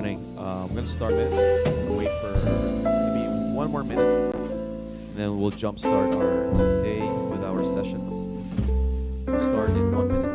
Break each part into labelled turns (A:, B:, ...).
A: morning. I'm going to start minutes. We'll wait for maybe one more minute, and then we'll jumpstart our day with our sessions. We'll start in 1 minute.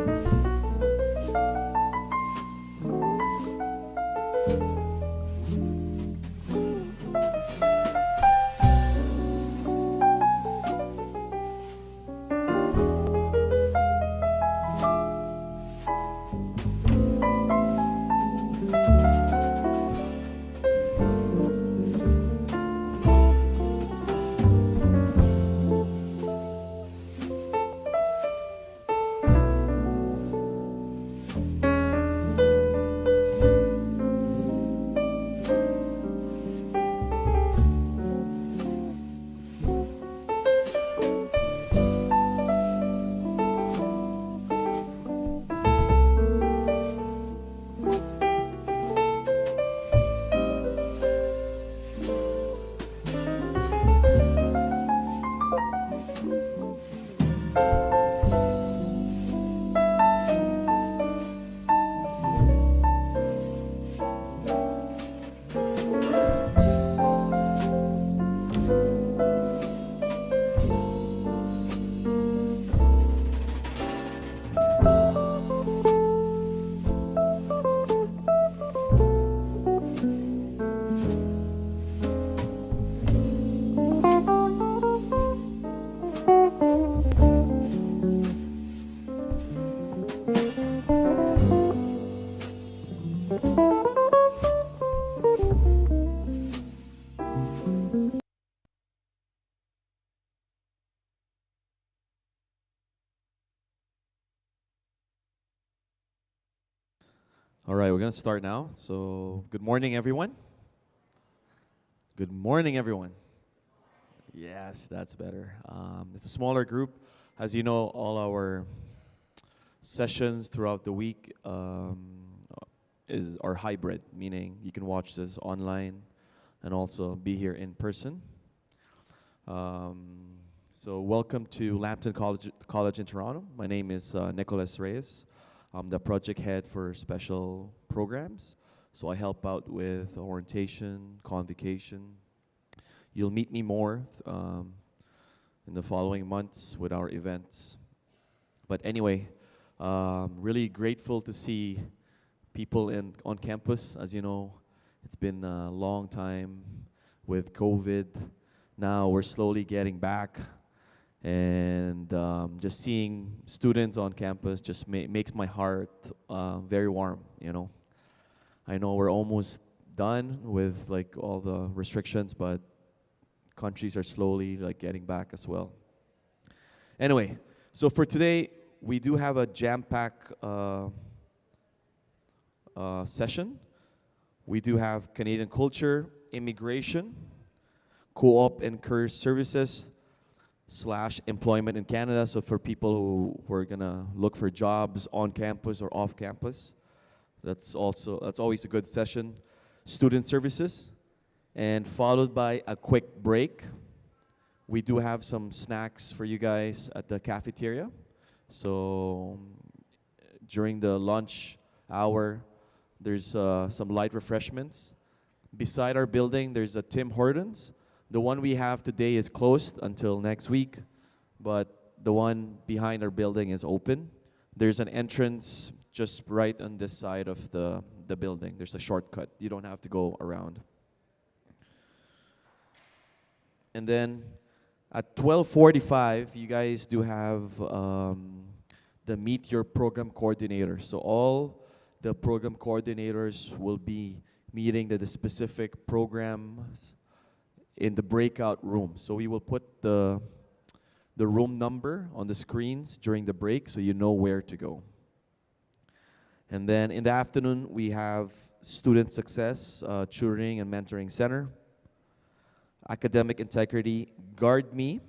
A: All right, we're going to start now. So, good morning, everyone. Good morning, everyone. Yes, that's better. It's a smaller group. As you know, all our sessions throughout the week are hybrid, meaning you can watch this online and also be here in person. So, welcome to Lambton College in Toronto. My name is Nicholas Reyes. I'm the project head for special programs. So I help out with orientation, convocation. You'll meet me more in the following months with our events. But anyway, really grateful to see people on campus. As you know, it's been a long time with COVID. Now we're slowly getting back. And just seeing students on campus just makes my heart very warm, you know. I know we're almost done with like all the restrictions, but countries are slowly like getting back as well. Anyway, so for today, we do have a jam-packed session. We do have Canadian culture, immigration, co-op and career services, / employment in Canada. So for people who are gonna look for jobs on campus or off campus, that's always a good session. Student services, and followed by a quick break. We do have some snacks for you guys at the cafeteria. So during the lunch hour, there's some light refreshments. Beside our building, there's a Tim Hortons. The one we have today is closed until next week, but the one behind our building is open. There's an entrance just right on this side of the building. There's a shortcut. You don't have to go around. And then at 12:45, you guys do have the Meet Your Program Coordinator. So all the program coordinators will be meeting the specific programs in the breakout room. So we will put the room number on the screens during the break so you know where to go. And then in the afternoon, we have Student Success, Tutoring and Mentoring Center, Academic Integrity, Guard Me,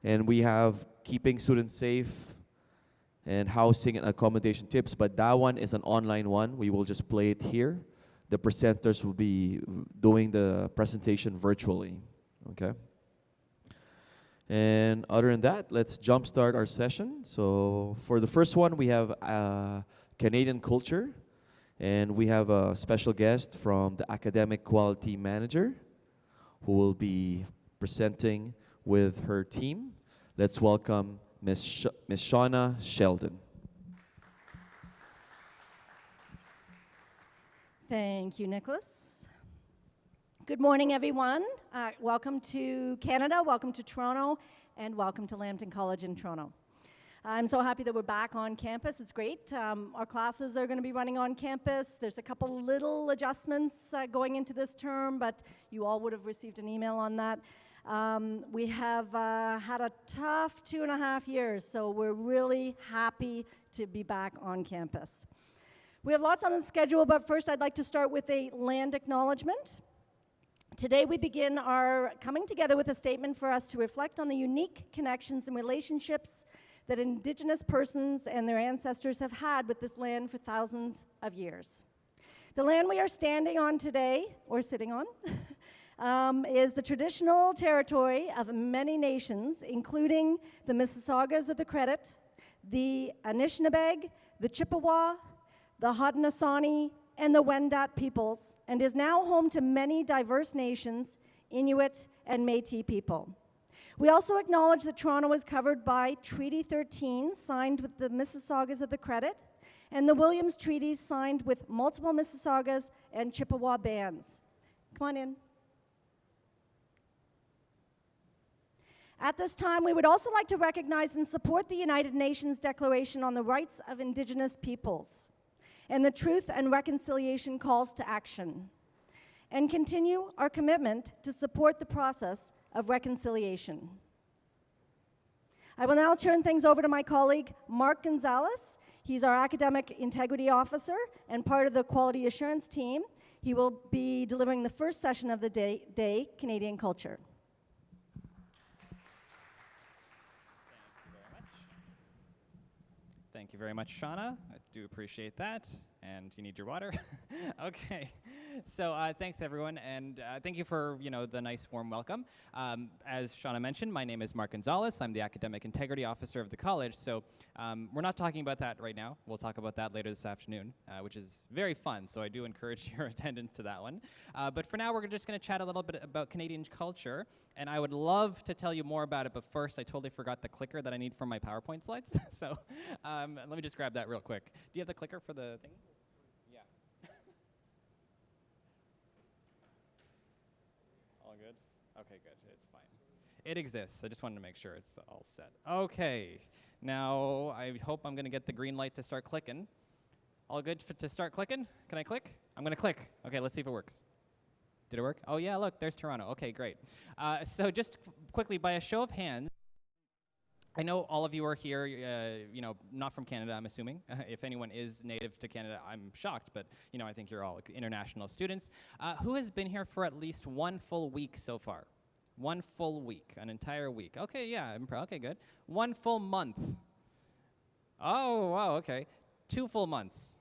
A: and we have Keeping Students Safe and Housing and Accommodation Tips, but that one is an online one. We will just play it here. The presenters will be doing the presentation virtually, okay? And other than that, let's jumpstart our session. So for the first one, we have Canadian culture. And we have a special guest from the Academic Quality Manager who will be presenting with her team. Let's welcome Ms. Shauna Sheldon.
B: Thank you, Nicholas. Good morning, everyone. Welcome to Canada, welcome to Toronto, and welcome to Lambton College in Toronto. I'm so happy that we're back on campus. It's great. Our classes are going to be running on campus. There's a couple little adjustments going into this term, but you all would have received an email on that. We have had a tough 2.5 years, so we're really happy to be back on campus. We have lots on the schedule, but first I'd like to start with a land acknowledgement. Today we begin our coming together with a statement for us to reflect on the unique connections and relationships that Indigenous persons and their ancestors have had with this land for thousands of years. The land we are standing on today, or sitting on, is the traditional territory of many nations, including the Mississaugas of the Credit, the Anishinaabe, the Chippewa, the Haudenosaunee, and the Wendat peoples, and is now home to many diverse nations, Inuit and Métis people. We also acknowledge that Toronto is covered by Treaty 13, signed with the Mississaugas of the Credit, and the Williams Treaties, signed with multiple Mississaugas and Chippewa bands. Come on in. At this time, we would also like to recognize and support the United Nations Declaration on the Rights of Indigenous Peoples and the Truth and Reconciliation Calls to Action, and continue our commitment to support the process of reconciliation. I will now turn things over to my colleague, Mark Gonzalez. He's our Academic Integrity Officer and part of the Quality Assurance team. He will be delivering the first session of the day, Canadian Culture.
C: Thank you very much, Shauna. I do appreciate that. And you need your water. Okay. So thanks, everyone, and thank you for the nice warm welcome. As Shauna mentioned, my name is Mark Gonzalez. I'm the Academic Integrity Officer of the college. So we're not talking about that right now. We'll talk about that later this afternoon, which is very fun. So I do encourage your attendance to that one. But for now, we're just going to chat a little bit about Canadian culture. And I would love to tell you more about it, but first, I totally forgot the clicker that I need for my PowerPoint slides. So let me just grab that real quick. Do you have the clicker for the thing? Yeah. All good? Okay, good. It's fine. It exists. I just wanted to make sure it's all set. Okay. Now, I hope I'm going to get the green light to start clicking. All good to start clicking? Can I click? I'm going to click. Okay, let's see if it works. Did it work? Oh, yeah, look, there's Toronto. Okay, great. So just quickly, by a show of hands, I know all of you are here, not from Canada, I'm assuming. If anyone is native to Canada, I'm shocked, but, I think you're all international students. Who has been here for at least 1 full week so far? 1 full week, an entire week. Okay, yeah, okay, good. 1 full month. Oh, wow, okay. 2 full months.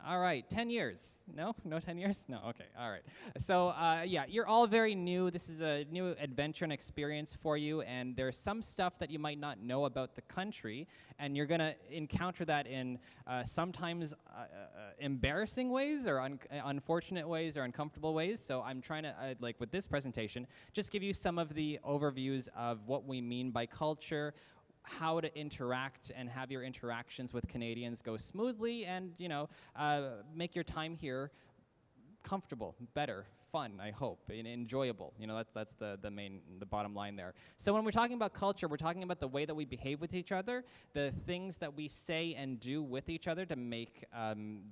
C: All right, 10 years. No, 10 years? No, okay, all right. So yeah, you're all very new. This is a new adventure and experience for you, and there's some stuff that you might not know about the country, and you're gonna encounter that in sometimes embarrassing ways, or unfortunate ways, or uncomfortable ways. So I'm trying to, like with this presentation, just give you some of the overviews of what we mean by culture, how to interact and have your interactions with Canadians go smoothly, and make your time here comfortable, better, fun, I hope, and enjoyable. That's the bottom line there. So when we're talking about culture, we're talking about the way that we behave with each other, the things that we say and do with each other to make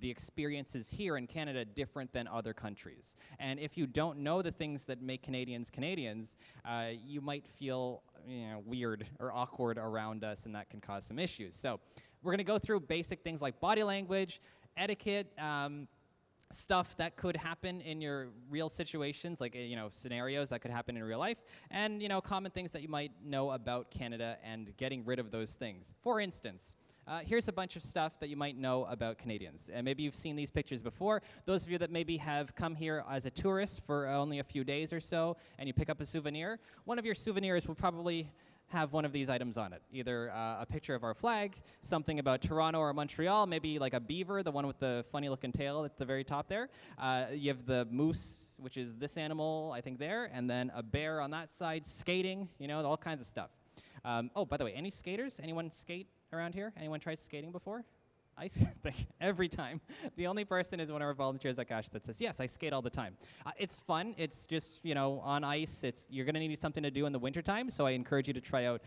C: the experiences here in Canada different than other countries. And if you don't know the things that make Canadians Canadians, you might feel weird or awkward around us, and that can cause some issues. So we're going to go through basic things like body language, etiquette, stuff that could happen in your real situations, like scenarios that could happen in real life, and common things that you might know about Canada and getting rid of those things. For instance, here's a bunch of stuff that you might know about Canadians. And maybe you've seen these pictures before. Those of you that maybe have come here as a tourist for only a few days or so, and you pick up a souvenir, one of your souvenirs will probably have one of these items on it. Either a picture of our flag, something about Toronto or Montreal, maybe like a beaver, the one with the funny looking tail at the very top there. You have the moose, which is this animal, I think there, and then a bear on that side, skating, you know, all kinds of stuff. Oh, by the way, any skaters? Anyone skate around here? Anyone tried skating before? I skate every time. The only person is one of our volunteers at Gosh that says, yes, I skate all the time. It's fun. It's just, you know, on ice. You're going to need something to do in the wintertime, so I encourage you to try out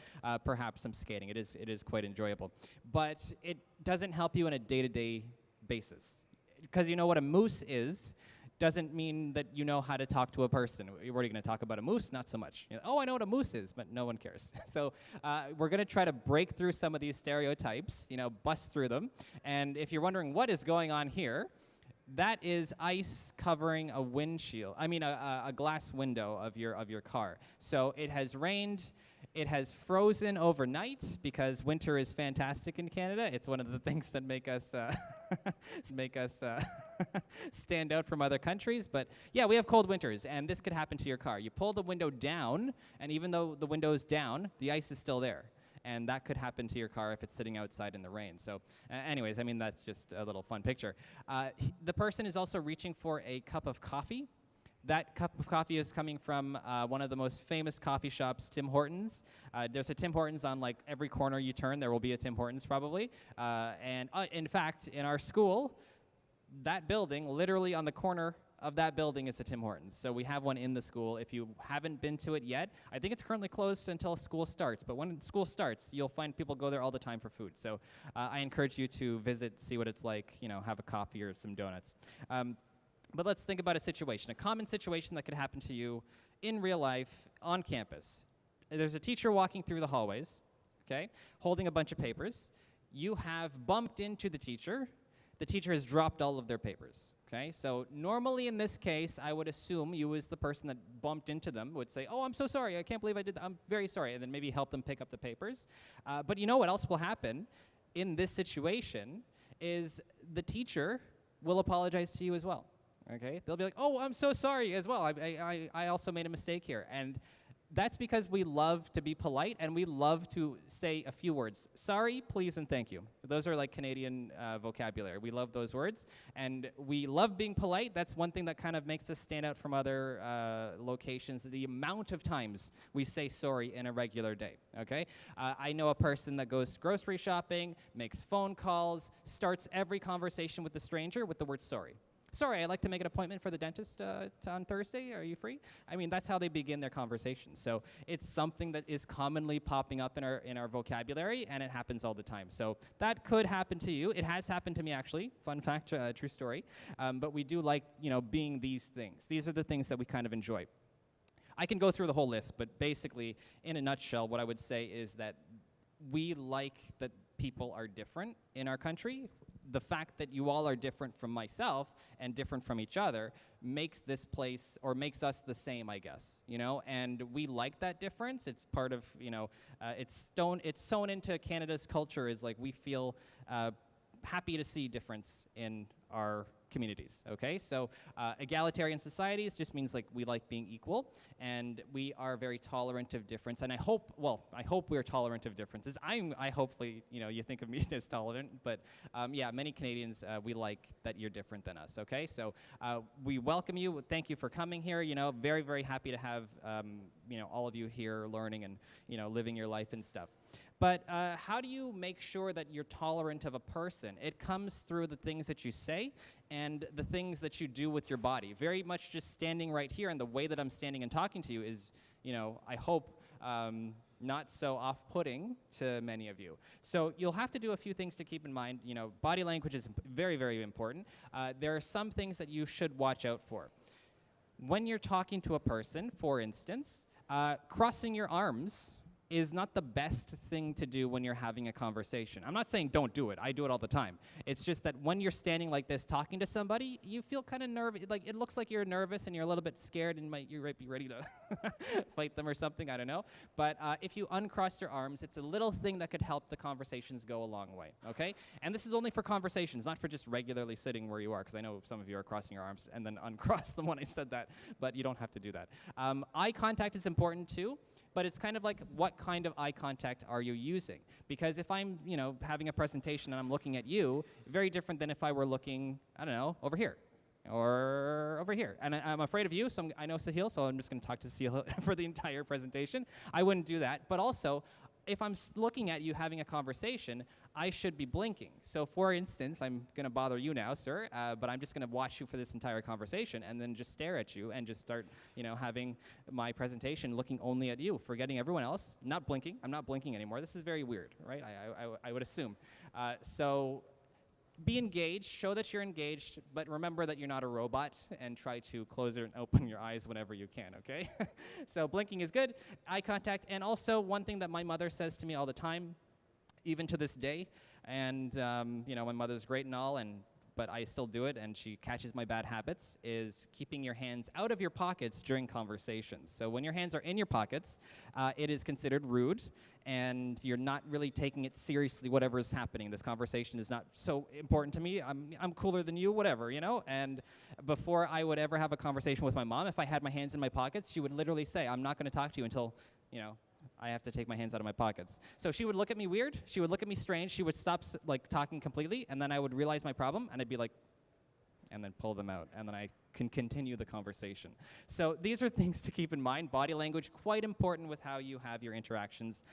C: perhaps some skating. It is quite enjoyable. But it doesn't help you on a day-to-day basis. Because you know what a moose is, doesn't mean that you know how to talk to a person. We're already going to talk about a moose, not so much. You know, oh, I know what a moose is, but no one cares. So we're going to try to break through some of these stereotypes, you know, bust through them. And if you're wondering what is going on here, that is ice covering a windshield. I mean, a glass window of your car. So it has rained. It has frozen overnight because winter is fantastic in Canada. It's one of the things that make us stand out from other countries. But yeah, we have cold winters, and this could happen to your car. You pull the window down, and even though the window is down, the ice is still there. And that could happen to your car if it's sitting outside in the rain. So anyways, I mean, that's just a little fun picture. The person is also reaching for a cup of coffee. That cup of coffee is coming from one of the most famous coffee shops, Tim Hortons. There's a Tim Hortons on like every corner you turn. There will be a Tim Hortons probably. And in fact, in our school, that building, literally on the corner of that building is a Tim Hortons. So we have one in the school. If you haven't been to it yet, I think it's currently closed until school starts. But when school starts, you'll find people go there all the time for food. So I encourage you to visit, see what it's like, you know, have a coffee or some donuts. But let's think about a situation, a common situation that could happen to you in real life on campus. There's a teacher walking through the hallways, okay, holding a bunch of papers. You have bumped into the teacher. The teacher has dropped all of their papers, okay? So normally in this case, I would assume you as the person that bumped into them would say, oh, I'm so sorry. I can't believe I did that. I'm very sorry. And then maybe help them pick up the papers. But you know what else will happen in this situation is the teacher will apologize to you as well. Okay, they'll be like, oh, I'm so sorry as well. I also made a mistake here. And that's because we love to be polite and we love to say a few words. Sorry, please, and thank you. Those are like Canadian vocabulary. We love those words. And we love being polite. That's one thing that kind of makes us stand out from other locations, the amount of times we say sorry in a regular day, okay? I know a person that goes grocery shopping, makes phone calls, starts every conversation with the stranger with the word sorry. Sorry, I'd like to make an appointment for the dentist on Thursday. Are you free? I mean, that's how they begin their conversations. So it's something that is commonly popping up in our vocabulary, and it happens all the time. So that could happen to you. It has happened to me, actually. Fun fact, true story. But we do like, you know, being these things. These are the things that we kind of enjoy. I can go through the whole list, but basically, in a nutshell, what I would say is that we like that people are different in our country. The fact that you all are different from myself and different from each other makes this place, or makes us the same, I guess, you know, and we like that difference. It's part of, you know, it's sewn into Canada's culture, is like we feel happy to see difference in our communities, okay? So egalitarian societies just means like we like being equal, and we are very tolerant of difference, and I hope we're tolerant of differences. I hopefully, you know, you think of me as tolerant, but yeah, many Canadians, we like that you're different than us, okay? So we welcome you. Thank you for coming here. You know, very, very happy to have, you know, all of you here learning and, you know, living your life and stuff. But how do you make sure that you're tolerant of a person? It comes through the things that you say and the things that you do with your body. Very much just standing right here, and the way that I'm standing and talking to you is, you know, I hope not so off-putting to many of you. So you'll have to do a few things to keep in mind. You know, body language is very, very important. There are some things that you should watch out for. When you're talking to a person, for instance, crossing your arms is not the best thing to do when you're having a conversation. I'm not saying don't do it. I do it all the time. It's just that when you're standing like this talking to somebody, you feel kind of nervous. Like, it looks like you're nervous and you're a little bit scared and you might be ready to fight them or something. I don't know. But if you uncross your arms, it's a little thing that could help the conversations go a long way, okay? And this is only for conversations, not for just regularly sitting where you are, because I know some of you are crossing your arms and then uncross them when I said that, but you don't have to do that. Eye contact is important too. but it's kind of like, what kind of eye contact are you using? Because if I'm, having a presentation and I'm looking at you, very different than if I were looking, I don't know, over here or over here. And I'm afraid of you, so I know Sahil, so I'm just going to talk to Sahil for the entire presentation. I wouldn't do that. But also, if I'm looking at you having a conversation, I should be blinking. So for instance, I'm going to bother you now, sir, but I'm just going to watch you for this entire conversation and then just stare at you and just start, having my presentation looking only at you, forgetting everyone else, not blinking. I'm not blinking anymore. This is very weird, right? I would assume. So be engaged, show that you're engaged, but remember that you're not a robot, and try to close and open your eyes whenever you can, okay? So blinking is good, eye contact, and also one thing that my mother says to me all the time, even to this day, and my mother's great and all, but I still do it, and she catches my bad habits, is keeping your hands out of your pockets during conversations. So when your hands are in your pockets, it is considered rude, and you're not really taking it seriously, whatever is happening. This conversation is not so important to me. I'm cooler than you, whatever, And before I would ever have a conversation with my mom, if I had my hands in my pockets, she would literally say, I'm not going to talk to you until, I have to take my hands out of my pockets. So she would look at me weird. She would look at me strange. She would stop talking completely, and then I would realize my problem, and I'd be like, and then pull them out, and then I can continue the conversation. So these are things to keep in mind. Body language, quite important with how you have your interactions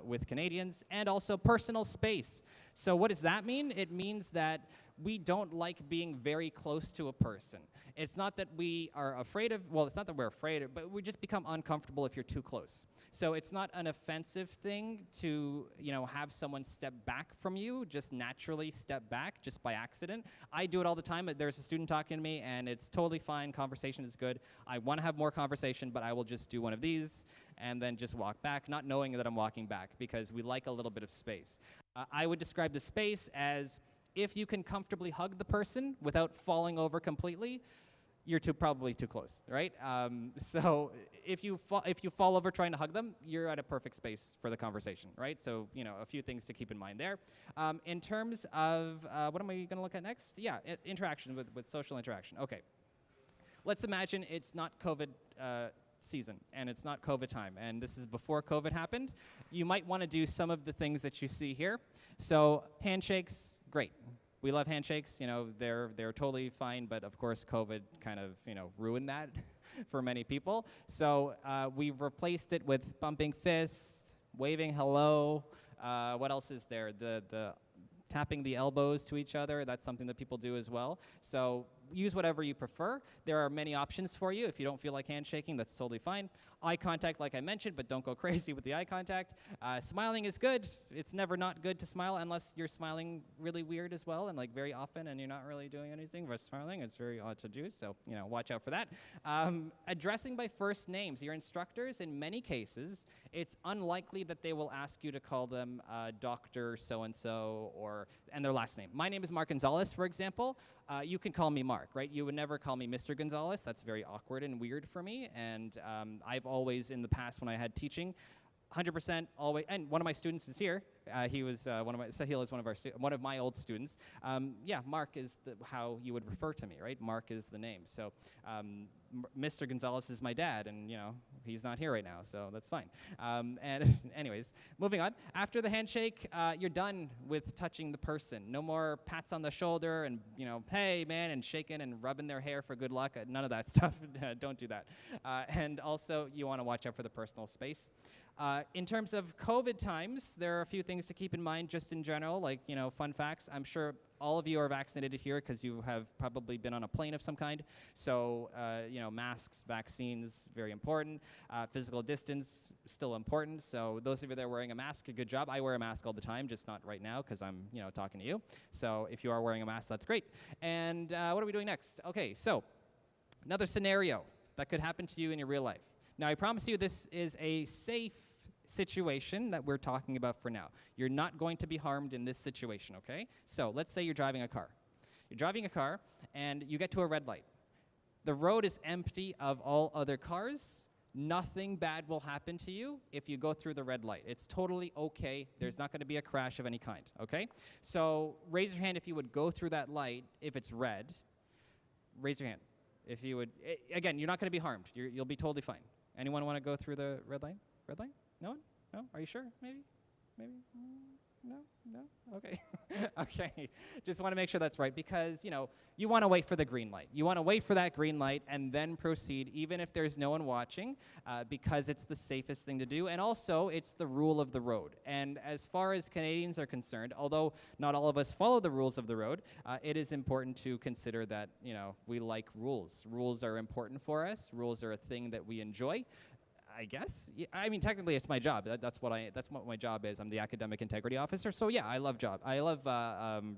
C: with Canadians, and also personal space. So what does that mean? It means that we don't like being very close to a person. It's not that we are afraid of, well, it's not that we're afraid of, but we just become uncomfortable if you're too close. So it's not an offensive thing to, have someone step back from you, just naturally step back, just by accident. I do it all the time. There's a student talking to me, and it's totally fine. Conversation is good. I want to have more conversation, but I will just do one of these and then just walk back, not knowing that I'm walking back, because we like a little bit of space. I would describe the space as, if you can comfortably hug the person without falling over completely, you're probably too close, right? So if you fall over trying to hug them, you're at a perfect space for the conversation, right? So a few things to keep in mind there. In terms of what am I going to look at next? Yeah, interaction with social interaction. Okay, let's imagine it's not COVID season and it's not COVID time, and this is before COVID happened. You might want to do some of the things that you see here. So handshakes, great. We love handshakes, they're totally fine, but of course COVID kind of, ruined that for many people. So we've replaced it with bumping fists, waving hello. What else is there? The tapping the elbows to each other, that's something that people do as well. So use whatever you prefer. There are many options for you. If you don't feel like handshaking, that's totally fine. Eye contact, like I mentioned, but don't go crazy with the eye contact. Smiling is good. It's never not good to smile unless you're smiling really weird as well, and very often, and you're not really doing anything but smiling. It's very odd to do, so watch out for that. Addressing by first names. Your instructors, in many cases, it's unlikely that they will ask you to call them Dr. So-and-so and their last name. My name is Mark Gonzalez, for example. You can call me Mark, right? You would never call me Mr. Gonzalez. That's very awkward and weird for me. And I've always, in the past when I had teaching, 100% always, and one of my students is here. He was Sahil is one of my old students. Yeah, Mark is how you would refer to me, right? Mark is the name. So Mr. Gonzalez is my dad, and he's not here right now, so that's fine. And anyways, moving on. After the handshake, you're done with touching the person. No more pats on the shoulder and hey man, and shaking and rubbing their hair for good luck. None of that stuff. Don't do that. And also, you want to watch out for the personal space. In terms of COVID times, there are a few things to keep in mind just in general, like, fun facts. I'm sure all of you are vaccinated here because you have probably been on a plane of some kind. So, masks, vaccines, very important. Physical distance, still important. So those of you that are wearing a mask, a good job. I wear a mask all the time, just not right now because I'm, talking to you. So if you are wearing a mask, that's great. And what are we doing next? Okay, so another scenario that could happen to you in your real life. Now, I promise you this is a safe situation that we're talking about for now. You're not going to be harmed in this situation, okay? So let's say you're driving a car. You're driving a car, and you get to a red light. The road is empty of all other cars. Nothing bad will happen to you if you go through the red light. It's totally okay. There's not going to be a crash of any kind, okay? So raise your hand if you would go through that light if it's red. Raise your hand. If you would, again, you're not going to be harmed. You'll be totally fine. Anyone want to go through the red light? Red light? No one? No? Are you sure? Maybe? Maybe? No? No? Okay. Okay. Just want to make sure that's right because, you want to wait for the green light. You want to wait for that green light and then proceed, even if there's no one watching, because it's the safest thing to do. And also, it's the rule of the road. And as far as Canadians are concerned, although not all of us follow the rules of the road, it is important to consider that, we like rules. Rules are important for us. Rules are a thing that we enjoy. I guess. Yeah, I mean, technically, it's my job. That's what my job is. I'm the academic integrity officer. So yeah, I love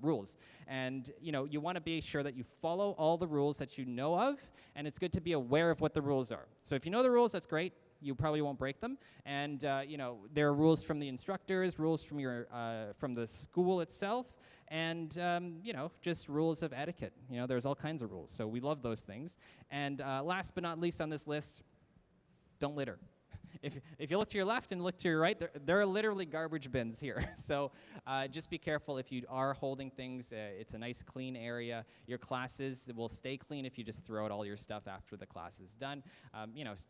C: rules. And you want to be sure that you follow all the rules that you know of, and it's good to be aware of what the rules are. So if you know the rules, that's great. You probably won't break them. And there are rules from the instructors, rules from from the school itself, and just rules of etiquette. There's all kinds of rules. So we love those things. And last but not least on this list, don't litter. If you look to your left and look to your right, there are literally garbage bins here. So just be careful if you are holding things. It's a nice clean area. Your classes will stay clean if you just throw out all your stuff after the class is done.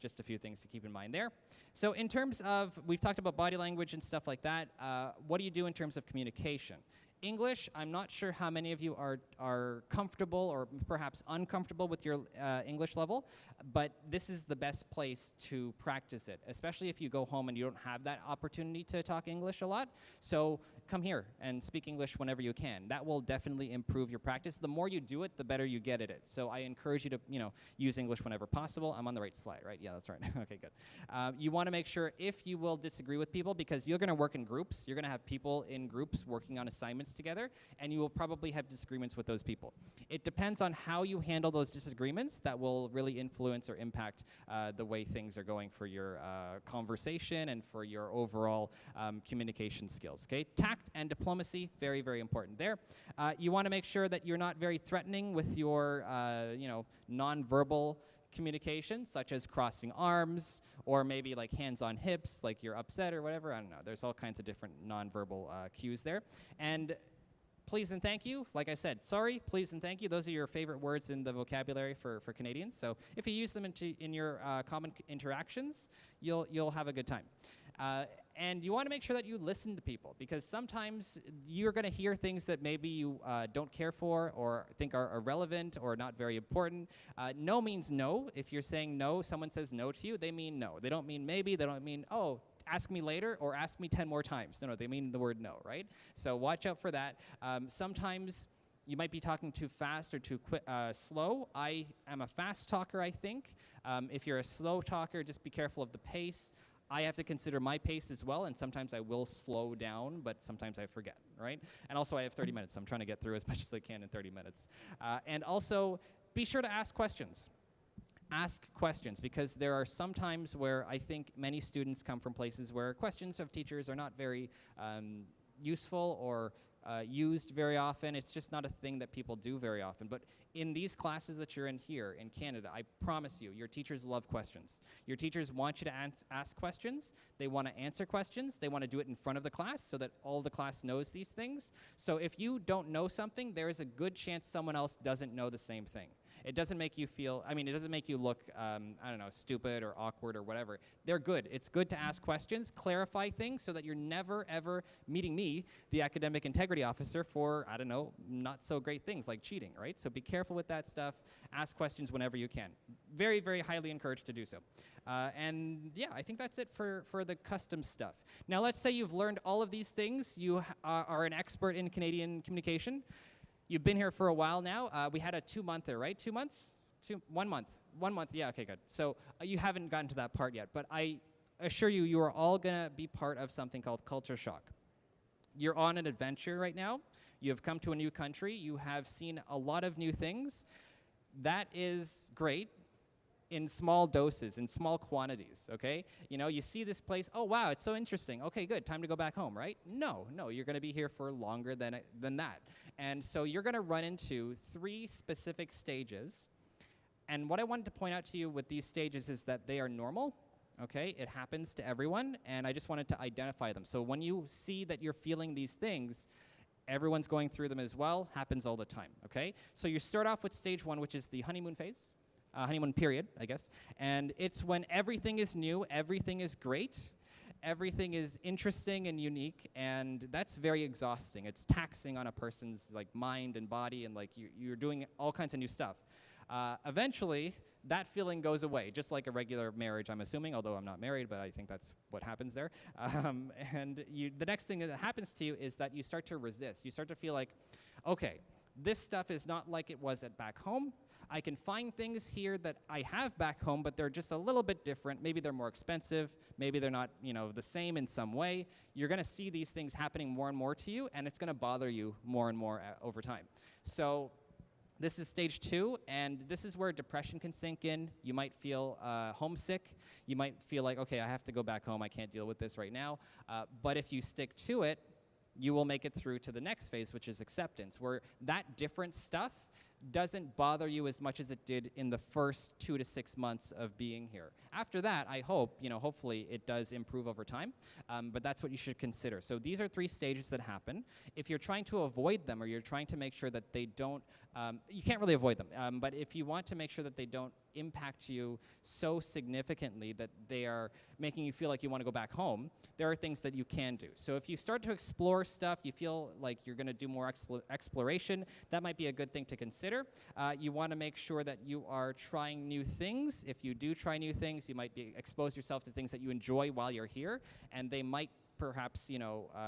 C: Just a few things to keep in mind there. So in terms of, we've talked about body language and stuff like that. What do you do in terms of communication? English, I'm not sure how many of you are comfortable or perhaps uncomfortable with your English level, but this is the best place to practice it, especially if you go home and you don't have that opportunity to talk English a lot. So come here and speak English whenever you can. That will definitely improve your practice. The more you do it, the better you get at it. So I encourage you to, use English whenever possible. I'm on the right slide, right? Yeah, that's right. Okay, good. You want to make sure if you will disagree with people, because you're going to work in groups, you're going to have people in groups working on assignments together, and you will probably have disagreements with those people. It depends on how you handle those disagreements that will really influence or impact the way things are going for your conversation and for your overall communication skills, okay? Tact and diplomacy, very, very important there. You want to make sure that you're not very threatening with your, nonverbal communication, such as crossing arms, or maybe like hands on hips, like you're upset or whatever. I don't know. There's all kinds of different nonverbal cues there. And please and thank you, like I said, sorry, please and thank you. Those are your favorite words in the vocabulary for Canadians. So if you use them in your common interactions, you'll have a good time. And you want to make sure that you listen to people, because sometimes you're going to hear things that maybe you don't care for or think are irrelevant or not very important. No means no. If you're saying no, someone says no to you, they mean no. They don't mean maybe. They don't mean, oh, ask me later or ask me 10 more times. No, they mean the word no, right? So watch out for that. Sometimes you might be talking too fast or too slow. I am a fast talker, I think. If you're a slow talker, just be careful of the pace. I have to consider my pace as well, and sometimes I will slow down, but sometimes I forget, right? And also I have 30 minutes, so I'm trying to get through as much as I can in 30 minutes. And also, be sure to ask questions. Ask questions, because there are some times where I think many students come from places where questions of teachers are not very useful or used very often. It's just not a thing that people do very often. But in these classes that you're in here in Canada, I promise you, your teachers love questions. Your teachers want you to ask questions. They want to answer questions. They want to do it in front of the class so that all the class knows these things. So if you don't know something, there is a good chance someone else doesn't know the same thing. It doesn't make you feel, it doesn't make you look, stupid or awkward or whatever. They're good. It's good to ask questions, clarify things so that you're never, ever meeting me, the academic integrity officer, for, not so great things like cheating, right? So be careful with that stuff. Ask questions whenever you can. Very, very highly encouraged to do so. And yeah, I think that's it for the custom stuff. Now, let's say you've learned all of these things. You are an expert in Canadian communication. You've been here for a while now. We had a 2-monther, right? 2 months? 1 month. 1 month, yeah, okay, good. So you haven't gotten to that part yet, but I assure you, you are all gonna be part of something called culture shock. You're on an adventure right now. You have come to a new country. You have seen a lot of new things. That is great in small doses, in small quantities, okay? You see this place, oh, wow, it's so interesting. Okay, good, time to go back home, right? No, you're going to be here for longer than that. And so you're going to run into 3 specific stages. And what I wanted to point out to you with these stages is that they are normal, okay? It happens to everyone, and I just wanted to identify them. So when you see that you're feeling these things, everyone's going through them as well, happens all the time, okay? So you start off with stage 1, which is the honeymoon phase. Honeymoon period, I guess. And it's when everything is new, everything is great. everything is interesting and unique, and that's very exhausting. It's taxing on a person's like mind and body, and like you're doing all kinds of new stuff. Eventually, that feeling goes away, just like a regular marriage, I'm assuming, although I'm not married, but I think that's what happens there. And the next thing that happens to you is that you start to resist. You start to feel like, okay, this stuff is not like it was at back home. I can find things here that I have back home, but they're just a little bit different. Maybe they're more expensive. Maybe they're not, the same in some way. You're going to see these things happening more and more to you, and it's going to bother you more and more over time. So this is stage 2, and this is where depression can sink in. You might feel homesick. You might feel like, okay, I have to go back home. I can't deal with this right now. But if you stick to it, you will make it through to the next phase, which is acceptance, where that different stuff doesn't bother you as much as it did in the first 2 to 6 months of being here. After that, I hope, hopefully it does improve over time, but that's what you should consider. So these are 3 stages that happen. If you're trying to avoid them, or you're trying to make sure that they don't, you can't really avoid them, but if you want to make sure that they don't impact you so significantly that they are making you feel like you want to go back home, there are things that you can do. So if you start to explore stuff, you feel like you're going to do more exploration, that might be a good thing to consider. You want to make sure that you are trying new things. If you do try new things, you might expose yourself to things that you enjoy while you're here, and they might perhaps,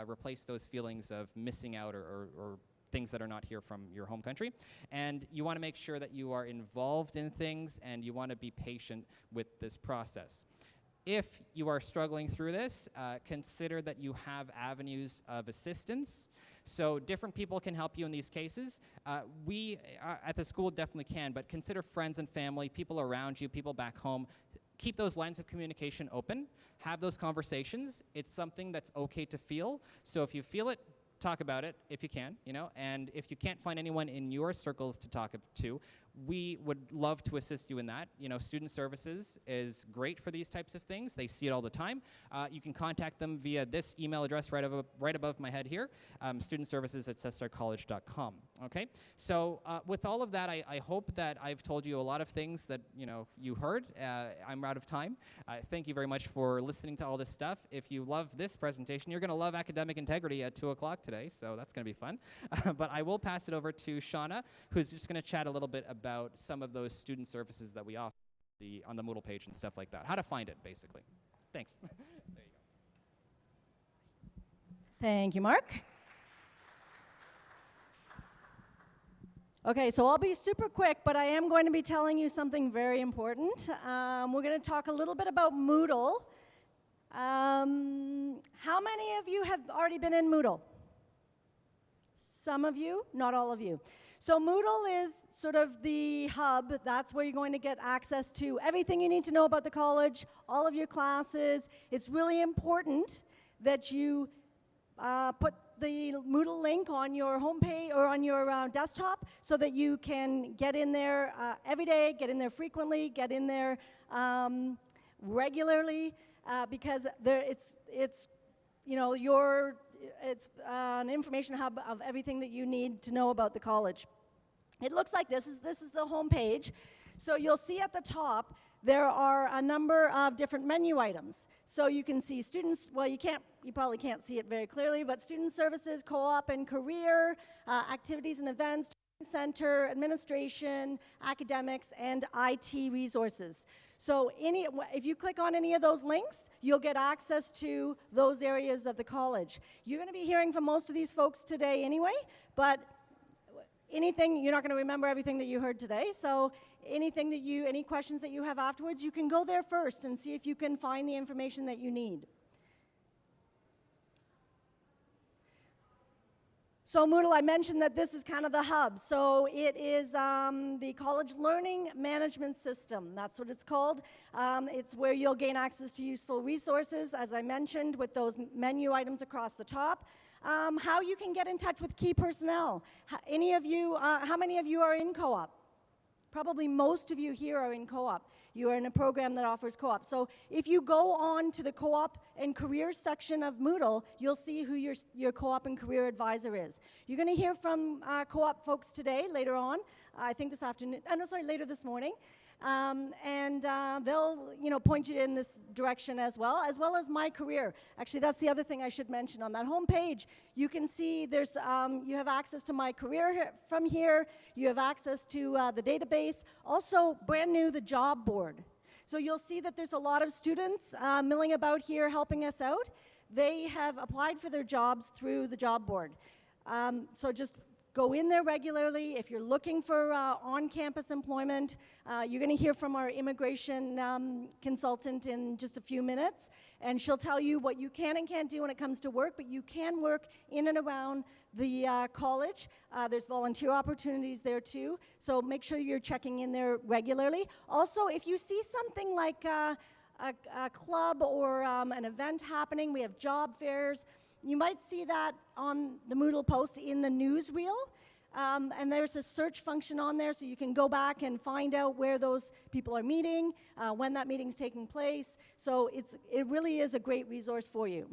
C: replace those feelings of missing out or things that are not here from your home country. And you want to make sure that you are involved in things, and you want to be patient with this process. If you are struggling through this, consider that you have avenues of assistance. So different people can help you in these cases. We at the school definitely can, but consider friends and family, people around you, people back home. Keep those lines of communication open. Have those conversations. It's something that's okay to feel. So if you feel it, talk about it if you can, and if you can't find anyone in your circles to talk to, we would love to assist you in that. Student services is great for these types of things. They see it all the time. You can contact them via this email address right above my head here, studentservices@cestarcollege.com. Okay, so with all of that, I hope that I've told you a lot of things that you heard. I'm out of time. Thank you very much for listening to all this stuff. If you love this presentation, you're going to love academic integrity at 2 o'clock today, so that's going to be fun. But I will pass it over to Shauna, who's just going to chat a little bit about some of those student services that we offer on the Moodle page and stuff like that. How to find it, basically. Thanks. There you go.
B: Thank you, Mark. Okay, so I'll be super quick, but I am going to be telling you something very important. We're going to talk a little bit about Moodle. How many of you have already been in Moodle? Some of you, not all of you. So Moodle is sort of the hub. That's where you're going to get access to everything you need to know about the college, all of your classes. It's really important that you put the Moodle link on your homepage or on your desktop so that you can get in there every day, get in there frequently, get in there regularly, because it's an information hub of everything that you need to know about the college. It looks like this is the home page. So you'll see at the top there are a number of different menu items. So you can see students, well, you probably can't see it very clearly, but student services, co-op and career, activities and events, center, administration, academics, and IT resources. So if you click on any of those links, you'll get access to those areas of the college. You're going to be hearing from most of these folks today anyway, but you're not going to remember everything that you heard today, so any questions that you have afterwards, you can go there first and see if you can find the information that you need. So Moodle, I mentioned that this is kind of the hub. So it is the college learning management system. That's what it's called. It's where you'll gain access to useful resources, as I mentioned, with those menu items across the top. How you can get in touch with key personnel. How many of you are in co-op? Probably most of you here are in co-op. You are in a program that offers co-op. So if you go on to the co-op and career section of Moodle, you'll see who your co-op and career advisor is. You're going to hear from co-op folks today, later on, I think this afternoon, later this morning. They'll, point you in this direction as well as my career. Actually, that's the other thing I should mention. On that home page, you can see there's, you have access to my career from here. You have access to the database. Also, brand new, the job board. So you'll see that there's a lot of students milling about here helping us out. They have applied for their jobs through the job board. So just go in there regularly. If you're looking for on-campus employment, you're going to hear from our immigration consultant in just a few minutes, and she'll tell you what you can and can't do when it comes to work, but you can work in and around the college. There's volunteer opportunities there too, so make sure you're checking in there regularly. Also, if you see something like a club or an event happening, we have job fairs. You might see that on the Moodle post in the newsreel, and there's a search function on there, so you can go back and find out where those people are meeting, when that meeting's taking place. So it really is a great resource for you.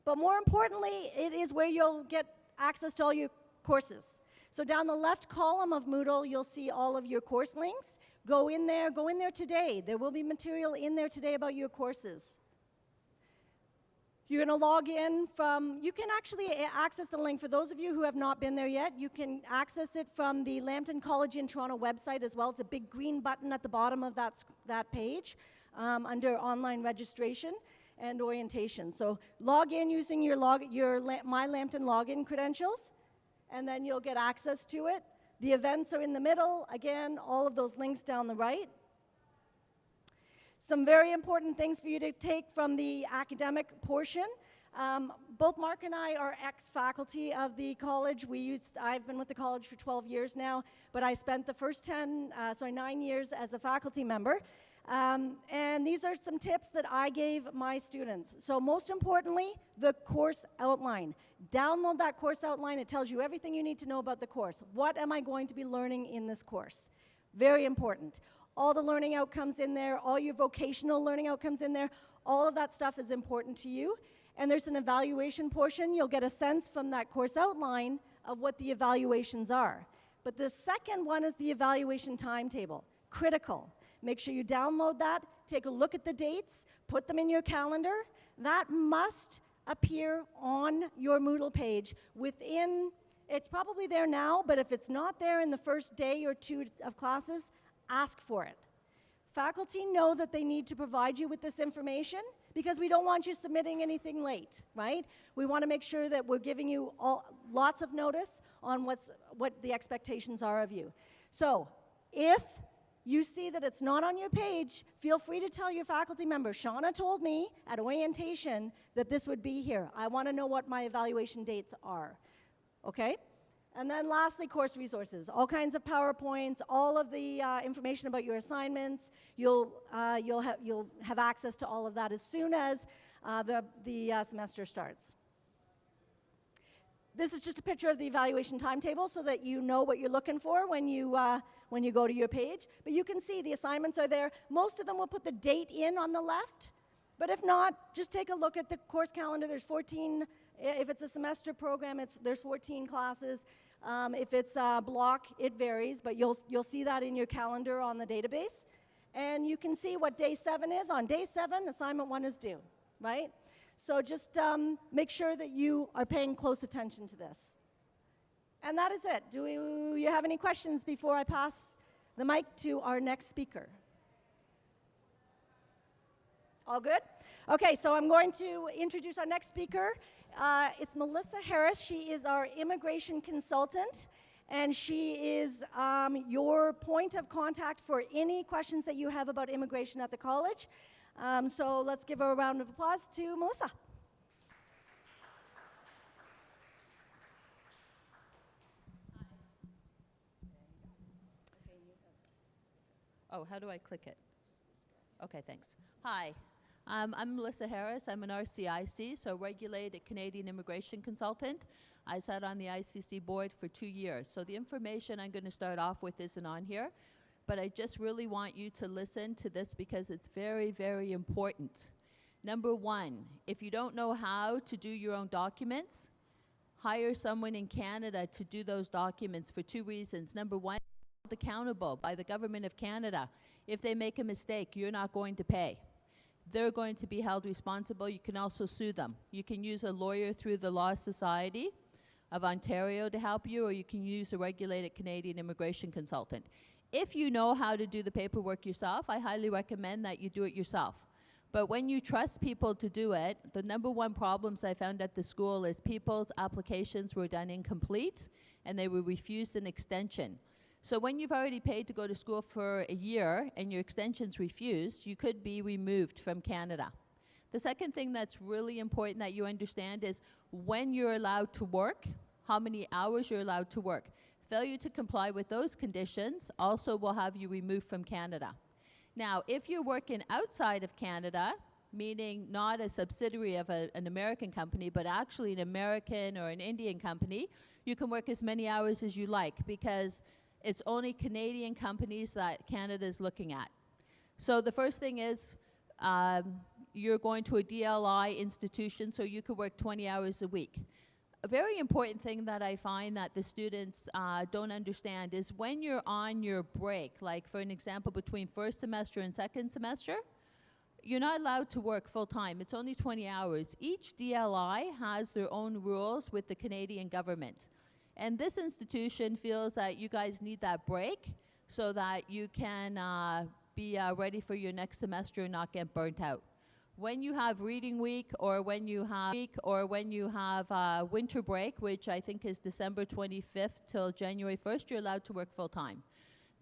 B: But more importantly, it is where you'll get access to all your courses. So down the left column of Moodle, you'll see all of your course links. Go in there today. There will be material in there today about your courses. You're going to log in from, you can actually access the link. For those of you who have not been there yet, you can access it from the Lambton College in Toronto website as well. It's a big green button at the bottom of that page under online registration and orientation. So log in using your My Lambton login credentials, and then you'll get access to it. The events are in the middle. Again, all of those links down the right. Some very important things for you to take from the academic portion. Both Mark and I are ex-faculty of the college. I've been with the college for 12 years now, but I spent the first 9 years as a faculty member. And these are some tips that I gave my students. So most importantly, the course outline. Download that course outline. It tells you everything you need to know about the course. What am I going to be learning in this course? Very important. All the learning outcomes in there, all your vocational learning outcomes in there, all of that stuff is important to you. And there's an evaluation portion. You'll get a sense from that course outline of what the evaluations are. But the second one is the evaluation timetable. Critical. Make sure you download that, take a look at the dates, put them in your calendar. That must appear on your Moodle page within, it's probably there now, but if it's not there in the first day or two of classes, ask for it. Faculty know that they need to provide you with this information because we don't want you submitting anything late, right? We want to make sure that we're giving you lots of notice on what the expectations are of you. So if you see that it's not on your page, feel free to tell your faculty member, Shauna told me at orientation that this would be here. I want to know what my evaluation dates are, okay? And then lastly, course resources, all kinds of PowerPoints, all of the information about your assignments. You'll have access to all of that as soon as the semester starts. This is just a picture of the evaluation timetable so that you know what you're looking for when you go to your page. But you can see the assignments are there. Most of them will put the date in on the left. But if not, just take a look at the course calendar. There's 14, if it's a semester program, there's 14 classes. If it's a block, it varies, but you'll see that in your calendar on the database. And you can see what day 7 is. On day 7, assignment 1 is due, right? So just make sure that you are paying close attention to this. And that is it. Do you have any questions before I pass the mic to our next speaker? All good? Okay, so I'm going to introduce our next speaker. It's Melissa Harris. She is our immigration consultant, and she is your point of contact for any questions that you have about immigration at the college. So let's give a round of applause to Melissa.
D: Oh, how do I click it? Okay, thanks. Hi, I'm Melissa Harris. I'm an RCIC, so Regulated Canadian Immigration Consultant. I sat on the ICC board for 2 years. So the information I'm going to start off with isn't on here, but I just really want you to listen to this because it's very, very important. Number one, if you don't know how to do your own documents, hire someone in Canada to do those documents for 2 reasons. Number one, accountable by the Government of Canada. If they make a mistake, you're not going to pay. They're going to be held responsible. You can also sue them. You can use a lawyer through the Law Society of Ontario to help you, or you can use a regulated Canadian immigration consultant. If you know how to do the paperwork yourself, I highly recommend that you do it yourself. But when you trust people to do it, the number one problems I found at the school is people's applications were done incomplete and they were refused an extension. So when you've already paid to go to school for a year and your extension's refused, you could be removed from Canada. The second thing that's really important that you understand is when you're allowed to work, how many hours you're allowed to work. Failure to comply with those conditions also will have you removed from Canada. Now, if you're working outside of Canada, meaning not a subsidiary of an American company, but actually an American or an Indian company, you can work as many hours as you like because it's only Canadian companies that Canada is looking at. So the first thing is you're going to a DLI institution, so you could work 20 hours a week. A very important thing that I find that the students don't understand is when you're on your break, like for an example between first semester and second semester, you're not allowed to work full time. It's only 20 hours. Each DLI has their own rules with the Canadian government. And this institution feels that you guys need that break so that you can be ready for your next semester and not get burnt out. When you have reading week or when you have winter break, which I think is December 25th till January 1st, you're allowed to work full time.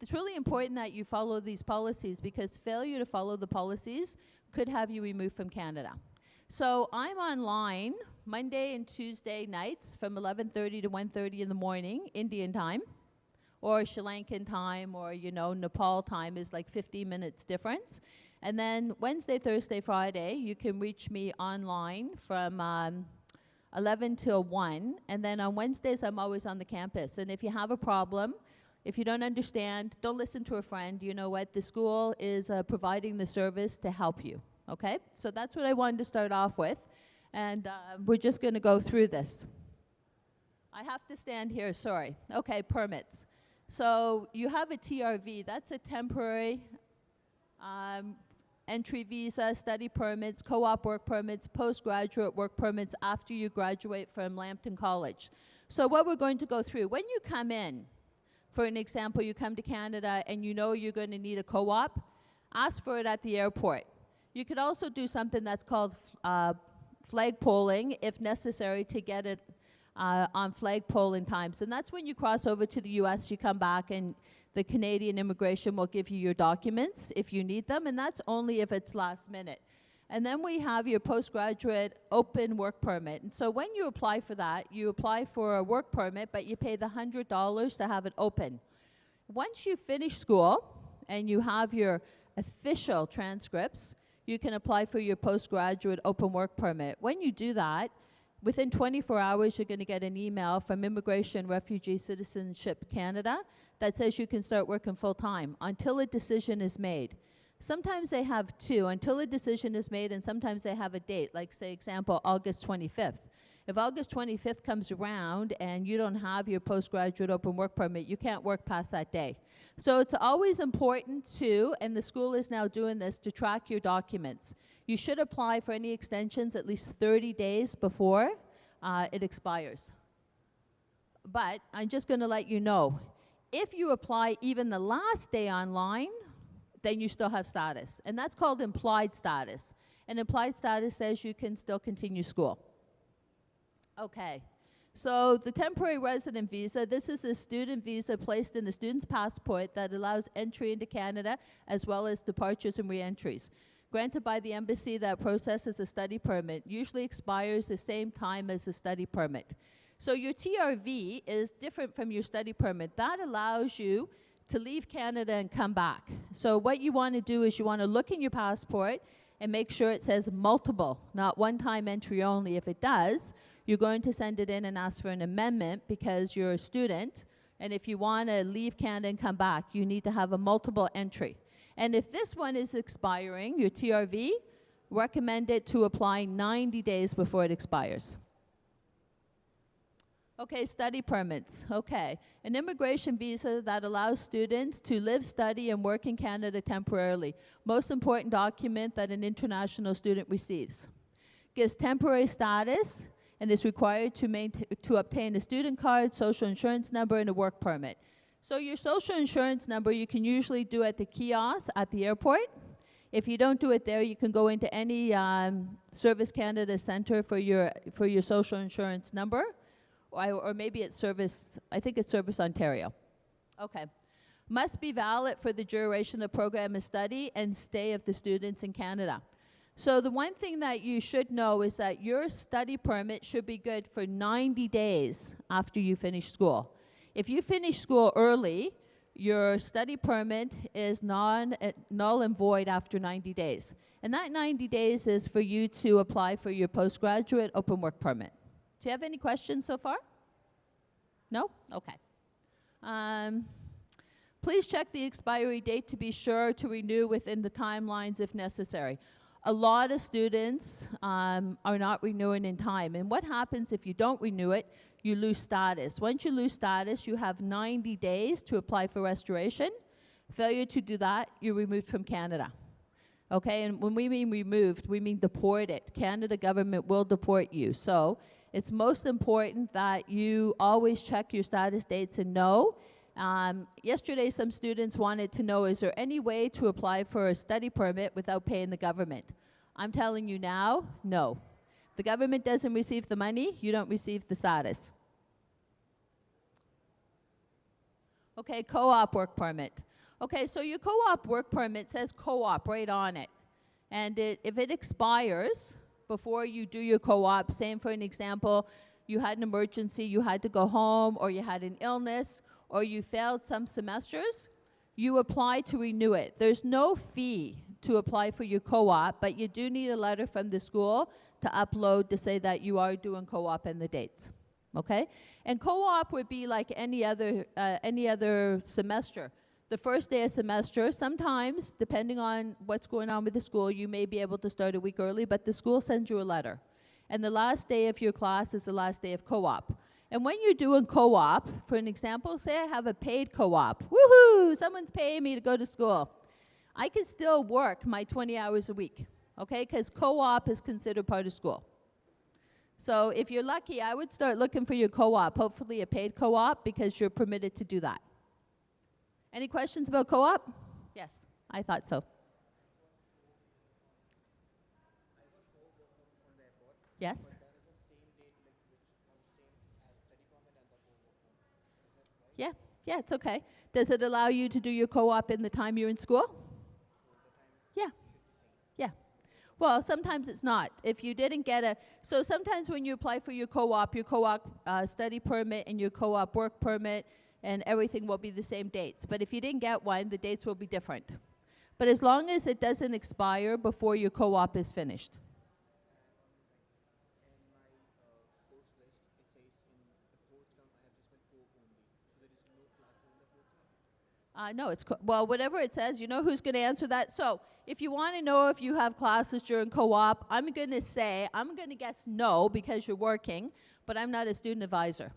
D: It's really important that you follow these policies because failure to follow the policies could have you removed from Canada. So I'm online Monday and Tuesday nights from 11:30 to 1:30 in the morning, Indian time, or Sri Lankan time, or Nepal time is like 15 minutes difference. And then Wednesday, Thursday, Friday, you can reach me online from 11 till 1. And then on Wednesdays, I'm always on the campus. And if you have a problem, if you don't understand, don't listen to a friend. You know what? The school is providing the service to help you. Okay? So that's what I wanted to start off with. And we're just going to go through this. I have to stand here, sorry. Okay, permits. So you have a TRV. That's a temporary entry visa, study permits, co-op work permits, postgraduate work permits after you graduate from Lambton College. So what we're going to go through, when you come in, for an example, you come to Canada and you know you're going to need a co-op, ask for it at the airport. You could also do something that's called flagpoling, if necessary, to get it on flagpole in times. And that's when you cross over to the US, you come back and the Canadian immigration will give you your documents if you need them, and that's only if it's last minute. And then we have your postgraduate open work permit. And so when you apply for that, you apply for a work permit, but you pay the $100 to have it open. Once you finish school and you have your official transcripts, you can apply for your postgraduate open work permit. When you do that, within 24 hours, you're going to get an email from Immigration, Refugee, Citizenship Canada that says you can start working full-time until a decision is made. Sometimes they have two, until a decision is made, and sometimes they have a date, like, say, example, August 25th. If August 25th comes around and you don't have your postgraduate open work permit, you can't work past that day. So it's always important to, and the school is now doing this, to track your documents. You should apply for any extensions at least 30 days before it expires. But I'm just going to let you know, if you apply even the last day online, then you still have status. And that's called implied status. And implied status says you can still continue school. Okay. So the temporary resident visa, this is a student visa placed in the student's passport that allows entry into Canada as well as departures and re-entries. Granted by the embassy that processes a study permit, usually expires the same time as the study permit. So your TRV is different from your study permit. That allows you to leave Canada and come back. So what you want to do is you want to look in your passport and make sure it says multiple, not one-time entry only. If it does, you're going to send it in and ask for an amendment because you're a student. And if you want to leave Canada and come back, you need to have a multiple entry. And if this one is expiring, your TRV, recommend it to apply 90 days before it expires. Okay, study permits. Okay. An immigration visa that allows students to live, study, and work in Canada temporarily. Most important document that an international student receives. Gives temporary status and is required to obtain a student card, social insurance number, and a work permit. So your social insurance number you can usually do at the kiosk at the airport. If you don't do it there, you can go into any Service Canada Centre for your social insurance number. Or maybe it's Service, I think it's Service Ontario. Okay. Must be valid for the duration of the program of study and stay of the students in Canada. So the one thing that you should know is that your study permit should be good for 90 days after you finish school. If you finish school early, your study permit is null and void after 90 days. And that 90 days is for you to apply for your postgraduate open work permit. Do you have any questions so far? No? Okay. Please check the expiry date to be sure to renew within the timelines if necessary. A lot of students are not renewing in time. And what happens if you don't renew it? You lose status. Once you lose status, you have 90 days to apply for restoration. Failure to do that, you're removed from Canada. Okay, and when we mean removed, we mean deported. Canada government will deport you. So it's most important that you always check your status dates and know. Yesterday, some students wanted to know, is there any way to apply for a study permit without paying the government? I'm telling you now, no. If the government doesn't receive the money, you don't receive the status. Okay, co-op work permit. Okay, so your co-op work permit says co-op right on it. And if it expires before you do your co-op, same for an example, you had an emergency, you had to go home, or you had an illness, or you failed some semesters, you apply to renew it. There's no fee to apply for your co-op, but you do need a letter from the school to upload to say that you are doing co-op and the dates. Okay? And co-op would be like any other semester. The first day of semester, sometimes, depending on what's going on with the school, you may be able to start a week early, but the school sends you a letter. And the last day of your class is the last day of co-op. And when you're doing co-op, for an example, say I have a paid co-op. Woohoo! Someone's paying me to go to school. I can still work my 20 hours a week, okay? Because co-op is considered part of school. So if you're lucky, I would start looking for your co-op, hopefully a paid co-op, because you're permitted to do that. Any questions about co-op? Yes, I thought so. Yes? Yeah, yeah, it's okay. Does it allow you to do your co-op in the time you're in school? Yeah, yeah. Well, sometimes it's not. If you didn't get so sometimes when you apply for your co-op study permit and your co-op work permit and everything will be the same dates. But if you didn't get one, the dates will be different. But as long as it doesn't expire before your co-op is finished. No, well, whatever it says, you know who's going to answer that? So if you want to know if you have classes during co-op, I'm going to guess no because you're working, but I'm not a student advisor.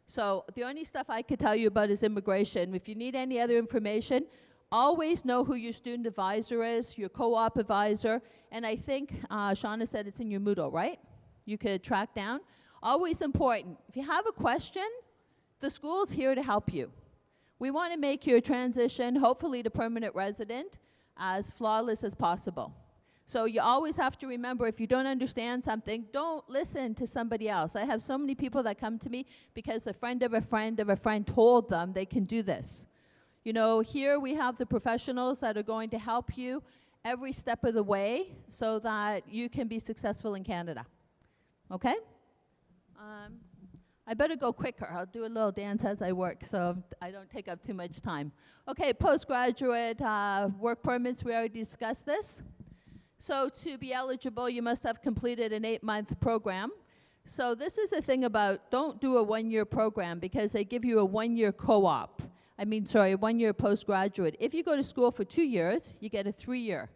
D: So the only stuff I could tell you about is immigration. If you need any other information, always know who your student advisor is, your co-op advisor, and I think Shauna said it's in your Moodle, right? You could track down. Always important. If you have a question, the school's here to help you. We want to make your transition, hopefully to permanent resident, as flawless as possible. So you always have to remember, if you don't understand something, don't listen to somebody else. I have so many people that come to me because a friend of a friend of a friend told them they can do this. You know, here we have the professionals that are going to help you every step of the way so that you can be successful in Canada. Okay? I better go quicker. I'll do a little dance as I work so I don't take up too much time. Okay, postgraduate work permits, we already discussed this. So to be eligible, you must have completed an 8-month program. So this is the thing about, don't do a 1-year program because they give you a 1-year co-op. A 1-year postgraduate. If you go to school for 2 years, you get a 3-year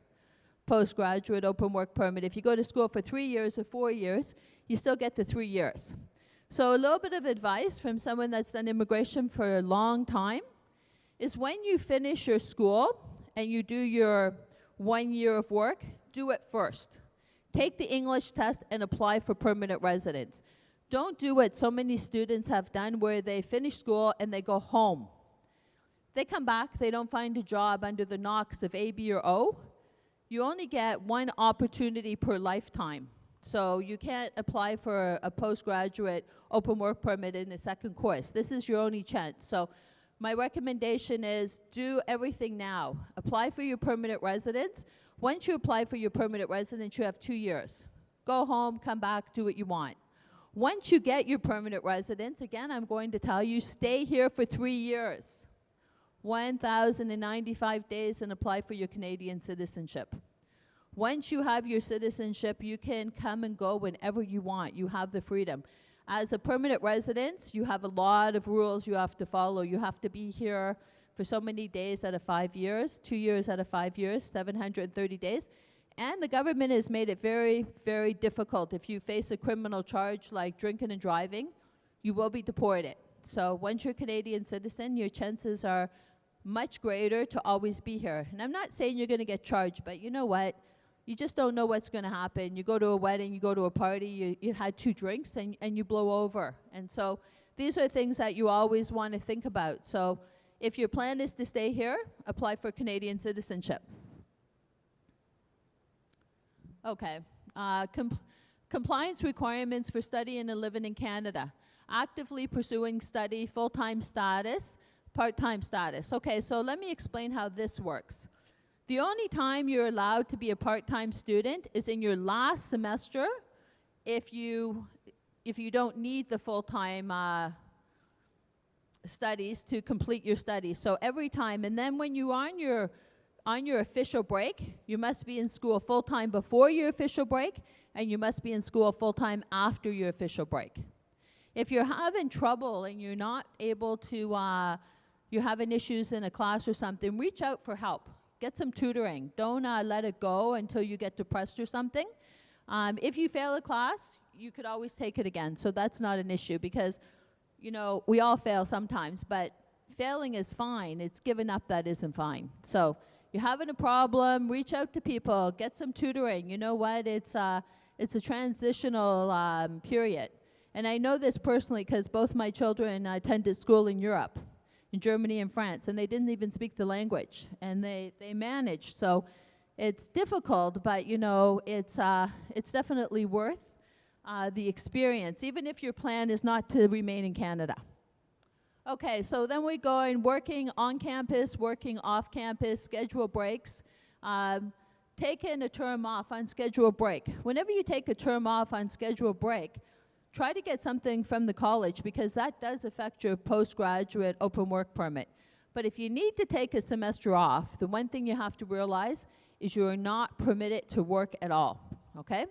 D: postgraduate open work permit. If you go to school for 3 years or 4 years, you still get the 3 years. So a little bit of advice from someone that's done immigration for a long time is when you finish your school and you do your 1 year of work, do it first. Take the English test and apply for permanent residence. Don't do what so many students have done where they finish school and they go home. They come back, they don't find a job under the knocks of A, B, or O. You only get one opportunity per lifetime. So you can't apply for a postgraduate open work permit in the second course. This is your only chance. So my recommendation is do everything now. Apply for your permanent residence. Once you apply for your permanent residence, you have 2 years. Go home, come back, do what you want. Once you get your permanent residence, again, I'm going to tell you, stay here for 3 years. 1,095 days and apply for your Canadian citizenship. Once you have your citizenship, you can come and go whenever you want. You have the freedom. As a permanent resident, you have a lot of rules you have to follow. You have to be here for so many days out of 5 years, 2 years out of 5 years, 730 days. And the government has made it very, very difficult. If you face a criminal charge like drinking and driving, you will be deported. So once you're a Canadian citizen, your chances are much greater to always be here. And I'm not saying you're going to get charged, but you know what? You just don't know what's going to happen. You go to a wedding, you go to a party, you had 2 drinks, and you blow over. And so these are things that you always want to think about. So if your plan is to stay here, apply for Canadian citizenship. Okay. Compliance requirements for studying and living in Canada. Actively pursuing study, full-time status, part-time status. Okay, so let me explain how this works. The only time you're allowed to be a part-time student is in your last semester if you don't need the full-time studies to complete your studies. So every time, and then when you're on your official break, you must be in school full-time before your official break, and you must be in school full-time after your official break. If you're having trouble and you're not able to, you're having issues in a class or something, reach out for help. Get some tutoring. Don't let it go until you get depressed or something. If you fail a class, you could always take it again. So that's not an issue because, you know, we all fail sometimes, but failing is fine. It's giving up that isn't fine. So you're having a problem, reach out to people, get some tutoring. You know what? It's a transitional period. And I know this personally because both my children attended school in Europe, in Germany and France, and they didn't even speak the language, and they managed. So it's difficult, but you know, it's definitely worth the experience, even if your plan is not to remain in Canada. Okay, so then we go in working on campus, working off campus, schedule breaks, taking a term off on schedule break. Whenever you take a term off on schedule break, try to get something from the college because that does affect your postgraduate open work permit. But if you need to take a semester off, the one thing you have to realize is you're not permitted to work at all, okay?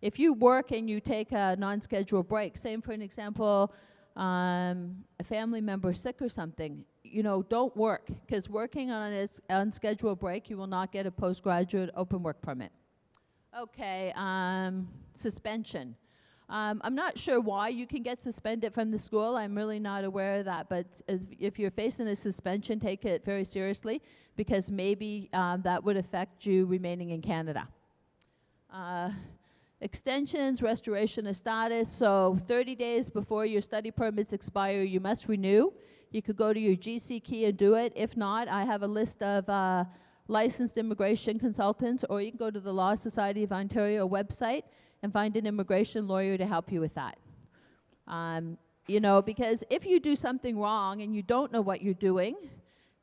D: If you work and you take a non-scheduled break, same for an example, a family member sick or something, you know, don't work because working on an unscheduled break, you will not get a postgraduate open work permit. Okay, suspension. I'm not sure why you can get suspended from the school. I'm really not aware of that. But if you're facing a suspension, take it very seriously because maybe that would affect you remaining in Canada. Extensions, restoration of status. So 30 days before your study permits expire, you must renew. You could go to your GC key and do it. If not, I have a list of licensed immigration consultants, or you can go to the Law Society of Ontario website and find an immigration lawyer to help you with that. You know, because if you do something wrong and you don't know what you're doing,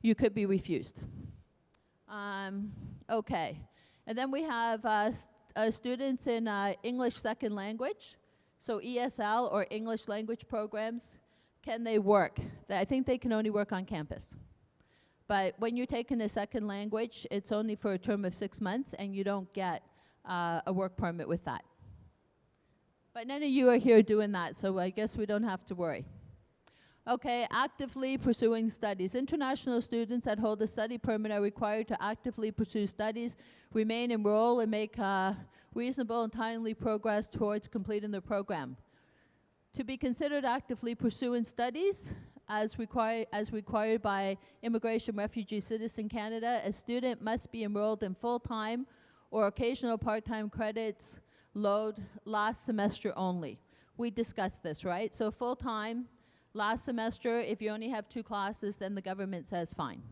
D: you could be refused. Okay, and then we have students in English second language, so ESL or English language programs. Can they work? I think they can only work on campus. But when you're taking a second language, it's only for a term of 6 months and you don't get a work permit with that. But none of you are here doing that, so I guess we don't have to worry. Okay, actively pursuing studies. International students that hold a study permit are required to actively pursue studies, remain enrolled, and make reasonable and timely progress towards completing their program. To be considered actively pursuing studies as required by Immigration, Refugee, Citizen Canada, a student must be enrolled in full-time or occasional part-time credits load last semester only. We discussed this, right? So full-time, last semester, if you only have 2 classes, then the government says fine.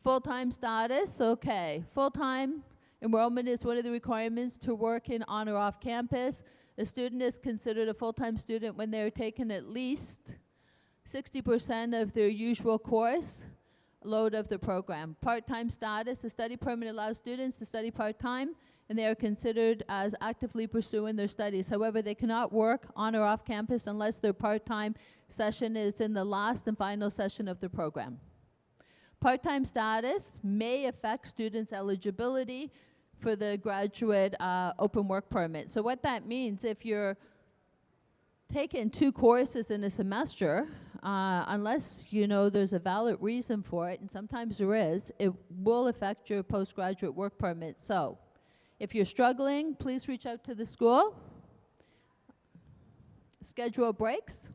D: Full-time status, okay. Full-time enrollment is one of the requirements to work in on or off campus. A student is considered a full-time student when they're taking at least 60% of their usual course load of the program. Part-time status, a study permit allows students to study part-time, and they are considered as actively pursuing their studies. However, they cannot work on or off campus unless their part-time session is in the last and final session of the program. Part-time status may affect students' eligibility for the graduate open work permit. So what that means, if you're taking 2 courses in a semester, unless you know there's a valid reason for it, and sometimes there is, it will affect your postgraduate work permit. So if you're struggling, please reach out to the school. Schedule breaks.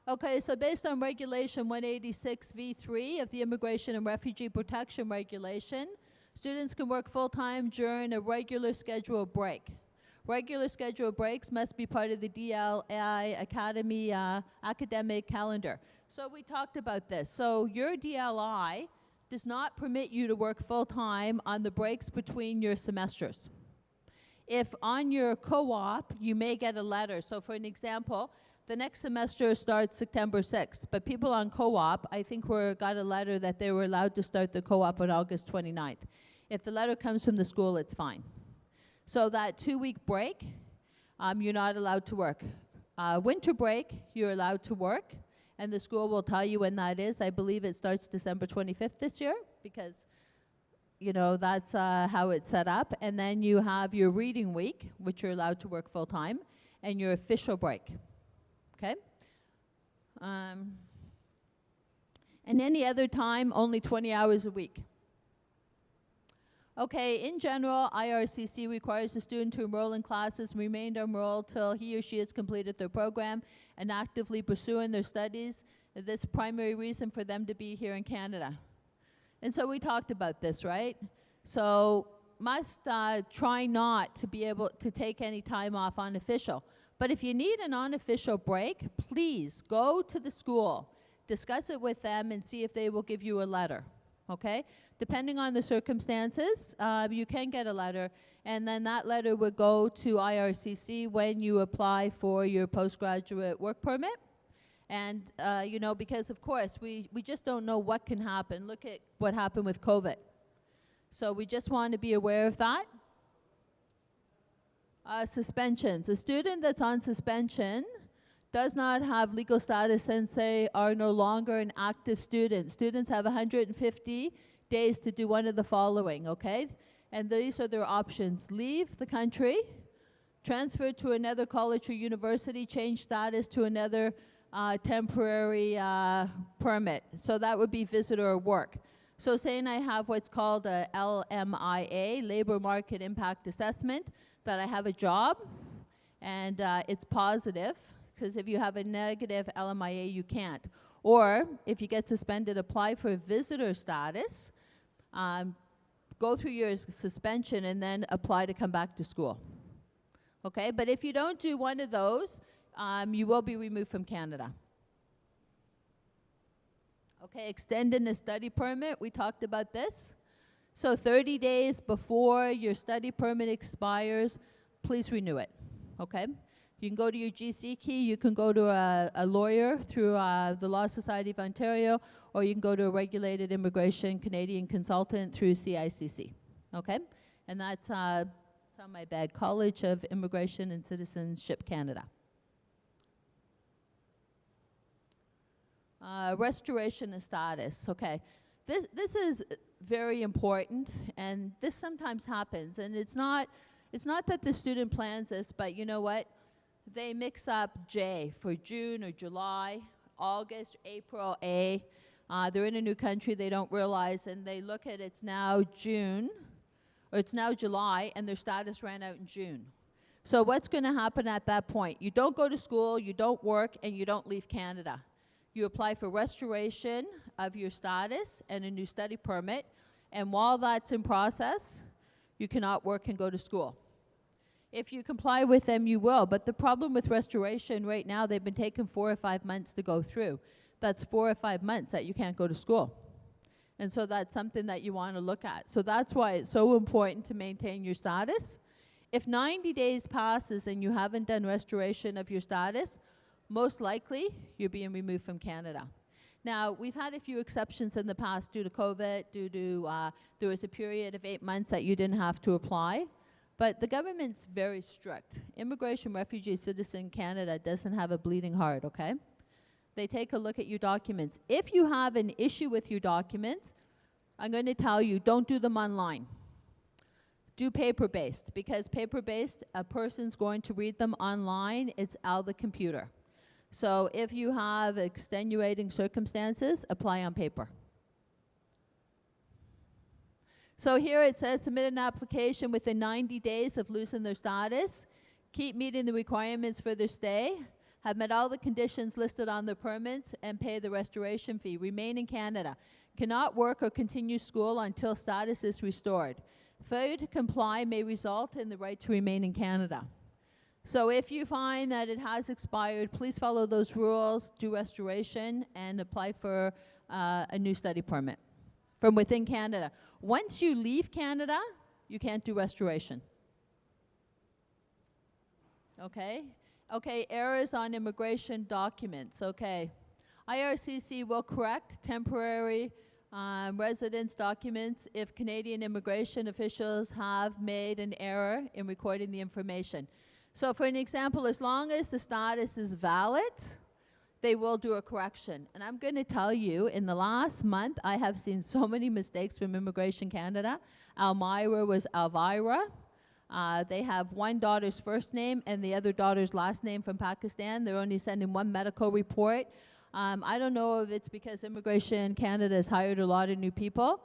D: Okay, so based on Regulation 186 V3 of the Immigration and Refugee Protection Regulation, students can work full-time during a regular scheduled break. Regular scheduled breaks must be part of the DLI Academy academic calendar. So we talked about this. So your DLI does not permit you to work full-time on the breaks between your semesters. If on your co-op, you may get a letter. So for an example, the next semester starts September 6th, but people on co-op, I think got a letter that they were allowed to start the co-op on August 29th. If the letter comes from the school, it's fine. So that 2-week break, you're not allowed to work. Winter break, you're allowed to work, and the school will tell you when that is. I believe it starts December 25th this year, because you know that's how it's set up. And then you have your reading week, which you're allowed to work full-time, and your official break. Okay? And any other time, only 20 hours a week. Okay, in general, IRCC requires the student to enroll in classes and remain enrolled till he or she has completed their program and actively pursuing their studies. This primary reason for them to be here in Canada. And so we talked about this, right? So must try not to be able to take any time off unofficial. But if you need an unofficial break, please go to the school, discuss it with them, and see if they will give you a letter, okay? Depending on the circumstances, you can get a letter, and then that letter would go to IRCC when you apply for your postgraduate work permit. And, you know, because of course, we just don't know what can happen. Look at what happened with COVID. So we just want to be aware of that. Suspensions. A student that's on suspension does not have legal status since they are no longer an active student. Students have 150 days to do one of the following, okay? And these are their options. Leave the country, transfer to another college or university, change status to another temporary permit. So that would be visitor work. So saying I have what's called a LMIA, Labor Market Impact Assessment, that I have a job, and it's positive, because if you have a negative LMIA, you can't. Or if you get suspended, apply for visitor status, go through your suspension, and then apply to come back to school. Okay, but if you don't do one of those, you will be removed from Canada. Okay, extending the study permit, we talked about this. So 30 days before your study permit expires, please renew it, okay? You can go to your GC key, you can go to a lawyer through the Law Society of Ontario, or you can go to a regulated immigration Canadian consultant through CICC, okay? And that's on my bag, College of Immigration and Citizenship Canada. Restoration of status, okay. This is very important, and this sometimes happens, and it's not that the student plans this, but you know what? They mix up J for June or July, August, April, A. They're in a new country, they don't realize, and they look at it's now June, or it's now July, and their status ran out in June. So what's going to happen at that point? You don't go to school, you don't work, and you don't leave Canada. You apply for restoration of your status and a new study permit, and while that's in process, you cannot work and go to school. If you comply with them, you will, but the problem with restoration right now, they've been taking 4 or 5 months to go through. That's 4 or 5 months that you can't go to school. And so that's something that you want to look at. So that's why it's so important to maintain your status. If 90 days passes and you haven't done restoration of your status, most likely you're being removed from Canada. Now, we've had a few exceptions in the past due to COVID, there was a period of 8 months that you didn't have to apply, but the government's very strict. Immigration, refugee, citizen Canada doesn't have a bleeding heart, okay? They take a look at your documents. If you have an issue with your documents, I'm going to tell you, don't do them online. Do paper-based, because paper-based, a person's going to read them online, it's out of the computer. So if you have extenuating circumstances, apply on paper. So here it says, submit an application within 90 days of losing their status, keep meeting the requirements for their stay, have met all the conditions listed on their permits, and pay the restoration fee. Remain in Canada. Cannot work or continue school until status is restored. Failure to comply may result in the right to remain in Canada. So if you find that it has expired, please follow those rules, do restoration, and apply for a new study permit from within Canada. Once you leave Canada, you can't do restoration. Okay? Okay, errors on immigration documents. Okay. IRCC will correct temporary residence documents if Canadian immigration officials have made an error in recording the information. So for an example, as long as the status is valid, they will do a correction. And I'm going to tell you, in the last month, I have seen so many mistakes from Immigration Canada. Almira was Alvira. They have one daughter's first name and the other daughter's last name from Pakistan. They're only sending one medical report. I don't know if it's because Immigration Canada has hired a lot of new people,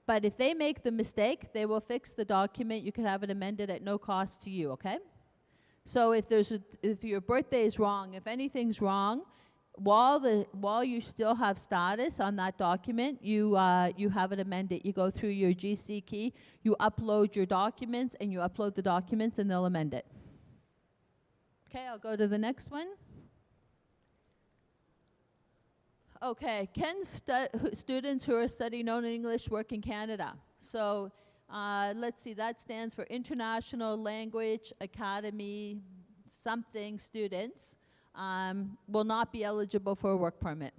D: but if they make the mistake, they will fix the document. You can have it amended at no cost to you, okay? So if your birthday is wrong, if anything's wrong, while you still have status on that document, you have it amended. You go through your GC key, you upload your documents, and you upload the documents, and they'll amend it. Okay, I'll go to the next one. Okay, can students who are studying non-English work in Canada? So let's see, that stands for International Language Academy something students will not be eligible for a work permit.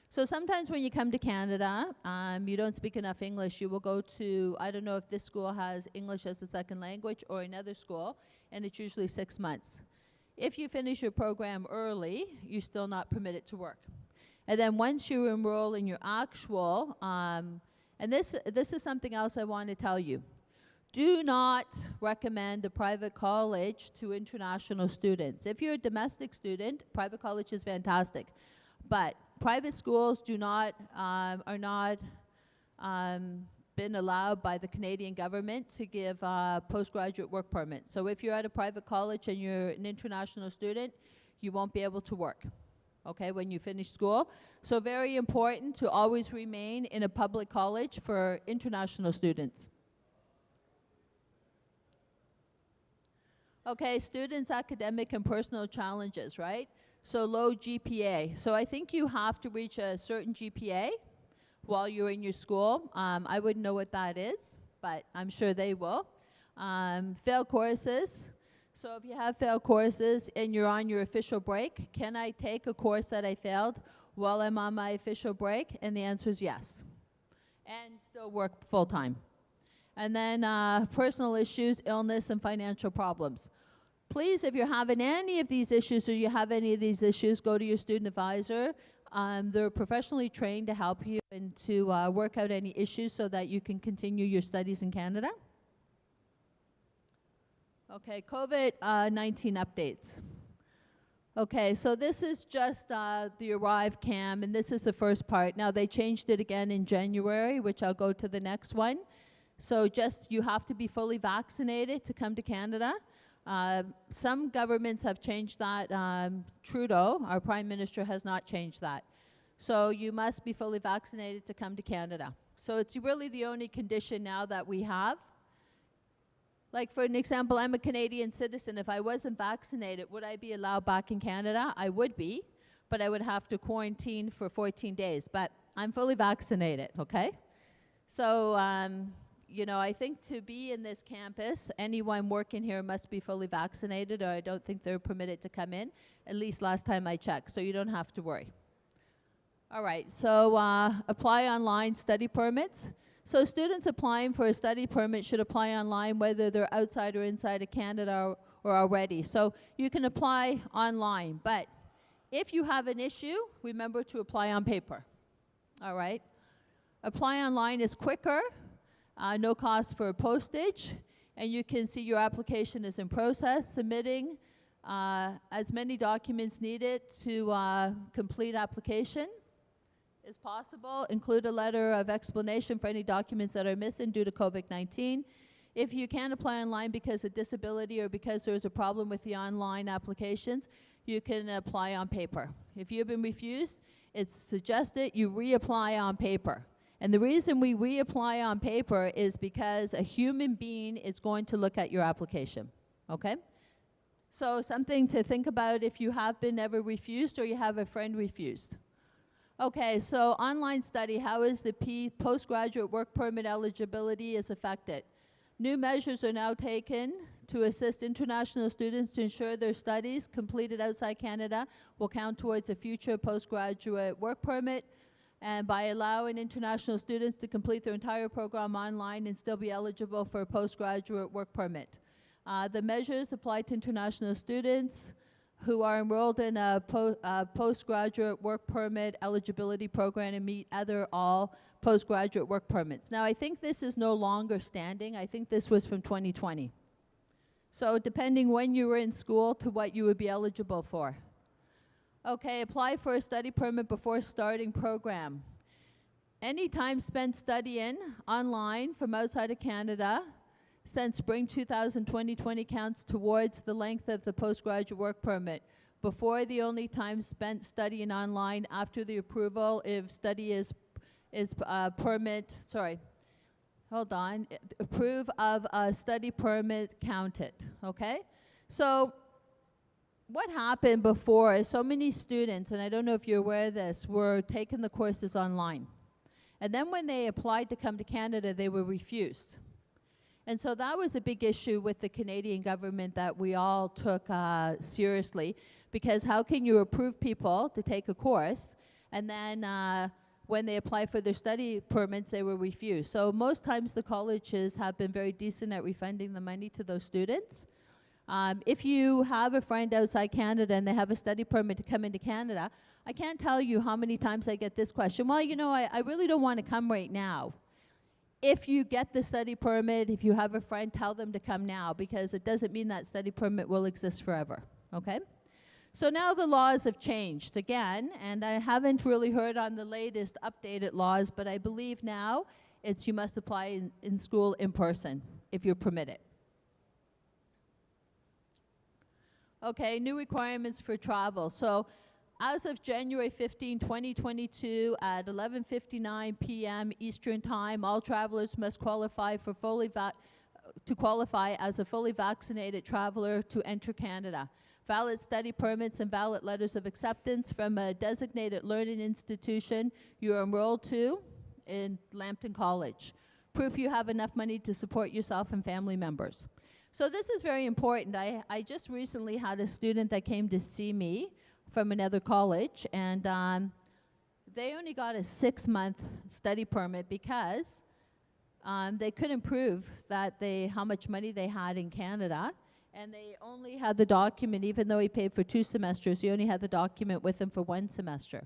D: So sometimes when you come to Canada, you don't speak enough English, you will go to, I don't know if this school has English as a second language or another school, and it's usually 6 months. If you finish your program early, you're still not permitted to work. And then once you enroll in your actual, and this is something else I want to tell you. Do not recommend a private college to international students. If you're a domestic student, private college is fantastic. But private schools are not been allowed by the Canadian government to give postgraduate work permits. So if you're at a private college and you're an international student, you won't be able to work, okay, when you finish school. So very important to always remain in a public college for international students. Okay, students' academic and personal challenges, right? So low GPA. So I think you have to reach a certain GPA while you're in your school. I wouldn't know what that is, but I'm sure they will. Failed courses. So if you have failed courses and you're on your official break, can I take a course that I failed while I'm on my official break? And the answer is yes. And still work full-time. And then personal issues, illness, and financial problems. Please, if you're having any of these issues or you have any of these issues, go to your student advisor. They're professionally trained to help you and to work out any issues so that you can continue your studies in Canada. Okay, COVID-19 updates. Okay, so this is just the Arrive Cam, and this is the first part. Now, they changed it again in January, which I'll go to the next one. So just, you have to be fully vaccinated to come to Canada. Some governments have changed that. Trudeau, our Prime Minister, has not changed that. So you must be fully vaccinated to come to Canada. So it's really the only condition now that we have. Like for an example, I'm a Canadian citizen. If I wasn't vaccinated, would I be allowed back in Canada? I would be, but I would have to quarantine for 14 days. But I'm fully vaccinated, okay? So, you know, I think to be in this campus, anyone working here must be fully vaccinated, or I don't think they're permitted to come in, at least last time I checked, so you don't have to worry. All right, so apply online study permits. So students applying for a study permit should apply online whether they're outside or inside of Canada or already. So you can apply online, but if you have an issue, remember to apply on paper. All right? Apply online is quicker, no cost for postage, and you can see your application is in process, submitting as many documents needed to complete application is possible. Include a letter of explanation for any documents that are missing due to COVID-19. If you can't apply online because of disability or because there's a problem with the online applications, you can apply on paper. If you've been refused, it's suggested you reapply on paper. And the reason we reapply on paper is because a human being is going to look at your application, okay? So something to think about if you have been ever refused or you have a friend refused. Okay, so online study, how is the postgraduate work permit eligibility is affected? New measures are now taken to assist international students to ensure their studies completed outside Canada will count towards a future postgraduate work permit, and by allowing international students to complete their entire program online and still be eligible for a postgraduate work permit. The measures apply to international students who are enrolled in a postgraduate work permit eligibility program and meet other all postgraduate work permits. Now, I think this is no longer standing. I think this was from 2020. So depending when you were in school to what you would be eligible for. Okay, apply for a study permit before starting program. Any time spent studying online from outside of Canada since spring 2020 counts towards the length of the postgraduate work permit. Before the only time spent studying online, after the approval if study is permit, sorry, hold on, approve of a study permit counted, okay? So what happened before is so many students, and I don't know if you're aware of this, were taking the courses online. And then when they applied to come to Canada, they were refused. And so that was a big issue with the Canadian government that we all took seriously, because how can you approve people to take a course, and then when they apply for their study permits, they were refused. So most times the colleges have been very decent at refunding the money to those students. If you have a friend outside Canada and they have a study permit to come into Canada, I can't tell you how many times I get this question. Well, you know, I really don't want to come right now. If you get the study permit, if you have a friend, tell them to come now, because it doesn't mean that study permit will exist forever, okay? So now the laws have changed again, and I haven't really heard on the latest updated laws, but I believe now it's you must apply in school in person if you're permitted. Okay, new requirements for travel. So as of January 15, 2022, at 11:59 p.m. Eastern Time, all travelers must qualify for to qualify as a fully vaccinated traveler to enter Canada. Valid study permits and valid letters of acceptance from a designated learning institution you're enrolled to in Lambton College. Proof you have enough money to support yourself and family members. So this is very important. I just recently had a student that came to see me from another college, and they only got a 6-month study permit because they couldn't prove that how much money they had in Canada, and they only had the document, even though he paid for 2 semesters, he only had the document with him for 1 semester.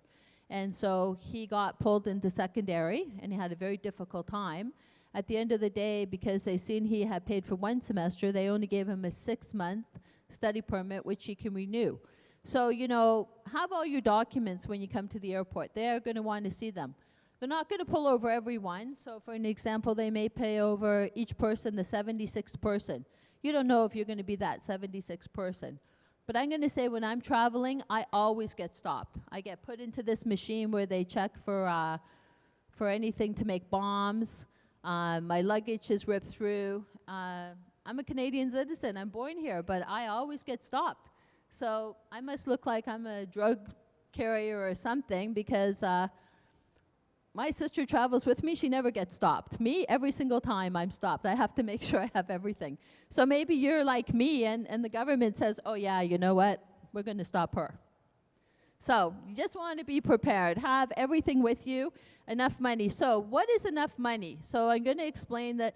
D: And so he got pulled into secondary, and he had a very difficult time. At the end of the day, because they seen he had paid for 1 semester, they only gave him a 6-month study permit, which he can renew. So, you know, have all your documents when you come to the airport. They're going to want to see them. They're not going to pull over everyone. So for an example, they may pay over each person, the 76th person. you don't know if you're going to be that 76th person. But I'm going to say when I'm traveling, I always get stopped. I get put into this machine where they check for anything to make bombs. My luggage is ripped through. I'm a Canadian citizen. I'm born here, but I always get stopped. So I must look like I'm a drug carrier or something, because my sister travels with me. She never gets stopped. Me, every single time I'm stopped, I have to make sure I have everything. So maybe you're like me, and the government says, oh yeah, you know what? We're going to stop her. So you just want to be prepared. Have everything with you, enough money. So what is enough money? So I'm going to explain that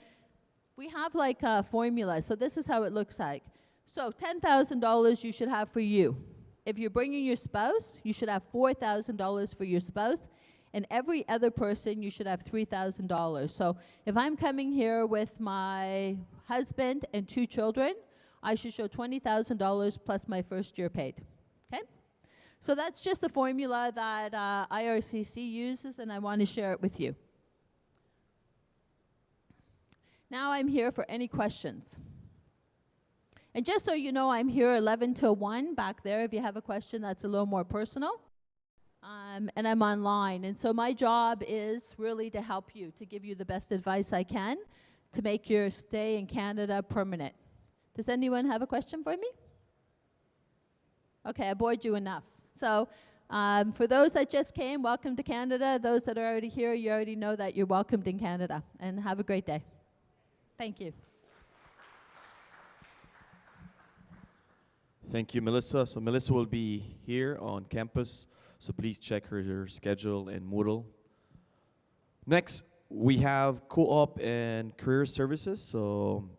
D: we have like a formula. So this is how it looks like. So $10,000 you should have for you. If you're bringing your spouse, you should have $4,000 for your spouse. And every other person, you should have $3,000. So if I'm coming here with my husband and 2 children, I should show $20,000 plus my first year paid. Okay? So that's just the formula that IRCC uses, and I want to share it with you. Now I'm here for any questions. And just so you know, I'm here 11 till 1 back there if you have a question that's a little more personal. And I'm online. And so my job is really to help you, to give you the best advice I can to make your stay in Canada permanent. Does anyone have a question for me? Okay, I bored you enough. So for those that just came, welcome to Canada. Those that are already here, you already know that you're welcomed in Canada. And have a great day. Thank you.
A: Thank you, Melissa. So Melissa will be here on campus, so please check her schedule and Moodle. Next, we have co-op and career services. So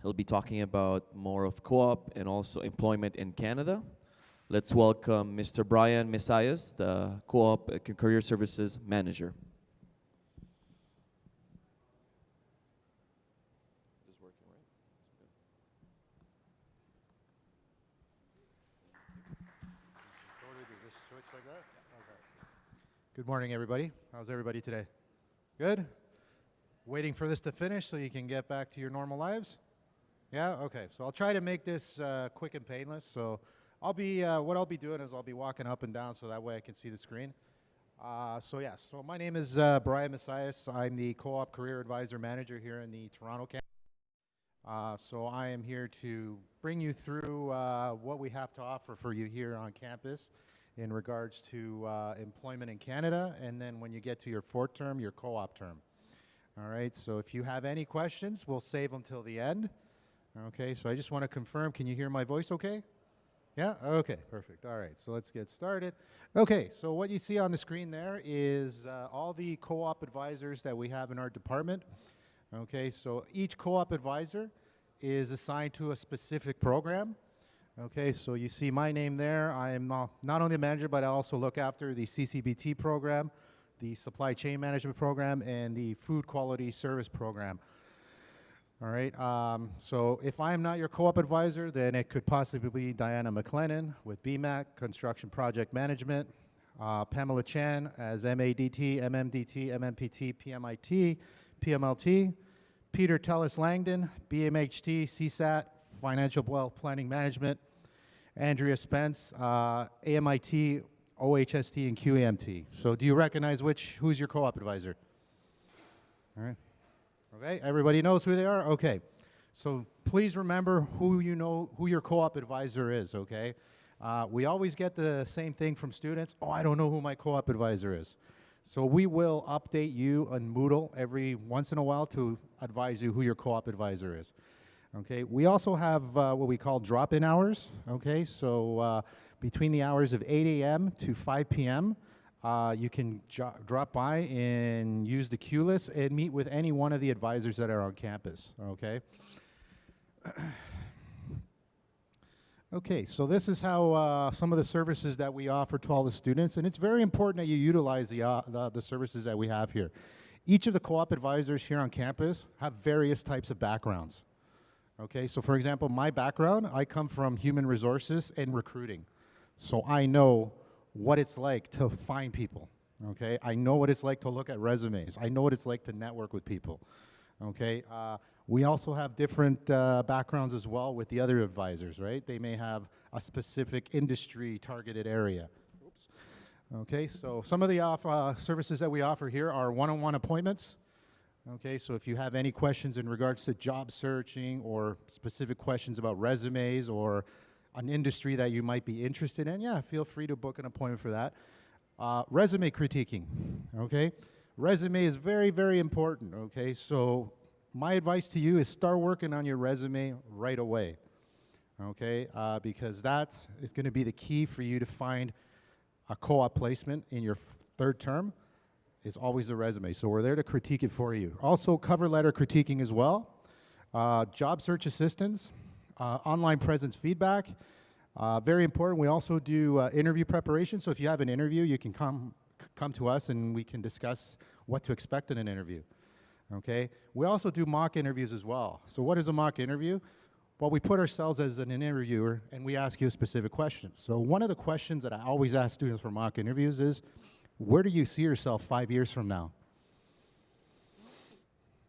A: he'll be talking about more of co-op and also employment in Canada. Let's welcome Mr. Brian Messias, the co-op and career services manager.
E: Good morning, everybody. How's everybody today? Good? Waiting for this to finish so you can get back to your normal lives? Yeah? Okay. So I'll try to make this quick and painless. So I'll be, what I'll be doing is I'll be walking up and down so that way I can see the screen. So my name is Brian Messias. I'm the Co-op Career Advisor Manager here in the Toronto campus. So I am here to bring you through what we have to offer for you here on campus in regards to employment in Canada, and then when you get to your 4th term, your co-op term. All right, so if you have any questions, we'll save them till the end. Okay, so I just want to confirm, can you hear my voice okay? Yeah, okay, perfect. All right, so let's get started. Okay, so what you see on the screen there is all the co-op advisors that we have in our department. Okay, so each co-op advisor is assigned to a specific program. Okay, so you see my name there. I am not only a manager, but I also look after the CCBT program, the Supply Chain Management program, and the Food Quality Service program. All right, so if I am not your co-op advisor, then it could possibly be Diana McLennan with BMAC, Construction Project Management, Pamela Chan as MADT, MMDT, MMPT, PMIT, PMLT, Peter Tellis Langdon, BMHT, CSAT, Financial Wealth Planning Management, Andrea Spence, AMIT, OHST, and QAMT. So do you recognize who's your co-op advisor? All right. Okay, everybody knows who they are? Okay. So please remember who your co-op advisor is, okay? We always get the same thing from students. Oh, I don't know who my co-op advisor is. So we will update you on Moodle every once in a while to advise you who your co-op advisor is. Okay, we also have what we call drop-in hours. Okay, so between the hours of 8 a.m. to 5 p.m., you can drop by and use the queue list and meet with any one of the advisors that are on campus. Okay. Okay, so this is how some of the services that we offer to all the students, and it's very important that you utilize the services that we have here. Each of the co-op advisors here on campus have various types of backgrounds. Okay, so for example, my background, I come from human resources and recruiting. So I know what it's like to find people, okay? I know what it's like to look at resumes. I know what it's like to network with people, okay? We also have different backgrounds as well with the other advisors, right? They may have a specific industry targeted area. Oops. Okay, so some of the services that we offer here are one-on-one appointments. Okay, so if you have any questions in regards to job searching or specific questions about resumes or an industry that you might be interested in, yeah, feel free to book an appointment for that. Resume critiquing, okay? Resume is very, very important, okay? So my advice to you is start working on your resume right away, okay? Because that's going to be the key for you to find a co-op placement in your third term. Is always the resume. So we're there to critique it for you. Also, cover letter critiquing as well. Job search assistance, online presence feedback. Very important. We also do interview preparation. So if you have an interview, you can come to us and we can discuss what to expect in an interview. Okay. We also do mock interviews as well. So what is a mock interview? Well, we put ourselves as an interviewer and we ask you specific questions. So one of the questions that I always ask students for mock interviews is, where do you see yourself 5 years from now?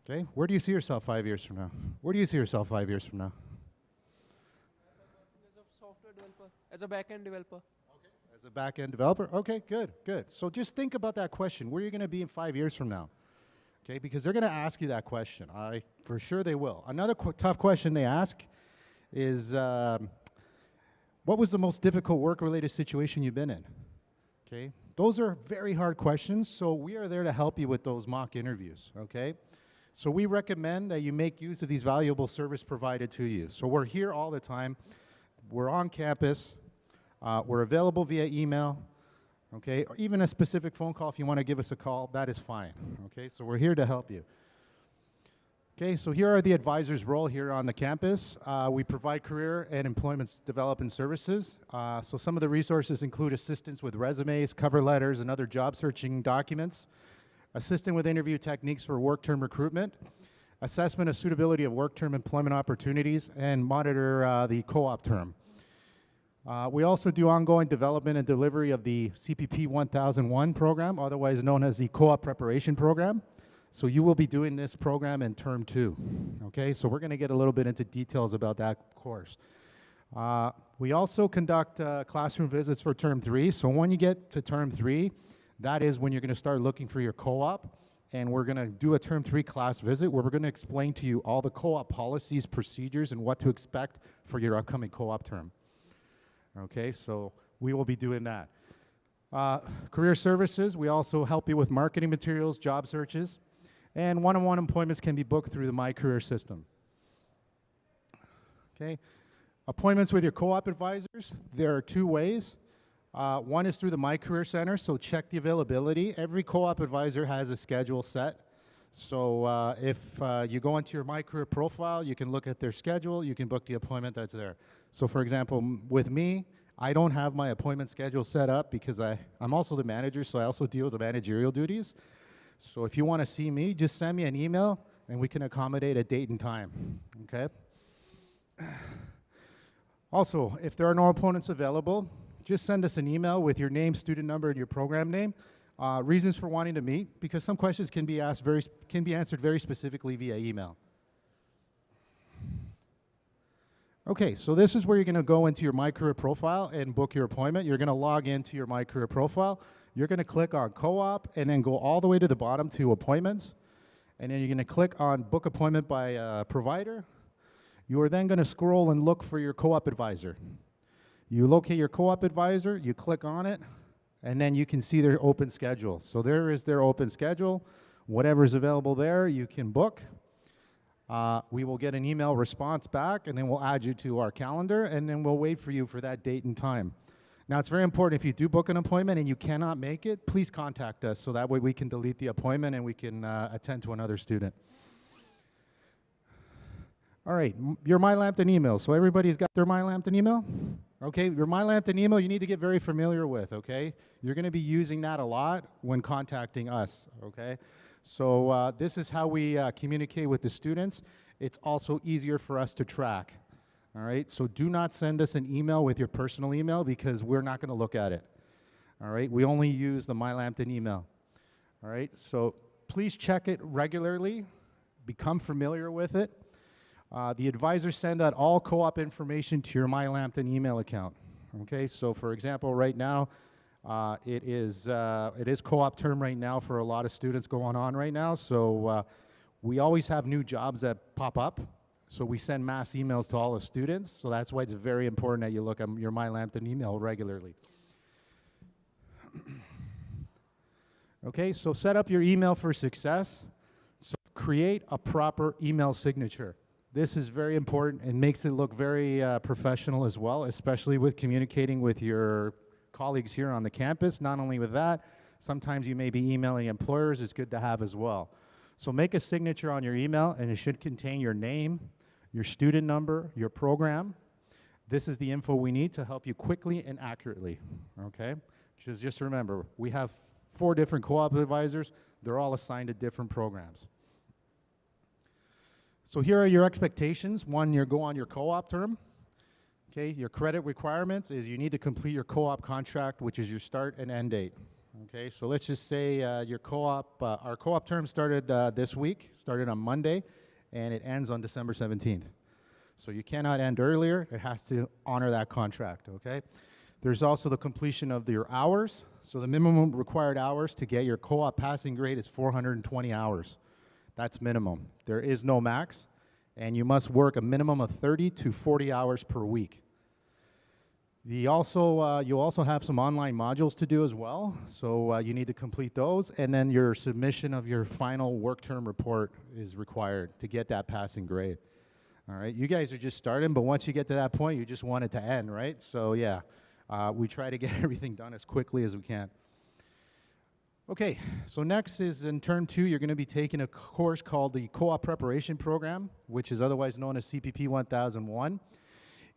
E: Okay, where do you see yourself 5 years from now? Where do you see yourself 5 years from now?
F: As a software developer, as a back-end developer.
E: Okay, as a back-end developer? Okay, good, good. So just think about that question. Where are you going to be in 5 years from now? Okay, because they're going to ask you that question. For sure they will. Another tough question they ask is, what was the most difficult work-related situation you've been in? Okay, those are very hard questions, so we are there to help you with those mock interviews, okay? So we recommend that you make use of these valuable service provided to you. So we're here all the time. We're on campus. We're available via email, okay? Or even a specific phone call if you want to give us a call, that is fine, okay? So we're here to help you. Okay, so here are the advisors' role here on the campus. We provide career and employment development services. So some of the resources include assistance with resumes, cover letters, and other job searching documents, assistance with interview techniques for work term recruitment, assessment of suitability of work term employment opportunities, and monitor the co-op term. We also do ongoing development and delivery of the CPP 1001 program, otherwise known as the co-op preparation program. So you will be doing this program in term 2, okay? So we're going to get a little bit into details about that course. We also conduct classroom visits for term 3. So when you get to term 3, that is when you're going to start looking for your co-op, and we're going to do a term 3 class visit where we're going to explain to you all the co-op policies, procedures, and what to expect for your upcoming co-op term. Okay, so we will be doing that. Career services, we also help you with marketing materials, job searches, and one-on-one appointments can be booked through the My Career system. Okay, appointments with your co-op advisors, there are 2 ways. One is through the My Career Center, so check the availability. Every co-op advisor has a schedule set. So if you go into your My Career profile, you can look at their schedule, you can book the appointment that's there. So for example, with me, I don't have my appointment schedule set up because I'm also the manager, so I also deal with the managerial duties. So if you want to see me, just send me an email and we can accommodate a date and time, okay? Also, if there are no appointments available, just send us an email with your name, student number, and your program name. Reasons for wanting to meet, because some questions can be answered very specifically via email. Okay, so this is where you're going to go into your My Career profile and book your appointment. You're going to log into your My Career profile. You're going to click on co-op and then go all the way to the bottom to appointments. And then you're going to click on book appointment by provider. You are then going to scroll and look for your co-op advisor. You locate your co-op advisor, you click on it, and then you can see their open schedule. So there is their open schedule. Whatever's available there, you can book. We will get an email response back, and then we'll add you to our calendar, and then we'll wait for you for that date and time. Now, it's very important, if you do book an appointment and you cannot make it, please contact us, so that way we can delete the appointment and we can attend to another student. All right, your MyLambton email. So everybody's got their MyLambton email? Okay, your MyLambton email you need to get very familiar with, okay? You're going to be using that a lot when contacting us, okay? So this is how we communicate with the students. It's also easier for us to track, all right? So do not send us an email with your personal email because we're not going to look at it, all right? We only use the MyLambton email, all right? So please check it regularly. Become familiar with it. The advisors send out all co-op information to your My Lambton email account. Okay, so for example, right now, it is co-op term right now for a lot of students going on right now. So we always have new jobs that pop up. So we send mass emails to all the students. So that's why it's very important that you look at your My Lambton email regularly. Okay, so set up your email for success. So create a proper email signature. This is very important and makes it look very professional as well, especially with communicating with your colleagues here on the campus. Not only with that, sometimes you may be emailing employers. It's good to have as well. So make a signature on your email, and it should contain your name, your student number, your program. This is the info we need to help you quickly and accurately, okay? Just remember, we have 4 different co-op advisors. They're all assigned to different programs. So here are your expectations. 1, you go on your co-op term. Okay, your credit requirements is you need to complete your co-op contract, which is your start and end date. Okay, so let's just say your co-op, our co-op term started this week, started on Monday, and it ends on December 17th. So you cannot end earlier. It has to honor that contract, okay? There's also the completion of your hours. So the minimum required hours to get your co-op passing grade is 420 hours. That's minimum. There is no max, and you must work a minimum of 30 to 40 hours per week. You also have some online modules to do as well, so you need to complete those, and then your submission of your final work term report is required to get that passing grade. All right, you guys are just starting, but once you get to that point, you just want it to end, right? So yeah, we try to get everything done as quickly as we can. Okay, so next is in term 2, you're going to be taking a course called the Co-op Preparation Program, which is otherwise known as CPP 1001.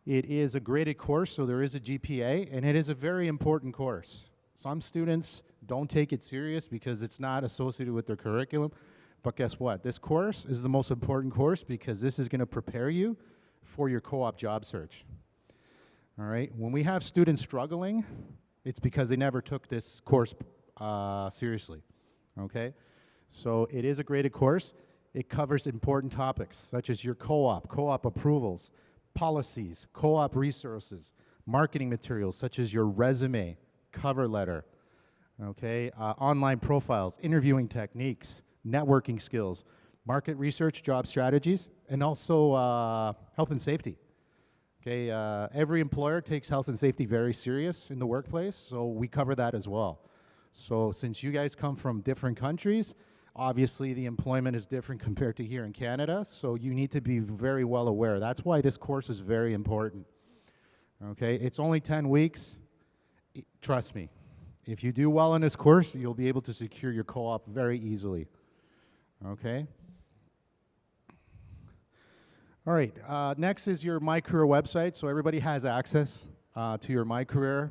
E: It is a graded course, so there is a GPA, and it is a very important course. Some students don't take it serious because it's not associated with their curriculum, but guess what? This course is the most important course because this is going to prepare you for your co-op job search. All right, when we have students struggling, it's because they never took this course seriously, okay? So it is a graded course. It covers important topics such as your co-op approvals, policies, co-op resources, marketing materials such as your resume, cover letter, okay, online profiles, interviewing techniques, networking skills, market research, job strategies, and also health and safety. Okay, every employer takes health and safety very serious in the workplace, so we cover that as well. So since you guys come from different countries, obviously the employment is different compared to here in Canada, so you need to be very well aware. That's why this course is very important. Okay, it's only 10 weeks. Trust me, if you do well in this course, you'll be able to secure your co-op very easily. Okay? All right, next is your My Career website. So everybody has access to your My Career.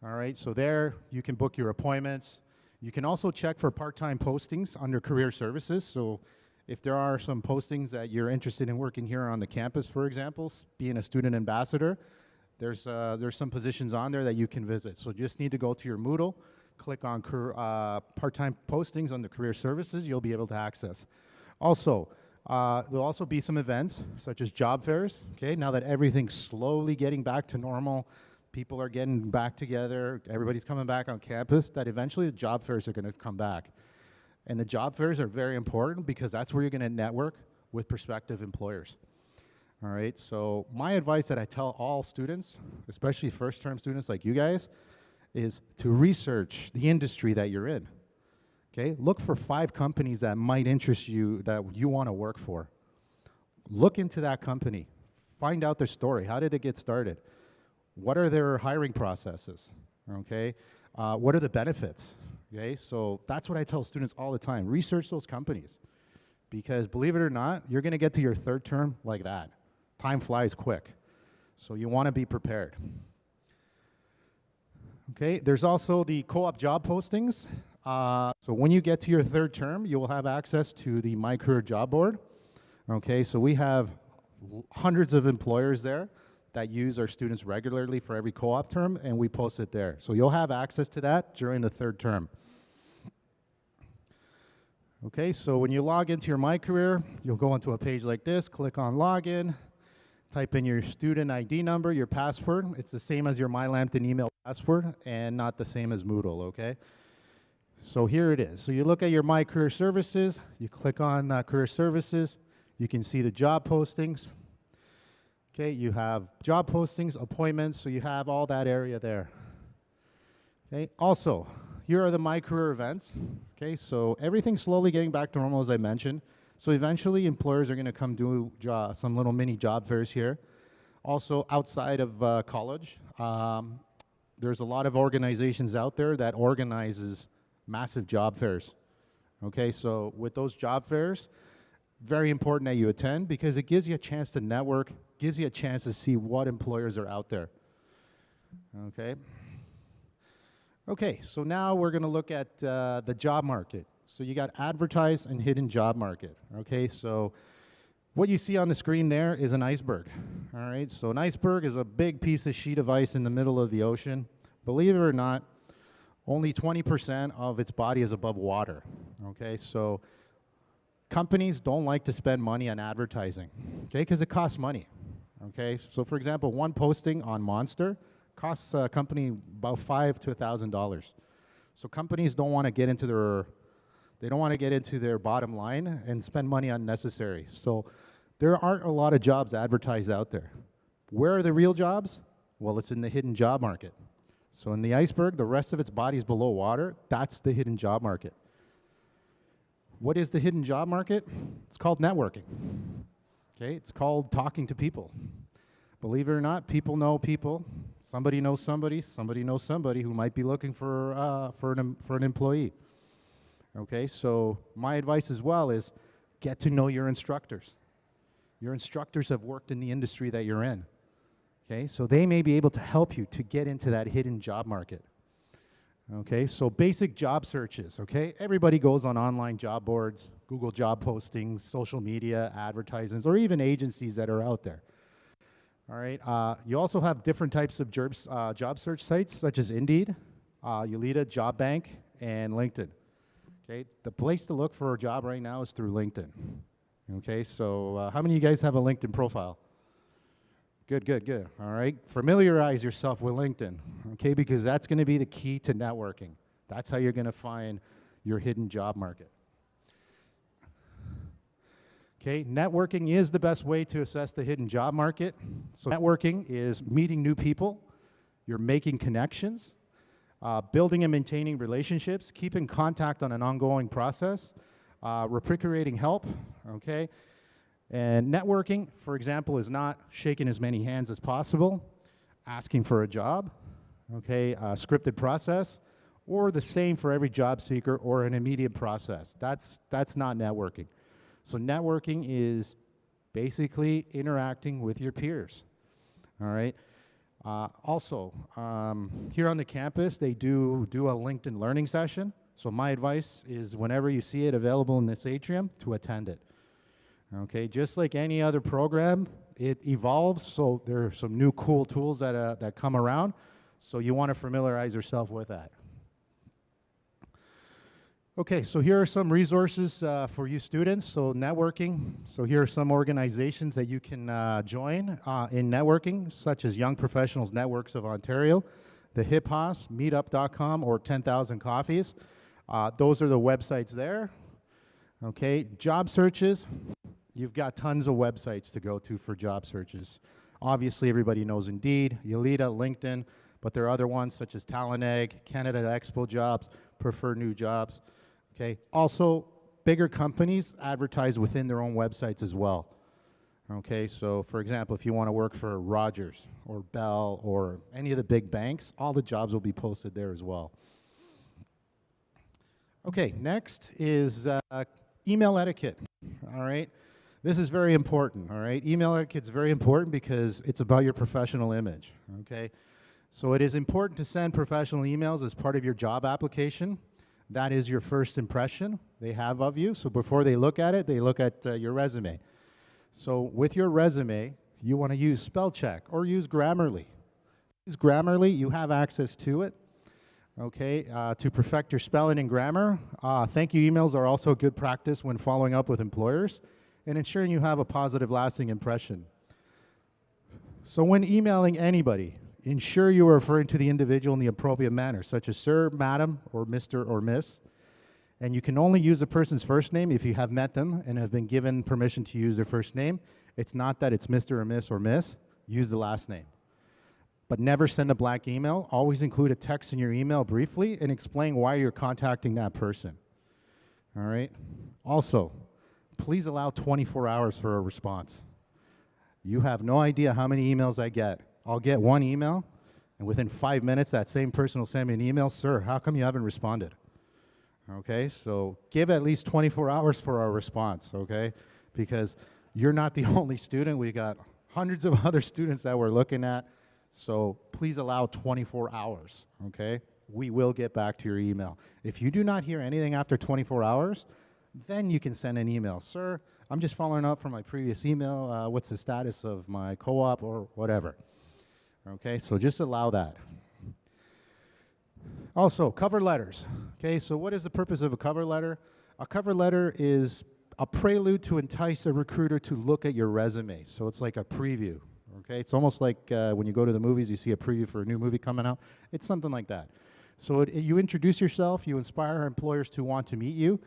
E: All right, so there you can book your appointments. You can also check for part-time postings under career services. So if there are some postings that you're interested in working here on the campus, for example, being a student ambassador, there's some positions on there that you can visit. So you just need to go to your Moodle, click on part-time postings under career services, you'll be able to access. Also, there'll also be some events such as job fairs, okay? Now that everything's slowly getting back to normal, people are getting back together, everybody's coming back on campus, that eventually the job fairs are gonna come back. And the job fairs are very important because that's where you're gonna network with prospective employers. All right, so my advice that I tell all students, especially first-term students like you guys, is to research the industry that you're in. Okay, look for 5 companies that might interest you, that you wanna work for. Look into that company, find out their story, how did it get started? What are their hiring processes, okay? What are the benefits, okay? So that's what I tell students all the time. Research those companies because believe it or not, you're gonna get to your 3rd term like that. Time flies quick, so you wanna be prepared. Okay, there's also the co-op job postings. So when you get to your 3rd term, you will have access to the My Career Job Board. Okay, so we have hundreds of employers there that use our students regularly for every co-op term, and we post it there. So you'll have access to that during the 3rd term. Okay, so when you log into your My Career, you'll go into a page like this, click on Login, type in your student ID number, your password. It's the same as your My Lambton email password and not the same as Moodle, okay? So here it is. So you look at your My Career Services, you click on Career Services, you can see the job postings. Okay, you have job postings, appointments, so you have all that area there. Okay, also, here are the My Career events. Okay, so everything's slowly getting back to normal, as I mentioned. So eventually, employers are going to come do some little mini job fairs here. Also, outside of college, there's a lot of organizations out there that organizes massive job fairs. Okay, so with those job fairs, very important that you attend because it gives you a chance to network, gives you a chance to see what employers are out there. Okay. Okay, so now we're going to look at the job market. So you got advertised and hidden job market. Okay, so what you see on the screen there is an iceberg. All right, so an iceberg is a big piece of sheet of ice in the middle of the ocean. Believe it or not, only 20% of its body is above water. Okay, so companies don't like to spend money on advertising, okay, because it costs money. Okay, so for example, one posting on Monster costs a company about $5,000 to $1,000. So companies don't want to get into their bottom line and spend money unnecessary. So there aren't a lot of jobs advertised out there. Where are the real jobs? Well, it's in the hidden job market. So in the iceberg, the rest of its body is below water. That's the hidden job market. What is the hidden job market? It's called networking. Okay, it's called talking to people. Believe it or not, people know people. Somebody knows somebody. Somebody knows somebody who might be looking for an employee. Okay, so my advice as well is get to know your instructors. Your instructors have worked in the industry that you're in. Okay, so they may be able to help you to get into that hidden job market. Okay, so basic job searches, okay? Everybody goes on online job boards, Google job postings, social media, advertisements, or even agencies that are out there. All right, you also have different types of job search sites, such as Indeed, Yulita, Job Bank, and LinkedIn. Okay, the place to look for a job right now is through LinkedIn. Okay, so how many of you guys have a LinkedIn profile? Good, good, good. All right, familiarize yourself with LinkedIn, okay, because that's going to be the key to networking. That's how you're going to find your hidden job market. Okay, networking is the best way to assess the hidden job market. So networking is meeting new people, you're making connections, building and maintaining relationships, keeping contact on an ongoing process, reciprocating help, okay? And networking, for example, is not shaking as many hands as possible, asking for a job, okay, a scripted process, or the same for every job seeker or an immediate process. That's not networking. So networking is basically interacting with your peers, all right? Also, here on the campus, they do a LinkedIn learning session. So my advice is whenever you see it available in this atrium, to attend it. Okay, just like any other program, it evolves, so there are some new cool tools that come around, so you want to familiarize yourself with that. Okay, so here are some resources for you students. So networking, so here are some organizations that you can join in networking, such as Young Professionals Networks of Ontario, the HipHOS, meetup.com, or 10,000 Coffees. Those are the websites there. Okay, job searches. You've got tons of websites to go to for job searches. Obviously, everybody knows Indeed, Yulita, LinkedIn, but there are other ones such as Talent Egg, Canada Expo Jobs, Prefer New Jobs. Okay. Also, bigger companies advertise within their own websites as well. Okay, so for example, if you want to work for Rogers or Bell or any of the big banks, all the jobs will be posted there as well. Okay, next is email etiquette. All right. This is very important, all right? Email etiquette is very important because it's about your professional image, okay? So it is important to send professional emails as part of your job application. That is your first impression they have of you. So before they look at it, they look at your resume. So with your resume, you want to use spell check or use Grammarly. Use Grammarly, you have access to it. Okay, to perfect your spelling and grammar, thank you emails are also good practice when following up with employers and ensuring you have a positive, lasting impression. So when emailing anybody, ensure you are referring to the individual in the appropriate manner, such as sir, madam, or Mr. or Miss. And you can only use a person's first name if you have met them and have been given permission to use their first name. It's not that it's Mr. or Miss or Miss. Use the last name. But never send a blank email. Always include a text in your email briefly and explain why you're contacting that person. All right? Also, please allow 24 hours for a response. You have no idea how many emails I get. I'll get one email, and within 5 minutes, that same person will send me an email, sir, how come you haven't responded? Okay, so give at least 24 hours for our response, okay? Because you're not the only student. We got hundreds of other students that we're looking at, so please allow 24 hours, okay? We will get back to your email. If you do not hear anything after 24 hours, then you can send an email. Sir, I'm just following up from my previous email. What's the status of my co-op or whatever? Okay, so just allow that. Also, cover letters. Okay, so what is the purpose of a cover letter? A cover letter is a prelude to entice a recruiter to look at your resume. So it's like a preview. Okay, it's almost like when you go to the movies, you see a preview for a new movie coming out. It's something like that. So you introduce yourself, you inspire employers to want to meet you,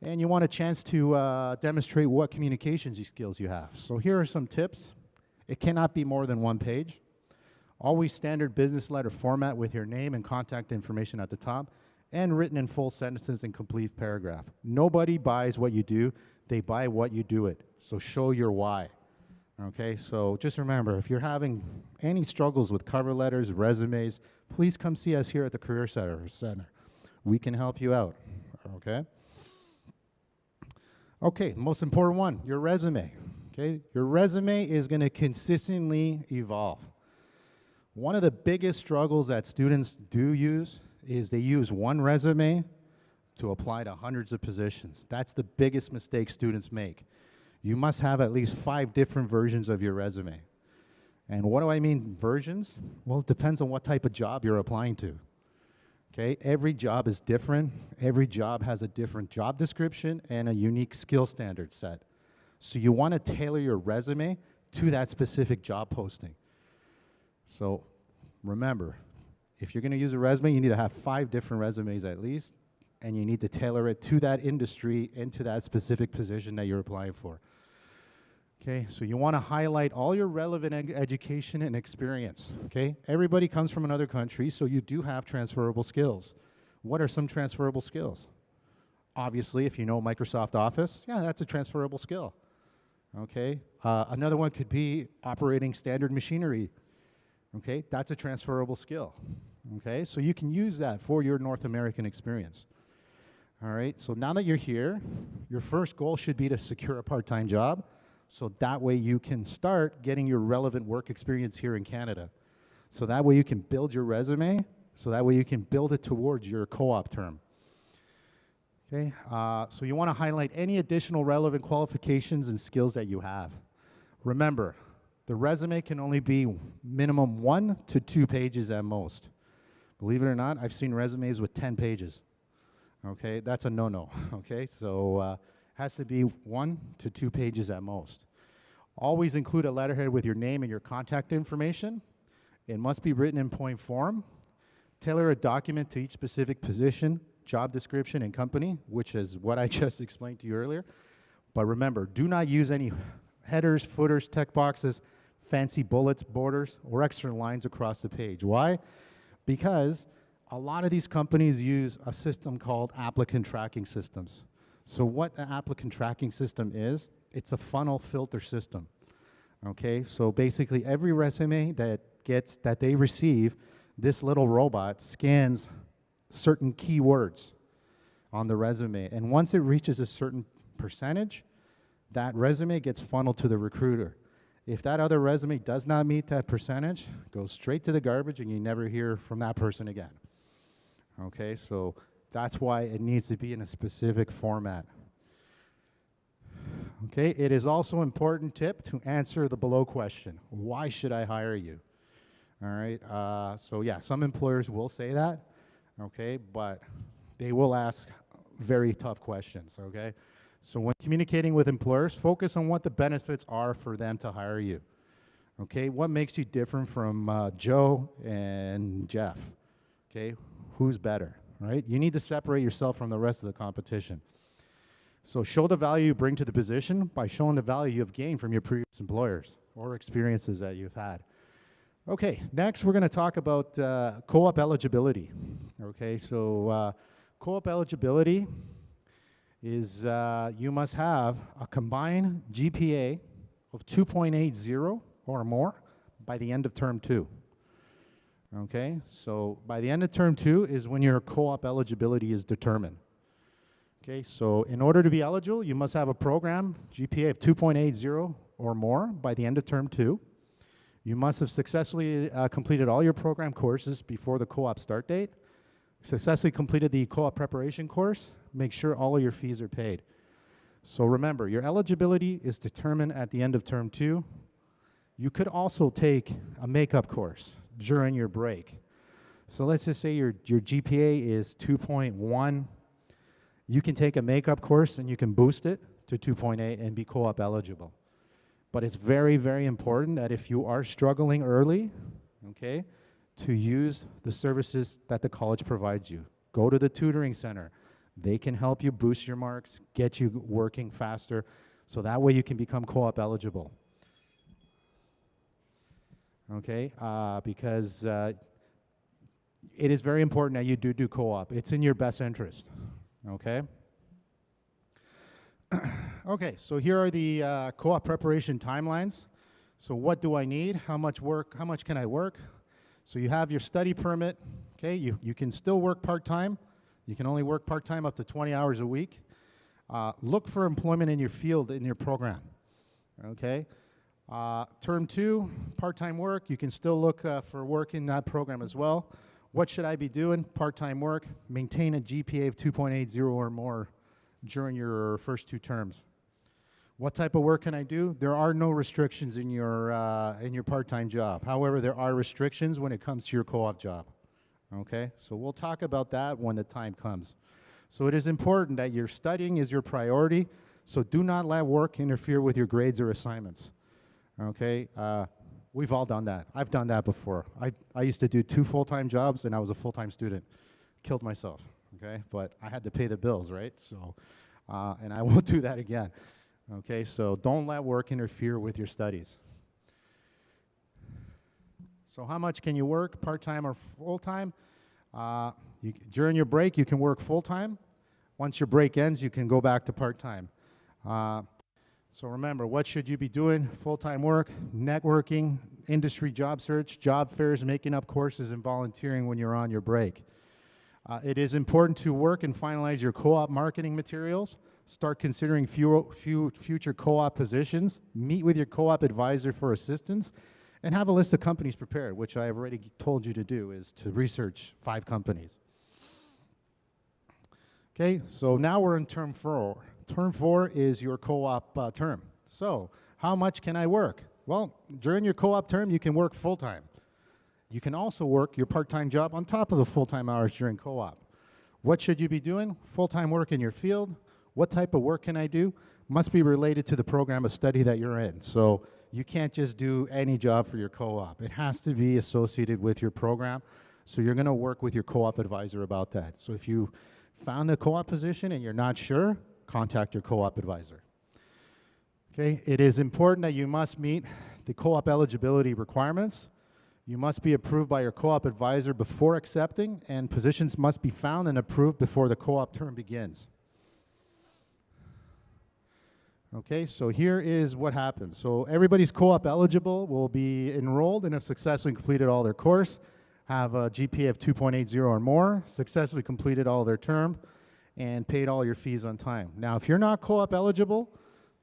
E: and you want a chance to demonstrate what communications skills you have. So here are some tips. It cannot be more than 1 page. Always standard business letter format with your name and contact information at the top, and written in full sentences and complete paragraph. Nobody buys what you do, they buy what you do it. So show your why. Okay, so just remember, if you're having any struggles with cover letters, resumes, please come see us here at the Career Center. We can help you out, okay? Okay, most important one, your resume. Okay, your resume is gonna consistently evolve. One of the biggest struggles that students do use is they use one resume to apply to hundreds of positions. That's the biggest mistake students make. You must have at least 5 different versions of your resume. And what do I mean versions? Well, it depends on what type of job you're applying to. Okay, every job is different. Every job has a different job description and a unique skill standard set. So you want to tailor your resume to that specific job posting. So remember, if you're going to use a resume, you need to have 5 different resumes at least, and you need to tailor it to that industry and to that specific position that you're applying for. Okay, so you want to highlight all your relevant education and experience. Okay, everybody comes from another country, so you do have transferable skills. What are some transferable skills? Obviously, if you know Microsoft Office, yeah, that's a transferable skill. Okay, another one could be operating standard machinery. Okay, that's a transferable skill. Okay, so you can use that for your North American experience. All right, so now that you're here, your first goal should be to secure a part-time job, so that way you can start getting your relevant work experience here in Canada. So that way you can build your resume, so that way you can build it towards your co-op term. Okay, so you want to highlight any additional relevant qualifications and skills that you have. Remember, the resume can only be minimum 1 to 2 pages at most. Believe it or not, I've seen resumes with 10 pages. Okay, that's a no-no, okay? So has to be 1 to 2 pages at most. Always include a letterhead with your name and your contact information. It must be written in point form. Tailor a document to each specific position, job description, and company, which is what I just explained to you earlier. But remember, do not use any headers, footers, text boxes, fancy bullets, borders, or extra lines across the page. Why? Because a lot of these companies use a system called applicant tracking systems. So what an applicant tracking system is, it's a funnel filter system. Okay, so basically every resume that they receive, this little robot scans certain keywords on the resume. And once it reaches a certain percentage, that resume gets funneled to the recruiter. If that other resume does not meet that percentage, it goes straight to the garbage and you never hear from that person again. Okay, so that's why it needs to be in a specific format. Okay, it is also an important tip to answer the below question. Why should I hire you? All right, so yeah, some employers will say that. okay? But they will ask very tough questions, okay? So when communicating with employers, focus on what the benefits are for them to hire you, okay? What makes you different from Joe and Jeff, okay? Who's better, right? You need to separate yourself from the rest of the competition. So show the value you bring to the position by showing the value you have gained from your previous employers or experiences that you've had. Okay, next we're going to talk about co-op eligibility. Okay, so co-op eligibility is you must have a combined GPA of 2.80 or more by the end of term 2. Okay, so by the end of term 2 is when your co-op eligibility is determined. Okay, so in order to be eligible, you must have a program GPA of 2.80 or more by the end of term 2. You must have successfully completed all your program courses before the co-op start date, successfully completed the co-op preparation course, make sure all of your fees are paid. So remember, your eligibility is determined at the end of term 2. You could also take a makeup course during your break. So let's just say your GPA is 2.1. You can take a makeup course and you can boost it to 2.8 and be co-op eligible. But it's very, very important that if you are struggling early, okay, to use the services that the college provides you. Go to the tutoring center. They can help you boost your marks, get you working faster, so that way you can become co-op eligible. Okay, because it is very important that you do co-op. It's in your best interest. Okay. Okay, so here are the co-op preparation timelines. So what do I need? How much work? How much can I work? So you have your study permit. Okay, you can still work part-time. You can only work part-time up to 20 hours a week. Look for employment in your field, in your program. Okay. Term 2, part-time work. You can still look for work in that program as well. What should I be doing? Part-time work. Maintain a GPA of 2.80 or more during your first 2 terms. What type of work can I do? There are no restrictions in your part-time job. However, there are restrictions when it comes to your co-op job. Okay, so we'll talk about that when the time comes. So it is important that your studying is your priority, so do not let work interfere with your grades or assignments. Okay, we've all done that. I've done that before. I used to do 2 full-time jobs, and I was a full-time student. Killed myself, okay? But I had to pay the bills, right? So, and I won't do that again. Okay, so don't let work interfere with your studies. So how much can you work, part-time or full-time? During your break, you can work full-time. Once your break ends, you can go back to part-time. So remember, what should you be doing? Full-time work, networking, industry job search, job fairs, making up courses, and volunteering when you're on your break. It is important to work and finalize your co-op marketing materials. Start considering future co-op positions. Meet with your co-op advisor for assistance. And have a list of companies prepared, which I have already told you to do, is to research 5 companies. Okay, so now we're in term 4. Term 4 is your co-op term. So how much can I work? Well, during your co-op term, you can work full-time. You can also work your part-time job on top of the full-time hours during co-op. What should you be doing? Full-time work in your field. What type of work can I do? Must be related to the program of study that you're in. So you can't just do any job for your co-op. It has to be associated with your program. So you're going to work with your co-op advisor about that. So if you found a co-op position and you're not sure, contact your co-op advisor. Okay, it is important that you must meet the co-op eligibility requirements. You must be approved by your co-op advisor before accepting, and positions must be found and approved before the co-op term begins. Okay, so here is what happens. So everybody's co-op eligible will be enrolled and have successfully completed all their course, have a GPA of 2.80 or more, successfully completed all their term, and paid all your fees on time. Now, if you're not co-op eligible,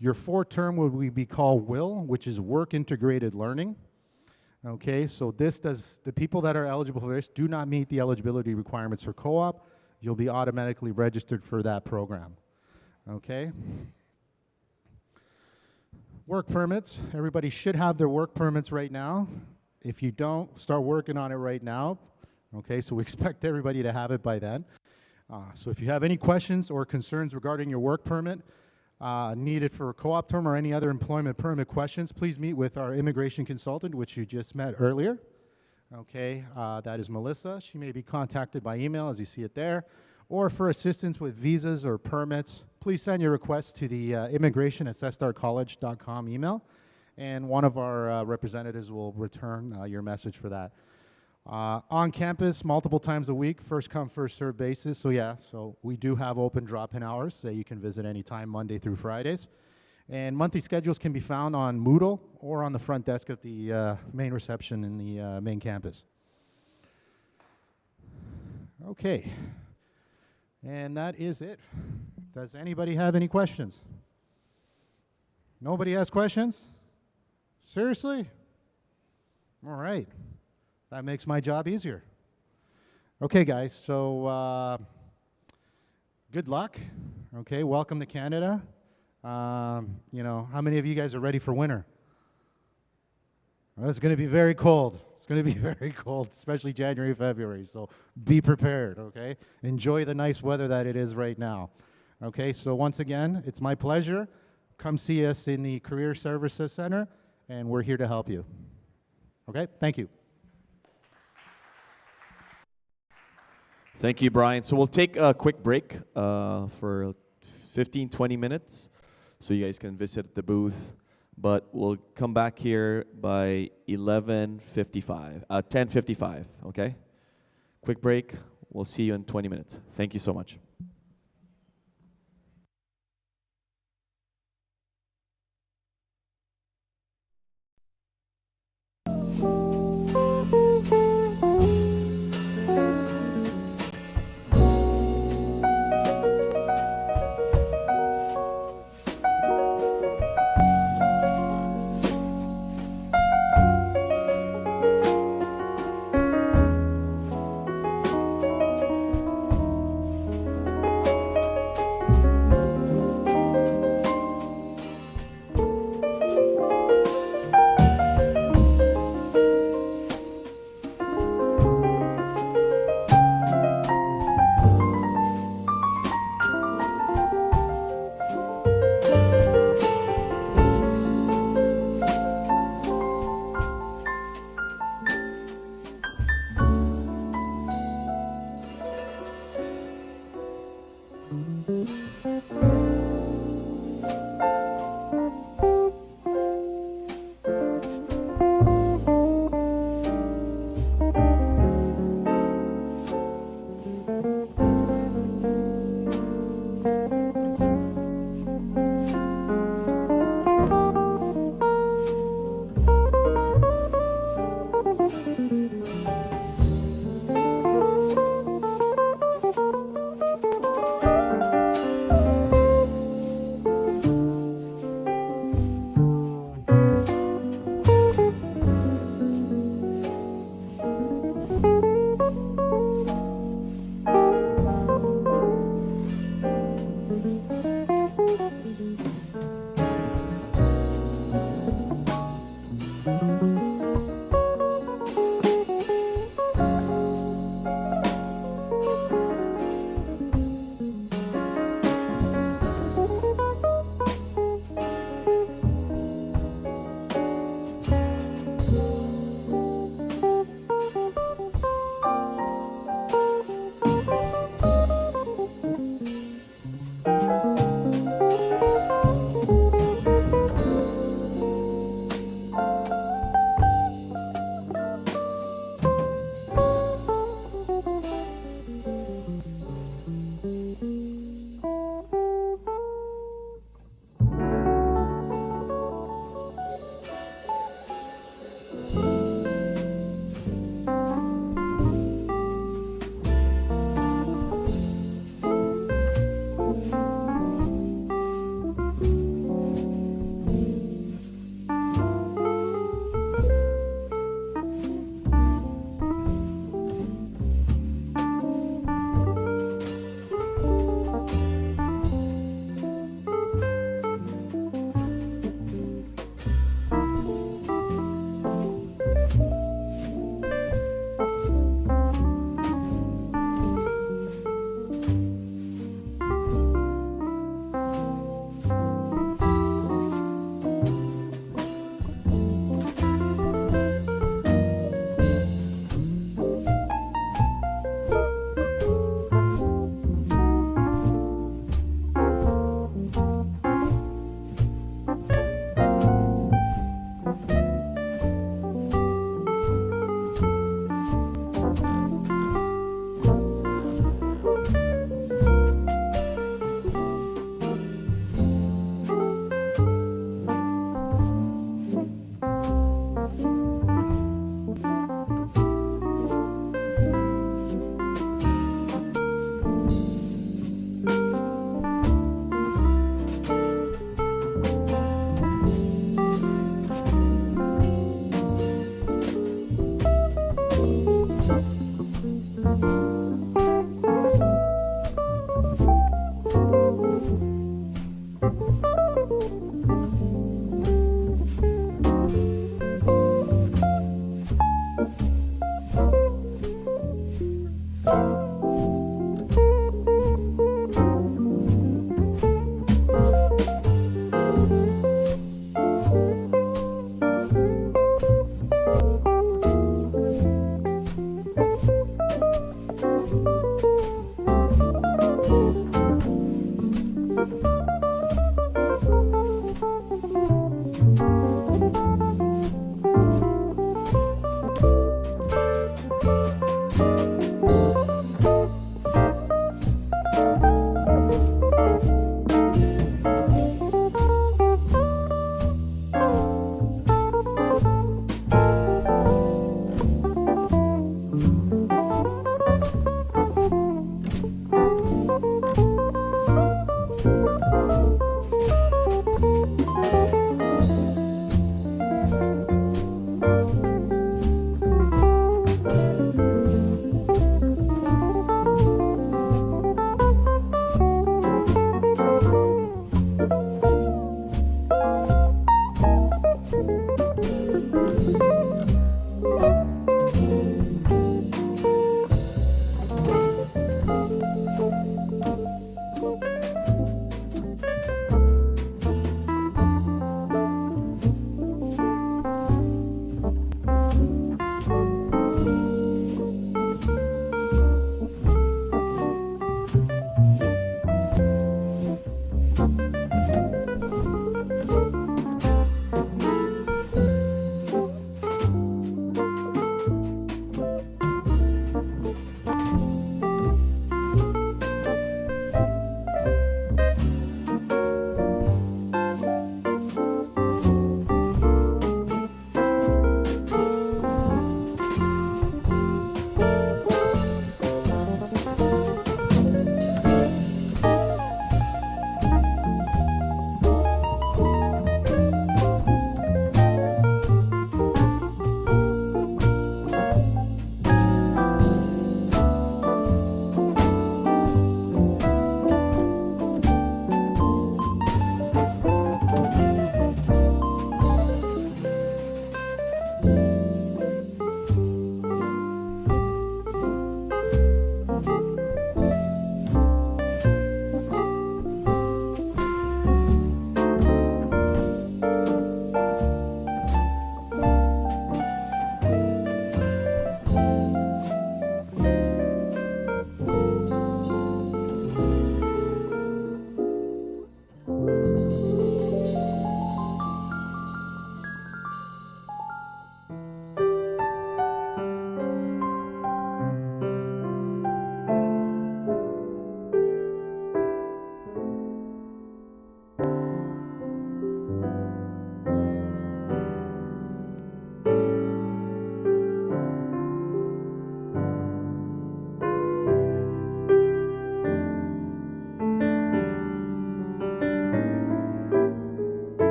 E: your 4th term would be called WIL, which is Work Integrated Learning. Okay, so the people that are eligible for this do not meet the eligibility requirements for co-op. You'll be automatically registered for that program. Okay. Work permits. Everybody should have their work permits right now. If you don't, start working on it right now. Okay, so we expect everybody to have it by then. So if you have any questions or concerns regarding your work permit needed for a co-op term or any other employment permit questions, please meet with our immigration consultant, which you just met earlier. Okay, that is Melissa. She may be contacted by email, as you see it there. Or for assistance with visas or permits, please send your request to the immigration@cestarcollege.com email, and one of our representatives will return your message for that. On campus, multiple times a week, first come, first served basis. So yeah, so we do have open drop-in hours that you can visit anytime, Monday through Fridays. And monthly schedules can be found on Moodle or on the front desk at the main reception in the main campus. Okay. And that is it. Does anybody have any questions? Nobody has questions? Seriously? All right. That makes my job easier. Okay, guys, so good luck. Okay, welcome to Canada. You know, how many of you guys are ready for winter? Well, it's going to be very cold. It's going to be very cold, especially January, February. So be prepared, okay? Enjoy the nice weather that it is right now. Okay, so once again, it's my pleasure. Come see us in the Career Services Center, and we're here to help you. Okay, thank you.
A: Thank you, Brian. So we'll take a quick break for 15, 20 minutes so you guys can visit the booth. But we'll come back here by 10:55, okay? Quick break. We'll see you in 20 minutes. Thank you so much.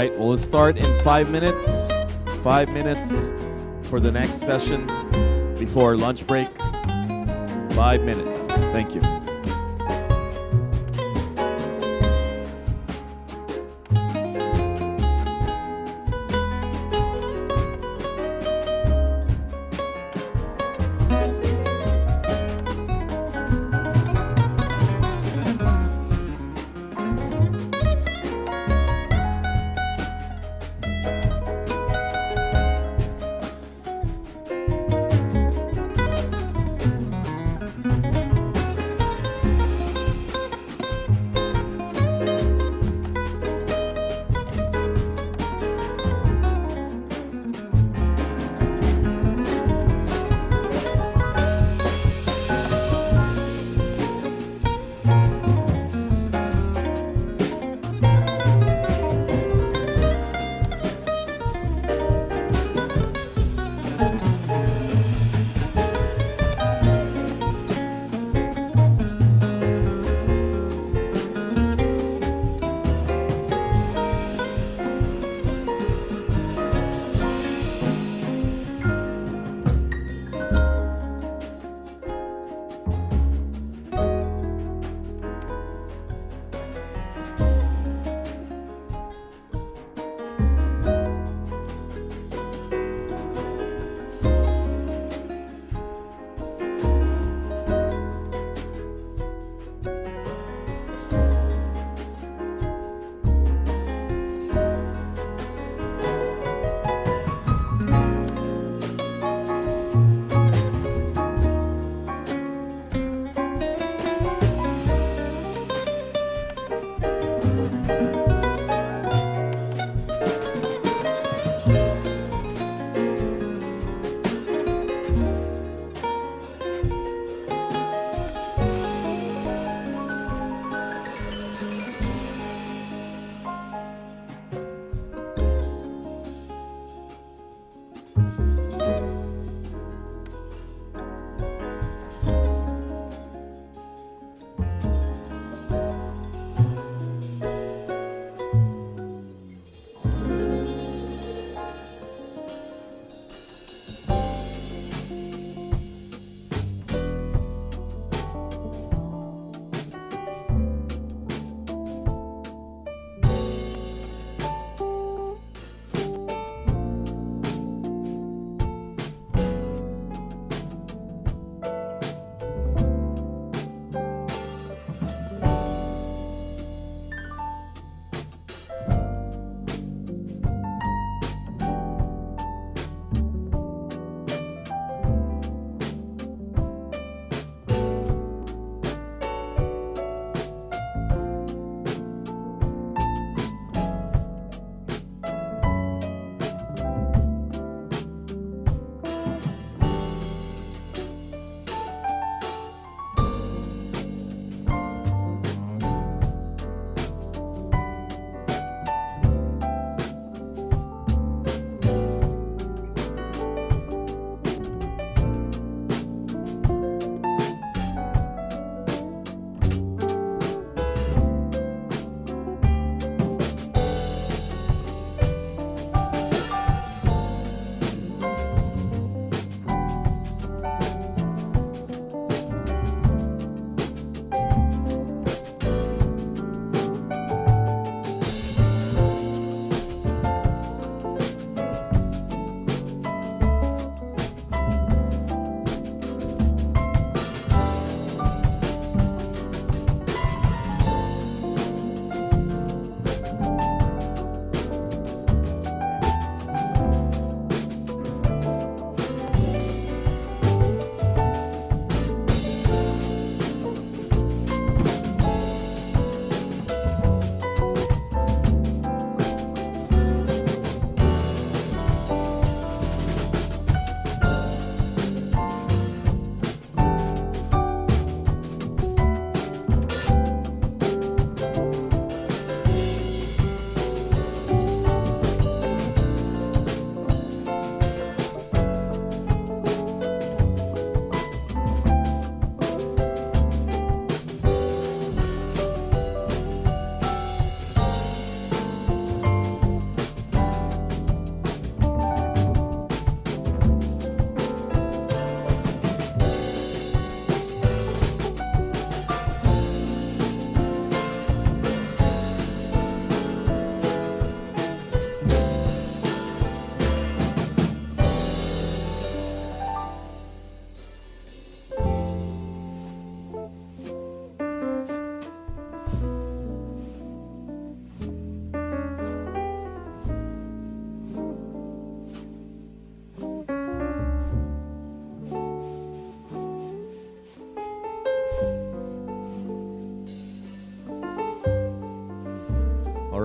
A: right, we'll start in 5 minutes. 5 minutes for the next session before lunch break. 5 minutes. Thank you.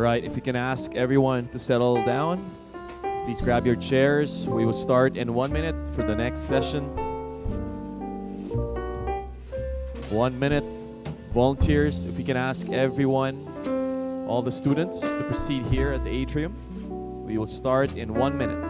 A: right, if you can ask everyone to settle down, please grab your chairs. We will start in 1 minute for the next session. 1 minute. Volunteers, if we can ask everyone, all the students, to proceed here at the atrium. We will start in 1 minute.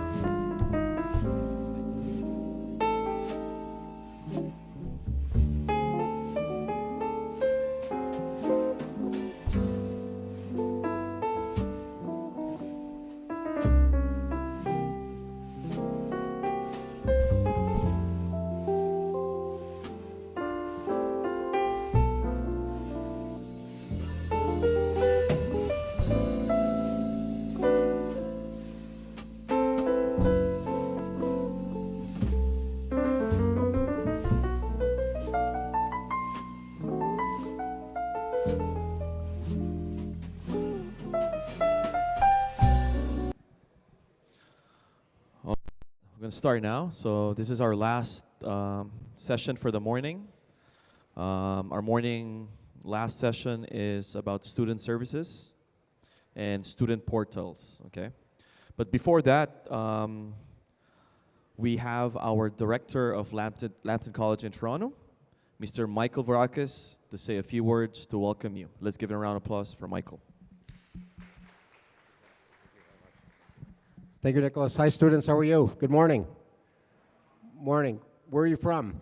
A: We're going to start now. So this is our last session for the morning. Our morning last session is about student services and student portals, okay? But before that, we have our director of Lambton College in Toronto, Mr. Michael Varakis, to say a few words to welcome you. Let's give a round of applause for Michael.
G: Thank you, Nicholas. Hi, students. How are you? Good morning. Morning. Where are you from?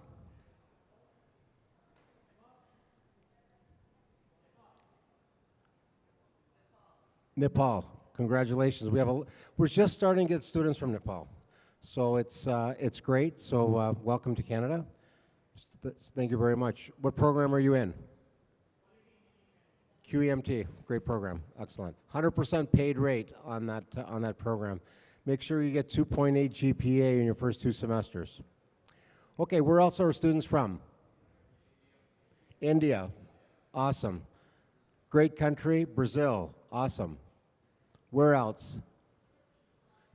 G: Nepal. Congratulations. We're just starting to get students from Nepal, so it's great. So welcome to Canada. Thank you very much. What program are you in? QEMT. Great program. Excellent. 100% paid rate on that program. Make sure you get 2.8 GPA in your first 2 semesters. Okay, where else are students from? India. Awesome. Great country. Brazil. Awesome. Where else?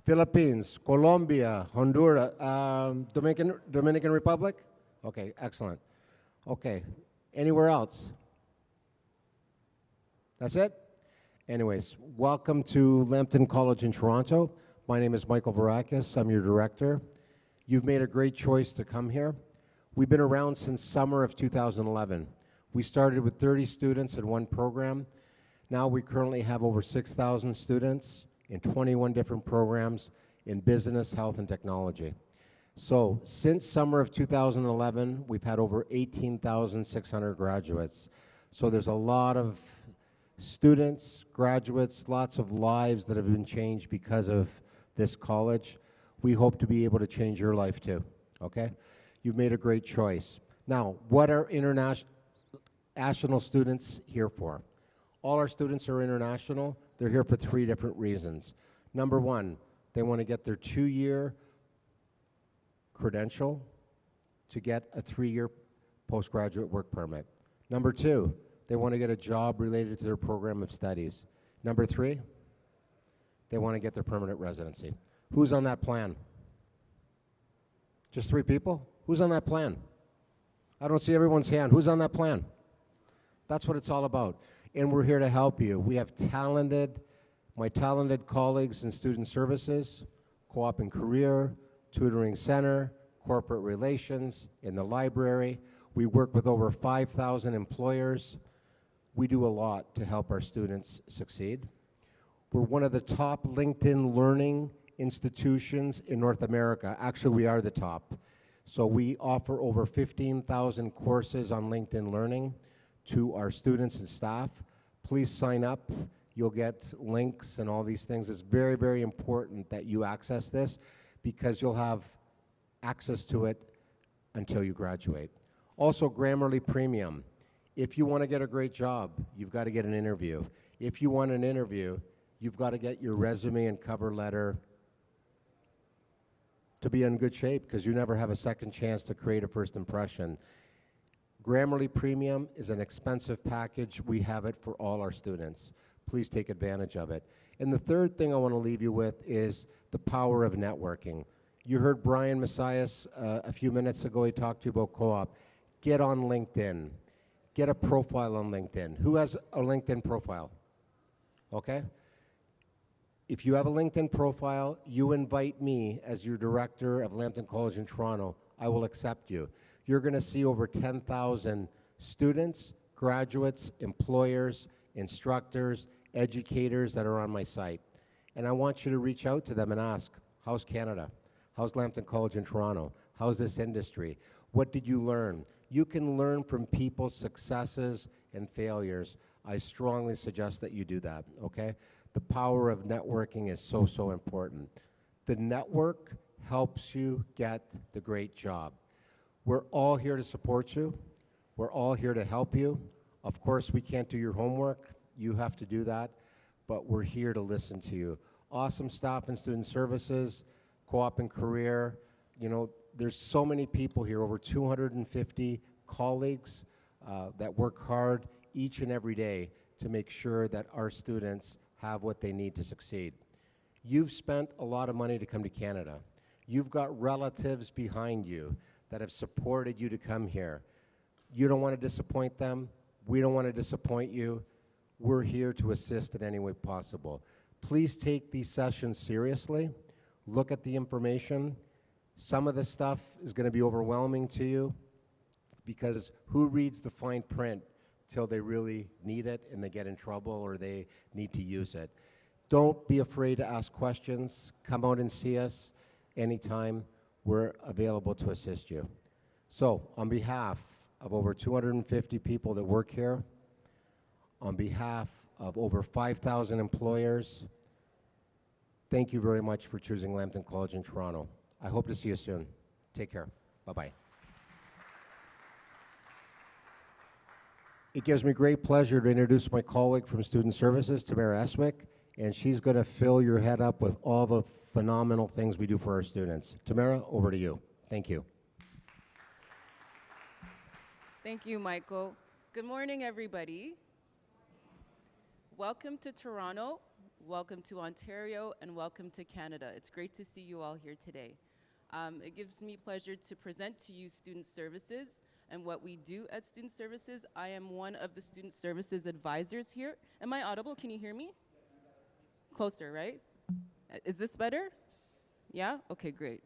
G: Philippines, Colombia, Honduras, Dominican Republic? Okay, excellent. Okay, anywhere else? That's it? Anyways, welcome to Lambton College in Toronto. My name is Michael Varakis. I'm your director. You've made a great choice to come here. We've been around since summer of 2011. We started with 30 students in one program. Now we currently have over 6,000 students in 21 different programs in business, health, and technology. So since summer of 2011, we've had over 18,600 graduates. So there's a lot of students, graduates, lots of lives that have been changed because of this college. We hope to be able to change your life too, okay? You've made a great choice. Now, what are international students here for? All our students are international. They're here for 3 different reasons. Number 1, they want to get their 2-year credential to get a 3-year postgraduate work permit. Number 2, they want to get a job related to their program of studies. Number 3, they want to get their permanent residency. Who's on that plan? Just 3 people? Who's on that plan? I don't see everyone's hand. Who's on that plan? That's what it's all about. And we're here to help you. We have my talented colleagues in student services, co-op and career, tutoring center, corporate relations, in the library. We work with over 5,000 employers. We do a lot to help our students succeed. We're one of the top LinkedIn learning institutions in North America. Actually, we are the top. So we offer over 15,000 courses on LinkedIn Learning to our students and staff. Please sign up. You'll get links and all these things. It's very, very important that you access this because you'll have access to it until you graduate. Also, Grammarly Premium. If you want to get a great job, you've got to get an interview. If you want an interview, you've got to get your resume and cover letter to be in good shape because you never have a second chance to create a first impression. Grammarly Premium is an expensive package. We have it for all our students. Please take advantage of it. And the third thing I want to leave you with is the power of networking. You heard Brian Messias a few minutes ago. He talked to you about co-op. Get on LinkedIn. Get a profile on LinkedIn. Who has a LinkedIn profile? Okay? If you have a LinkedIn profile, you invite me as your director of Lambton College in Toronto, I will accept you. You're going to see over 10,000 students, graduates, employers, instructors, educators that are on my site. And I want you to reach out to them and ask, how's Canada? How's Lambton College in Toronto? How's this industry? What did you learn? You can learn from people's successes and failures. I strongly suggest that you do that, okay? The power of networking is so, so important. The network helps you get the great job. We're all here to support you. We're all here to help you. Of course, we can't do your homework. You have to do that, but we're here to listen to you. Awesome staff and student services, co-op and career. You know, there's so many people here, over 250 colleagues that work hard each and every day to make sure that our students have what they need to succeed. You've spent a lot of money to come to Canada. You've got relatives behind you that have supported you to come here. You don't want to disappoint them. We don't want to disappoint you. We're here to assist in any way possible. Please take these sessions seriously. Look at the information. Some of the stuff is going to be overwhelming to you because who reads the fine print till they really need it and they get in trouble or they need to use it? Don't be afraid to ask questions. Come out and see us anytime. We're available to assist you. So, on behalf of over 250 people that work here, on behalf of over 5,000 employers, thank you very much for choosing Lambton College in Toronto. I hope to see you soon. Take care. Bye-bye. It gives me great pleasure to introduce my colleague from Student Services, Tamara Eswick, and she's going to fill your head up with all the phenomenal things we do for our students. Tamara, over to you. Thank you.
H: Thank you, Michael. Good morning, everybody. Welcome to Toronto, welcome to Ontario, and welcome to Canada. It's great to see you all here today. It gives me pleasure to present to you Student Services and what we do at Student Services. I am one of the Student Services advisors here. Am I audible? Can you hear me? Closer, right? Is this better? Yeah? Okay, great.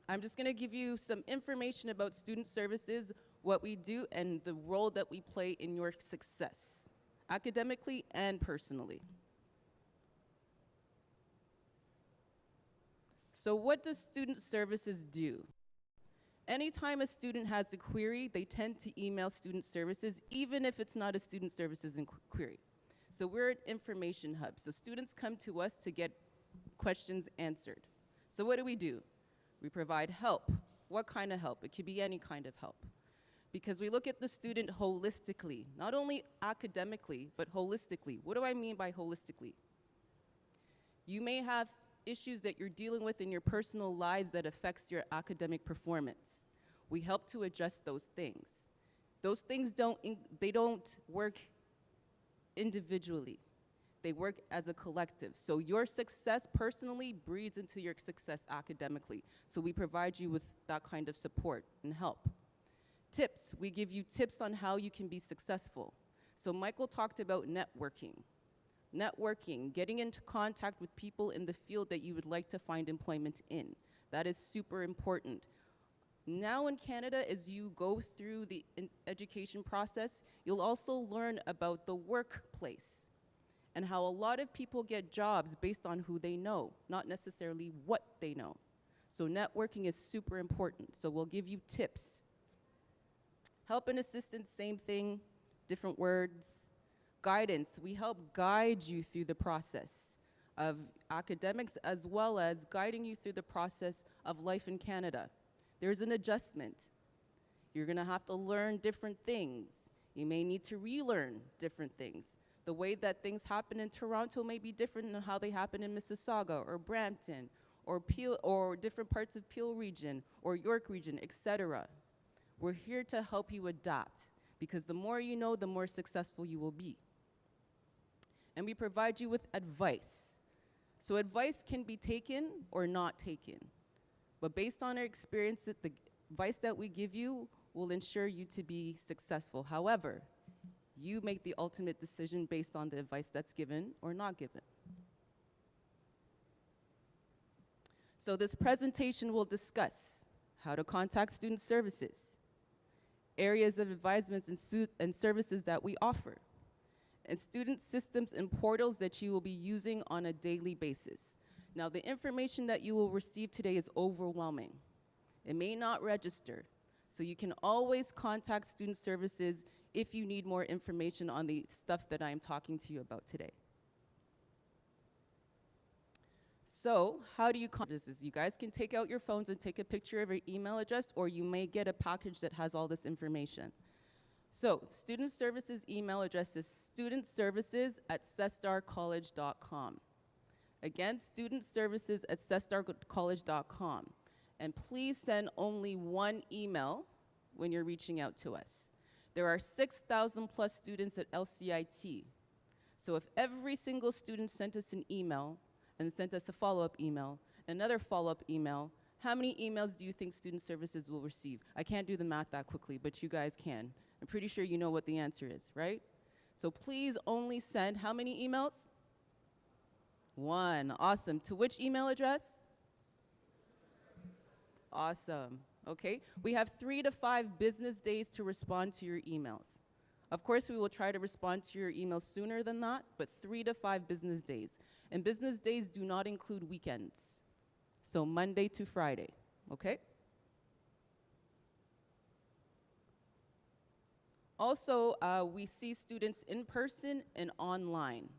H: I'm just going to give you some information about Student Services, what we do, and the role that we play in your success, academically and personally. So what does Student Services do? Anytime a student has a query, they tend to email Student Services, even if it's not a Student Services query. So we're an information hub. So students come to us to get questions answered. So what do? We provide help. What kind of help? It could be any kind of help. Because we look at the student holistically, not only academically, but holistically. What do I mean by holistically? You may have issues that you're dealing with in your personal lives that affects your academic performance. We help to adjust those things. Those things don't work individually. They work as a collective. So your success personally breeds into your success academically. So we provide you with that kind of support and help. Tips, we give you tips on how you can be successful. So Michael talked about networking. Networking, getting into contact with people in the field that you would like to find employment in. That is super important. Now in Canada, as you go through the education process, you'll also learn about the workplace and how a lot of people get jobs based on who they know, not necessarily what they know. So networking is super important. So we'll give you tips. Help and assistance, same thing, different words. Guidance, we help guide you through the process of academics as well as guiding you through the process of life in Canada. There's an adjustment. You're gonna have to learn different things. You may need to relearn different things. The way that things happen in Toronto may be different than how they happen in Mississauga or Brampton or Peel or different parts of Peel region or York region, etc. We're here to help you adapt because the more you know, the more successful you will be. And we provide you with advice. So advice can be taken or not taken. But based on our experience, the advice that we give you will ensure you to be successful. However, you make the ultimate decision based on the advice that's given or not given. So this presentation will discuss how to contact student services, areas of advisements and services that we offer, and student systems and portals that you will be using on a daily basis. Now, the information that you will receive today is overwhelming. It may not register, so you can always contact student services if you need more information on the stuff that I am talking to you about today. So, how do you contact this? You guys can take out your phones and take a picture of your email address, or you may get a package that has all this information. So, student services email address is studentservices@cestarcollege.com. Again, studentservices@cestarcollege.com. And please send only one email when you're reaching out to us. There are 6,000 plus students at LCIT. So if every single student sent us an email and sent us a follow-up email, another follow-up email, how many emails do you think student services will receive? I can't do the math that quickly, but you guys can. I'm pretty sure you know what the answer is, right? So please only send how many emails? One. Awesome. To which email address? Awesome. Okay. We have 3 to 5 business days to respond to your emails. Of course, we will try to respond to your emails sooner than that, but 3 to 5 business days. And business days do not include weekends. So Monday to Friday. Okay? Also, we see students in person and online.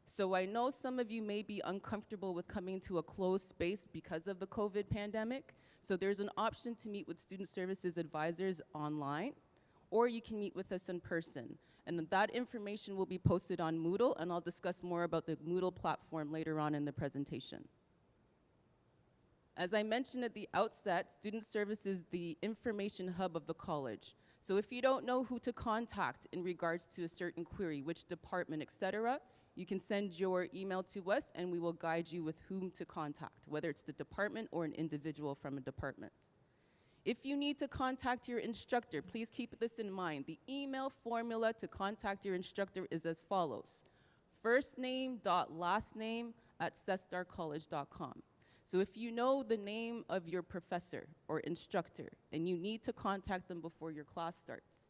H: So I know some of you may be uncomfortable with coming to a closed space because of the COVID pandemic. So there's an option to meet with student services advisors online, or you can meet with us in person. And that information will be posted on Moodle, and I'll discuss more about the Moodle platform later on in the presentation. As I mentioned at the outset, student service is the information hub of the college. So if you don't know who to contact in regards to a certain query, which department, etc., you can send your email to us and we will guide you with whom to contact, whether it's the department or an individual from a department. If you need to contact your instructor, please keep this in mind. The email formula to contact your instructor is as follows: firstname.lastname@cestarcollege.com. So if you know the name of your professor or instructor and you need to contact them before your class starts,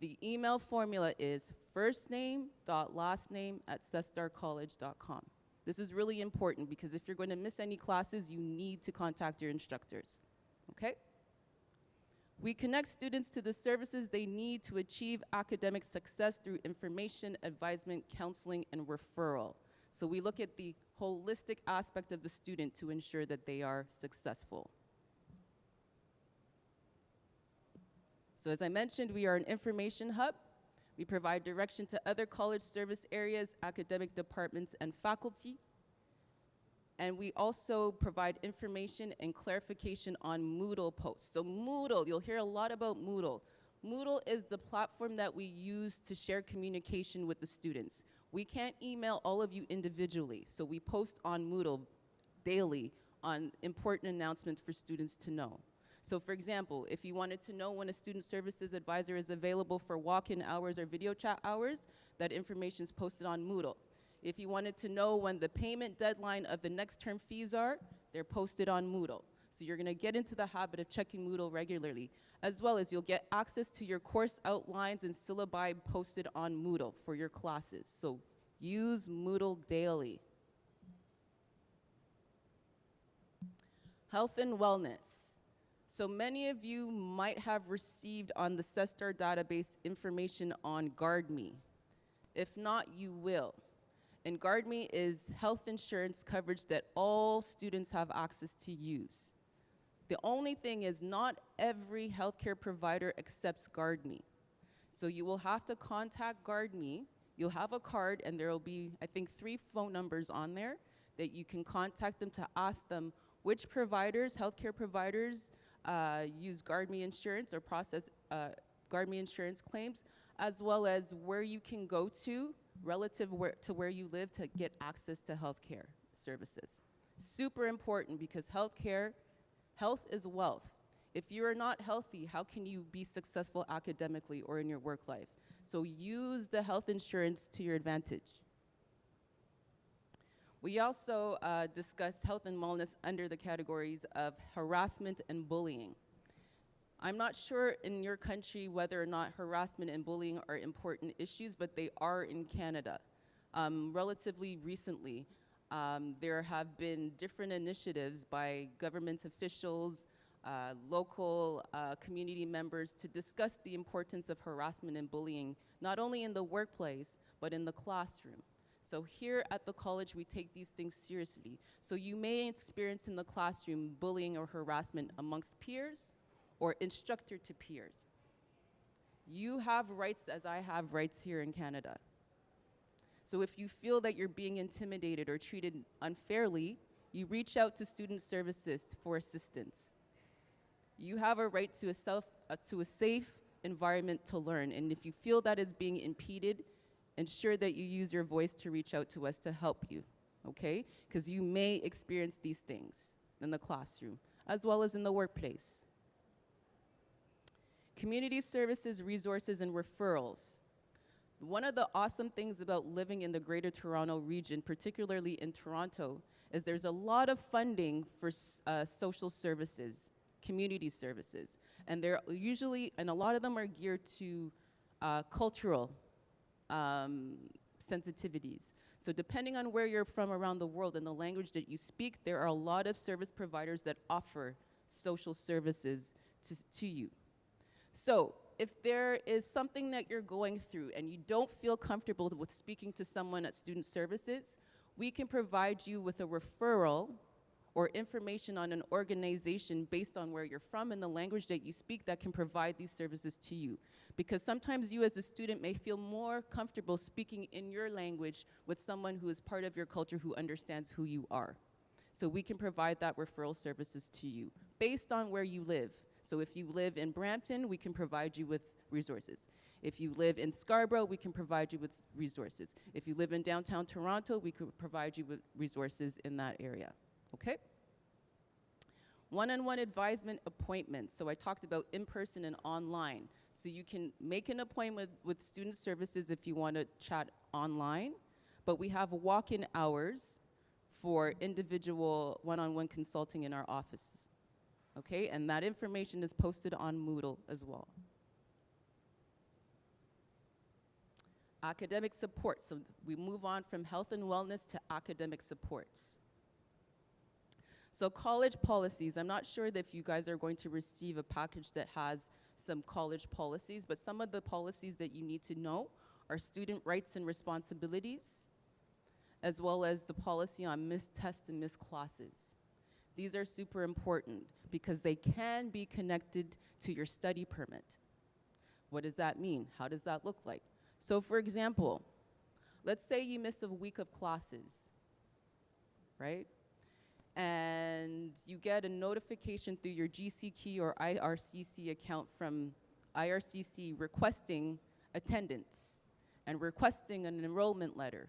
H: the email formula is firstname.lastname@cestarcollege.com. This is really important because if you're going to miss any classes, you need to contact your instructors, okay? We connect students to the services they need to achieve academic success through information, advisement, counseling, and referral. So we look at the holistic aspect of the student to ensure that they are successful. So as I mentioned, we are an information hub. We provide direction to other college service areas, academic departments, and faculty. And we also provide information and clarification on Moodle posts. So Moodle, you'll hear a lot about Moodle. Moodle is the platform that we use to share communication with the students. We can't email all of you individually, so we post on Moodle daily on important announcements for students to know. So for example, if you wanted to know when a student services advisor is available for walk-in hours or video chat hours, that information is posted on Moodle. If you wanted to know when the payment deadline of the next term fees are, they're posted on Moodle. So you're gonna get into the habit of checking Moodle regularly, as well as you'll get access to your course outlines and syllabi posted on Moodle for your classes. So use Moodle daily. Health and wellness. So many of you might have received on the Cestar database information on GuardMe. If not, you will. And GuardMe is health insurance coverage that all students have access to use. The only thing is not every healthcare provider accepts GuardMe. So you will have to contact GuardMe. You'll have a card and there will be, I think, 3 phone numbers on there that you can contact them to ask them which providers, healthcare providers, use GuardMe insurance or process GuardMe insurance claims, as well as where you can go to relative to where you live to get access to healthcare services. Super important because health is wealth. If you are not healthy, how can you be successful academically or in your work life? So use the health insurance to your advantage. We also discuss health and wellness under the categories of harassment and bullying. I'm not sure in your country whether or not harassment and bullying are important issues, but they are in Canada. Relatively recently, there have been different initiatives by government officials, local community members to discuss the importance of harassment and bullying, not only in the workplace, but in the classroom. So here at the college, we take these things seriously. So you may experience in the classroom bullying or harassment amongst peers or instructor to peers. You have rights as I have rights here in Canada. So if you feel that you're being intimidated or treated unfairly, you reach out to student services for assistance. You have a right to a safe environment to learn, and if you feel that is being impeded, ensure that you use your voice to reach out to us to help you, okay? Because you may experience these things in the classroom, as well as in the workplace. Community services, resources, and referrals. One of the awesome things about living in the Greater Toronto region, particularly in Toronto, is there's a lot of funding for social services, community services. And they're usually, and a lot of them are geared to cultural sensitivities. So depending on where you're from around the world and the language that you speak, there are a lot of service providers that offer social services to you. So if there is something that you're going through and you don't feel comfortable with speaking to someone at student services, we can provide you with a referral or information on an organization based on where you're from and the language that you speak that can provide these services to you. Because sometimes you as a student may feel more comfortable speaking in your language with someone who is part of your culture who understands who you are. So we can provide that referral services to you based on where you live. So if you live in Brampton, we can provide you with resources. If you live in Scarborough, we can provide you with resources. If you live in downtown Toronto, we could provide you with resources in that area, okay? One-on-one advisement appointments. So I talked about in-person and online. So you can make an appointment with student services if you want to chat online, but we have walk-in hours for individual one-on-one consulting in our offices. Okay, and that information is posted on Moodle as well. Academic support, so we move on from health and wellness to academic supports. So college policies, I'm not sure that if you guys are going to receive a package that has some college policies, but some of the policies that you need to know are student rights and responsibilities, as well as the policy on missed tests and missed classes. These are super important because they can be connected to your study permit. What does that mean? How does that look like? So for example, let's say you miss a week of classes, right? And you get a notification through your GC key or IRCC account from IRCC requesting attendance and requesting an enrollment letter.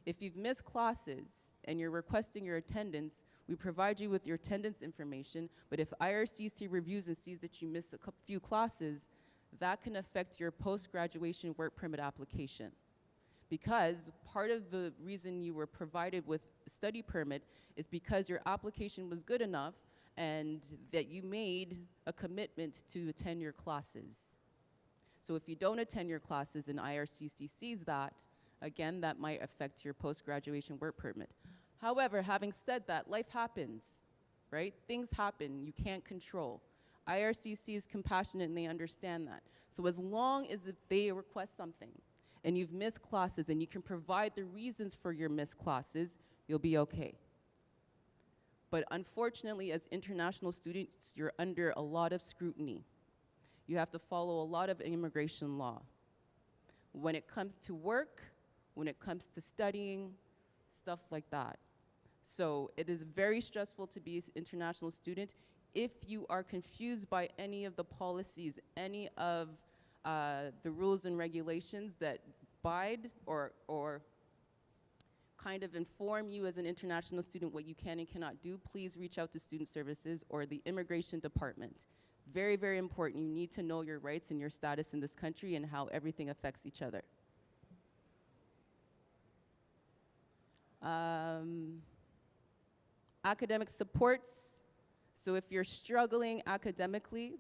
H: If you've missed classes and you're requesting your attendance, we provide you with your attendance information, but if IRCC reviews and sees that you missed a few classes, that can affect your post-graduation work permit application. Because part of the reason you were provided with a study permit is because your application was good enough and that you made a commitment to attend your classes. So if you don't attend your classes and IRCC sees that, again, that might affect your post-graduation work permit. However, having said that, life happens, right? Things happen you can't control. IRCC is compassionate and they understand that. So as long as if they request something and you've missed classes and you can provide the reasons for your missed classes, you'll be okay. But unfortunately, as international students, you're under a lot of scrutiny. You have to follow a lot of immigration law. When it comes to work, when it comes to studying, stuff like that. So it is very stressful to be an international student. If you are confused by any of the policies, any of the rules and regulations that abide or kind of inform you as an international student what you can and cannot do, please reach out to Student Services or the Immigration Department. Very, very important. You need to know your rights and your status in this country and how everything affects each other. Um, academic supports. So if you're struggling academically,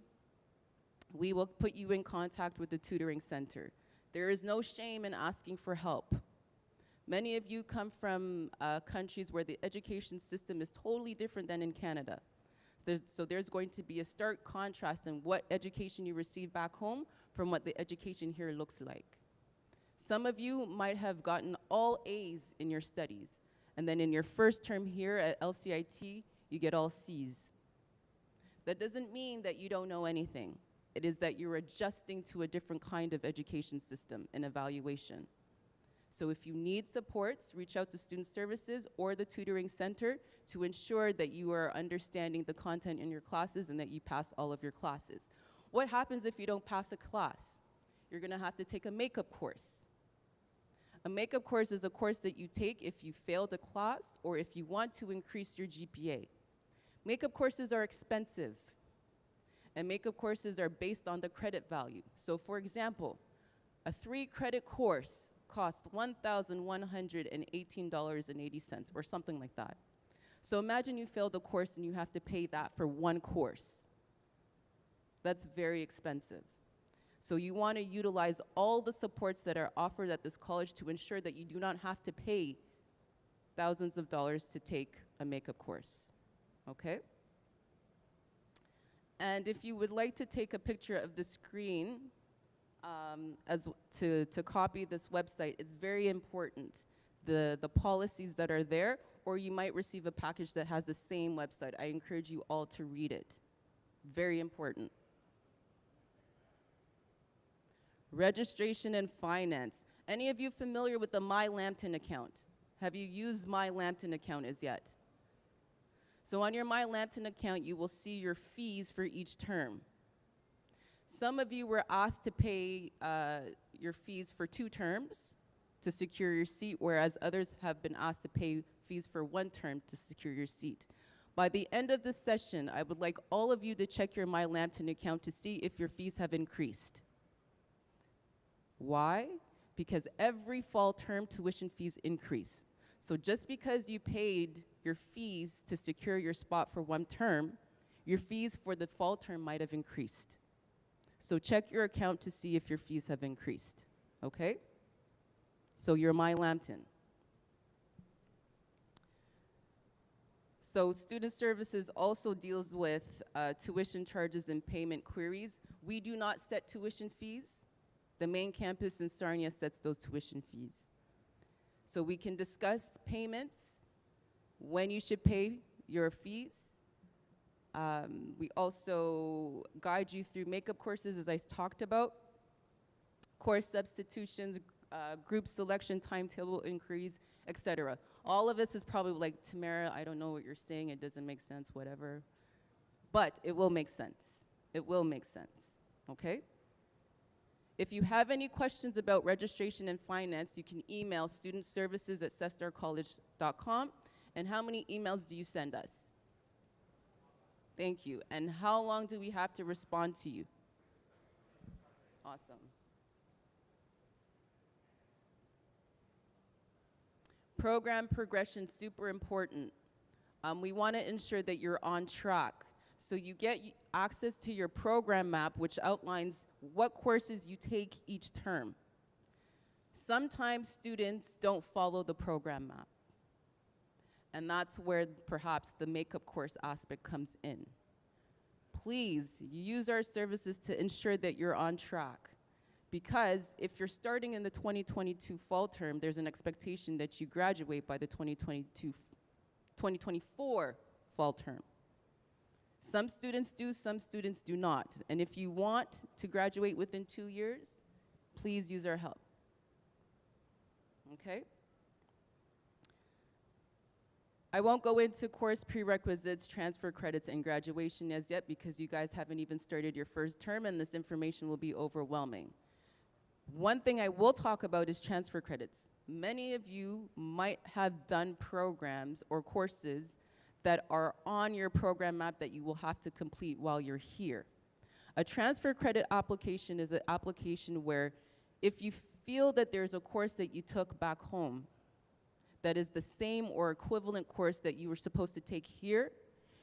H: we will put you in contact with the tutoring center. There is no shame in asking for help. Many of you come from countries where the education system is totally different than in Canada. So there's going to be a stark contrast in what education you receive back home from what the education here looks like. Some of you might have gotten all A's in your studies, and then in your first term here at LCIT, you get all C's. That doesn't mean that you don't know anything. It is that you're adjusting to a different kind of education system and evaluation. So if you need supports, reach out to Student Services or the tutoring center to ensure that you are understanding the content in your classes and that you pass all of your classes. What happens if you don't pass a class? You're gonna have to take a makeup course. A makeup course is a course that you take if you failed a class or if you want to increase your GPA. Makeup courses are expensive, and makeup courses are based on the credit value. So for example, a 3-credit course costs $1,118.80 or something like that. So imagine you failed a course and you have to pay that for 1 course. That's very expensive. So you want to utilize all the supports that are offered at this college to ensure that you do not have to pay thousands of dollars to take a makeup course, okay? And if you would like to take a picture of the screen, to copy this website, it's very important, the policies that are there, or you might receive a package that has the same website. I encourage you all to read it. Very important. Registration and finance. Any of you familiar with the My Lambton account? Have you used My Lambton account as yet? So on your My Lambton account, you will see your fees for each term. Some of you were asked to pay your fees for 2 terms to secure your seat, whereas others have been asked to pay fees for 1 term to secure your seat. By the end of this session, I would like all of you to check your My Lambton account to see if your fees have increased. Why? Because every fall term tuition fees increase. So just because you paid your fees to secure your spot for 1 term, your fees for the fall term might have increased. So check your account to see if your fees have increased, okay? So your My Lambton. So Student Services also deals with tuition charges and payment queries. We do not set tuition fees. The main campus in Sarnia sets those tuition fees. So we can discuss payments, when you should pay your fees. We also guide you through makeup courses, as I talked about, course substitutions, group selection, timetable inquiries, etc. All of this is probably like, Tamara, I don't know what you're saying, it doesn't make sense, whatever. But it will make sense. It will make sense, okay? If you have any questions about registration and finance, you can email studentservices@cestarcollege.com. And how many emails do you send us? Thank you. And how long do we have to respond to you? Awesome. Program progression, super important. We want to ensure that you're on track. So you get access to your program map, which outlines what courses you take each term. Sometimes students don't follow the program map. And that's where perhaps the makeup course aspect comes in. Please use our services to ensure that you're on track. Because if you're starting in the 2022 fall term, there's an expectation that you graduate by the 2024 fall term. Some students do, some students do not. And if you want to graduate within 2 years, please use our help. Okay? I won't go into course prerequisites, transfer credits, and graduation as yet because you guys haven't even started your first term and this information will be overwhelming. One thing I will talk about is transfer credits. Many of you might have done programs or courses that are on your program map that you will have to complete while you're here. A transfer credit application is an application where if you feel that there's a course that you took back home that is the same or equivalent course that you were supposed to take here,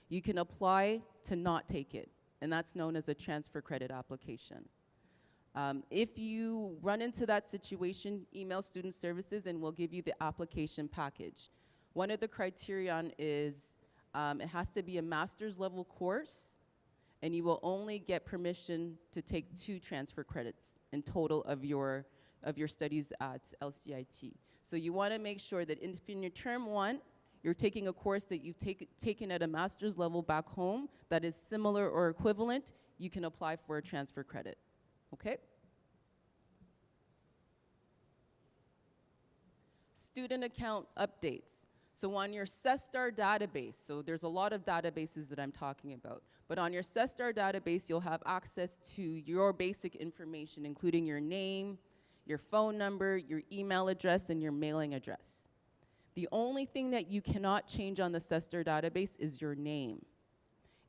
H: you can apply to not take it, and that's known as a transfer credit application. If you run into that situation, email Student Services and we'll give you the application package. One of the criterion is it has to be a master's level course, and you will only get permission to take 2 transfer credits in total of your studies at LCIT. So you want to make sure that in your term 1, you're taking a course that you've taken at a master's level back home that is similar or equivalent, you can apply for a transfer credit. Okay? Student account updates. So on your Cestar database, so there's a lot of databases that I'm talking about, but on your Cestar database, you'll have access to your basic information, including your name, your phone number, your email address, and your mailing address. The only thing that you cannot change on the Cestar database is your name.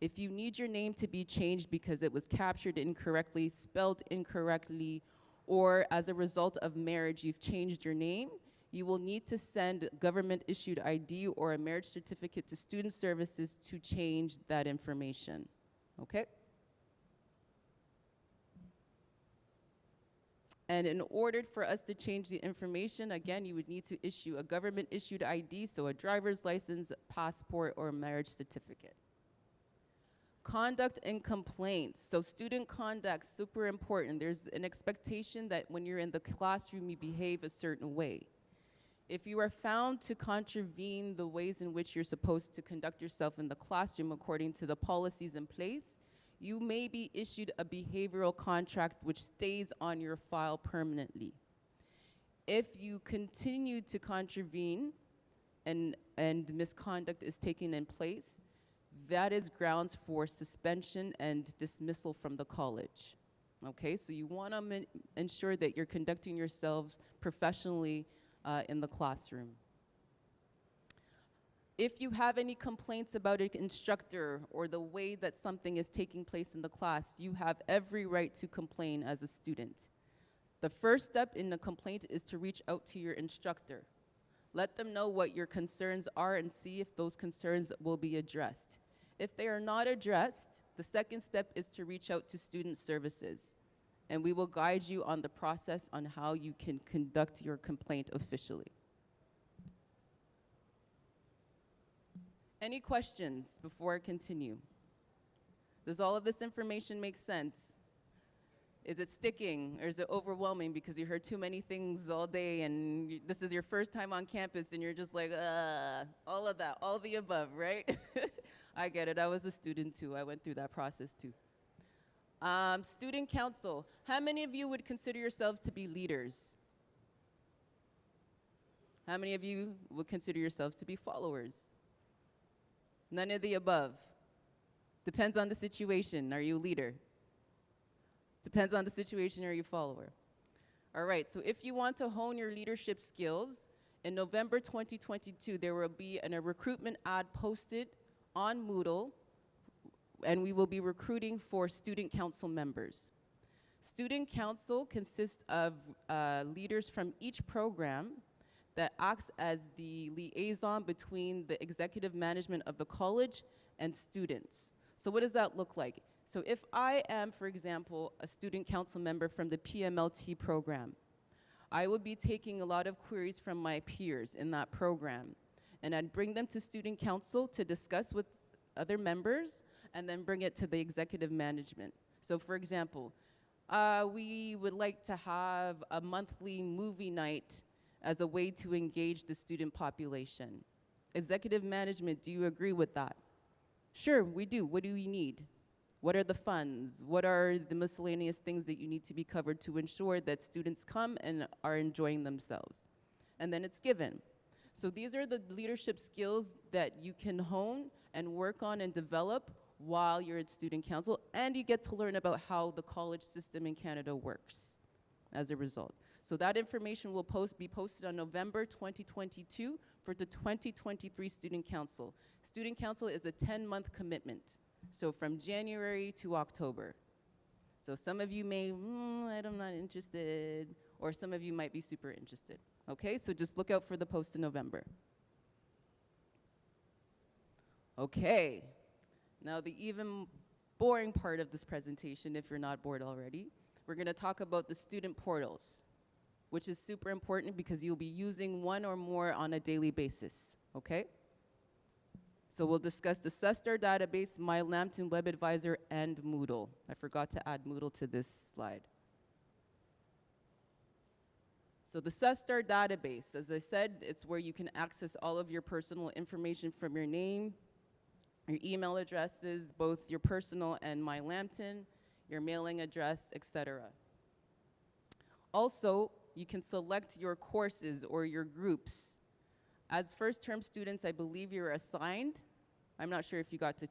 H: If you need your name to be changed because it was captured incorrectly, spelled incorrectly, or as a result of marriage, you've changed your name, you will need to send government-issued ID or a marriage certificate to Student Services to change that information, okay? And in order for us to change the information, again, you would need to issue a government-issued ID, so a driver's license, passport, or a marriage certificate. Conduct and complaints. So student conduct, super important. There's an expectation that when you're in the classroom, you behave a certain way. If you are found to contravene the ways in which you're supposed to conduct yourself in the classroom according to the policies in place, you may be issued a behavioral contract which stays on your file permanently. If you continue to contravene and misconduct is taken in place, that is grounds for suspension and dismissal from the college. Okay, so you want to ensure that you're conducting yourselves professionally in the classroom. If you have any complaints about an instructor or the way that something is taking place in the class, you have every right to complain as a student. The first step in the complaint is to reach out to your instructor. Let them know what your concerns are and see if those concerns will be addressed. If they are not addressed, the second step is to reach out to Student Services, and we will guide you on the process on how you can conduct your complaint officially. Any questions before I continue? Does all of this information make sense? Is it sticking, or is it overwhelming because you heard too many things all day and this is your first time on campus and you're just like, all of that, all the above, right? I get it, I was a student too, I went through that process too. Student council, how many of you would consider yourselves to be leaders? How many of you would consider yourselves to be followers? None of the above. Depends on the situation, are you a leader? Depends on the situation, are you a follower? All right, so if you want to hone your leadership skills, in November 2022, there will be a recruitment ad posted on Moodle, and we will be recruiting for student council members. Student council consists of leaders from each program that acts as the liaison between the executive management of the college and students. So what does that look like? So if I am, for example, a student council member from the PMLT program, I would be taking a lot of queries from my peers in that program, and I'd bring them to student council to discuss with other members and then bring it to the executive management. So for example, we would like to have a monthly movie night as a way to engage the student population. Executive management, do you agree with that? Sure, we do. What do we need? What are the funds? What are the miscellaneous things that you need to be covered to ensure that students come and are enjoying themselves? And then it's given. So these are the leadership skills that you can hone and work on and develop while you're at student council, and you get to learn about how the college system in Canada works as a result. So that information will be posted on November 2022 for the 2023 Student Council. Student Council is a 10-month commitment, so from January to October. So some of you may, I'm not interested, or some of you might be super interested. Okay, so just look out for the post in November. Okay, now the even boring part of this presentation, if you're not bored already, we're going to talk about the student portals, which is super important because you'll be using one or more on a daily basis, okay? So we'll discuss the Cestar database, My Lambton Web Advisor, and Moodle. I forgot to add Moodle to this slide. So the Cestar database, as I said, it's where you can access all of your personal information from your name, your email addresses, both your personal and My Lambton, your mailing address, etc. Also, you can select your courses or your groups. As first-term students, I believe you're assigned. I'm not sure if you got to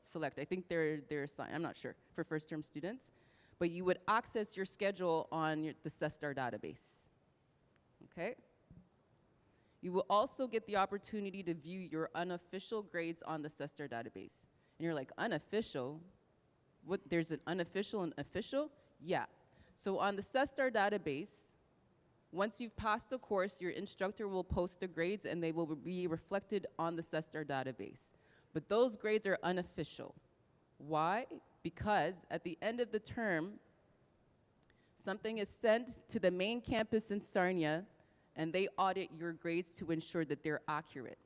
H: select. I think they're assigned. I'm not sure for first-term students. But you would access your schedule on the Cestar database. Okay? You will also get the opportunity to view your unofficial grades on the Cestar database. And you're like, unofficial? What, there's an unofficial and official? Yeah. So on the Cestar database, once you've passed the course, your instructor will post the grades and they will be reflected on the Cestar database. But those grades are unofficial. Why? Because at the end of the term, something is sent to the main campus in Sarnia and they audit your grades to ensure that they're accurate.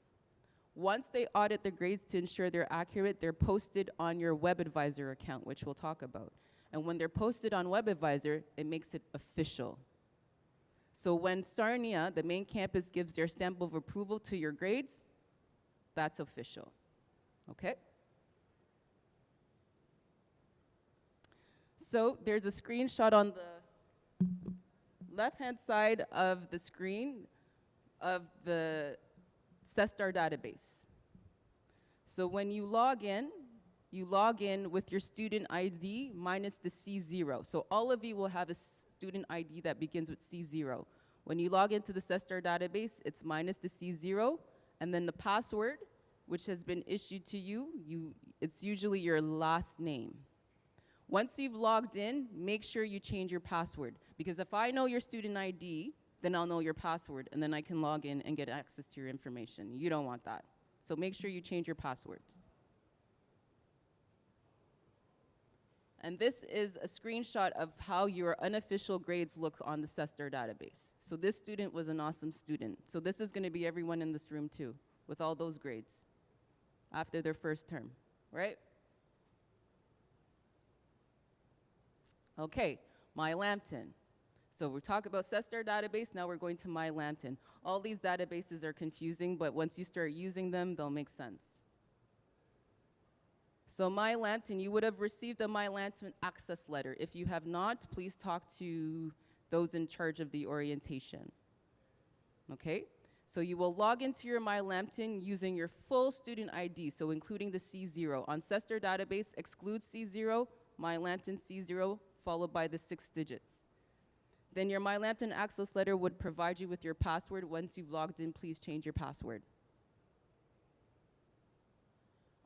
H: Once they audit the grades to ensure they're accurate, they're posted on your Web Advisor account, which we'll talk about. And when they're posted on Web Advisor, it makes it official. So when Sarnia, the main campus, gives their stamp of approval to your grades, that's official, okay? So there's a screenshot on the left-hand side of the screen of the Cestar database. So when you log in with your student ID minus the C0. So all of you will have a student ID that begins with C0. When you log into the Cestar database, it's minus the C0, and then the password, which has been issued to you, it's usually your last name. Once you've logged in, make sure you change your password, because if I know your student ID, then I'll know your password, and then I can log in and get access to your information. You don't want that. So make sure you change your passwords. And this is a screenshot of how your unofficial grades look on the Cestar database. So this student was an awesome student. So this is going to be everyone in this room too, with all those grades after their first term, right? Okay, My Lambton. So we talk about Cestar database, now we're going to My Lambton. All these databases are confusing, but once you start using them, they'll make sense. So My Lambton, you would have received a My Lambton access letter. If you have not, please talk to those in charge of the orientation. Okay? So you will log into your My Lambton using your full student ID, so including the C0. On Cestar database, exclude C0, My Lambton C0, followed by the 6 digits. Then your My Lambton access letter would provide you with your password. Once you've logged in, please change your password.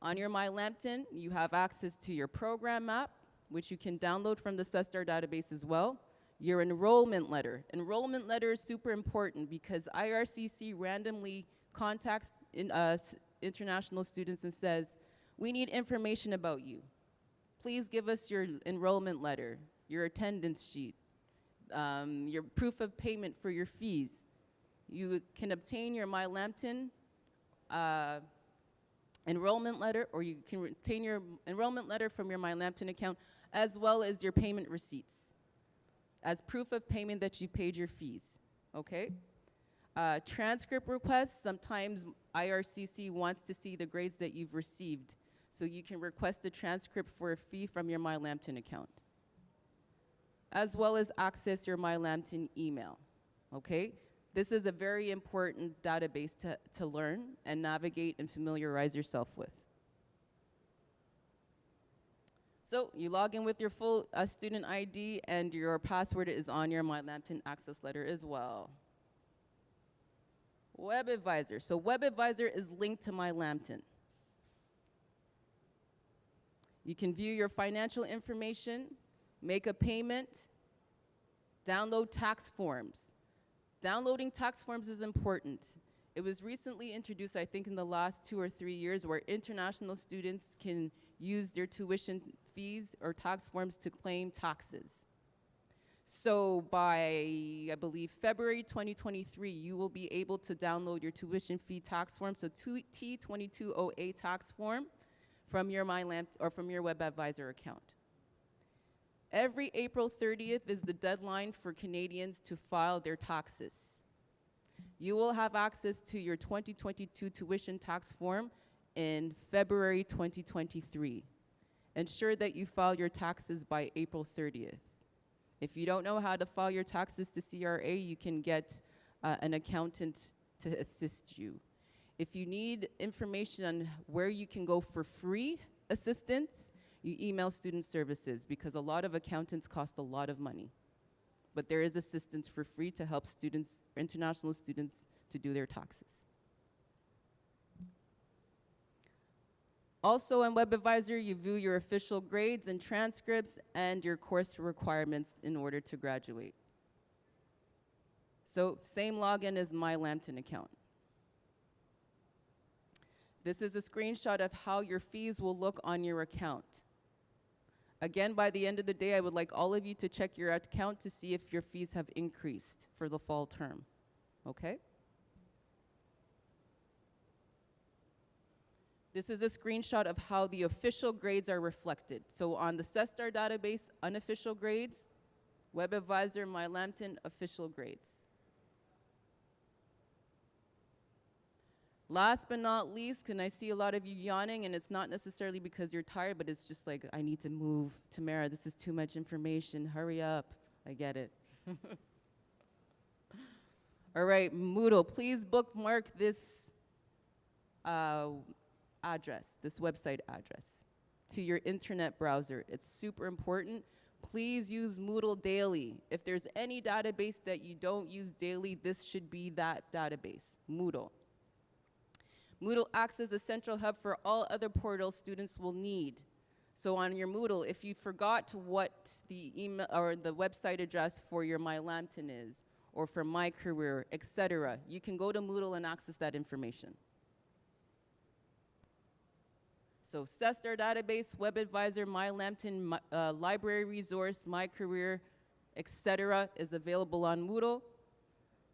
H: On your My Lambton, you have access to your program map, which you can download from the Cestar database as well. Your enrollment letter. Enrollment letter is super important because IRCC randomly contacts international students and says, we need information about you. Please give us your enrollment letter, your attendance sheet, your proof of payment for your fees. You can obtain your My Lambton enrollment letter, or you can obtain your enrollment letter from your My Lambton account, as well as your payment receipts as proof of payment that you paid your fees, okay? Transcript requests, sometimes IRCC wants to see the grades that you've received, so you can request a transcript for a fee from your My Lambton account, as well as access your My Lambton email, okay? This is a very important database to learn and navigate and familiarize yourself with. So you log in with your full student ID and your password is on your My Lambton access letter as well. Web Advisor. So Web Advisor is linked to My Lambton. You can view your financial information, make a payment, download tax forms. Downloading tax forms is important. It was recently introduced, I think in the last 2 or 3 years, where international students can use their tuition fees or tax forms to claim taxes. So by, I believe, February 2023, you will be able to download your tuition fee tax form, so T2208 tax form, from your MyLamp or from your WebAdvisor account. Every April 30th is the deadline for Canadians to file their taxes. You will have access to your 2022 tuition tax form in February 2023. Ensure that you file your taxes by April 30th. If you don't know how to file your taxes to CRA, you can get an accountant to assist you. If you need information on where you can go for free assistance, you email student services, because a lot of accountants cost a lot of money. But there is assistance for free to help students, international students, to do their taxes. Also on WebAdvisor, you view your official grades and transcripts and your course requirements in order to graduate. So same login as my Lambton account. This is a screenshot of how your fees will look on your account. Again, by the end of the day, I would like all of you to check your account to see if your fees have increased for the fall term, okay? This is a screenshot of how the official grades are reflected. So on the Cestar database, unofficial grades, WebAdvisor, MyLambton, official grades. Last but not least, and I see a lot of you yawning, and it's not necessarily because you're tired, but it's just like, I need to move. Tamara, this is too much information. Hurry up. I get it. All right, Moodle, please bookmark this address, this website address, to your internet browser. It's super important. Please use Moodle daily. If there's any database that you don't use daily, this should be that database, Moodle. Moodle acts as a central hub for all other portals students will need. So on your Moodle, if you forgot what the email or the website address for your MyLambton is, or for My Career, etc., you can go to Moodle and access that information. So Cestar database, WebAdvisor, MyLambton, library resource, My Career, etc., is available on Moodle.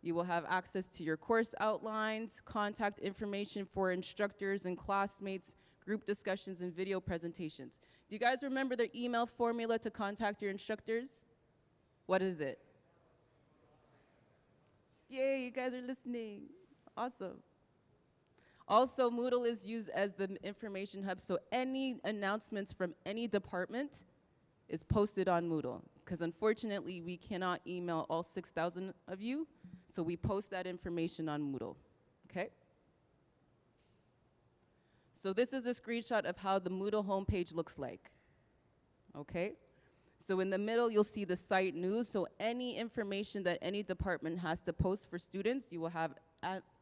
H: You will have access to your course outlines, contact information for instructors and classmates, group discussions, and video presentations. Do you guys remember the email formula to contact your instructors? What is it? Yay, you guys are listening. Awesome. Also, Moodle is used as the information hub, so any announcements from any department is posted on Moodle, because unfortunately, we cannot email all 6,000 of you, so we post that information on Moodle, okay? So this is a screenshot of how the Moodle homepage looks like, okay? So in the middle, you'll see the site news, so any information that any department has to post for students, you will have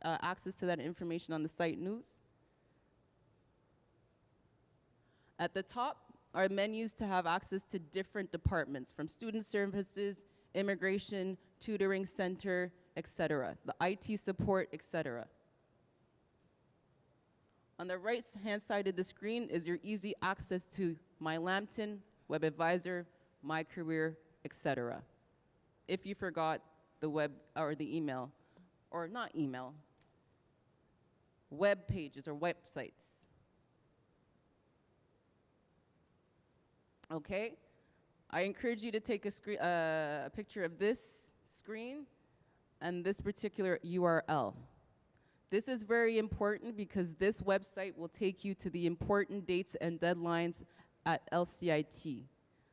H: access to that information on the site news. At the top are menus to have access to different departments, from student services, immigration, tutoring center, etc., the IT support, etc. On the right-hand side of the screen is your easy access to MyLambton, WebAdvisor, My Career, etc. If you forgot the web or the email, or not email, web pages or websites. Okay? I encourage you to take a picture of this screen and this particular URL. This is very important because this website will take you to the important dates and deadlines at LCIT.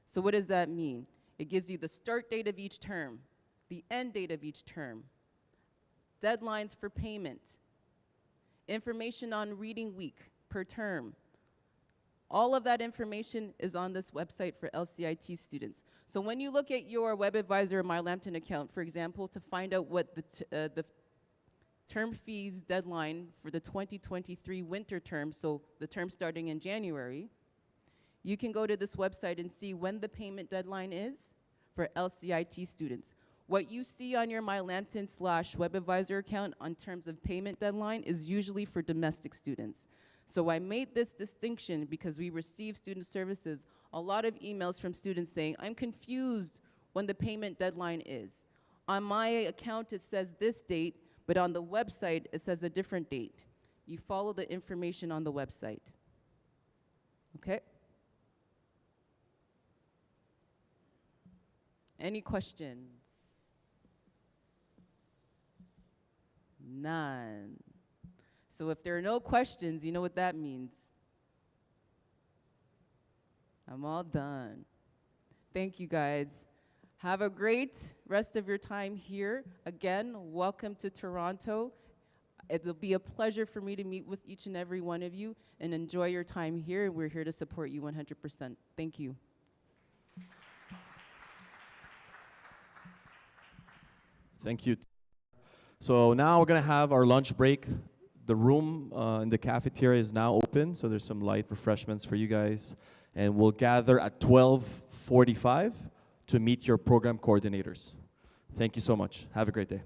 H: So what does that mean? It gives you the start date of each term, the end date of each term, deadlines for payment, information on reading week per term. All of that information is on this website for LCIT students. So when you look at your WebAdvisor or MyLambton account, for example, to find out what the term fees deadline for the 2023 winter term, so the term starting in January, you can go to this website and see when the payment deadline is for LCIT students. What you see on your MyLambton/WebAdvisor account on terms of payment deadline is usually for domestic students. So I made this distinction because we receive student services, a lot of emails from students saying, I'm confused when the payment deadline is. On my account, it says this date, but on the website, it says a different date. You follow the information on the website. Okay? Any questions? None. So if there are no questions, you know what that means. I'm all done. Thank you, guys. Have a great rest of your time here. Again, welcome to Toronto. It'll be a pleasure for me to meet with each and every one of you and enjoy your time here. We're here to support you 100%. Thank you.
A: Thank you. So now we're going to have our lunch break. The room in the cafeteria is now open, so there's some light refreshments for you guys. And we'll gather at 12:45 to meet your program coordinators. Thank you so much. Have a great day.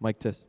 A: Mic test.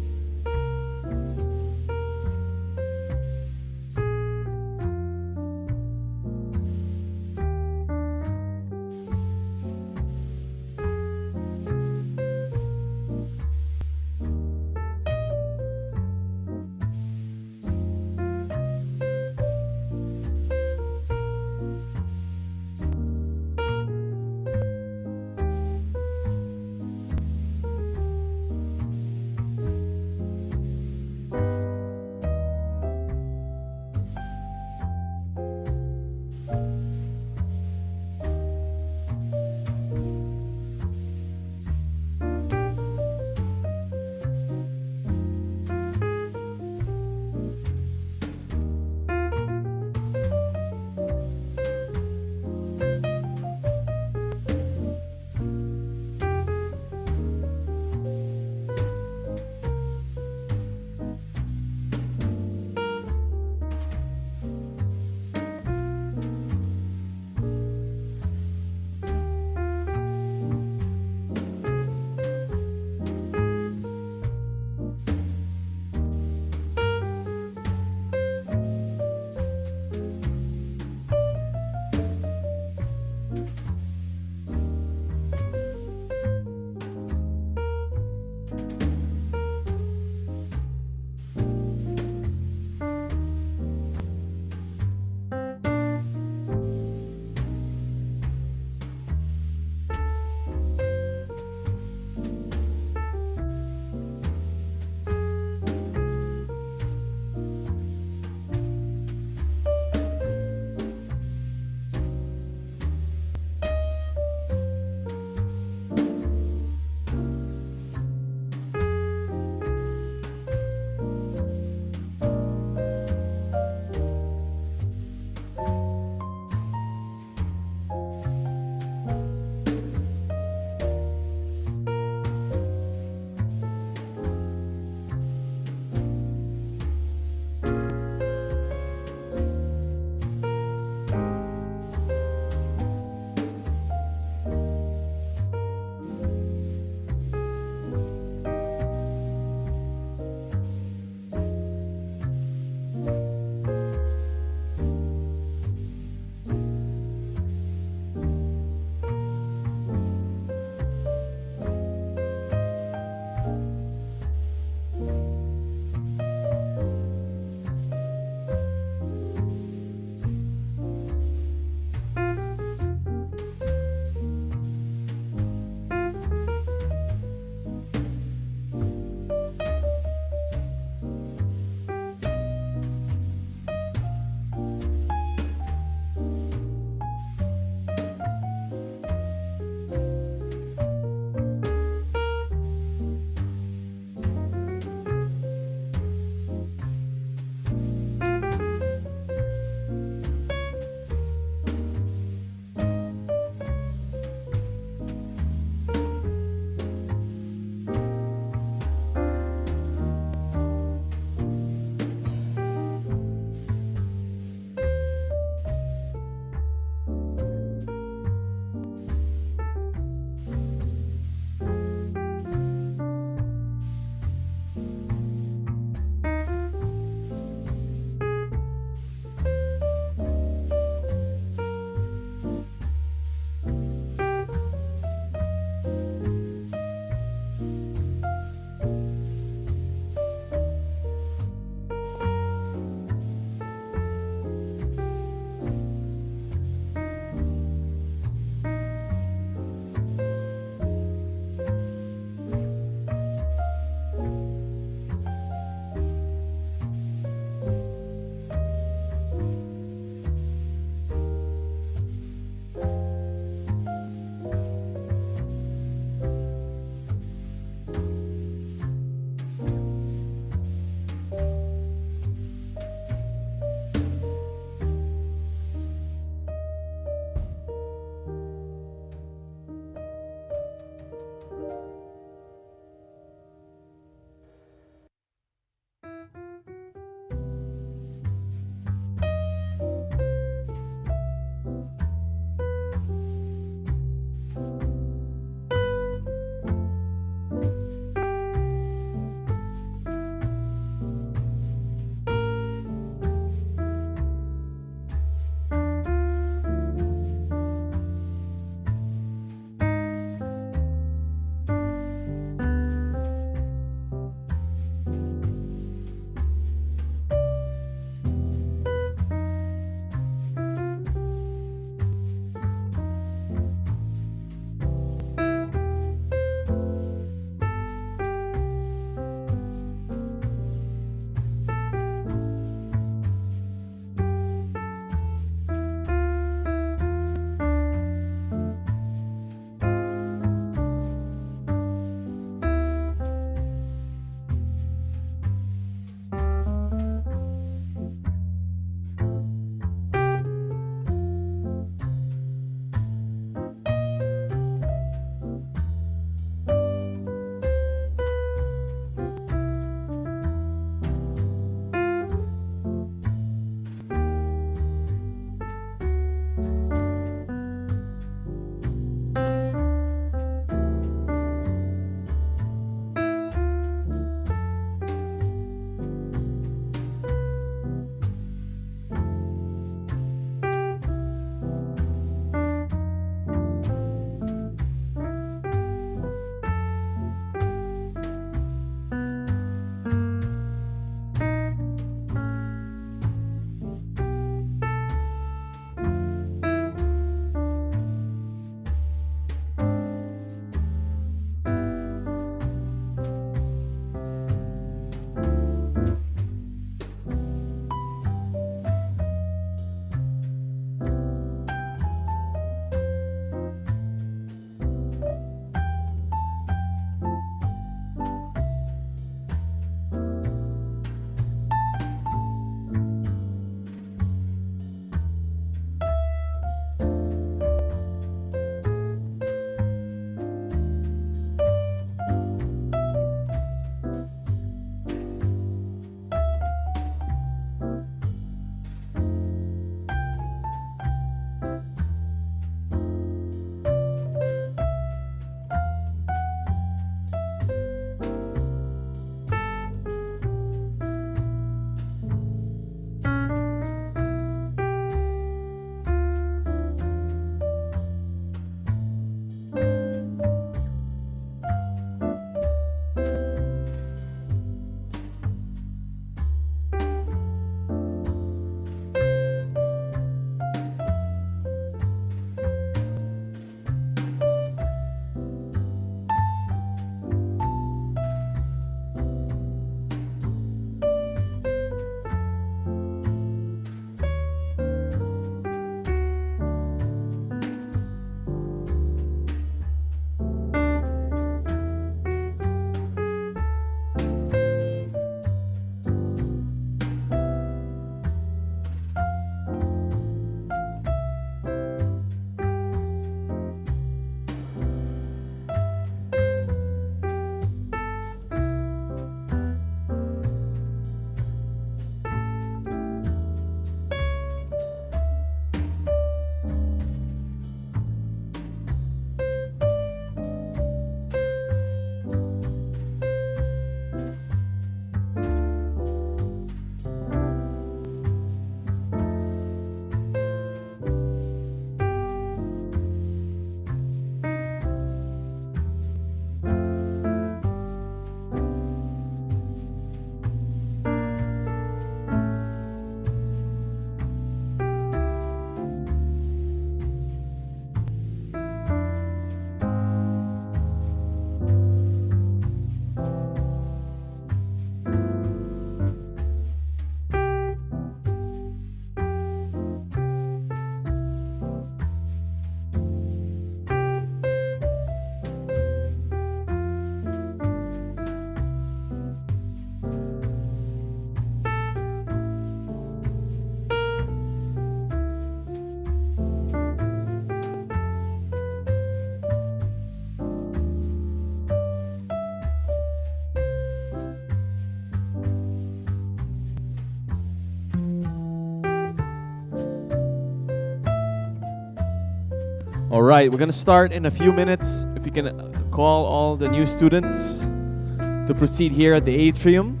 A: All right, we're going to start in a few minutes. If you can call all the new students to proceed here at the atrium.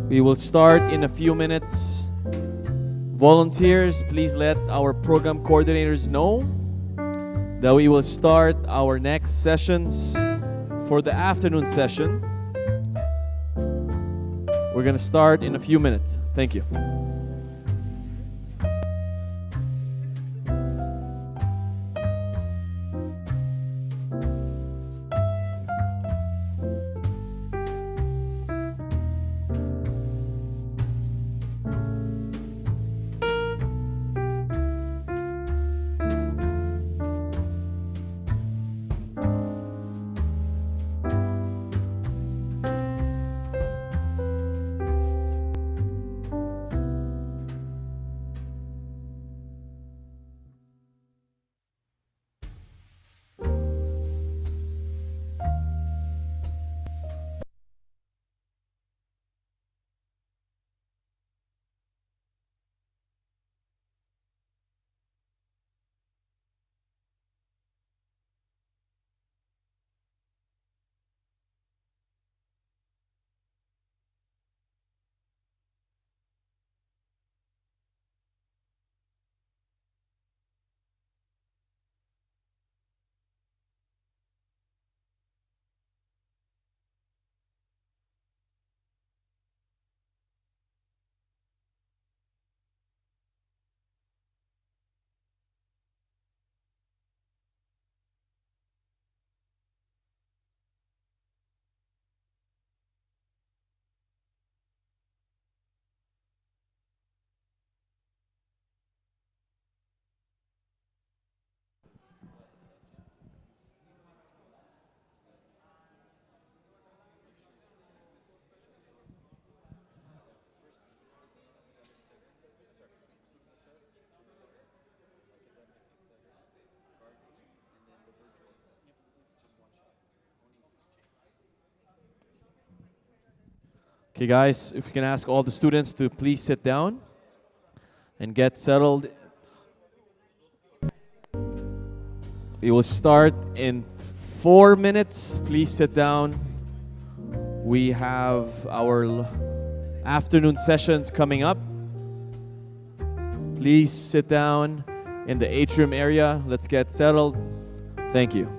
A: We will start in a few minutes. Volunteers, please let our program coordinators know that we will start our next sessions for the afternoon session. We're going to start in a few minutes. Thank you. Okay, guys, if you can ask all the students to please sit down and get settled. We will start in 4 minutes. Please sit down. We have our afternoon sessions coming up. Please sit down in the atrium area. Let's get settled. Thank you.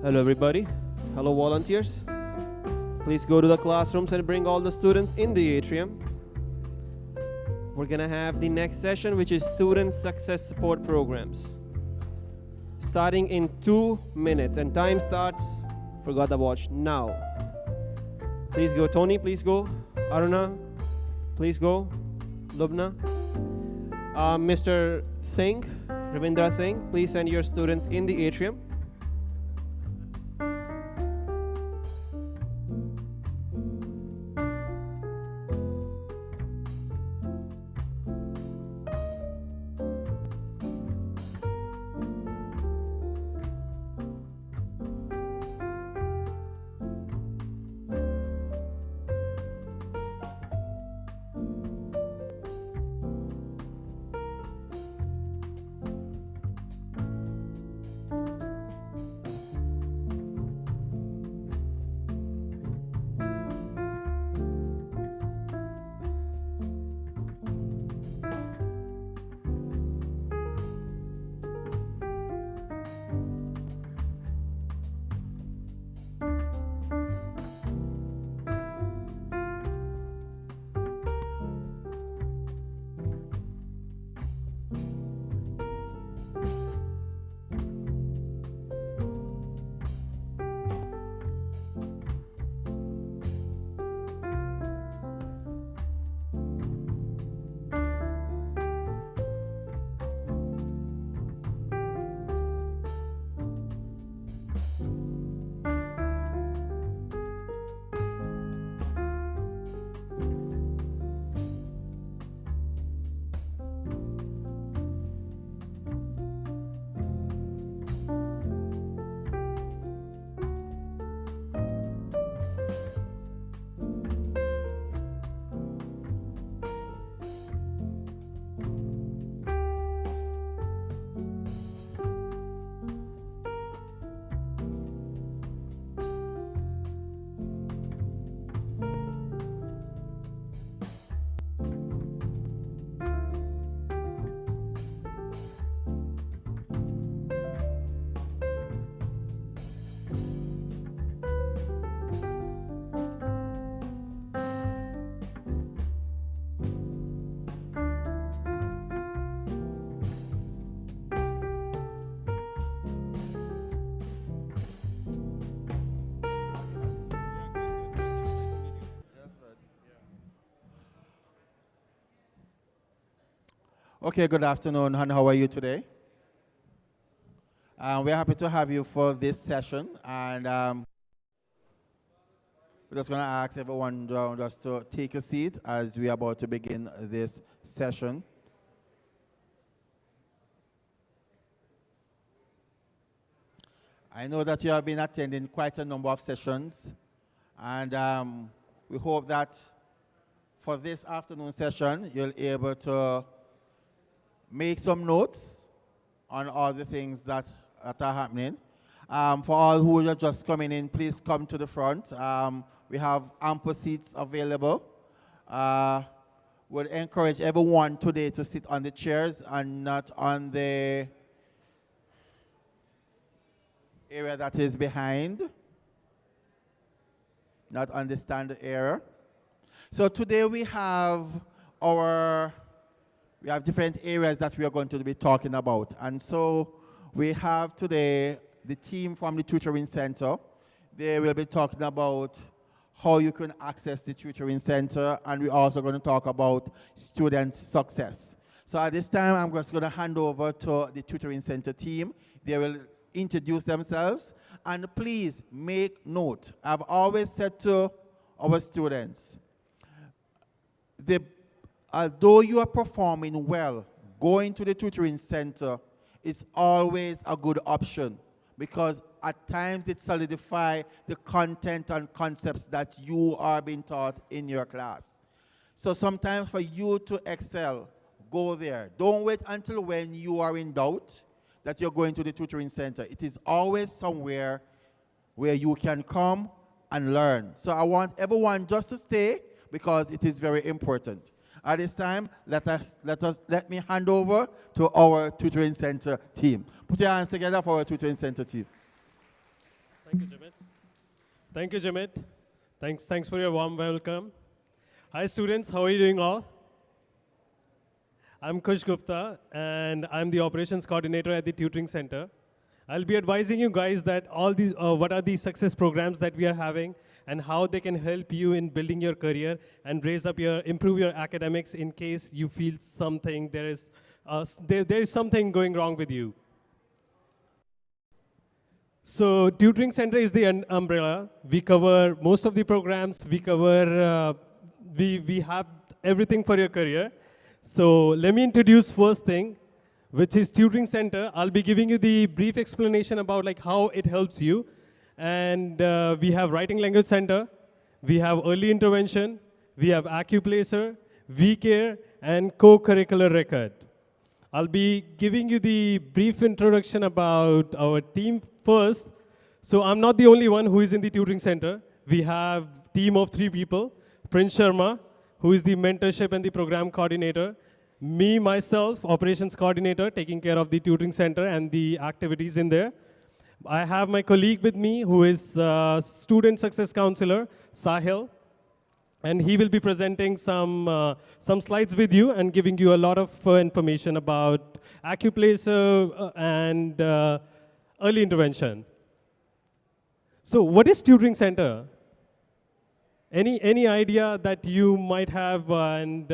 F: Hello everybody. Hello volunteers. Please go to the classrooms and bring all the students in the atrium. We're gonna have the next session, which is Student Success Support Programs. Starting in 2 minutes, and time starts, forgot the watch, now. Please go, Tony, please go. Aruna, please go. Lubna. Mr. Singh, Ravindra Singh, please send your students in the atrium.
I: Okay, good afternoon, and how are you today? We're happy to have you for this session, and we're just going to ask everyone just to take a seat as we are about to begin this session. I know that you have been attending quite a number of sessions, and we hope that for this afternoon session, you'll be able to make some notes on all the things that are happening. For all who are just coming in, please come to the front. We have ample seats available. Would encourage everyone today to sit on the chairs and not on the area that is behind, not on the stand area. So today we have different areas that we are going to be talking about. And so we have today the team from the Tutoring Center. They will be talking about how you can access the Tutoring Center, and we're also going to talk about student success. So at this time, I'm just going to hand over to the Tutoring Center team. They will introduce themselves, and please make note. I've always said to our students, although you are performing well, going to the Tutoring Center is always a good option, because at times it solidifies the content and concepts that you are being taught in your class. So sometimes for you to excel, go there. Don't wait until when you are in doubt that you're going to the Tutoring Center. It is always somewhere where you can come and learn. So I want everyone just to stay, because it is very important. At this time, let me hand over to our Tutoring Center team. Put your hands together for our Tutoring Center team.
J: Thank you, Jimit. Thank you, Jimit. Thanks for your warm welcome. Hi, students. How are you doing all? I'm Kush Gupta, and I'm the operations coordinator at the tutoring center. I'll be advising you guys that all these, what are the success programs that we are having, and how they can help you in building your career and improve your academics in case you feel something there is something going wrong with you. So tutoring center is the umbrella. We cover most of the programs. We cover we have everything for your career. So let me introduce first thing, which is tutoring center. I'll be giving you the brief explanation about like how it helps you. And we have writing language center, we have early intervention, we have AccuPlacer, VCare, and co-curricular record. I'll be giving you the brief introduction about our team first. So I'm not the only one who is in the tutoring center. We have a team of 3 people, Prince Sharma, who is the mentorship and the program coordinator, me, myself, operations coordinator, taking care of the tutoring center and the activities in there. I have my colleague with me who is student success counselor, Sahil, and he will be presenting some slides with you and giving you a lot of information about AccuPlacer and early intervention. So what is tutoring center? Any idea that you might have and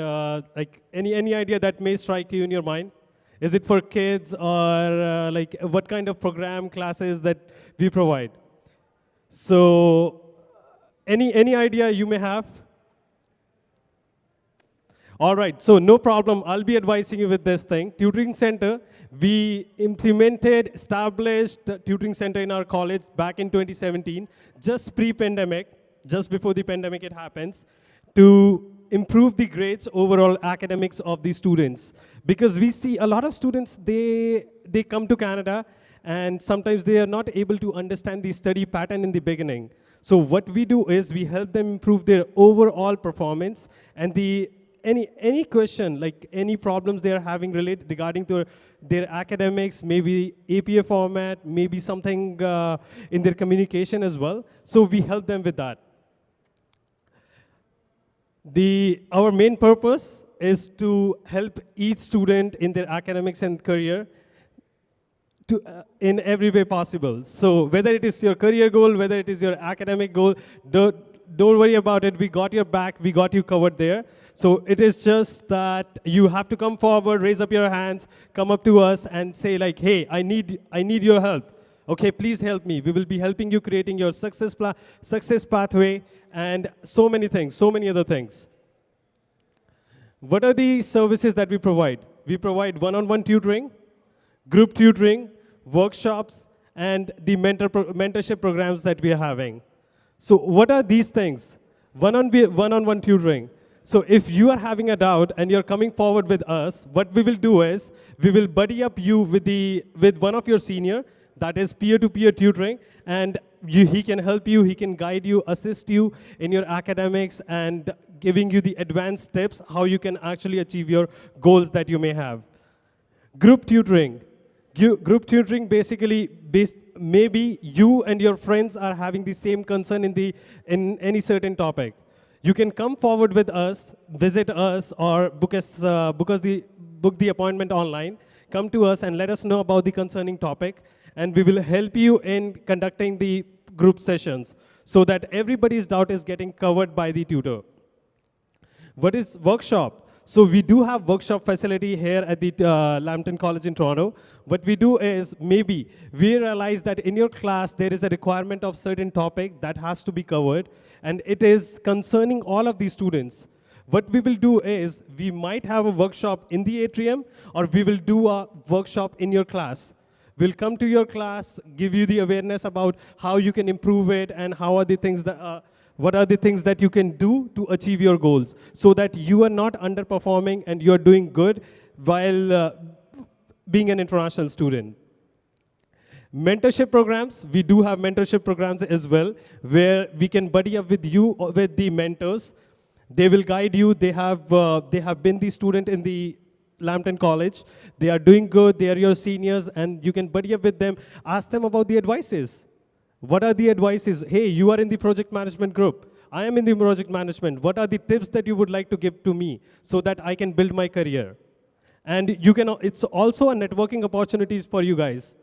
J: like any idea that may strike you in your mind? Is it for kids or like what kind of program classes that we provide? So any idea you may have? All right, so no problem. I'll be advising you with this thing. Tutoring center, we established tutoring center in our college back in 2017, just pre-pandemic, just before the pandemic it happens, to improve the grades, overall academics of the students. Because we see a lot of students, they come to Canada and sometimes they are not able to understand the study pattern in the beginning. So what we do is we help them improve their overall performance and any question, like any problems they are having regarding to their academics, maybe APA format, maybe something in their communication as well. So we help them with that. Our main purpose is to help each student in their academics and career in every way possible. So whether it is your career goal, whether it is your academic goal, don't worry about it. We got your back. We got you covered there. So it is just that you have to come forward, raise up your hands, come up to us and say like, hey, I need your help. Okay, please help me. We will be helping you creating your success pathway and so many things, so many other things. What are the services that we provide? We provide one-on-one tutoring, group tutoring, workshops, and the mentorship programs that we are having. So what are these things? One-on-one tutoring. So if you are having a doubt and you're coming forward with us, what we will do is we will buddy up you with one of your senior, that is peer-to-peer tutoring, and he can help you, he can guide you, assist you in your academics and giving you the advanced tips how you can actually achieve your goals that you may have. Group tutoring. Group tutoring basically maybe you and your friends are having the same concern in any certain topic. You can come forward with us, visit us, or book the appointment online. Come to us and let us know about the concerning topic, and we will help you in conducting the group sessions so that everybody's doubt is getting covered by the tutor. What is workshop? So we do have workshop facility here at the Lambton College in Toronto. What we do is maybe we realize that in your class there is a requirement of certain topic that has to be covered, and it is concerning all of these students. What we will do is we might have a workshop in the atrium, or we will do a workshop in your class. We'll come to your class, give you the awareness about how you can improve it and how are the things that what are the things that you can do to achieve your goals so that you are not underperforming and you're doing good while being an international student. Mentorship programs, we do have mentorship programs as well, where we can buddy up with you or with the mentors. They will guide you. They have been the student in the Lambton College. They are doing good. They are your seniors, and you can buddy up with them. Ask them about the advices. What are the advices? Hey, you are in the project management group. I am in the project management. What are the tips that you would like to give to me so that I can build my career? And you can, it's also a networking opportunities for you guys.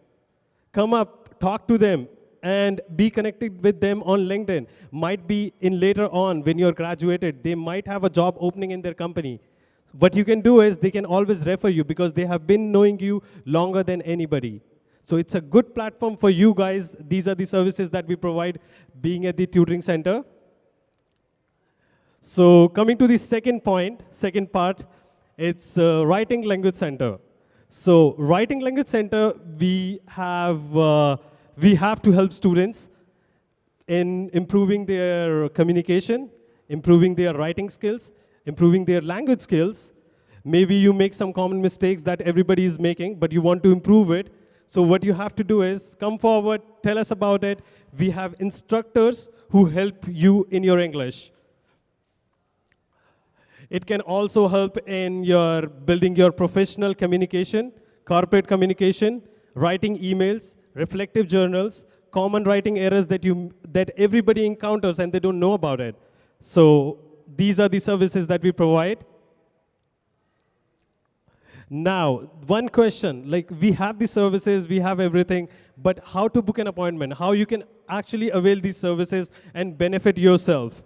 J: Come up, talk to them, and be connected with them on LinkedIn. Might be in later on when you're graduated, they might have a job opening in their company. What you can do is they can always refer you because they have been knowing you longer than anybody. So it's a good platform for you guys. These are the services that we provide being at the tutoring center. So coming to the second part, it's Writing Language Center. So Writing Language Center, we have to help students in improving their communication, improving their writing skills, improving their language skills. Maybe you make some common mistakes that everybody is making, but you want to improve it. So what you have to do is come forward, tell us about it. We have instructors who help you in your English. It can also help in your building your professional communication, corporate communication, writing emails, reflective journals, common writing errors that everybody encounters and they don't know about it. So these are the services that we provide. Now, one question, like we have the services, we have everything, but how to book an appointment, how you can actually avail these services and benefit yourself.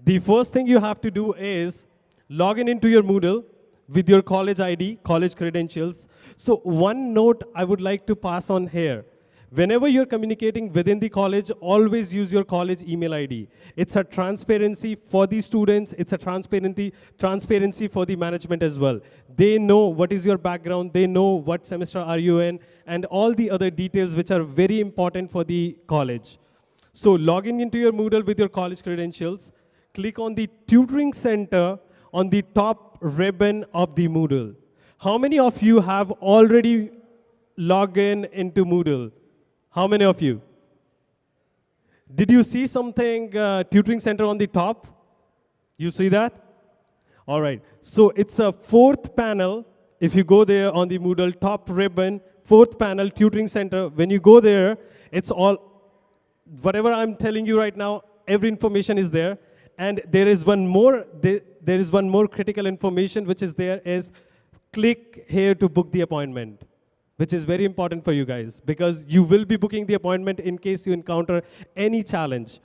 J: The first thing you have to do is log in into your Moodle with your college ID, college credentials. So one note I would like to pass on here. Whenever you're communicating within the college, always use your college email ID. It's a transparency for the students. It's a transparency for the management as well. They know what is your background. They know what semester are you in, and all the other details which are very important for the college. So logging into your Moodle with your college credentials, click on the tutoring center on the top ribbon of the Moodle. How many of you have already logged in into Moodle? How many of you? Did you see something, tutoring center on the top? You see that? All right. So it's a fourth panel. If you go there on the Moodle top ribbon, fourth panel, tutoring center, when you go there, it's all, whatever I'm telling you right now, every information is there. And there is one more, there is one more critical information which is there is click here to book the appointment, which is very important for you guys because you will be booking the appointment in case you encounter any challenge.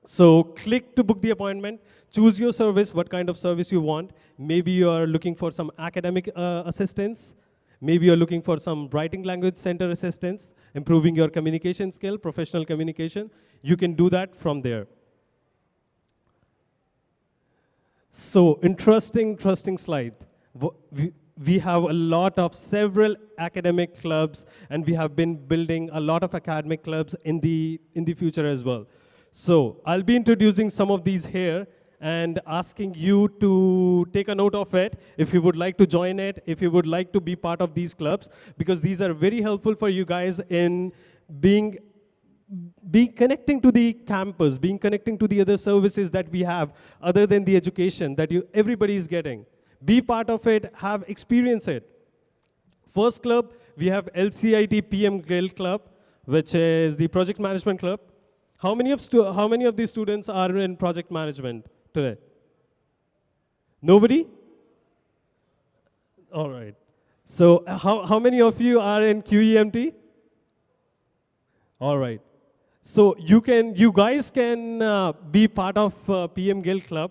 J: So click to book the appointment, choose your service, what kind of service you want. Maybe you are looking for some academic assistance. Maybe you're looking for some writing language center assistance, improving your communication skill, professional communication. You can do that from there. So interesting slide. We have a lot of several academic clubs, and we have been building a lot of academic clubs in the future as well. So I'll be introducing some of these here and asking you to take a note of it if you would like to join it, if you would like to be part of these clubs, because these are very helpful for you guys in being connecting to the campus, being connecting to the other services that we have other than the education that everybody is getting. Be part of it, have experience it. First club, we have LCIT PM Guild Club, which is the project management club. How many of these students are in project management today? Nobody? All right. So how many of you are in QEMT? All right. So you guys can be part of PM Guild Club.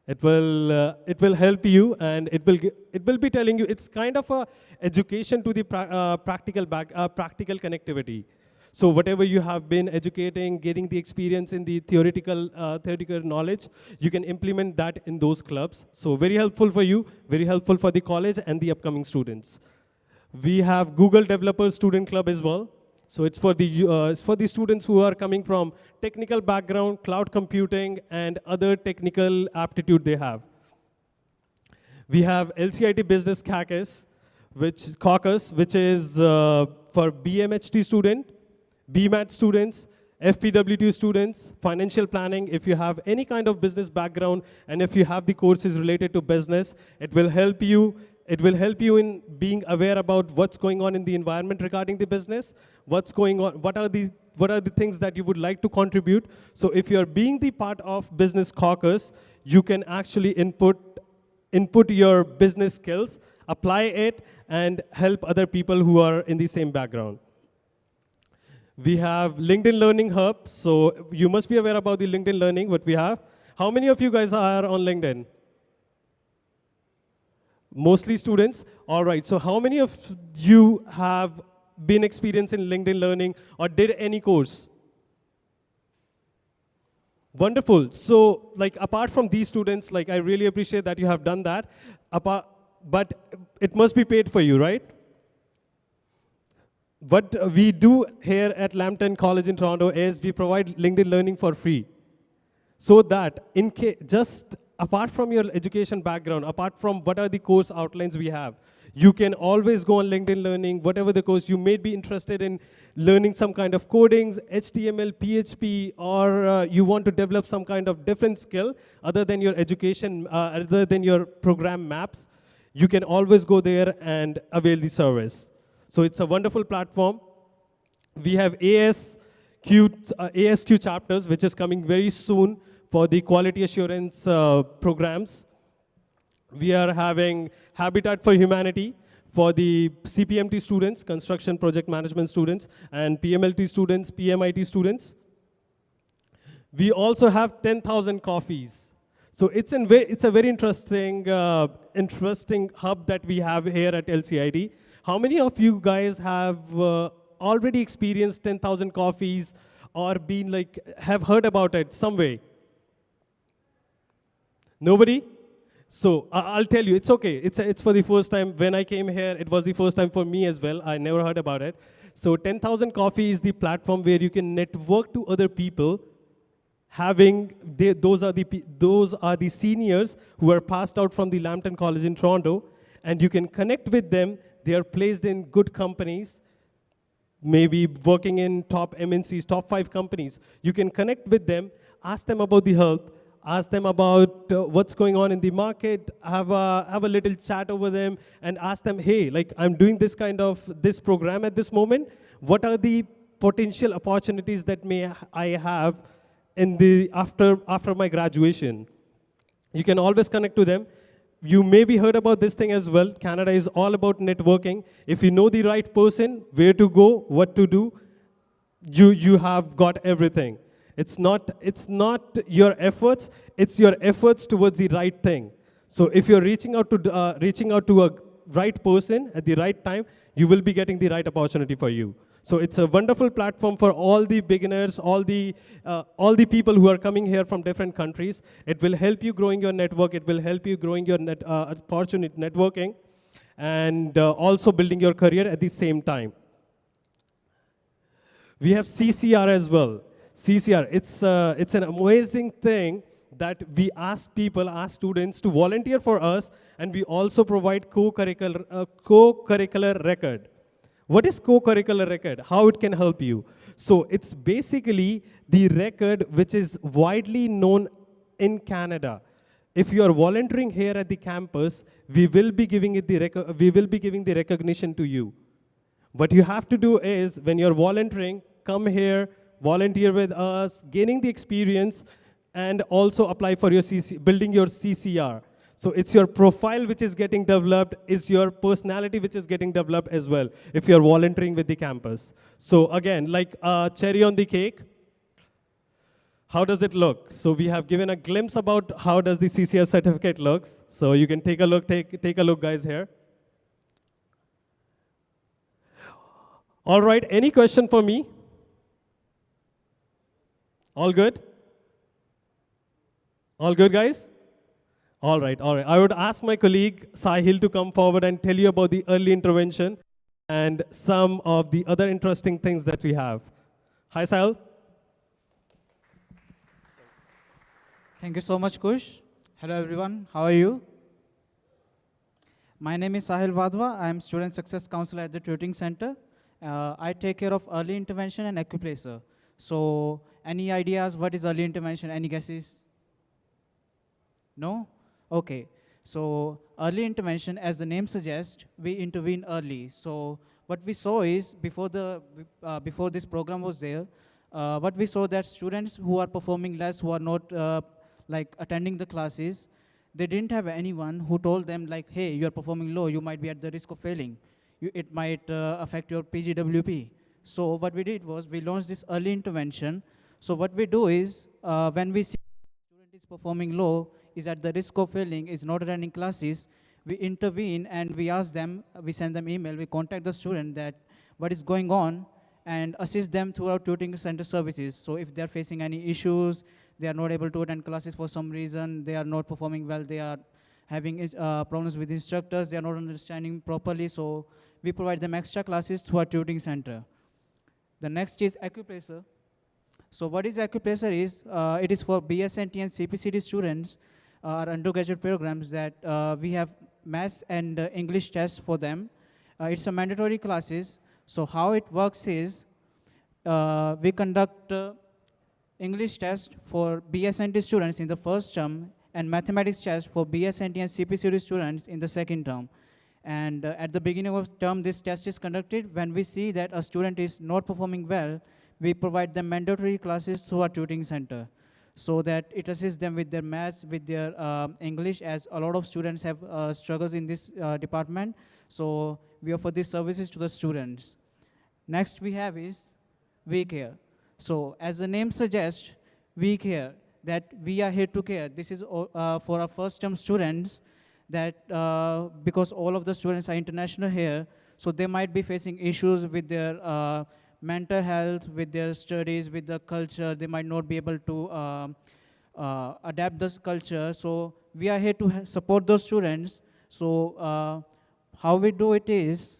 J: It will help you, and it will be telling you. It's kind of a education to the practical connectivity. So whatever you have been educating, getting the experience in the theoretical knowledge, you can implement that in those clubs. So very helpful for you, very helpful for the college and the upcoming students. We have Google Developer Student Club as well. So it's for the students who are coming from technical background, cloud computing, and other technical aptitude they have. We have LCIT Business Caucus, which is for BMHT student, BMAT students, FPWT students, financial planning. If you have any kind of business background and if you have the courses related to business, it will help you. It will help you in being aware about what's going on in the environment regarding the business, what's going on, what are the what are the things that you would like to contribute. So if you're being the part of business caucus, you can actually input your business skills, apply it, and help other people who are in the same background. We have LinkedIn Learning Hub. So you must be aware about the LinkedIn Learning, what we have. How many of you guys are on LinkedIn? Mostly students. All right, so how many of you have been experienced in LinkedIn Learning or did any course? Wonderful. So, like, apart from these students, like, I really appreciate that you have done that. But it must be paid for you, right? What we do here at Lambton College in Toronto is we provide LinkedIn Learning for free. So that, just apart from your education background, apart from what are the course outlines we have, you can always go on LinkedIn Learning, whatever the course you may be interested in learning some kind of codings, HTML, PHP, or you want to develop some kind of different skill other than your education, other than your program maps, you can always go there and avail the service. So it's a wonderful platform. We have ASQ chapters, which is coming very soon for the quality assurance programs. We are having Habitat for Humanity for the CPMT students, construction project management students, and PMLT students, PMIT students. We also have 10,000 coffees. So it's a very interesting hub that we have here at LCID. How many of you guys have already experienced 10,000 coffees or have heard about it some way? Nobody? So I'll tell you, it's okay. It's for the first time. When I came here, it was the first time for me as well. I never heard about it. So 10,000 Coffee is the platform where you can network to other people. Those are the seniors who are passed out from the Lambton College in Toronto, and you can connect with them. They are placed in good companies, maybe working in top MNCs, top 5 companies. You can connect with them, ask them about the help, ask them about what's going on in the market, have a little chat over them, and ask them, hey, like I'm doing this program at this moment. What are the potential opportunities that I have after my graduation? You can always connect to them. You maybe heard about this thing as well. Canada is all about networking. If you know the right person, where to go, what to do, you have got everything. It's not your efforts, it's your efforts towards the right thing. So if you're reaching out to a right person at the right time, you will be getting the right opportunity for you. So it's a wonderful platform for all the beginners, all the people who are coming here from different countries. It will help you growing your network. It will help you growing your opportunity networking, and also building your career at the same time. We have CCR as well. CCR, it's an amazing thing that we ask students to volunteer for us, and we also provide co-curricular record. What is co-curricular record? How it can help you? So it's basically the record which is widely known in Canada. If you are volunteering here at the campus, we will be giving the recognition to you. What you have to do is, when you're volunteering, come here, volunteer with us, gaining the experience, and also apply for your building your CCR. So it's your profile which is getting developed, is your personality which is getting developed as well, if you're volunteering with the campus. So again, like cherry on the cake, how does it look? So we have given a glimpse about how does the CCR certificate looks. So you can take a look, take a look, guys, here. All right, any question for me? All good? All good, guys? All right, all right. I would ask my colleague, Sahil, to come forward and tell you about the early intervention and some of the other interesting things that we have. Hi, Sahil.
K: Thank you so much, Kush. Hello, everyone. How are you? My name is Sahil Vadhwa. I am Student Success Counselor at the Tutoring Center. I take care of early intervention and acuplacer. So, any ideas? What is early intervention? Any guesses? No? Okay. So, early intervention, as the name suggests, we intervene early. So, what we saw is before this program was there, what we saw that students who are performing less, who are not like attending the classes, they didn't have anyone who told them like, hey, you are performing low, you might be at the risk of failing. It might affect your PGWP. So what we did was we launched this early intervention. So what we do is when we see student is performing low, is at the risk of failing, is not attending classes, we intervene and we ask them, we send them email, we contact the student that what is going on and assist them through our tutoring center services. So if they're facing any issues, they are not able to attend classes for some reason, they are not performing well, they are having problems with instructors, they are not understanding properly, so we provide them extra classes through our tutoring center. The next is Acupressor. So what is Acupressor is, it is for BSNT and CPCD students, our undergraduate programs that we have maths and English tests for them. It's a mandatory classes. So how it works is, we conduct English test for BSNT students in the first term and mathematics test for BSNT and CPCD students in the second term. And at the beginning of the term, this test is conducted. When we see that a student is not performing well, we provide them mandatory classes through our tutoring center so that it assists them with their maths, with their English, as a lot of students have struggles in this department. So we offer these services to the students. Next we have is We Care. So as the name suggests, We Care, that we are here to care. This is for our first term students, that because all of the students are international here, so they might be facing issues with their mental health, with their studies, with the culture. They might not be able to adapt this culture. So we are here to support those students. So how we do it is,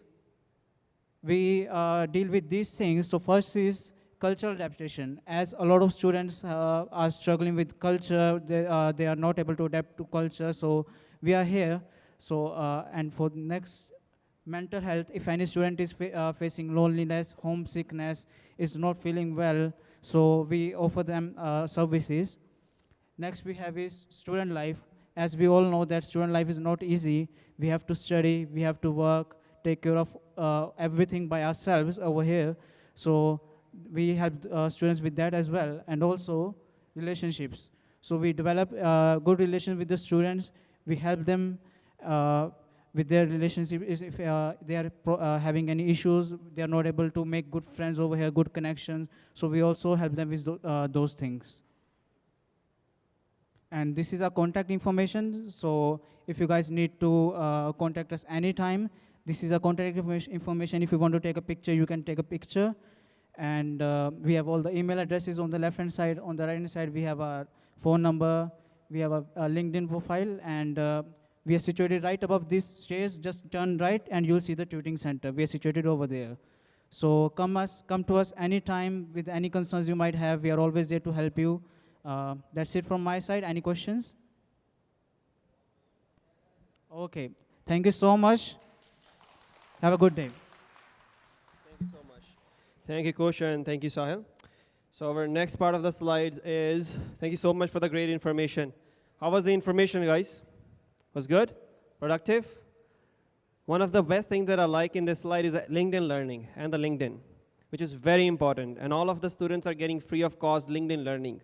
K: we deal with these things. So first is cultural adaptation. As a lot of students are struggling with culture, they are not able to adapt to culture. So we are here. So and for the next, mental health, if any student is facing loneliness, homesickness, is not feeling well, so we offer them services. Next we have is student life. As we all know that student life is not easy. We have to study, we have to work, take care of everything by ourselves over here. So we help students with that as well. And also relationships. So we develop good relations with the students. We help them with their relationship. If they are having any issues, they are not able to make good friends over here, good connections. So we also help them with those things. And this is our contact information. So if you guys need to contact us anytime, this is our contact information. If you want to take a picture, you can take a picture. And we have all the email addresses on the left-hand side. On the right-hand side, we have our phone number. We have a LinkedIn profile. And we are situated right above this stairs. Just turn right, and you'll see the tutoring center. We are situated over there. So come to us anytime with any concerns you might have. We are always there to help you. That's it from my side. Any questions? Okay. Thank you so much. Have a good day.
F: Thank you so much. Thank you, Kosha, and thank you, Sahil. So our next part of the slides is, thank you so much for the great information. How was the information, guys? Was good? Productive? One of the best things that I like in this slide is LinkedIn Learning and the LinkedIn, which is very important. And all of the students are getting free of cost LinkedIn Learning.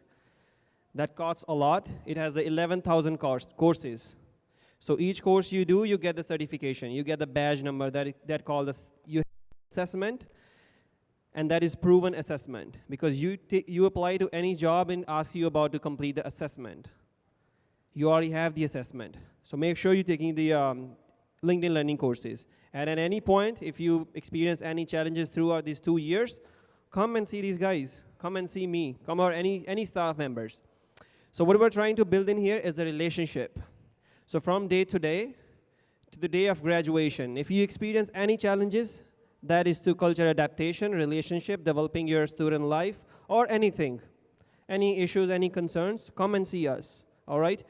F: That costs a lot. It has the 11,000 courses. So each course you do, you get the certification. You get the badge number that called the assessment, and that is proven assessment, because you apply to any job and ask you about to complete the assessment. You already have the assessment. So make sure you're taking the LinkedIn Learning courses. And at any point, if you experience any challenges throughout these 2 years, come and see these guys. Come and see me. Come or any staff members. So what we're trying to build in here is a relationship. So from day to day, to the day of graduation, if you experience any challenges, that is to culture adaptation, relationship, developing your student life, or anything, any issues, any concerns, come and see us, all right?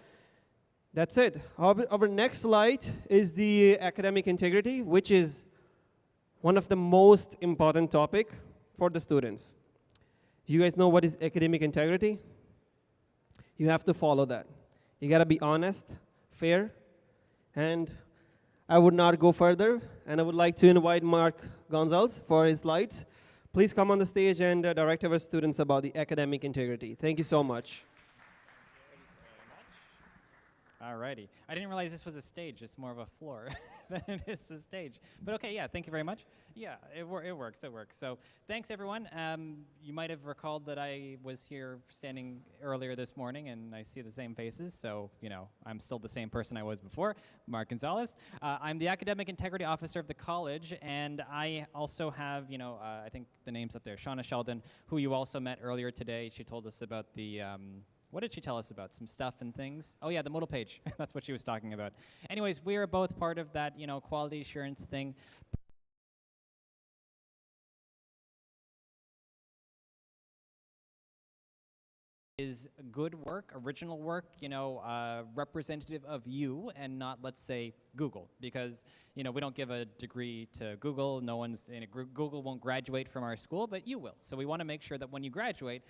F: That's it. Our next slide is the academic integrity, which is one of the most important topic for the students. Do you guys know what is academic integrity? You have to follow that. You gotta be honest, fair, and I would not go further, and I would like to invite Mark Gonzalez for his slides. Please come on the stage and direct our students about the academic integrity. Thank you so much.
C: Alrighty. I didn't realize this was a stage. It's more of a floor than it is a stage. But okay, yeah, thank you very much. Yeah, it works. So thanks, everyone. You might have recalled that I was here standing earlier this morning, and I see the same faces. So, I'm still the same person I was before, Mark Gonzalez. I'm the Academic Integrity Officer of the college, and I also have, I think the name's up there, Shauna Sheldon, who you also met earlier today. She told us about the... what did she tell us about? Some stuff and things? Oh, yeah, the Moodle page. That's what she was talking about. Anyways, we are both part of that, quality assurance thing. Is good work, original work, representative of you and not, let's say, Google. Because, we don't give a degree to Google. No one's in Google won't graduate from our school, but you will. So we want to make sure that when you graduate,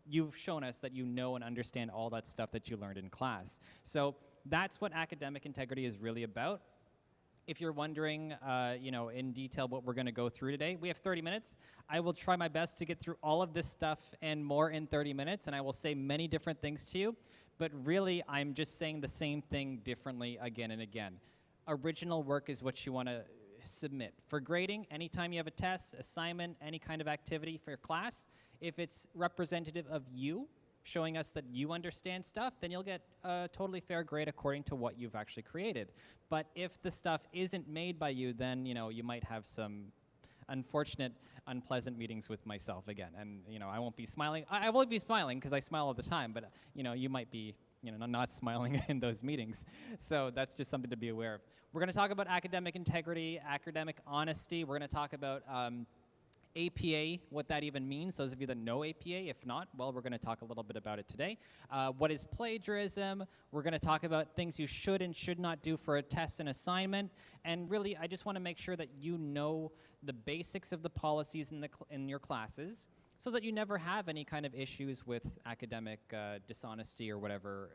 C: you've shown us that you know and understand all that stuff that you learned in class. So that's what academic integrity is really about. If you're wondering, in detail what we're going to go through today, we have 30 minutes. I will try my best to get through all of this stuff and more in 30 minutes, and I will say many different things to you. But really, I'm just saying the same thing differently again and again. Original work is what you want to submit. For grading, anytime you have a test, assignment, any kind of activity for your class, if it's representative of you, showing us that you understand stuff, then you'll get a totally fair grade according to what you've actually created. But if the stuff isn't made by you, then you might have some unfortunate, unpleasant meetings with myself again. And I won't be smiling. I will be smiling because I smile all the time, but you might be not smiling in those meetings. So that's just something to be aware of. We're going to talk about academic integrity, academic honesty. We're going to talk about APA, what that even means, those of you that know APA. If not, well, we're going to talk a little bit about it today. What is plagiarism? We're going to talk about things you should and should not do for a test and assignment. And really, I just want to make sure that you know the basics of the policies in your classes so that you never have any kind of issues with academic dishonesty or whatever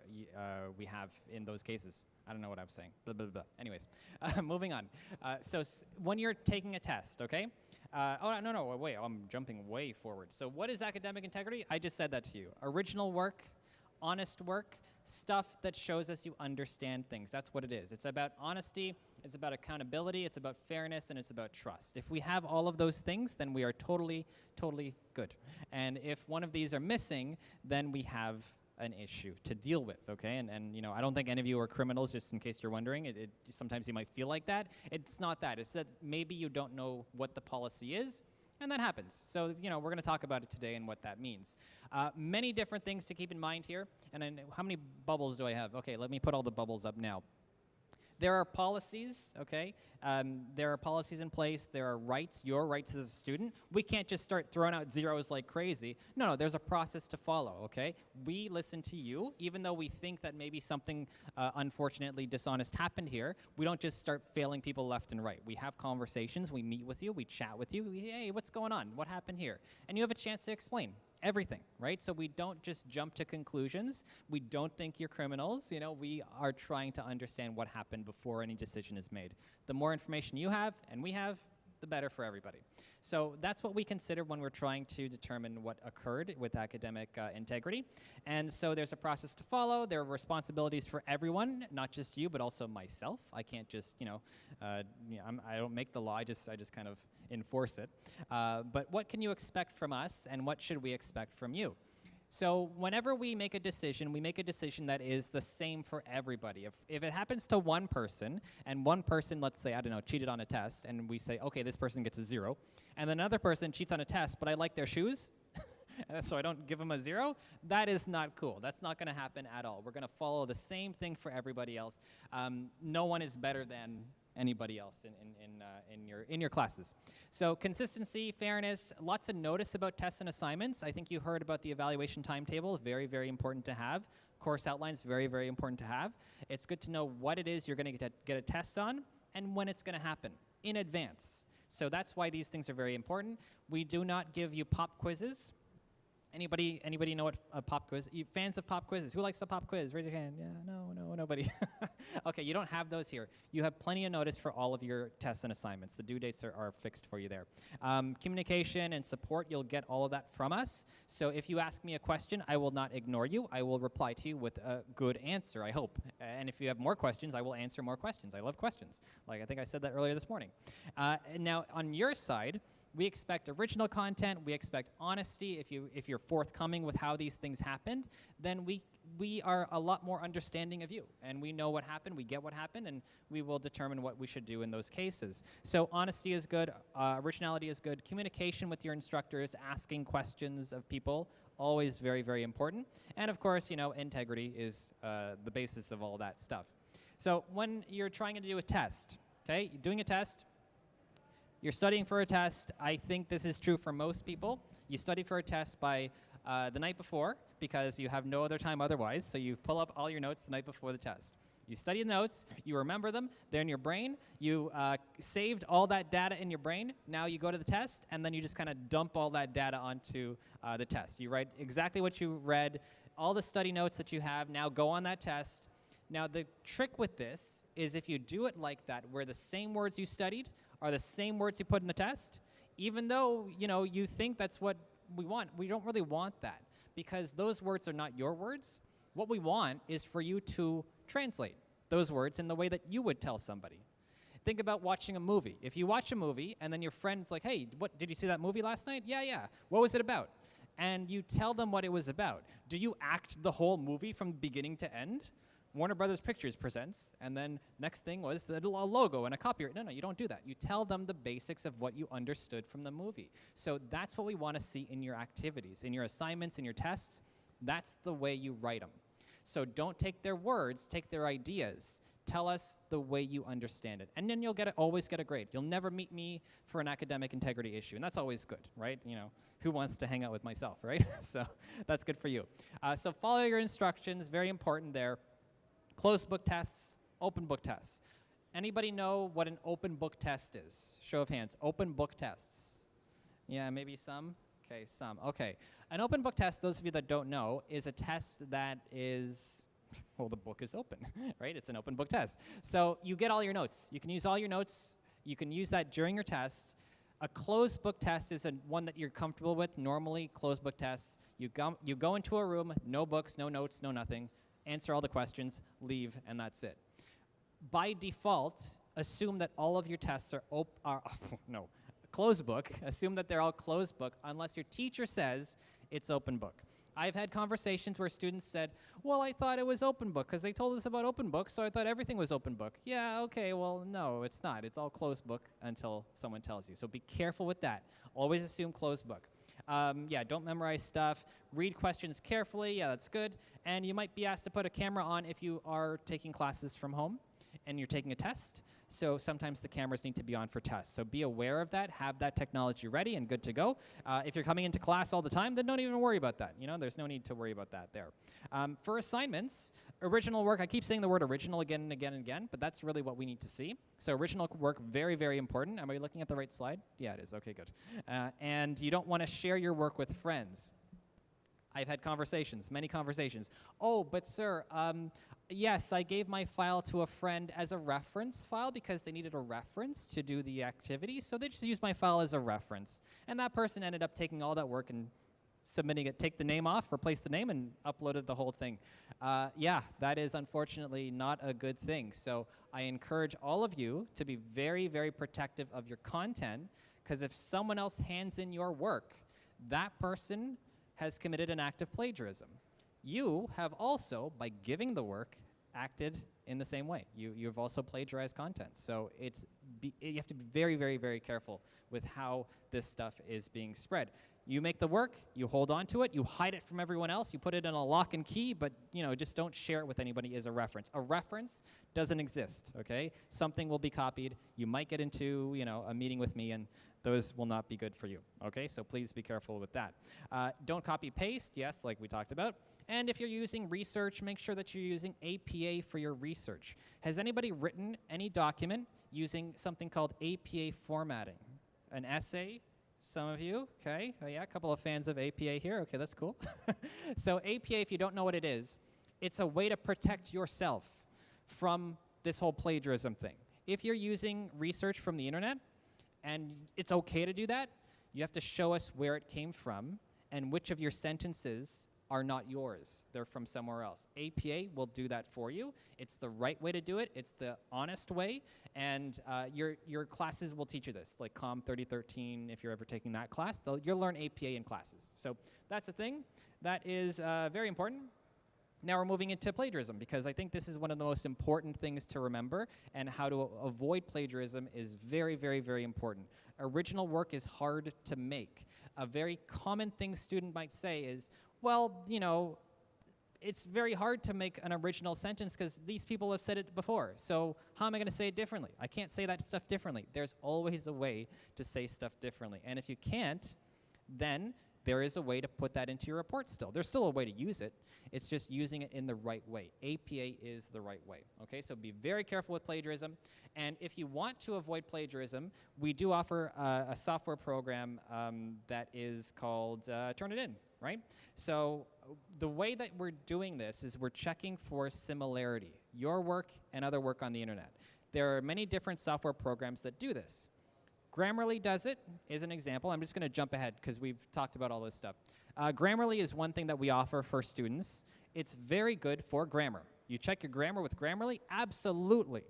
C: we have in those cases. I don't know what I'm saying. Blah, blah, blah. Anyways, moving on. So when you're taking a test, okay? Wait, I'm jumping way forward. So what is academic integrity? I just said that to you. Original work, honest work, stuff that shows us you understand things. That's what it is. It's about honesty, it's about accountability, it's about fairness, and it's about trust. If we have all of those things, then we are totally, totally good. And if one of these are missing, then we have an issue to deal with, okay? And I don't think any of you are criminals, just in case you're wondering. Sometimes you might feel like that. It's not that. It's that maybe you don't know what the policy is, and that happens. So, we're going to talk about it today and what that means. Many different things to keep in mind here. And then how many bubbles do I have? Okay, let me put all the bubbles up now. There are policies, okay? There are policies in place. There are rights, your rights as a student. We can't just start throwing out zeros like crazy. No, there's a process to follow, okay? We listen to you, even though we think that maybe something unfortunately dishonest happened here. We don't just start failing people left and right. We have conversations. We meet with you. We chat with you. Hey, what's going on? What happened here? And you have a chance to explain everything, right? So we don't just jump to conclusions. We don't think you're criminals. We are trying to understand what happened before any decision is made. The more information you have and we have, the better for everybody. So that's what we consider when we're trying to determine what occurred with academic integrity. And so there's a process to follow. There are responsibilities for everyone, not just you, but also myself. I can't just, I don't make the law. I just kind of enforce it. But what can you expect from us, and what should we expect from you? So whenever we make a decision that is the same for everybody. If it happens to one person, and one person, let's say, I don't know, cheated on a test, and we say, okay, this person gets a 0, and another person cheats on a test, but I like their shoes, so I don't give them a 0, that is not cool. That's not going to happen at all. We're going to follow the same thing for everybody else. No one is better than anybody else in your classes. So consistency, fairness, lots of notice about tests and assignments. I think you heard about the evaluation timetable, very, very important to have. Course outlines, very, very important to have. It's good to know what it is you're going to get a test on and when it's going to happen in advance. So that's why these things are very important. We do not give you pop quizzes. Anybody know what a pop quiz? You fans of pop quizzes? Who likes a pop quiz? Raise your hand. Yeah, no, nobody. Okay, you don't have those here. You have plenty of notice for all of your tests and assignments. The due dates are fixed for you there. Communication and support, you'll get all of that from us. So if you ask me a question, I will not ignore you. I will reply to you with a good answer, I hope. And if you have more questions, I will answer more questions. I love questions. Like I think I said that earlier this morning. And now on your side, we expect original content. We expect honesty. If you're forthcoming with how these things happened, then we are a lot more understanding of you, and we know what happened. We get what happened, and we will determine what we should do in those cases. So honesty is good. Originality is good. Communication with your instructors, asking questions of people, always very, very important. And of course, integrity is the basis of all that stuff. So when you're trying to do a test, okay, you're doing a test. You're studying for a test. I think this is true for most people. You study for a test by the night before because you have no other time otherwise. So you pull up all your notes the night before the test. You study the notes. You remember them. They're in your brain. You saved all that data in your brain. Now you go to the test, and then you just kind of dump all that data onto the test. You write exactly what you read, all the study notes that you have. Now go on that test. Now the trick with this is if you do it like that, where the same words you studied are the same words you put in the test, even though you think that's what we want. We don't really want that because those words are not your words. What we want is for you to translate those words in the way that you would tell somebody. Think about watching a movie. If you watch a movie and then your friend's like, hey, did you see that movie last night? Yeah. What was it about? And you tell them what it was about. Do you act the whole movie from beginning to end? Warner Brothers Pictures presents, and then next thing was a logo and a copyright. No, you don't do that. You tell them the basics of what you understood from the movie. So that's what we want to see in your activities, in your assignments, in your tests. That's the way you write them. So don't take their words, take their ideas. Tell us the way you understand it. And then you'll always get a grade. You'll never meet me for an academic integrity issue, and that's always good, right? Who wants to hang out with myself, right? So that's good for you. So follow your instructions, very important there. Closed book tests, open book tests. Anybody know what an open book test is? Show of hands. Open book tests. Yeah, maybe some? Okay, some. Okay. An open book test, those of you that don't know, is a test that is, well, the book is open, right? It's an open book test. So you get all your notes. You can use all your notes. You can use that during your test. A closed book test is one that you're comfortable with. Normally, closed book tests, you go into a room, no books, no notes, no nothing. Answer all the questions, leave, and that's it. By default, assume that all of your tests are closed book. Assume that they're all closed book unless your teacher says it's open book. I've had conversations where students said, well, I thought it was open book because they told us about open book, so I thought everything was open book. Yeah, okay, well, no, it's not. It's all closed book until someone tells you. So be careful with that. Always assume closed book. Don't memorize stuff. Read questions carefully. Yeah, that's good. And you might be asked to put a camera on if you are taking classes from home and you're taking a test. So sometimes the cameras need to be on for tests. So be aware of that. Have that technology ready and good to go. If you're coming into class all the time, then don't even worry about that. There's no need to worry about that there. For assignments, original work, I keep saying the word original again and again and again, but that's really what we need to see. So original work, very, very important. Am I looking at the right slide? Yeah, it is. Okay, good. And you don't want to share your work with friends. I've had conversations, many conversations. Oh, but sir, yes, I gave my file to a friend as a reference file because they needed a reference to do the activity, so they just used my file as a reference. And that person ended up taking all that work and submitting it, take the name off, replace the name, and uploaded the whole thing. Yeah, that is unfortunately not a good thing. So I encourage all of you to be very, very protective of your content, because if someone else hands in your work, that person has committed an act of plagiarism. You have also, by giving the work, acted in the same way. You've also plagiarized content. So you have to be very, very, very careful with how this stuff is being spread. You make the work, you hold on to it, you hide it from everyone else, you put it in a lock and key, but just don't share it with anybody as a reference. A reference doesn't exist, okay? Something will be copied. You might get into a meeting with me, and those will not be good for you, okay? So please be careful with that. Don't copy paste, yes, like we talked about. And if you're using research, make sure that you're using APA for your research. Has anybody written any document using something called APA formatting? An essay, Some of you, okay. Oh, yeah, a couple of fans of APA here. Okay, that's cool. So APA, if you don't know what it is, it's a way to protect yourself from this whole plagiarism thing. If you're using research from the internet, and it's okay to do that, you have to show us where it came from and which of your sentences are not yours. They're from somewhere else. APA will do that for you. It's the right way to do it. It's the honest way. And your classes will teach you this, like COM 3013, if you're ever taking that class, you'll learn APA in classes. So that's a thing that is very important. Now we're moving into plagiarism, because I think this is one of the most important things to remember, and how to avoid plagiarism is very, very, very important. Original work is hard to make. A very common thing student might say is, well, you know, it's very hard to make an original sentence because these people have said it before. So how am I going to say it differently? I can't say that stuff differently. There's always a way to say stuff differently. And if you can't, then there is a way to put that into your report still. There's still a way to use it. It's just using it in the right way. APA is the right way. Okay, so be very careful with plagiarism. And if you want to avoid plagiarism, we do offer a software program that is called Turnitin, right? So the way that we're doing this is we're checking for similarity, your work and other work on the internet. There are many different software programs that do this. Grammarly does it, is an example. I'm just going to jump ahead because we've talked about all this stuff. Grammarly is one thing that we offer for students. It's very good for grammar. You check your grammar with Grammarly? Absolutely.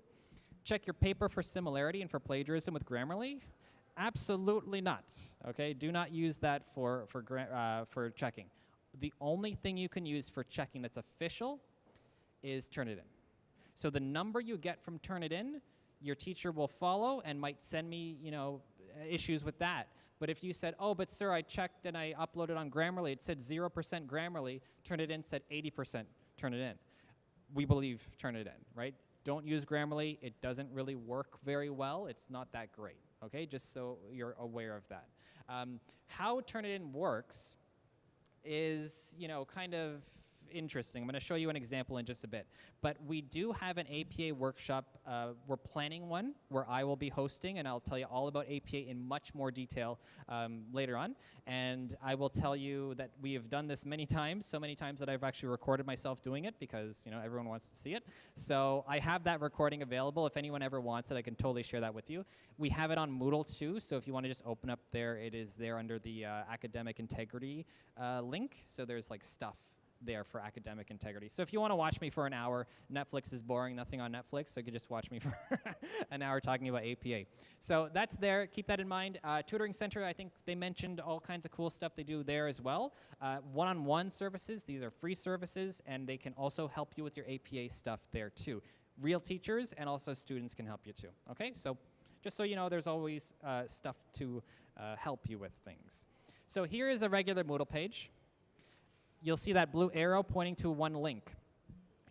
C: Check your paper for similarity and for plagiarism with Grammarly? Absolutely not. Okay, do not use that for checking. The only thing you can use for checking that's official is Turnitin. So the number you get from Turnitin, your teacher will follow and might send me, you know, issues with that. But if you said, oh, but sir, I checked and I uploaded on Grammarly, it said 0% Grammarly, Turnitin said 80% Turnitin. We believe Turnitin, right? Don't use Grammarly. It doesn't really work very well. It's not that great, okay? Just so you're aware of that. How Turnitin works is, you know, kind of interesting. I'm going to show you an example in just a bit. But we do have an APA workshop. We're planning one where I will be hosting, and I'll tell you all about APA in much more detail later on. And I will tell you that we have done this many times, so many times that I've actually recorded myself doing it because, you know, everyone wants to see it. So I have that recording available. If anyone ever wants it, I can totally share that with you. We have it on Moodle too, so if you want to just open up there, it is there under the academic integrity link. So there's like stuff there for academic integrity. So if you want to watch me for an hour, Netflix is boring, nothing on Netflix, so you could just watch me for an hour talking about APA. So that's there, keep that in mind. Tutoring Center, I think they mentioned all kinds of cool stuff they do there as well. One-on-one services, these are free services, and they can also help you with your APA stuff there too. Real teachers and also students can help you too, okay? So just so you know, there's always stuff to help you with things. So here is a regular Moodle page. You'll see that blue arrow pointing to one link.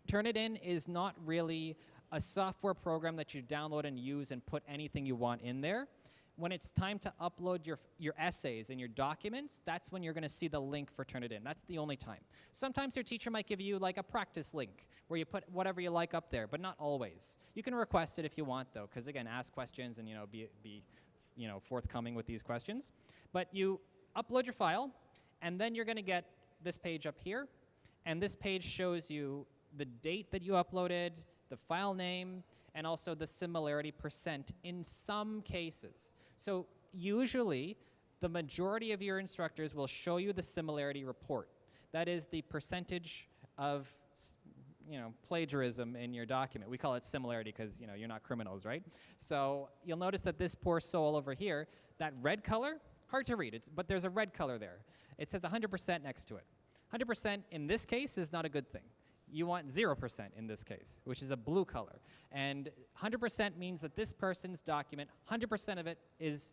C: Turnitin is not really a software program that you download and use and put anything you want in there. When it's time to upload your essays and your documents, that's when you're going to see the link for Turnitin. That's the only time. Sometimes your teacher might give you like a practice link where you put whatever you like up there, but not always. You can request it if you want, though, because again, ask questions and be forthcoming with these questions. But you upload your file, and then you're going to get this page up here, and this page shows you the date that you uploaded, the file name, and also the similarity percent in some cases. So usually, the majority of your instructors will show you the similarity report. That is the percentage of plagiarism in your document. We call it similarity because you're not criminals, right? So you'll notice that this poor soul over here, that red color, hard to read, but there's a red color there. It says 100% next to it. 100% in this case is not a good thing. You want 0% in this case, which is a blue color. And 100% means that this person's document, 100% of it is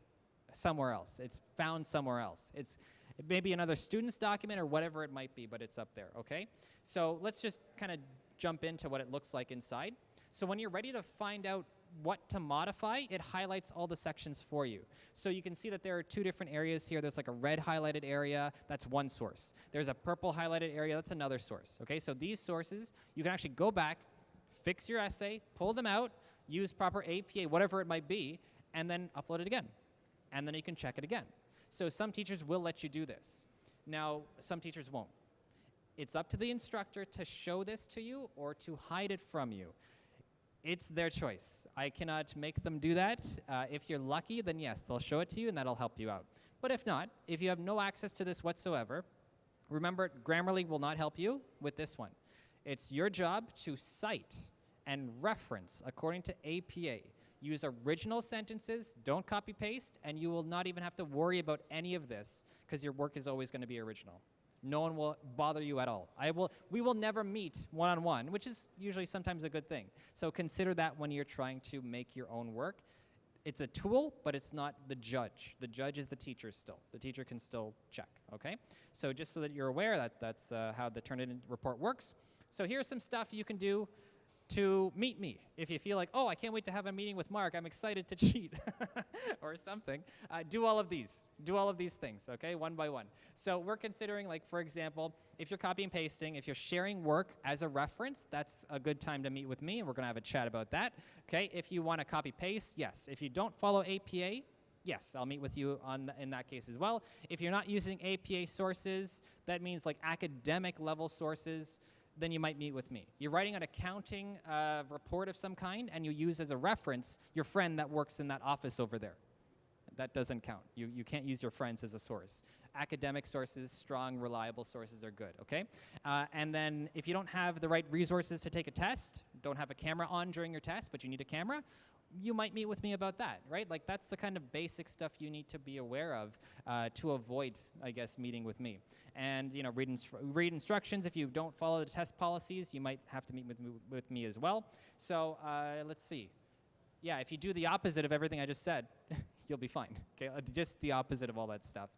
C: somewhere else. It's found somewhere else. It may be another student's document or whatever it might be, but it's up there, okay? So let's just kind of jump into what it looks like inside. So when you're ready to find out what to modify, it highlights all the sections for you. So you can see that there are two different areas here. There's like a red highlighted area, that's one source. There's a purple highlighted area, that's another source. Okay, so these sources, you can actually go back, fix your essay, pull them out, use proper APA, whatever it might be, and then upload it again. And then you can check it again. So some teachers will let you do this. Now, some teachers won't. It's up to the instructor to show this to you or to hide it from you. It's their choice. I cannot make them do that. If you're lucky, then yes, they'll show it to you and that'll help you out. But if not, if you have no access to this whatsoever, remember, Grammarly will not help you with this one. It's your job to cite and reference according to APA. Use original sentences, don't copy paste, and you will not even have to worry about any of this because your work is always going to be original. No one will bother you at all. We will never meet one-on-one, which is usually sometimes a good thing. So consider that when you're trying to make your own work. It's a tool, but it's not the judge. The judge is the teacher still. The teacher can still check, okay? So just so that you're aware, that's how the Turnitin report works. So here's some stuff you can do to meet me. If you feel like, oh, I can't wait to have a meeting with Mark, I'm excited to cheat, or something, do all of these. Do all of these things, okay, one by one. So we're considering, like, for example, if you're copying and pasting, if you're sharing work as a reference, that's a good time to meet with me, and we're going to have a chat about that, okay? If you want to copy paste, yes. If you don't follow APA, yes, I'll meet with you in that case as well. If you're not using APA sources, that means like academic level sources, then you might meet with me. You're writing an accounting report of some kind, and you use as a reference your friend that works in that office over there. That doesn't count. You can't use your friends as a source. Academic sources, strong, reliable sources are good, okay? And then if you don't have the right resources to take a test, don't have a camera on during your test, but you need a camera, you might meet with me about that, right? Like, that's the kind of basic stuff you need to be aware of to avoid, I guess, meeting with me. And, you know, read instructions. If you don't follow the test policies, you might have to meet with me as well. So let's see. Yeah, if you do the opposite of everything I just said, you'll be fine, okay? Just the opposite of all that stuff.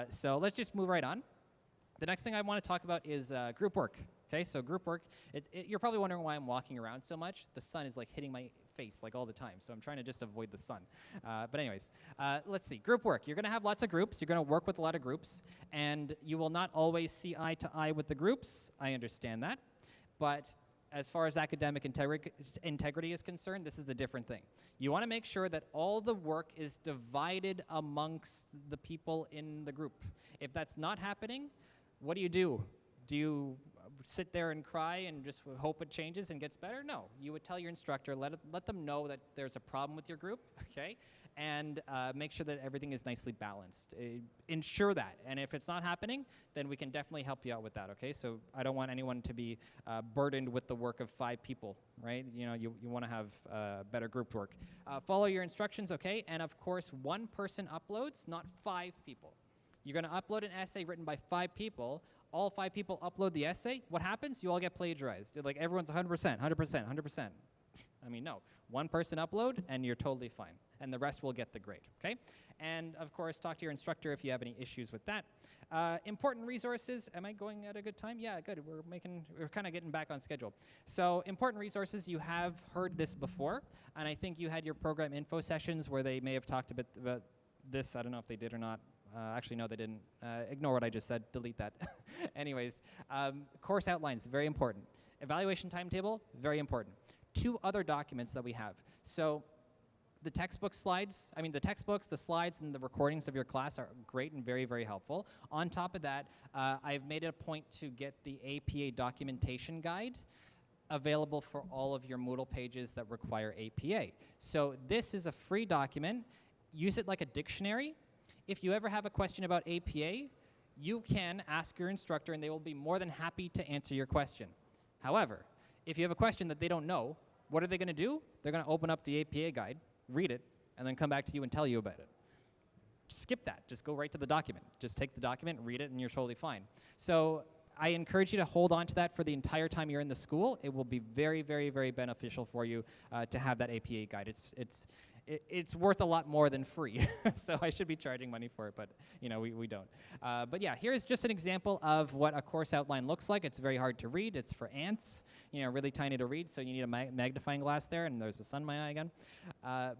C: So let's just move right on. The next thing I want to talk about is group work. Okay, so group work, you're probably wondering why I'm walking around so much. The sun is like hitting my face like all the time, so I'm trying to just avoid the sun. But anyways, let's see, group work. You're gonna have lots of groups, you're gonna work with a lot of groups, and you will not always see eye to eye with the groups. I understand that, but as far as academic integrity is concerned, this is a different thing. You wanna make sure that all the work is divided amongst the people in the group. If that's not happening, what do? Do you sit there and cry and just hope it changes and gets better? No. You would tell your instructor, let them know that there's a problem with your group, okay? And make sure that everything is nicely balanced. Ensure that. And if it's not happening, then we can definitely help you out with that, okay? So I don't want anyone to be burdened with the work of 5 people, right? You know, you want to have better group work. Follow your instructions, okay? And of course, 1 person uploads, not 5 people. You're going to upload an essay written by 5 people. All 5 people upload the essay. What happens? You all get plagiarized. Like, everyone's 100%, 100%, 100%. I mean, no. 1 person upload, and you're totally fine. And the rest will get the grade, okay? And, of course, talk to your instructor if you have any issues with that. Important resources. Am I going at a good time? Yeah, good. We're kind of getting back on schedule. So, important resources. You have heard this before, and I think you had your program info sessions where they may have talked a bit about this. I don't know if they did or not. Actually, no, they didn't. Ignore what I just said. Delete that. Anyways, course outlines, very important. Evaluation timetable, very important. 2 other documents that we have. So the textbook slides, the textbooks, the slides, and the recordings of your class are great and very, very helpful. On top of that, I've made it a point to get the APA documentation guide available for all of your Moodle pages that require APA. So this is a free document. Use it like a dictionary. If you ever have a question about APA, you can ask your instructor and they will be more than happy to answer your question. However, if you have a question that they don't know, what are they going to do? They're going to open up the APA guide, read it, and then come back to you and tell you about it. Skip that. Just go right to the document. Just take the document, read it, and you're totally fine. So I encourage you to hold on to that for the entire time you're in the school. It will be very, very, very beneficial for you to have that APA guide. It's worth a lot more than free, so I should be charging money for it, but you know, we don't. But yeah, here's just an example of what a course outline looks like. It's very hard to read. It's for ants, you know, really tiny to read, so you need a magnifying glass there, and there's the sun in my eye again.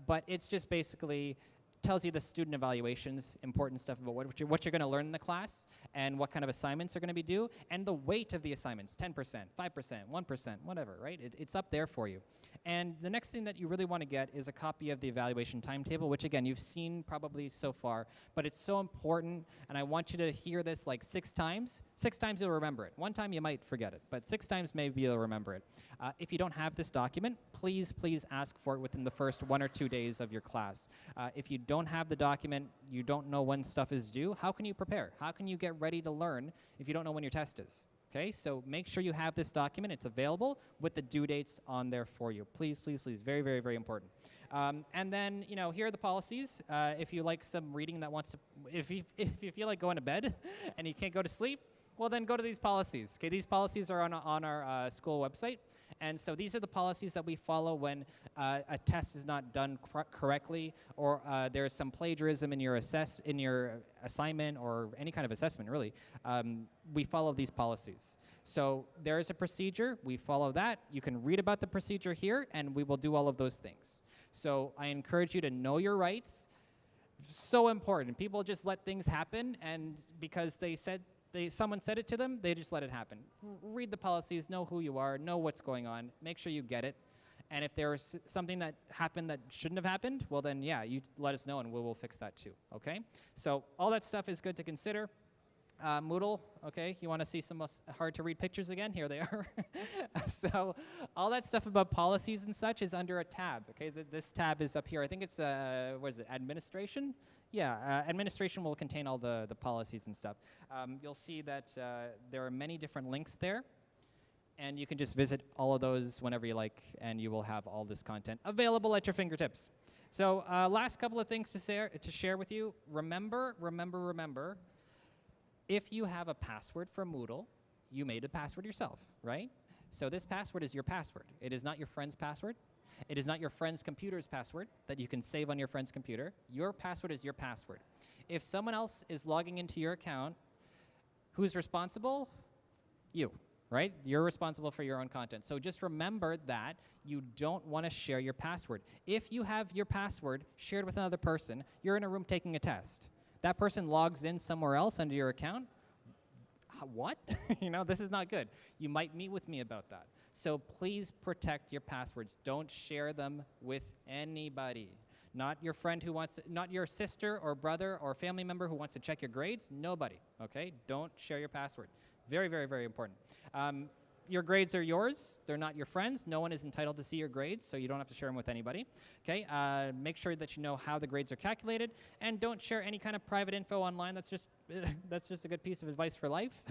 C: But it's just basically tells you the student evaluations, important stuff about what you're going to learn in the class, and what kind of assignments are going to be due, and the weight of the assignments, 10%, 5%, 1%, whatever, right? It's up there for you. And the next thing that you really want to get is a copy of the evaluation timetable, which again, you've seen probably so far, but it's so important, and I want you to hear this like 6 times. 6 times you'll remember it. 1 time you might forget it, but 6 times maybe you'll remember it. If you don't have this document, please ask for it within the first 1 or 2 days of your class. If you don't have the document, you don't know when stuff is due, how can you prepare? How can you get ready to learn if you don't know when your test is? Okay, so make sure you have this document. It's available with the due dates on there for you. Please, very, very, very important. And then, here are the policies. If you like some reading that wants to, if you feel like going to bed and you can't go to sleep, well then go to these policies. Okay, these policies are on our school website. And so these are the policies that we follow when a test is not done correctly, or there's some plagiarism in your assignment or any kind of assessment, really. We follow these policies. So there is a procedure. We follow that. You can read about the procedure here, and we will do all of those things. So I encourage you to know your rights. So important. People just let things happen, and because someone said it to them, they just let it happen. Read the policies, know who you are, know what's going on, make sure you get it. And if there's something that happened that shouldn't have happened, well then, yeah, you let us know and we'll fix that too, okay? So all that stuff is good to consider. Moodle, okay, you want to see some hard to read pictures again? Here they are. So all that stuff about policies and such is under a tab, okay? This tab is up here. I think it's, what is it, administration? Yeah, administration will contain all the policies and stuff. You'll see that there are many different links there, and you can just visit all of those whenever you like, and you will have all this content available at your fingertips. So last couple of things to share with you. Remember, if you have a password for Moodle, you made a password yourself, right? So this password is your password. It is not your friend's password. It is not your friend's computer's password that you can save on your friend's computer. Your password is your password. If someone else is logging into your account, who's responsible? You, right? You're responsible for your own content. So just remember that you don't want to share your password. If you have your password shared with another person, you're in a room taking a test. That person logs in somewhere else under your account. What? This is not good. You might meet with me about that. So please protect your passwords. Don't share them with anybody. Not your friend not your sister or brother or family member who wants to check your grades. Nobody, okay? Don't share your password. Very, very, very important. Your grades are yours. They're not your friends. No one is entitled to see your grades, so you don't have to share them with anybody. Okay? Make sure that you know how the grades are calculated, and don't share any kind of private info online. That's just a good piece of advice for life.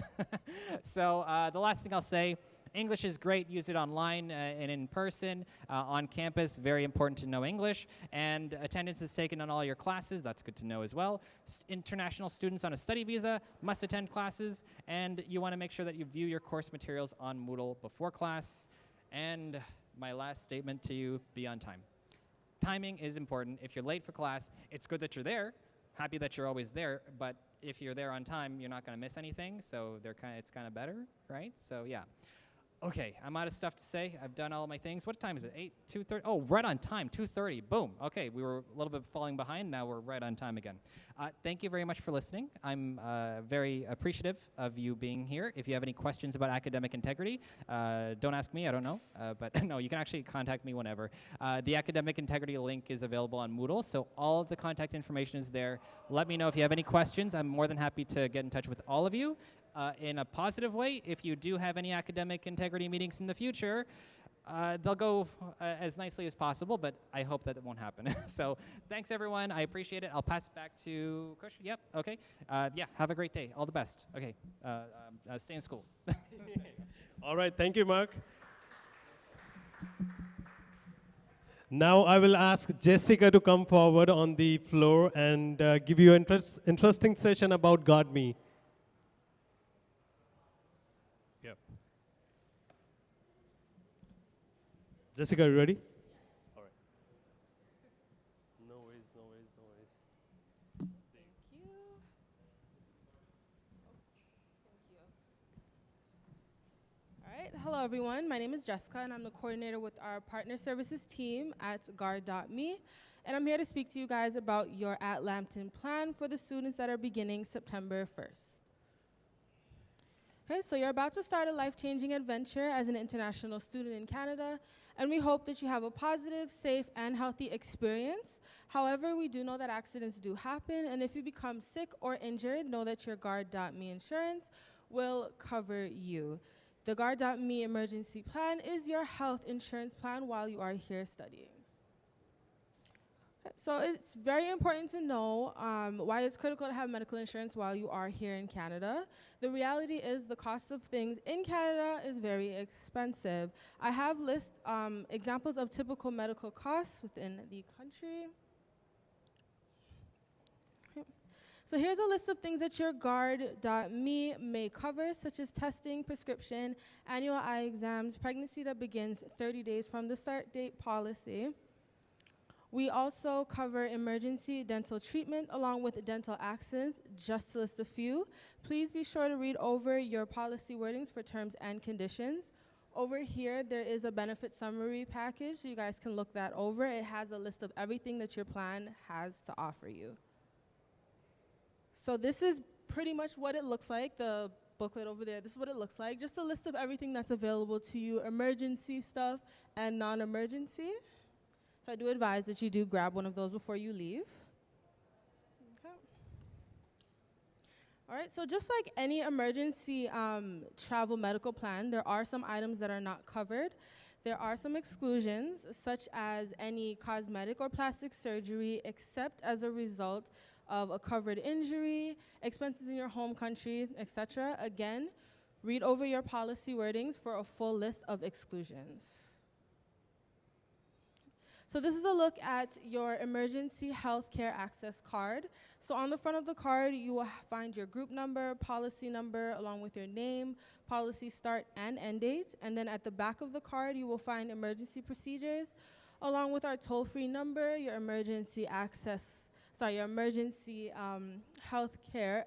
C: So the last thing I'll say, English is great. Use it online and in person. On campus, very important to know English. And attendance is taken on all your classes. That's good to know as well. International students on a study visa must attend classes. And you want to make sure that you view your course materials on Moodle before class. And my last statement to you, be on time. Timing is important. If you're late for class, it's good that you're there. Happy that you're always there. But if you're there on time, you're not going to miss anything. So it's kind of better, right? So yeah. Okay, I'm out of stuff to say. I've done all my things. What time is it? 2:30? Oh, right on time, 2:30. Boom. Okay, we were a little bit falling behind. Now we're right on time again. Thank you very much for listening. I'm very appreciative of you being here. If you have any questions about academic integrity, don't ask me. I don't know. But no, you can actually contact me whenever. The academic integrity link is available on Moodle, so all of the contact information is there. Let me know if you have any questions. I'm more than happy to get in touch with all of you. In a positive way, if you do have any academic integrity meetings in the future, they'll go as nicely as possible, but I hope that it won't happen. So thanks, everyone. I appreciate it. I'll pass it back to Kush. Yep, okay. Yeah, have a great day. All the best. Okay, stay in school.
J: All right, thank you, Mark. Now I will ask Jessica to come forward on the floor and give you an interesting session about GodMe. Jessica, are you ready? All right. No worries.
H: Thank you. All right. Hello, everyone. My name is Jessica, and I'm the coordinator with our partner services team at guard.me. And I'm here to speak to you guys about your At Lambton plan for the students that are beginning September 1st.
L: Okay, so you're about to start a life-changing adventure as an international student in Canada, and we hope that you have a positive, safe, and healthy experience. However, we do know that accidents do happen, and if you become sick or injured, know that your Guard.me insurance will cover you. The Guard.me emergency plan is your health insurance plan while you are here studying. So it's very important to know why it's critical to have medical insurance while you are here in Canada. The reality is the cost of things in Canada is very expensive. I have list examples of typical medical costs within the country. Okay. So here's a list of things that your Guard.me may cover, such as testing, prescription, annual eye exams, pregnancy that begins 30 days from the start date policy. We also cover emergency dental treatment along with dental accidents, just to list a few. Please be sure to read over your policy wordings for terms and conditions. Over here, there is a benefit summary package, so you guys can look that over. It has a list of everything that your plan has to offer you. So this is pretty much what it looks like, the booklet over there. This is what it looks like, just a list of everything that's available to you, emergency stuff and non-emergency. So I do advise that you do grab one of those before you leave. Okay. All right, so just like any emergency travel medical plan, there are some items that are not covered. There are some exclusions, such as any cosmetic or plastic surgery, except as a result of a covered injury, expenses in your home country, etc. Again, read over your policy wordings for a full list of exclusions. So this is a look at your emergency healthcare access card. So on the front of the card, you will find your group number, policy number, along with your name, policy start and end date. And then at the back of the card, you will find emergency procedures, along with our toll-free number, your emergency healthcare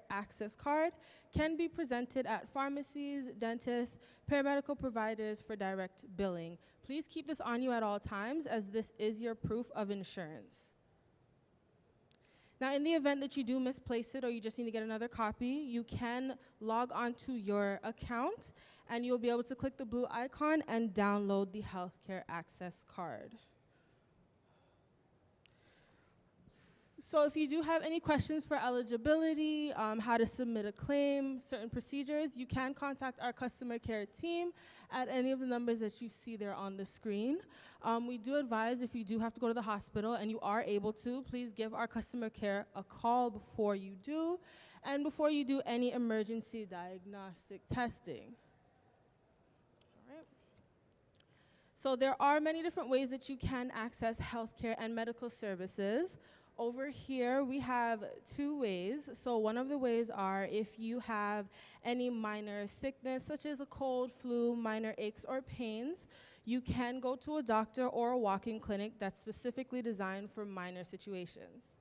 L: access card can be presented at pharmacies, dentists, paramedical providers for direct billing. Please keep this on you at all times, as this is your proof of insurance. Now, in the event that you do misplace it or you just need to get another copy, you can log onto your account and you'll be able to click the blue icon and download the healthcare access card. So if you do have any questions for eligibility, how to submit a claim, certain procedures, you can contact our customer care team at any of the numbers that you see there on the screen. We do advise if you do have to go to the hospital and you are able to, please give our customer care a call before you do and before you do any emergency diagnostic testing. All right. So there are many different ways that you can access healthcare and medical services. Over here, we have two ways. So one of the ways are if you have any minor sickness, such as a cold, flu, minor aches or pains, you can go to a doctor or a walk-in clinic that's specifically designed for minor situations.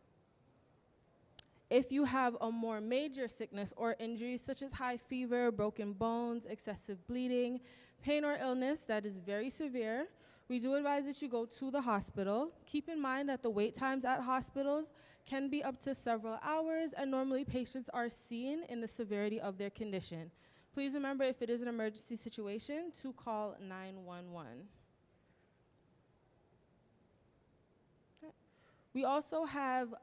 L: If you have a more major sickness or injury, such as high fever, broken bones, excessive bleeding, pain or illness that is very severe, we do advise that you go to the hospital. Keep in mind that the wait times at hospitals can be up to several hours, and normally patients are seen in the severity of their condition. Please remember, if it is an emergency situation, to call 911. Okay. We also have,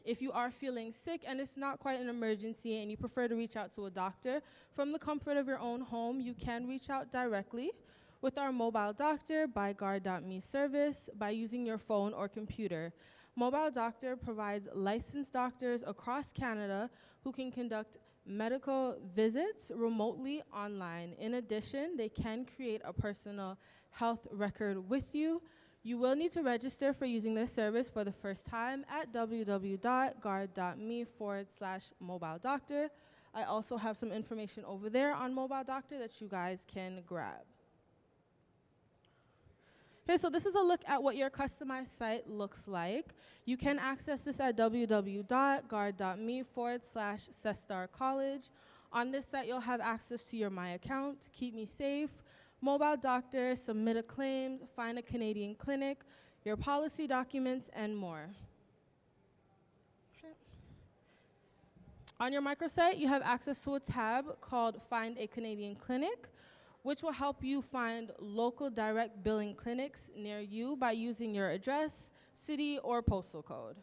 L: if you are feeling sick and it's not quite an emergency and you prefer to reach out to a doctor, from the comfort of your own home, you can reach out directly with our mobile doctor by Guard.me service by using your phone or computer. Mobile Doctor provides licensed doctors across Canada who can conduct medical visits remotely online. In addition, they can create a personal health record with you. You will need to register for using this service for the first time at www.guard.me/mobile doctor. I also have some information over there on Mobile Doctor that you guys can grab. Okay, so this is a look at what your customized site looks like. You can access this at www.guard.me/Cestar College. On this site, you'll have access to your My Account, Keep Me Safe, Mobile Doctor, Submit a Claim, Find a Canadian Clinic, your policy documents, and more. Okay. On your microsite, you have access to a tab called Find a Canadian Clinic, which will help you find local direct billing clinics near you by using your address, city, or postal code.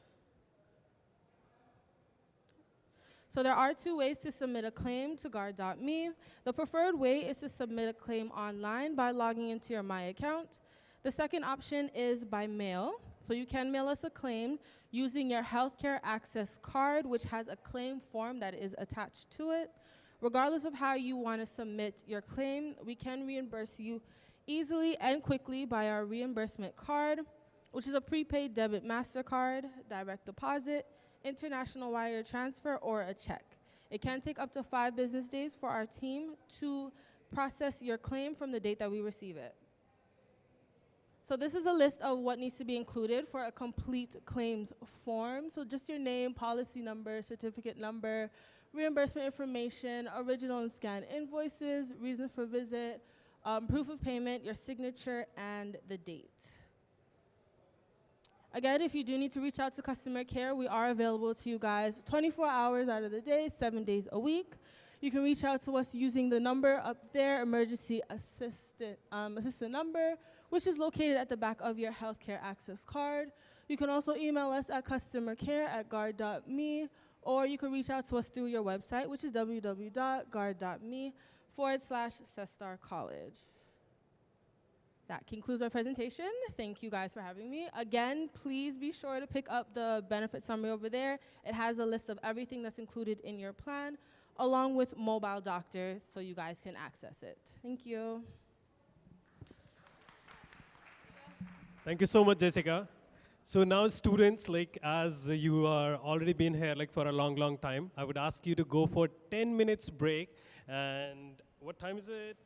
L: So there are two ways to submit a claim to guard.me. The preferred way is to submit a claim online by logging into your My account. The second option is by mail. So you can mail us a claim using your healthcare access card, which has a claim form that is attached to it. Regardless of how you want to submit your claim, we can reimburse you easily and quickly by our reimbursement card, which is a prepaid debit MasterCard, direct deposit, international wire transfer, or a check. It can take up to 5 business days for our team to process your claim from the date that we receive it. So this is a list of what needs to be included for a complete claims form. So just your name, policy number, certificate number, reimbursement information, original and scanned invoices, reason for visit, proof of payment, your signature, and the date. Again, if you do need to reach out to customer care, we are available to you guys 24 hours out of the day, 7 days a week. You can reach out to us using the number up there, emergency assistant number, which is located at the back of your healthcare access card. You can also email us at customercare@guard.me, or you can reach out to us through your website, which is www.guard.me/Cestar College. That concludes our presentation. Thank you guys for having me. Again, please be sure to pick up the benefit summary over there. It has a list of everything that's included in your plan, along with mobile doctor, so you guys can access it. Thank you.
J: Thank you so much, Jessica. So now students, like as you are already been here like for a long, long time, I would ask you to go for 10 minutes break. And what time is it?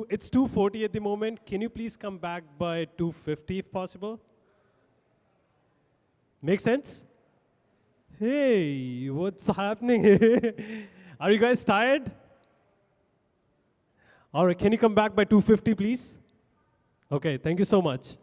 J: It's 2:40 at the moment. Can you please come back by 2:50 if possible? Make sense? Hey, what's happening? Are you guys tired? All right, can you come back by 2:50, please? Okay, thank you so much.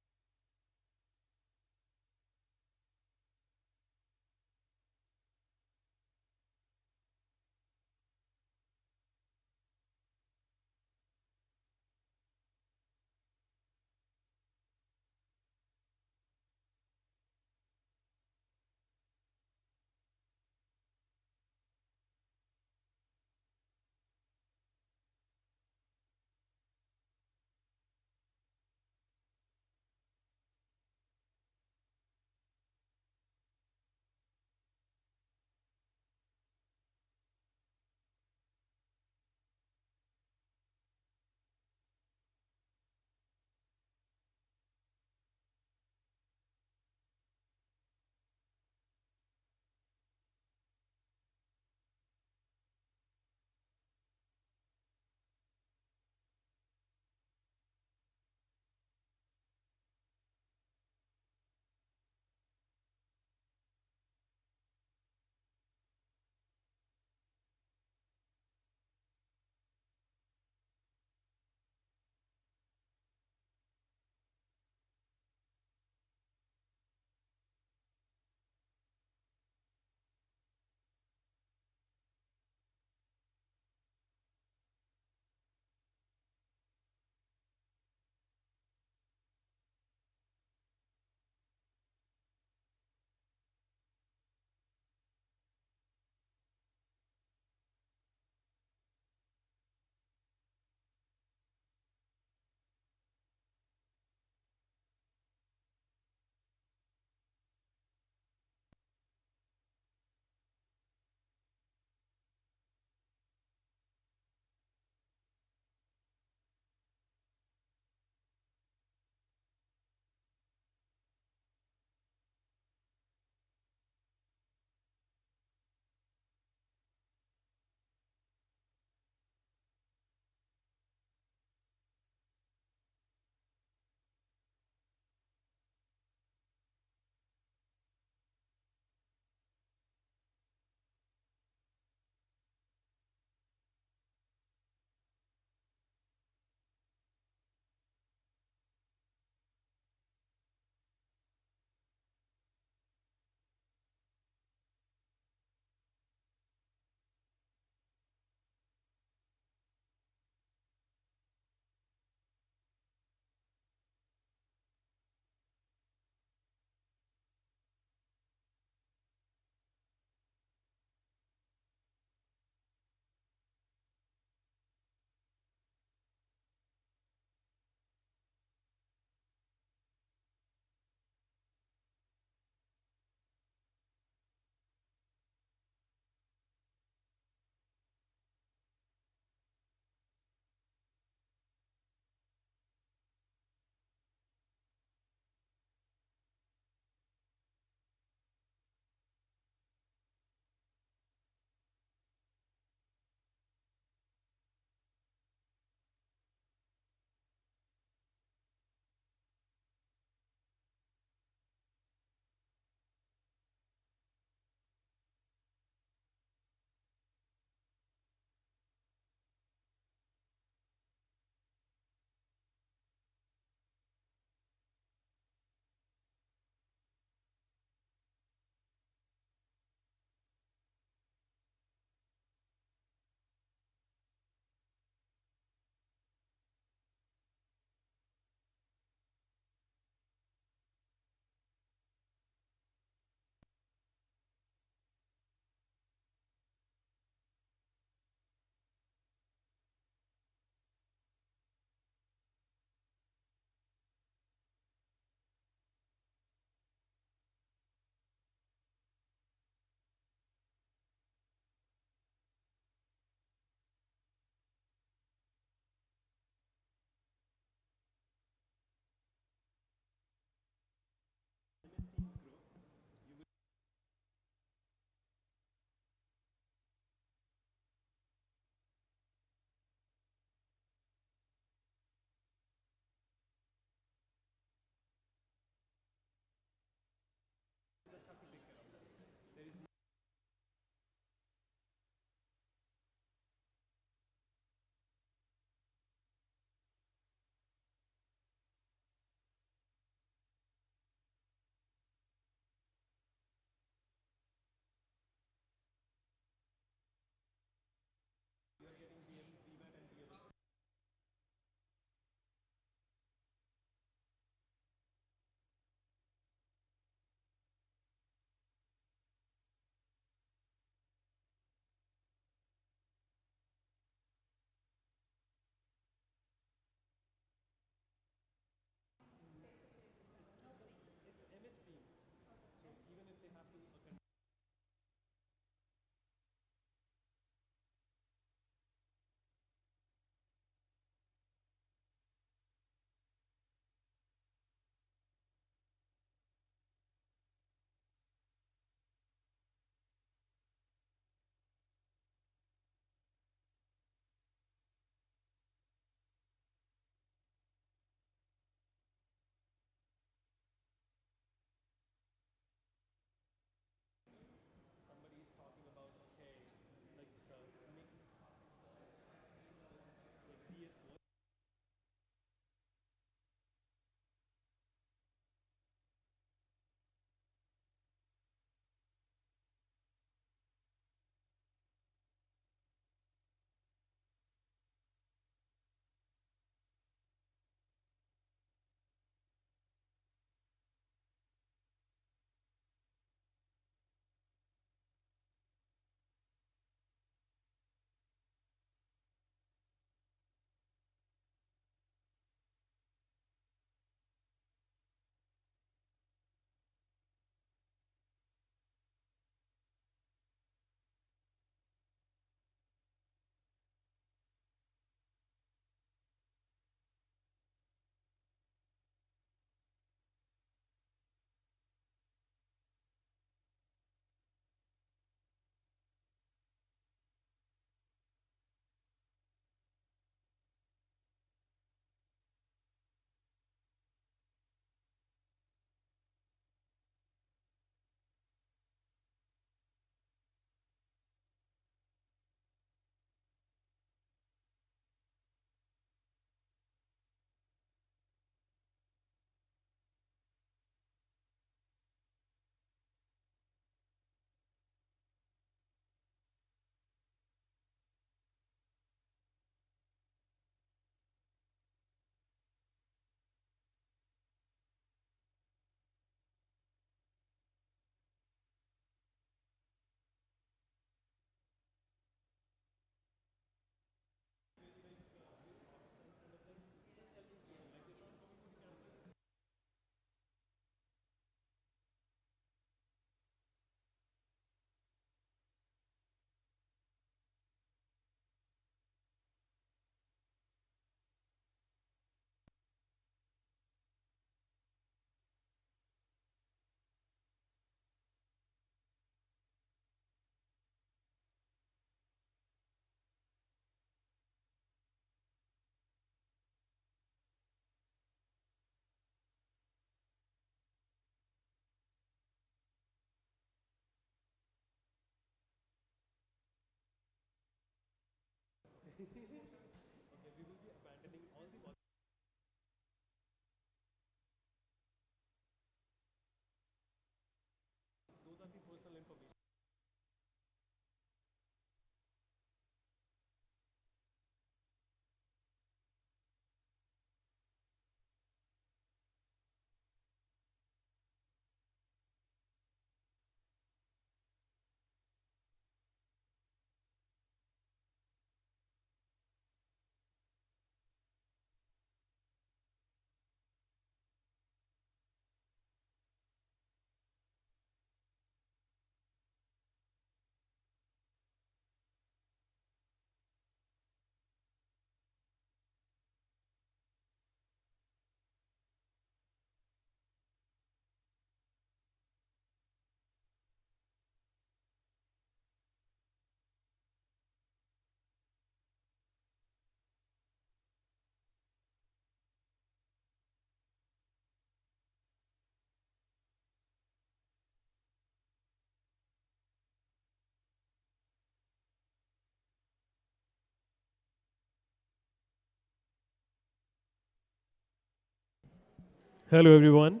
J: Hello, everyone.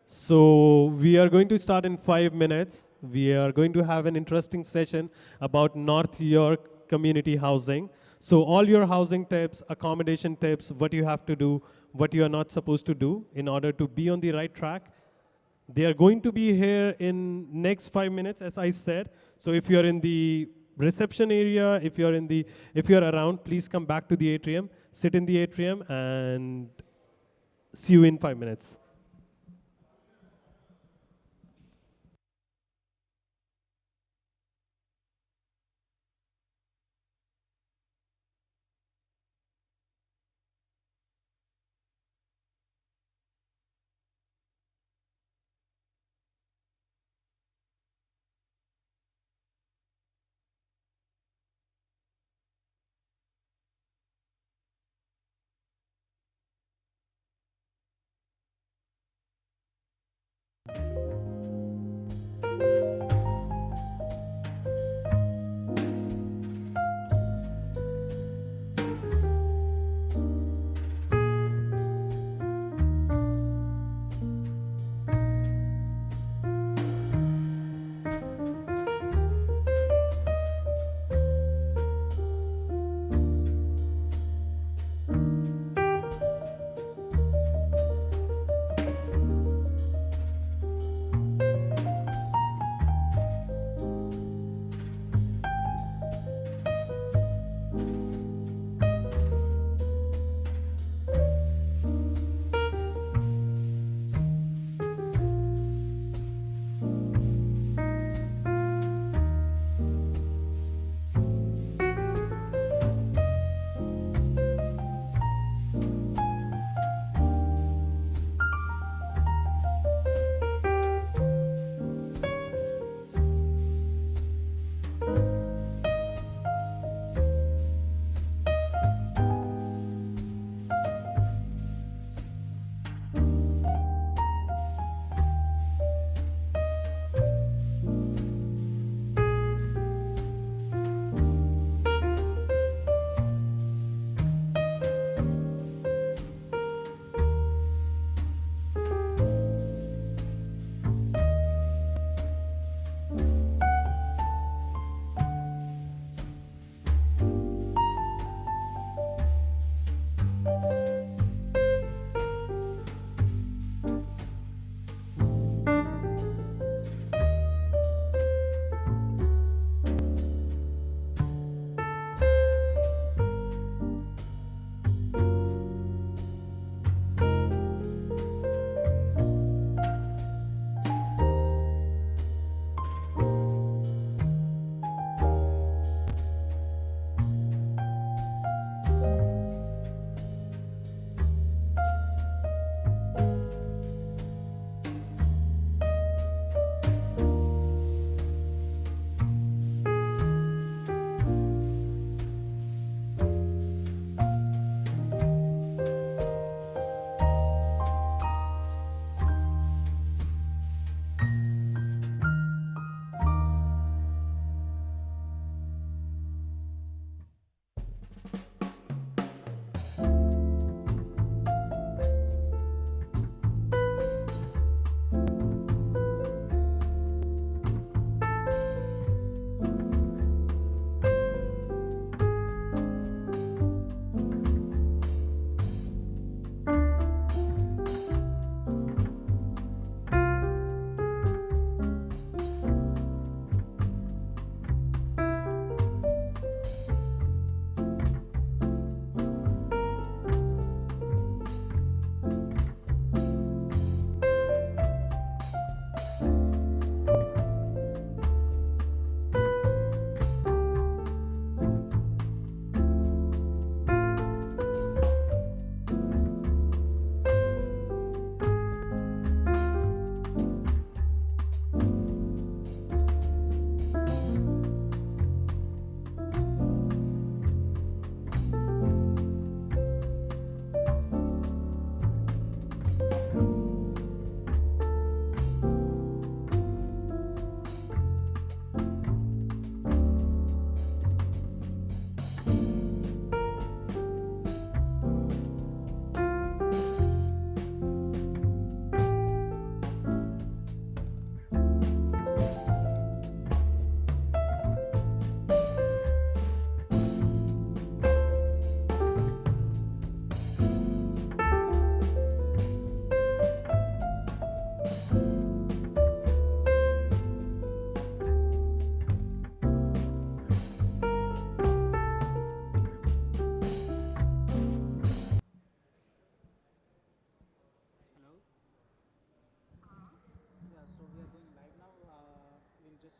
J: So we are going to start in 5 minutes. We are going to have an interesting session about North York community housing. So all your housing tips, accommodation tips, what you have to do, what you are not supposed to do in order to be on the right track. They are going to be here in next 5 minutes, as I said. So if you're in the reception area, if you're around, please come back to the atrium, sit in the atrium, and see you in 5 minutes.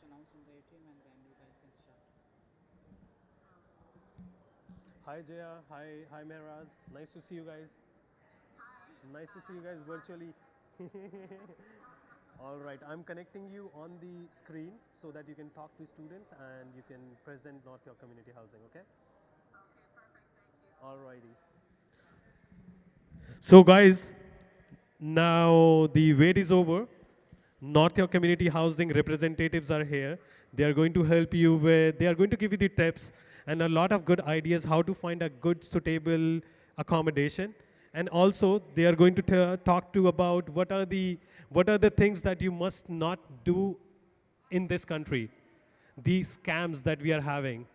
K: announce in the atrium and then you guys can start.
J: Hi Jaya, hi Mehraj. Nice to see you guys. Nice to see you guys virtually. All right, I'm connecting you on the screen so that you can talk to students and you can present North York Community Housing, okay? Okay, perfect, thank you. All righty. So guys, now the wait is over. North York Community Housing representatives are here. They are going to help you with, they are going to give you the tips and a lot of good ideas how to find a good suitable accommodation. And also they are going to talk to about what are the things that you must not do in this country, these scams that we are having.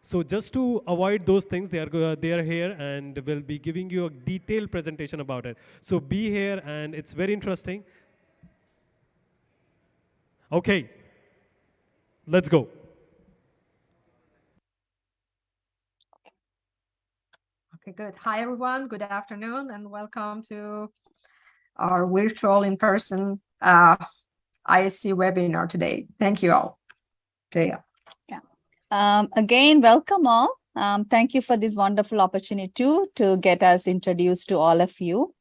J: So just to avoid those things, they are here and will be giving you a detailed presentation about it. So be here and it's very interesting. Okay, let's go.
M: Okay, good. Hi, everyone. Good afternoon, and welcome to our virtual in-person ISC webinar today. Thank you all. Jaya.
N: Yeah. Again, welcome all. Thank you for this wonderful opportunity to get us introduced to all of you.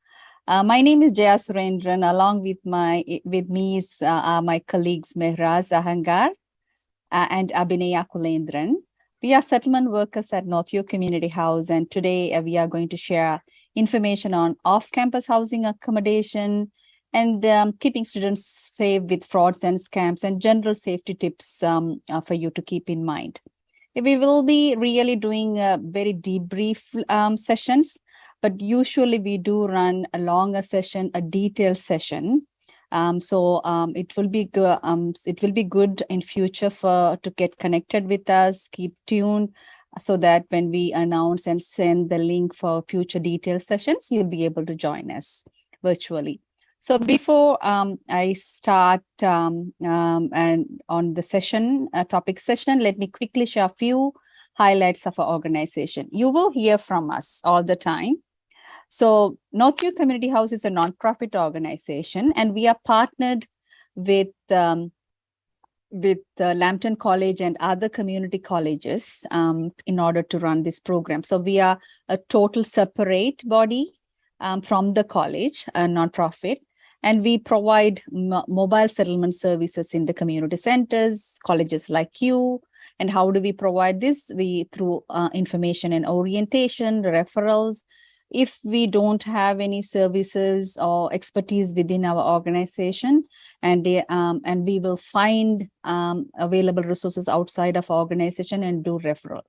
N: My name is Jaya Surendran. Along with me is my colleagues Mehraj Ahangar and Abhinay Akulendran. We are settlement workers at North York Community House, and today we are going to share information on off-campus housing accommodation and keeping students safe with frauds and scams and general safety tips for you to keep in mind. We will be really doing very debrief sessions, but usually we do run a longer session, a detailed session. It will be good in future to get connected with us, keep tuned, so that when we announce and send the link for future detailed sessions, you'll be able to join us virtually. So before I start and on the session, topic session, let me quickly share a few highlights of our organization. You will hear from us all the time. So North York Community House is a nonprofit organization, and we are partnered with Lambton College and other community colleges in order to run this program. So we are a total separate body from the college, a nonprofit, and we provide mobile settlement services in the community centers, colleges like you. And how do we provide this? Through information and orientation, referrals. If we don't have any services or expertise within our organization, and we will find available resources outside of our organization and do referral.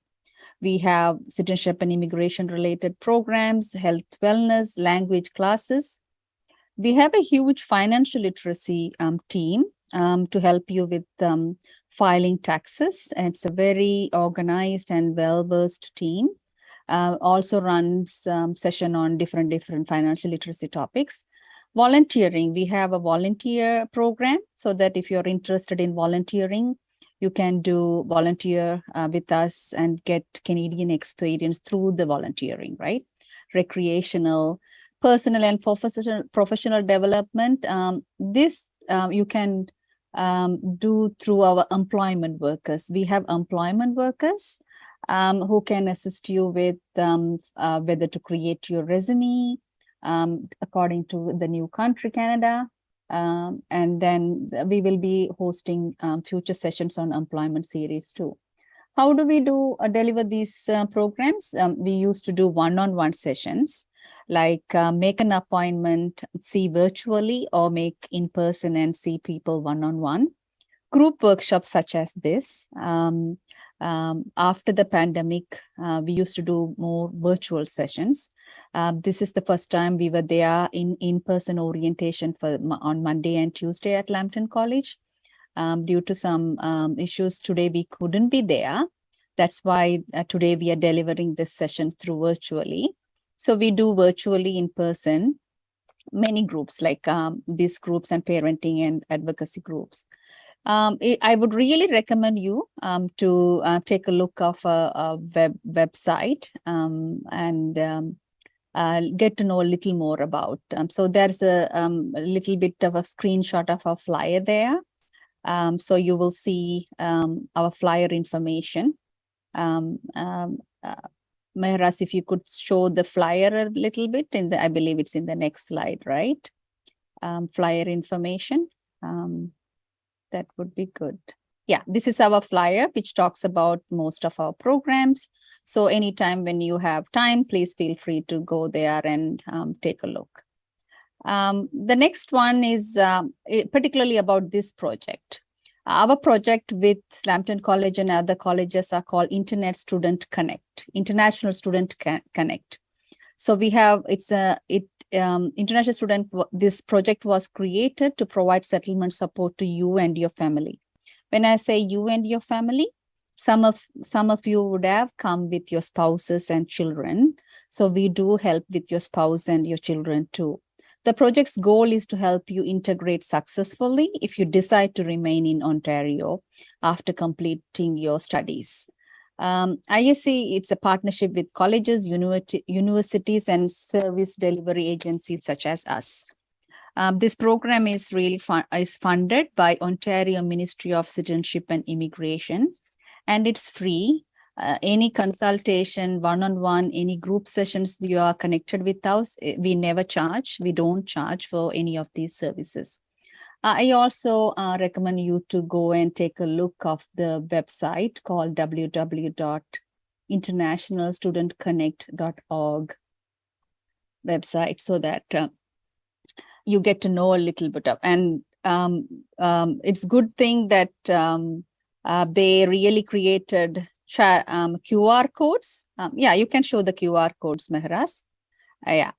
N: We have citizenship and immigration related programs, health, wellness, language classes. We have a huge financial literacy team to help you with filing taxes. It's a very organized and well-versed team. Also runs session on different financial literacy topics. Volunteering, we have a volunteer program so that if you're interested in volunteering, you can volunteer with us and get Canadian experience through the volunteering, right? Recreational, personal and professional development. This you can do through our employment workers. We have employment workers who can assist you with whether to create your resume according to the new country, Canada. And then we will be hosting future sessions on employment series too. How do we deliver these programs? We used to do one-on-one sessions, like make an appointment, see virtually, or make in person and see people one-on-one. Group workshops such as this. After the pandemic, we used to do more virtual sessions. This is the first time we were there in-person orientation on Monday and Tuesday at Lambton College. Due to some issues today, we couldn't be there. That's why today we are delivering this sessions through virtually. So we do virtually in person, many groups like these groups and parenting and advocacy groups. I would really recommend you to take a look of a website and get to know a little more about. So there's a little bit of a screenshot of a flyer there. So you will see our flyer information. Mehras, if you could show the flyer a little bit, I believe it's in the next slide, right? Flyer information. That would be good. Yeah, this is our flyer, which talks about most of our programs. So anytime when you have time, please feel free to go there and take a look. The next one is particularly about this project. Our project with Lambton College and other colleges are called Internet Student Connect, International Student Connect. So we have, International Student, this project was created to provide settlement support to you and your family. When I say you and your family, some of you would have come with your spouses and children. So we do help with your spouse and your children too. The project's goal is to help you integrate successfully if you decide to remain in Ontario after completing your studies. ISC, it's a partnership with colleges, universities, and service delivery agencies such as us. This program is really funded by Ontario Ministry of Citizenship and Immigration, and it's free. Any consultation, one-on-one, any group sessions you are connected with us, we never charge. We don't charge for any of these services. I also recommend you to go and take a look of the website called www.internationalstudentconnect.org website, so that you get to know a little bit of, and it's good thing that they really created QR codes. Yeah, you can show the QR codes, Mehras. Yeah.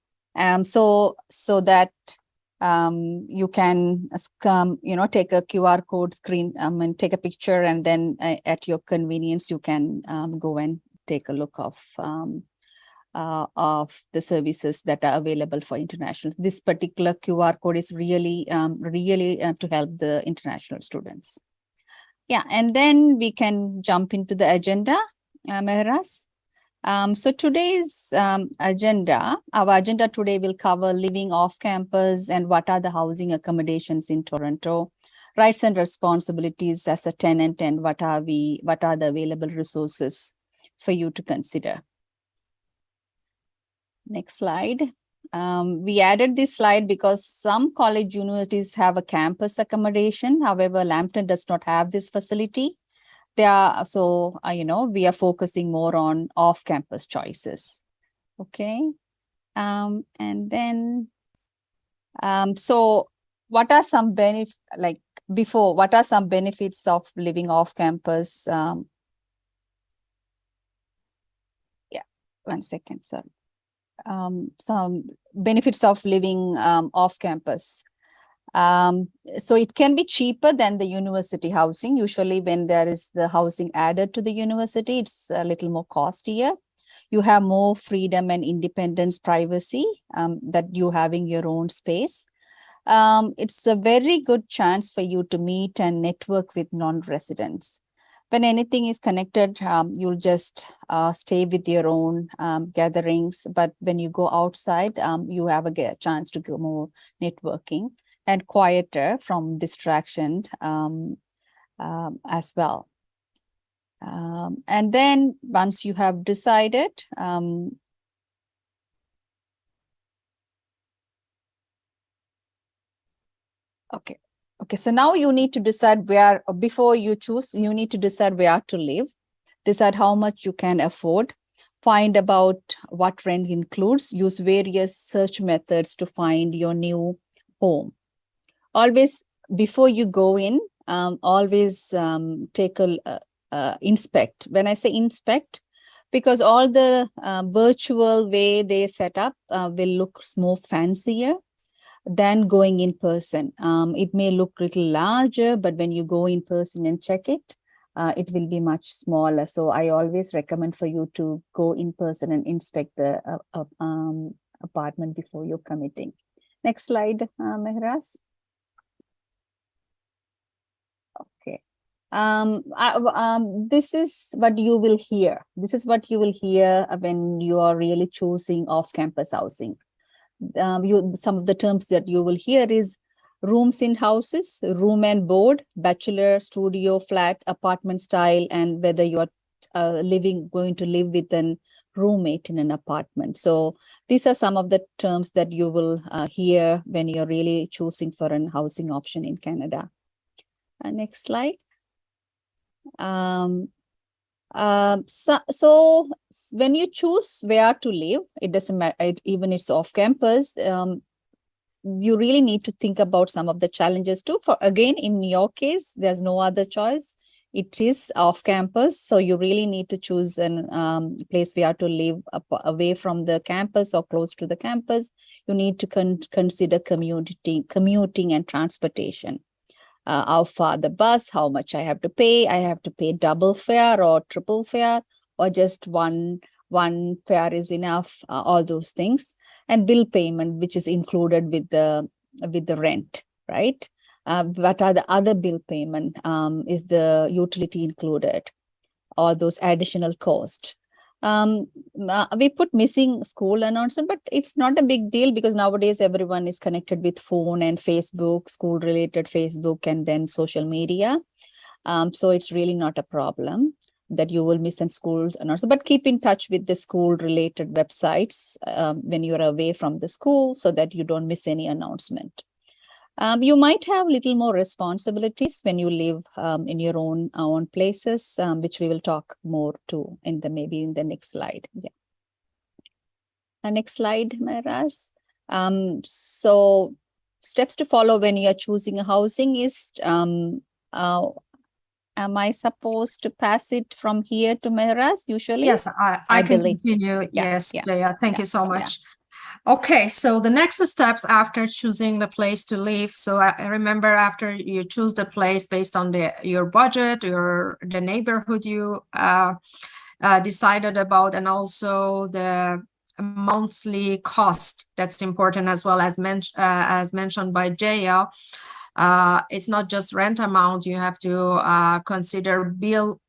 N: So that you can take a QR code screen and take a picture, and then at your convenience you can go and take a look of the services that are available for internationals. This particular QR code is really to help the international students. Yeah, and then we can jump into the agenda, Mehras. So today's agenda, our agenda today will cover living off campus and what are the housing accommodations in Toronto, rights and responsibilities as a tenant, and what are the available resources for you to consider. Next slide. We added this slide because some college universities have a campus accommodation. However, Lambton does not have this facility. We are focusing more on off-campus choices. Okay. And then, so what are some benefits, what are some benefits of living off campus? Yeah, 1 second, sir. Some benefits of living off campus. So it can be cheaper than the university housing. Usually when there is the housing added to the university, it's a little more costlier. You have more freedom and independence, privacy, that you having your own space. It's a very good chance for you to meet and network with non-residents. When anything is connected, you'll just stay with your own gatherings. But when you go outside, you have a chance to go more networking and quieter from distraction as well. And then once you have decided, okay, so now you need to decide where, before you choose, you need to decide where to live, decide how much you can afford, find about what rent includes, use various search methods to find your new home. Always, before you go in, always take a inspect. When I say inspect, because all the virtual way they set up will look more fancier than going in person. It may look a little larger, but when you go in person and check it, it will be much smaller. So I always recommend for you to go in person and inspect the apartment before you're committing. Next slide, Mehras. Okay. This is what you will hear. This is what you will hear when you are really choosing off-campus housing. Some of the terms that you will hear is rooms in houses, room and board, bachelor, studio, flat, apartment style, and whether you are going to live with an roommate in an apartment. So these are some of the terms that you will hear when you're really choosing for an housing option in Canada. Next slide. So when you choose where to live, it doesn't matter, even it's off campus, you really need to think about some of the challenges too. For again, in your case, there's no other choice. It is off campus, so you really need to choose an place where to live away from the campus or close to the campus. You need to consider commuting and transportation. How far the bus, how much I have to pay. I have to pay double fare or triple fare, or just one fare is enough, all those things. And bill payment, which is included with the rent, right? What are the other bill payment? Is the utility included? Or those additional cost? We put missing school announcement, but it's not a big deal because nowadays everyone is connected with phone and Facebook, school related Facebook, and then social media. So it's really not a problem that you will miss in schools announcement, but keep in touch with the school related websites when you're away from the school so that you don't miss any announcement. You might have little more responsibilities when you live in your own places, which we will talk more to maybe in the next slide. Yeah. Next slide, Myras. So steps to follow when you are choosing a housing is, am I supposed to pass it from here to Myras usually?
M: Yes, I can
N: believe.
M: continue.
N: Yeah,
M: Yes,
N: yeah,
M: Jaya, thank you so
N: yeah.
M: much. Okay, so the next steps after choosing the place to live. So I remember after you choose the place based on your budget, the neighborhood you decided about, and also the monthly cost. That's important as well, as mentioned by Jaya. It's not just rent amount. You have to consider bill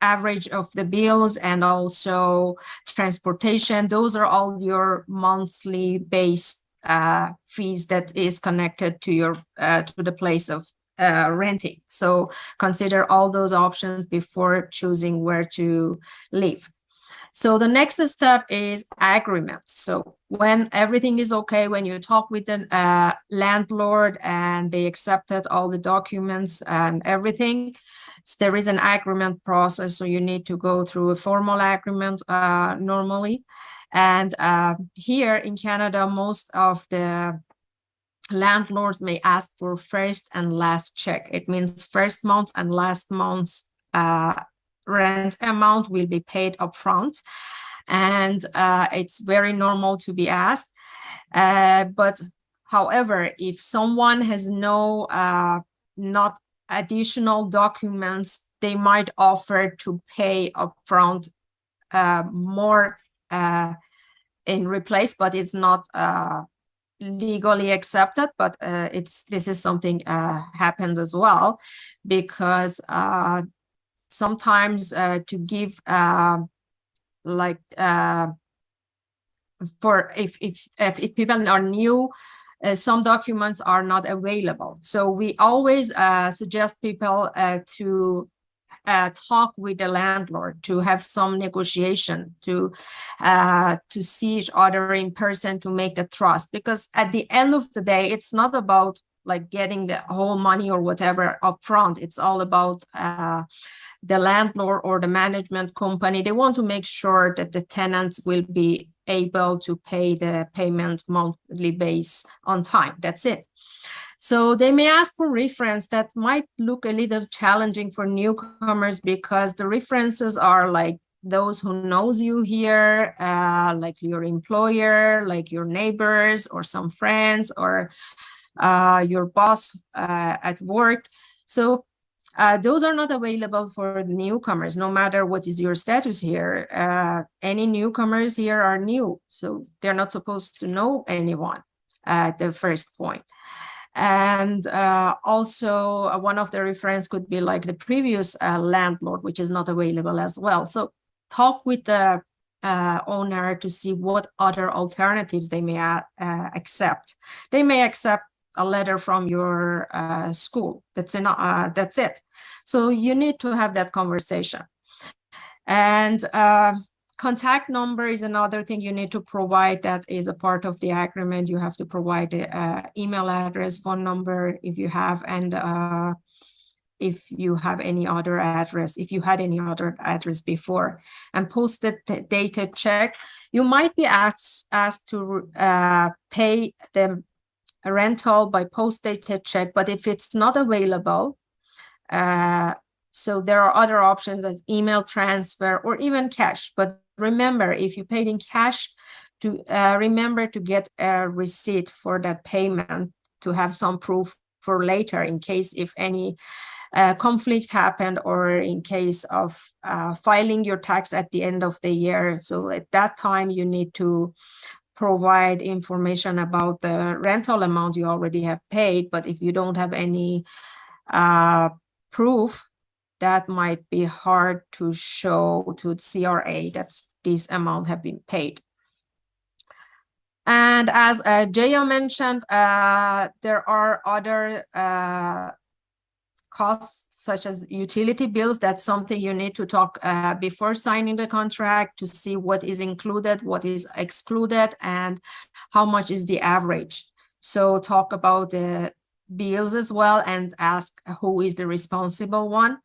M: average of the bills and also transportation. Those are all your monthly based fees that is connected to your to the place of renting. So consider all those options before choosing where to live. So the next step is agreements. So when everything is okay, when you talk with the landlord and they accepted all the documents and everything, there is an agreement process. So you need to go through a formal agreement normally. And here in Canada, most of the landlords may ask for first and last check. It means first month and last month's rent amount will be paid upfront. And it's very normal to be asked. But however, if someone has not additional documents, they might offer to pay upfront more in replace, but it's not legally accepted. But this is something happens as well, because sometimes to give for if people are new, some documents are not available. So we always suggest people to talk with the landlord, to have some negotiation, to see each other in person, to make the trust. Because at the end of the day, it's not about like getting the whole money or whatever upfront. It's all about the landlord or the management company. They want to make sure that the tenants will be able to pay the payment monthly base on time. That's it. So they may ask for reference. That might look a little challenging for newcomers, because the references are like those who knows you here, like your employer, like your neighbors or some friends, or your boss at work. So those are not available for newcomers, no matter what is your status here. Any newcomers here are new, so they're not supposed to know anyone at the first point. And also one of the reference could be like the previous landlord, which is not available as well. So talk with the owner to see what other alternatives they may accept. They may accept a letter from your school. That's it. So you need to have that conversation. And contact number is another thing you need to provide. That is a part of the agreement. You have to provide the email address, phone number if you have, and if you have any other address, if you had any other address before, and post the dated check. You might be asked to pay the rental by post dated check, but if it's not available, so there are other options as email transfer or even cash. But remember, if you paid in cash, to remember to get a receipt for that payment, to have some proof for later in case if any conflict happened, or in case of filing your tax at the end of the year. So at that time, you need to provide information about the rental amount you already have paid. But if you don't have any proof, that might be hard to show to CRA that this amount have been paid. And as Jaya mentioned, there are other costs such as utility bills. That's something you need to talk before signing the contract to see what is included, what is excluded, and how much is the average. So talk about the bills as well and ask who is the responsible one.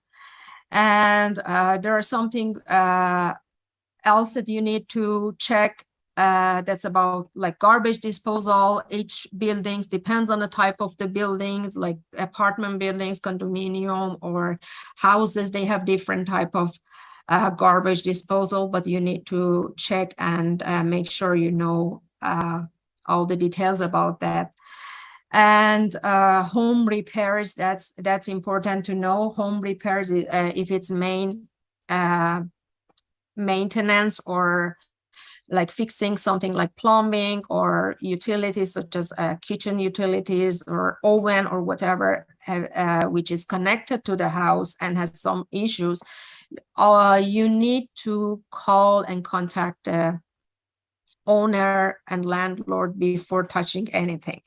M: And there are something else that you need to check. That's about like garbage disposal. Each buildings depends on the type of the buildings, like apartment buildings, condominium, or houses. They have different type of garbage disposal, but you need to check and make sure you know all the details about that. And home repairs, that's important to know. Home repairs, if it's maintenance, or like fixing something like plumbing or utilities such as kitchen utilities or oven or whatever, which is connected to the house and has some issues, you need to call and contact the owner and landlord before touching anything.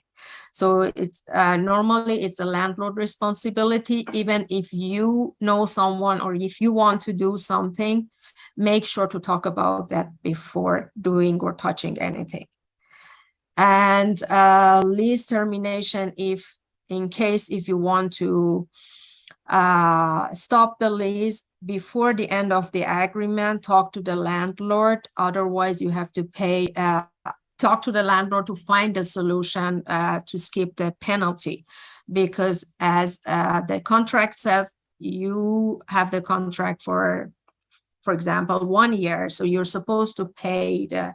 M: So it's normally it's the landlord responsibility. Even if you know someone or if you want to do something, make sure to talk about that before doing or touching anything. And lease termination, if you want to stop the lease before the end of the agreement, talk to the landlord. Otherwise, you have to pay, talk to the landlord to find a solution to skip the penalty. Because as the contract says, you have the contract for example, 1 year. So you're supposed to pay the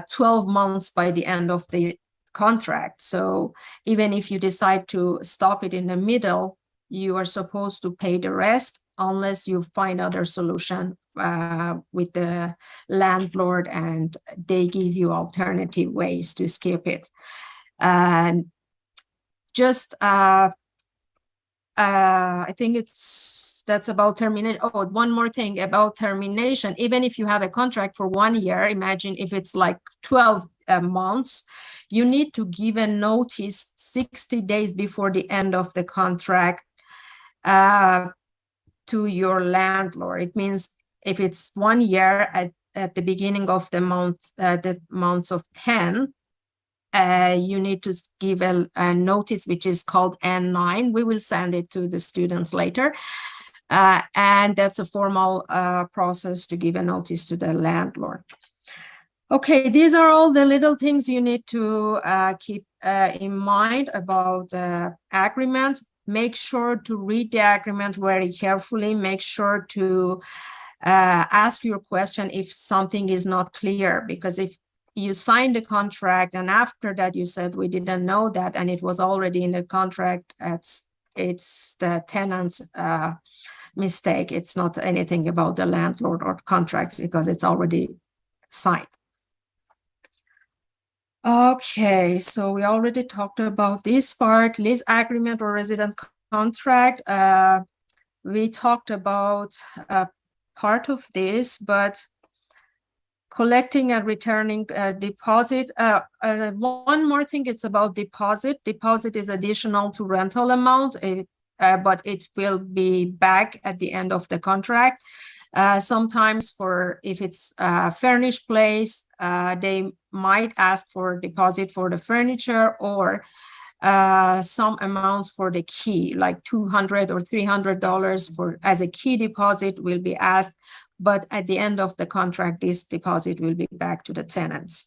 M: 12 months by the end of the contract. So even if you decide to stop it in the middle, you are supposed to pay the rest unless you find other solution with the landlord and they give you alternative ways to skip it. And just I think that's about termination. Oh, one more thing about termination. Even if you have a contract for 1 year, imagine if it's like 12 months, you need to give a notice 60 days before the end of the contract to your landlord. It means if it's 1 year at the beginning of the months of 10, you need to give a notice which is called N9. We will send it to the students later. And that's a formal process to give a notice to the landlord. Okay, these are all the little things you need to keep in mind about the agreement. Make sure to read the agreement very carefully. Make sure to ask your question if something is not clear, because if you signed the contract and after that you said we didn't know that and it was already in the contract, it's the tenant's mistake. It's not anything about the landlord or contract because it's already signed. Okay, so we already talked about this part, lease agreement or resident contract. We talked about part of this, but collecting and returning deposit. One more thing, it's about deposit. Deposit is additional to rental amount, but it will be back at the end of the contract. Sometimes if it's a furnished place, they might ask for deposit for the furniture, or some amounts for the key, like $200 or $300 as a key deposit will be asked, but at the end of the contract, this deposit will be back to the tenants.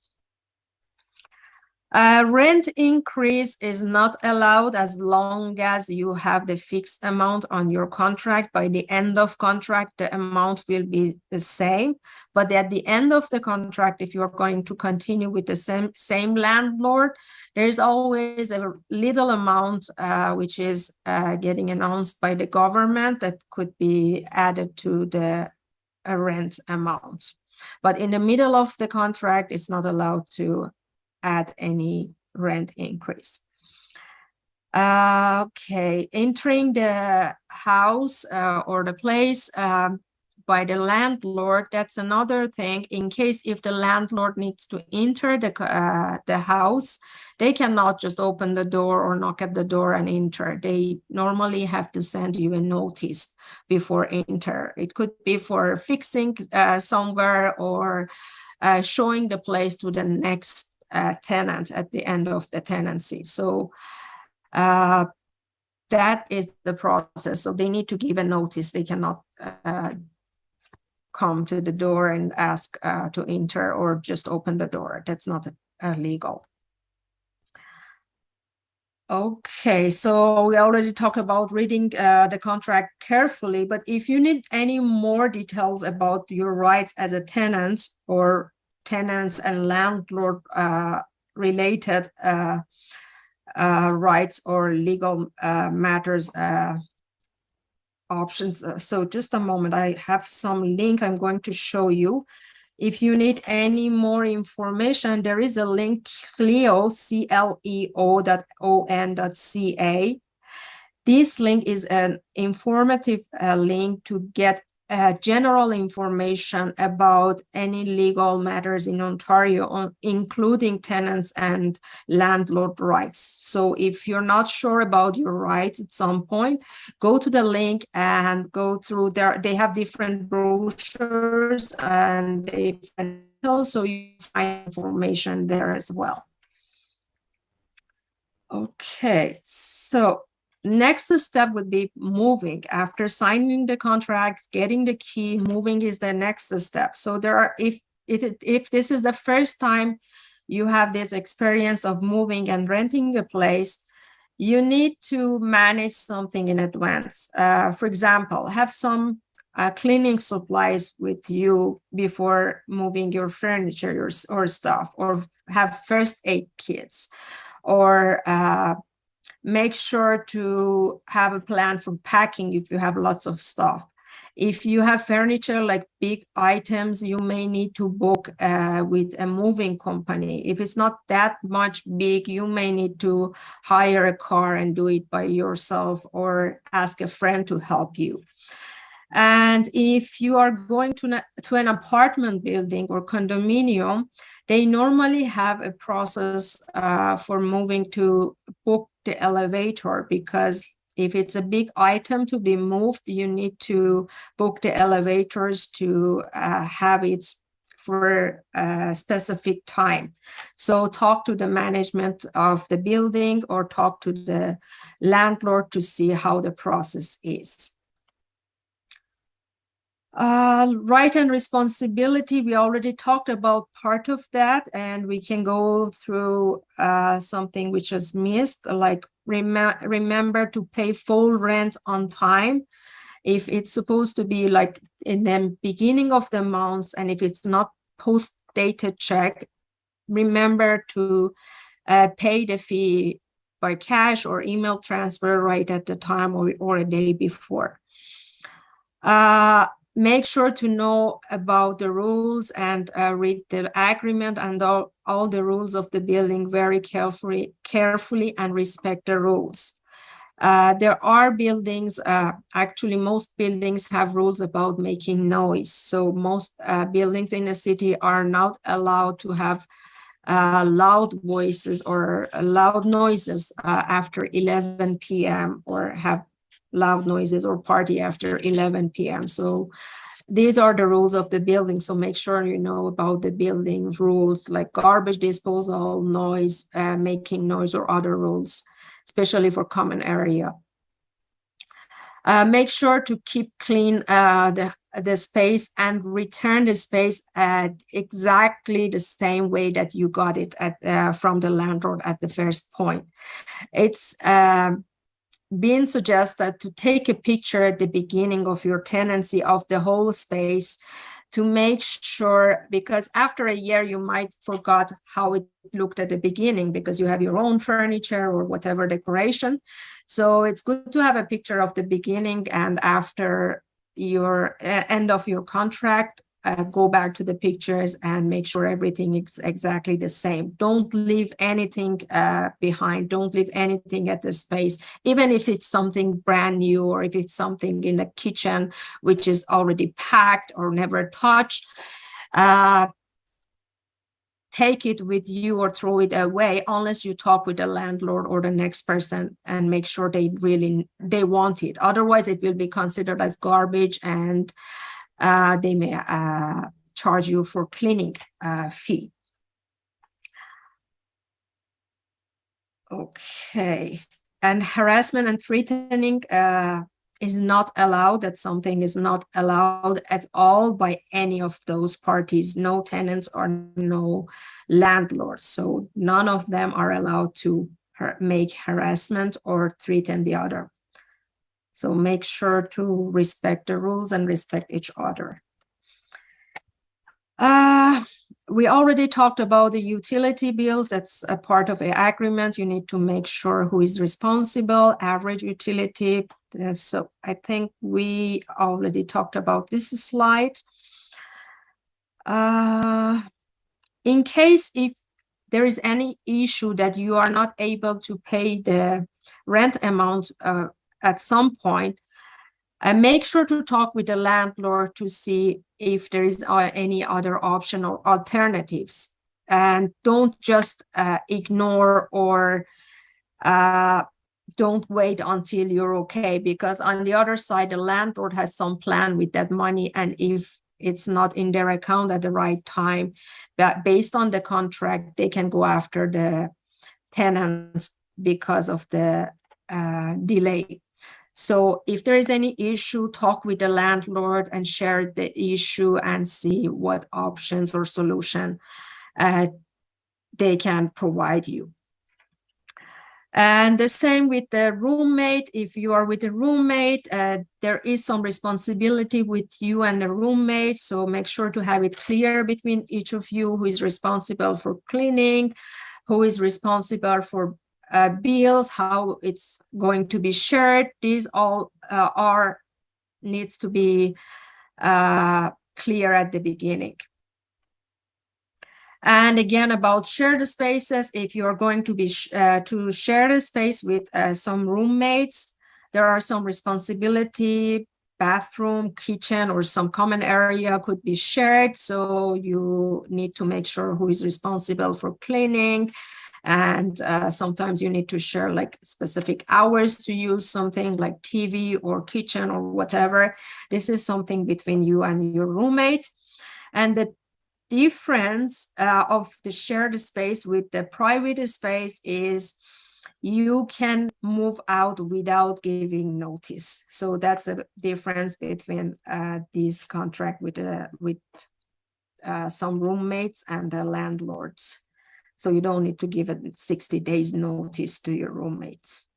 M: Rent increase is not allowed as long as you have the fixed amount on your contract. By the end of contract, the amount will be the same. But at the end of the contract, if you're going to continue with the same landlord, there's always a little amount which is getting announced by the government that could be added to the rent amount. But in the middle of the contract, it's not allowed to add any rent increase. Okay, entering the house or the place by the landlord, that's another thing. In case if the landlord needs to enter the house, they cannot just open the door or knock at the door and enter. They normally have to send you a notice before enter. It could be for fixing somewhere, or showing the place to the next tenant at the end of the tenancy. So that is the process. So they need to give a notice. They cannot come to the door and ask to enter or just open the door. That's not legal. Okay, so we already talked about reading the contract carefully, but if you need any more details about your rights as a tenant, or tenants and landlord related rights or legal matters options. So just a moment, I have some link I'm going to show you. If you need any more information, there is a link, Cleo, CLEO.on.ca. This link is an informative link to get general information about any legal matters in Ontario, including tenants and landlord rights. So if you're not sure about your rights at some point, go to the link and go through there. They have different brochures and different, so you find information there as well. Okay, so next step would be moving. After signing the contract, getting the key, moving is the next step. So there are, if this is the first time you have this experience of moving and renting a place, you need to manage something in advance. For example, have some cleaning supplies with you before moving your furniture or stuff, or have first aid kits, or make sure to have a plan for packing if you have lots of stuff. If you have furniture like big items, you may need to book with a moving company. If it's not that much big, you may need to hire a car and do it by yourself, or ask a friend to help you. And if you are going to an apartment building or condominium, they normally have a process for moving to book the elevator, because if it's a big item to be moved, you need to book the elevators to have it for a specific time. So talk to the management of the building or talk to the landlord to see how the process is. Right and responsibility, we already talked about part of that, and we can go through something which is missed, like remember to pay full rent on time. If it's supposed to be like in the beginning of the month, and if it's not post-dated check, remember to pay the fee by cash or email transfer right at the time or a day before. Make sure to know about the rules and read the agreement and all the rules of the building very carefully and respect the rules. There are buildings, actually most buildings have rules about making noise. So most buildings in the city are not allowed to have loud voices or loud noises after 11 p.m. or have loud noises or party after 11 p.m. So these are the rules of the building. So make sure you know about the building rules like garbage disposal, noise, making noise, or other rules, especially for common area. Make sure to keep clean the space and return the space at exactly the same way that you got it from the landlord at the first point. It's been suggested to take a picture at the beginning of your tenancy of the whole space to make sure, because after a year you might forgot how it looked at the beginning because you have your own furniture or whatever decoration. So it's good to have a picture of the beginning, and after your end of your contract, go back to the pictures and make sure everything is exactly the same. Don't leave anything behind. Don't leave anything at the space, even if it's something brand new or if it's something in the kitchen which is already packed or never touched. Take it with you or throw it away unless you talk with the landlord or the next person and make sure they want it. Otherwise, it will be considered as garbage, and they may charge you for cleaning fee. Okay, and harassment and threatening is not allowed. That something is not allowed at all by any of those parties, no tenants or no landlords. So none of them are allowed to make harassment or threaten the other. So make sure to respect the rules and respect each other. We already talked about the utility bills. That's a part of the agreement. You need to make sure who is responsible, average utility. So I think we already talked about this slide. In case if there is any issue that you are not able to pay the rent amount at some point, make sure to talk with the landlord to see if there is any other option or alternatives. And don't just ignore or don't wait until you're okay, because on the other side, the landlord has some plan with that money. And if it's not in their account at the right time, but based on the contract, they can go after the tenants because of the delay. So if there is any issue, talk with the landlord and share the issue and see what options or solution they can provide you. And the same with the roommate. If you are with a roommate, there is some responsibility with you and the roommate. So make sure to have it clear between each of you who is responsible for cleaning, who is responsible for bills, how it's going to be shared. These all needs to be clear at the beginning. And again, about shared spaces, if you're going to be to share a space with some roommates, there are some responsibility. Bathroom, kitchen, or some common area could be shared. So you need to make sure who is responsible for cleaning. And sometimes you need to share like specific hours to use something like TV or kitchen or whatever. This is something between you and your roommate. And the difference of the shared space with the private space is you can move out without giving notice. So that's a difference between this contract with some roommates and the landlords. So you don't need to give a 60 days notice to your roommates.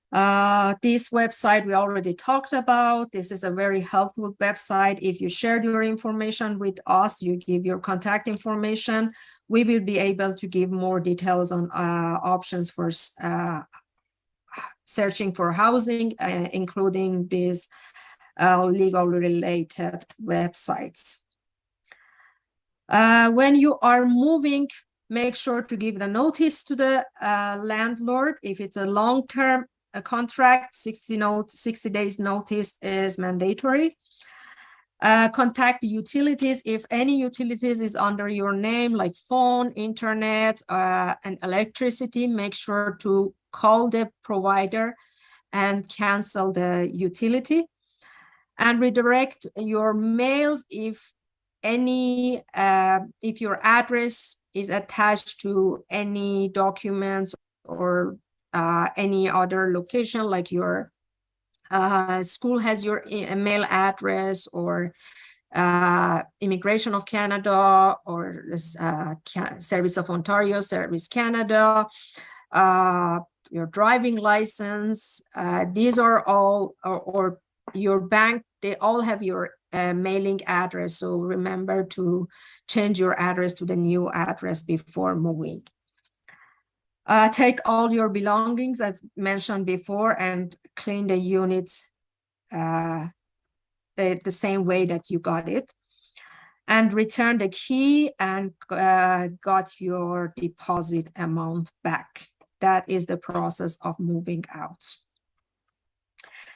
M: This website we already talked about. This is a very helpful website. If you share your information with us, you give your contact information, we will be able to give more details on options for searching for housing, including these legal related websites. When you are moving make sure to give the notice to the landlord. If it's a long-term contract, 60 days notice is mandatory. Contact utilities. If any utilities is under your name, like phone, internet, and electricity, make sure to call the provider and cancel the utility. And redirect your mails if your address is attached to any documents or any other location, like your school has your email address, or Immigration of Canada, or Service of Ontario, Service Canada, your driving license. These are all, or your bank, they all have your mailing address. So remember to change your address to the new address before moving. Take all your belongings, as mentioned before, and clean the units the same way that you got it. And return the key and got your deposit amount back. That is the process of moving out.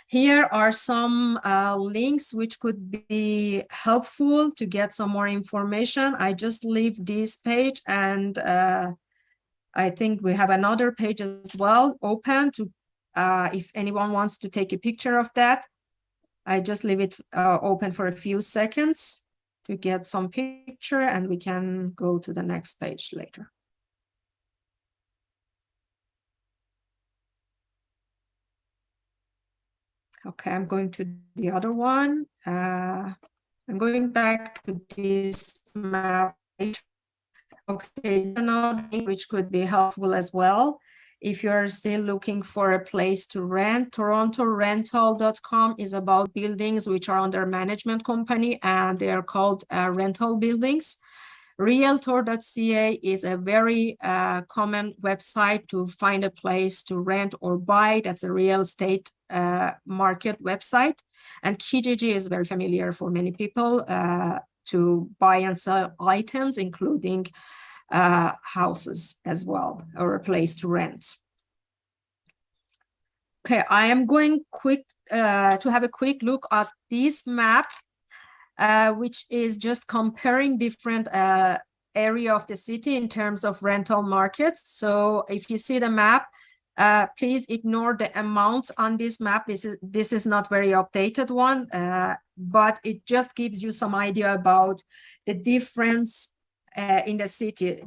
M: Here are some links which could be helpful to get some more information. I just leave this page, and I think we have another page as well open to if anyone wants to take a picture of that. I just leave it open for a few seconds to get some picture, and we can go to the next page later. Okay, I'm going to the other one. I'm going back to this map. Okay, another thing which could be helpful as well. If you're still looking for a place to rent, torontorental.com is about buildings which are under management company, and they are called rental buildings. Realtor.ca is a very common website to find a place to rent or buy. That's a real estate market website. And Kijiji is very familiar for many people to buy and sell items, including houses as well, or a place to rent. Okay, I am going to have a quick look at this map, which is just comparing different area of the city in terms of rental markets. So if you see the map, please ignore the amounts on this map. This is not very updated one, but it just gives you some idea about the difference in the city.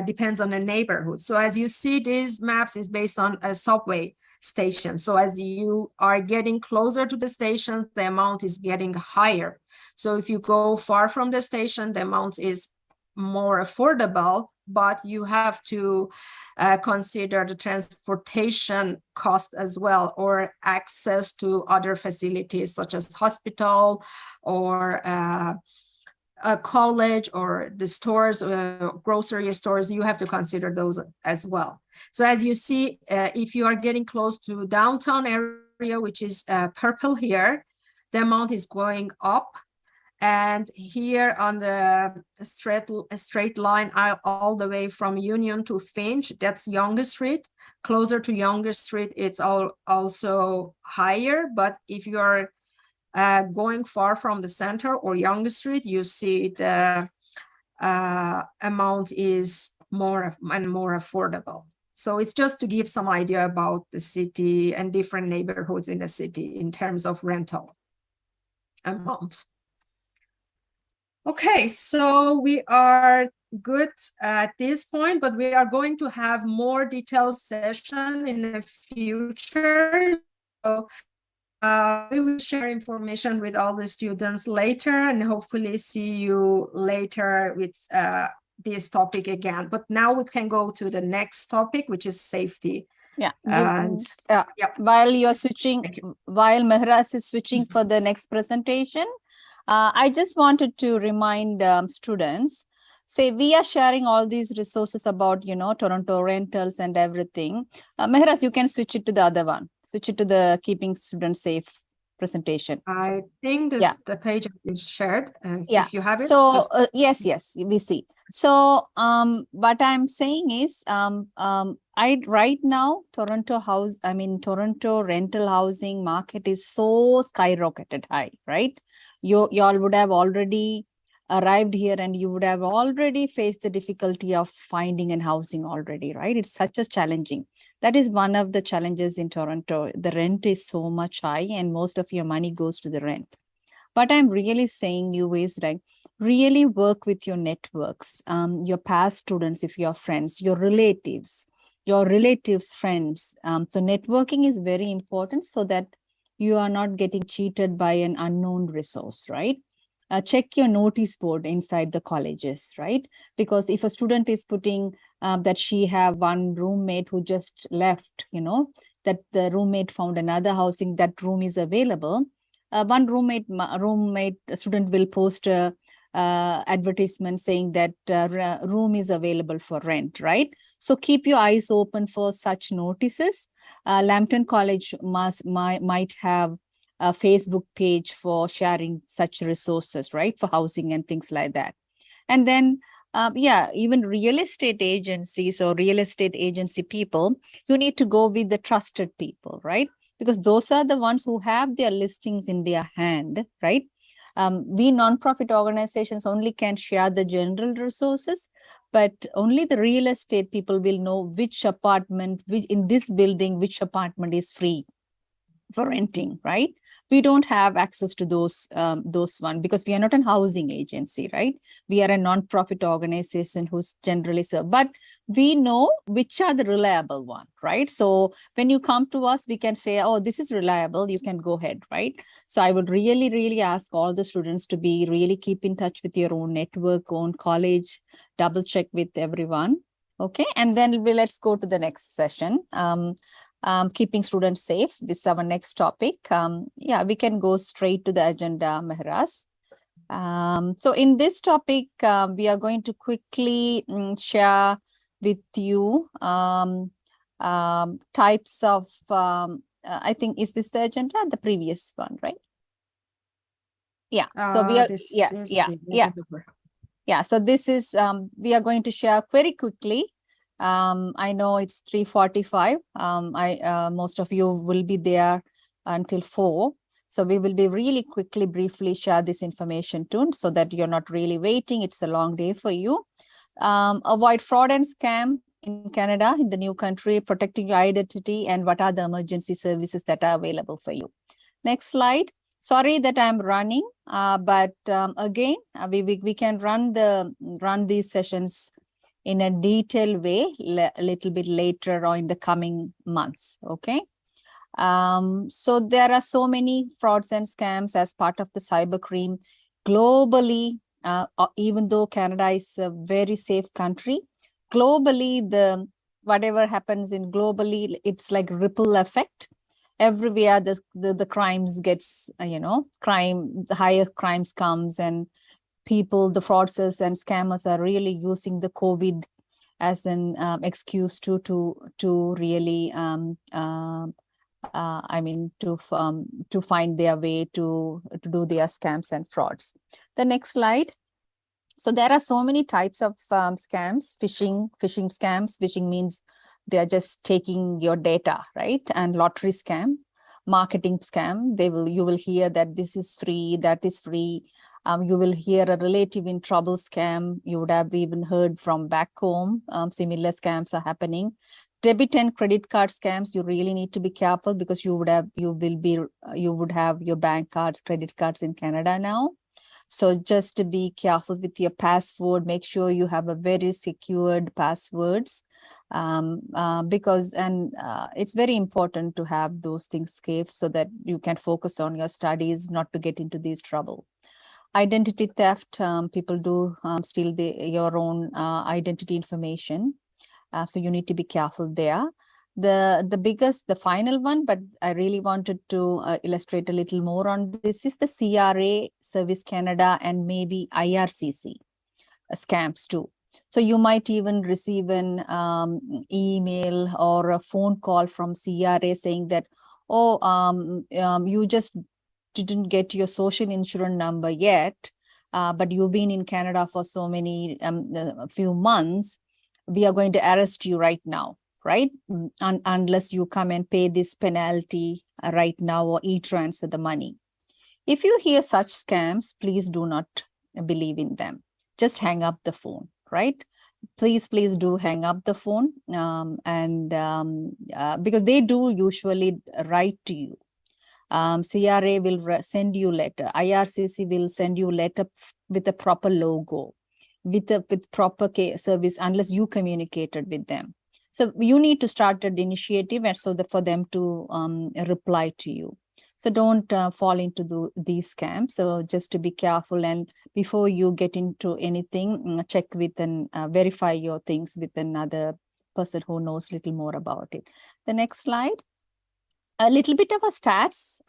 M: Depends on the neighborhood. So as you see, these maps is based on a subway station. So as you are getting closer to the station, the amount is getting higher. So if you go far from the station, the amount is more affordable, but you have to consider the transportation cost as well, or access to other facilities such as hospital or a college, or the stores, grocery stores. You have to consider those as well. So as you see, if you are getting close to downtown area, which is purple here, the amount is going up. And here on the straight line all the way from Union to Finch, that's Yonge Street. Closer to Yonge Street, it's also higher. But if you're going far from the center or Yonge Street, you see the amount is more and more affordable. So it's just to give some idea about the city and different neighborhoods in the city in terms of rental amount. Okay, so we are good at this point, but we are going to have more detailed session in the future. So we will share information with all the students later, and hopefully see you later with this topic again. But now we can go to the next topic, which is safety.
N: Yeah.
M: And
N: while you're switching, while Mehras is switching for the next presentation, I just wanted to remind students, say we are sharing all these resources about, Toronto rentals and everything. Mehras, you can switch it to the other one. Switch it to the keeping students safe presentation.
M: I think
N: Yeah.
M: the page has been shared.
N: Yeah.
M: If you have it,
N: So
M: just
N: yes, we see. So what I'm saying is, I right now Toronto rental housing market is so skyrocketed high, right? Y'all would have already arrived here and you would have already faced the difficulty of finding an housing already, right? It's such a challenging. That is one of the challenges in Toronto. The rent is so much high and most of your money goes to the rent. What I'm really saying you is like really work with your networks, your past students, if you're friends, your relatives, friends. So networking is very important so that you are not getting cheated by an unknown resource, right? Check your notice board inside the colleges, right? Because if a student is putting that she have one roommate who just left, that the roommate found another housing, that room is available. One roommate student will post a advertisement saying that room is available for rent, right? So keep your eyes open for such notices. Lambton College might have a Facebook page for sharing such resources, right? For housing and things like that. And then, even real estate agencies or real estate agency people, you need to go with the trusted people, right? Because those are the ones who have their listings in their hand, right? We nonprofit organizations only can share the general resources, but only the real estate people will know which apartment, which in this building, which apartment is free for renting, right? We don't have access to those one because we are not an housing agency, right? We are a non-profit organization who's generally served, but we know which are the reliable one, right? So when you come to us, we can say, oh, this is reliable, you can go ahead, right? So I would really, really ask all the students to be really keep in touch with your own network, own college, double check with everyone. Okay, and then let's go to the next session. Keeping students safe. This is our next topic. We can go straight to the agenda, Mehraz. So in this topic, we are going to quickly share with you types of, I think, is this the agenda? The previous one, right? Yeah, so we are, so this is, we are going to share very quickly. I know it's 3:45. Most of you will be there until 4. So we will be really quickly, briefly share this information too, so that you're not really waiting. It's a long day for you. Avoid fraud and scam in Canada, in the new country, protecting your identity, and what are the emergency services that are available for you. Next slide. Sorry that I'm running, but again, we can run these sessions in a detailed way a little bit later or in the coming months, okay? So there are so many frauds and scams as part of the cybercrime globally. Even though Canada is a very safe country, globally, whatever happens in globally, it's like ripple effect. Everywhere the crimes gets, the higher crimes comes, and people, the fraudsters and scammers are really using the COVID as an excuse to really, to find their way to do their scams and frauds. The next slide. So there are so many types of scams, phishing scams. Phishing means they are just taking your data, right? And lottery scam, marketing scam. You will hear that this is free, that is free. You will hear a relative in trouble scam. You would have even heard from back home. Similar scams are happening. Debit and credit card scams. You really need to be careful because you would have your bank cards, credit cards in Canada now. So just to be careful with your password, make sure you have a very secured passwords, because it's very important to have those things safe so that you can focus on your studies, not to get into this trouble. Identity theft, people do steal your own identity information. So you need to be careful there. The final one, but I really wanted to illustrate a little more on this, is the CRA, Service Canada, and maybe IRCC scams too. So you might even receive an email or a phone call from CRA saying that, oh, you just didn't get your social insurance number yet, but you've been in Canada for so many, a few months, we are going to arrest you right now, right? Unless you come and pay this penalty right now or e-transfer the money. If you hear such scams, please do not believe in them. Just hang up the phone, right? Please do hang up the phone, because they do usually write to you. CRA will send you letter. IRCC will send you letter with a proper logo, with proper service, unless you communicated with them. So you need to start an initiative, and so that for them to reply to you. So don't fall into these scams. So just to be careful, and before you get into anything, check with and verify your things with another person who knows little more about it. The next slide. A little bit of a stats.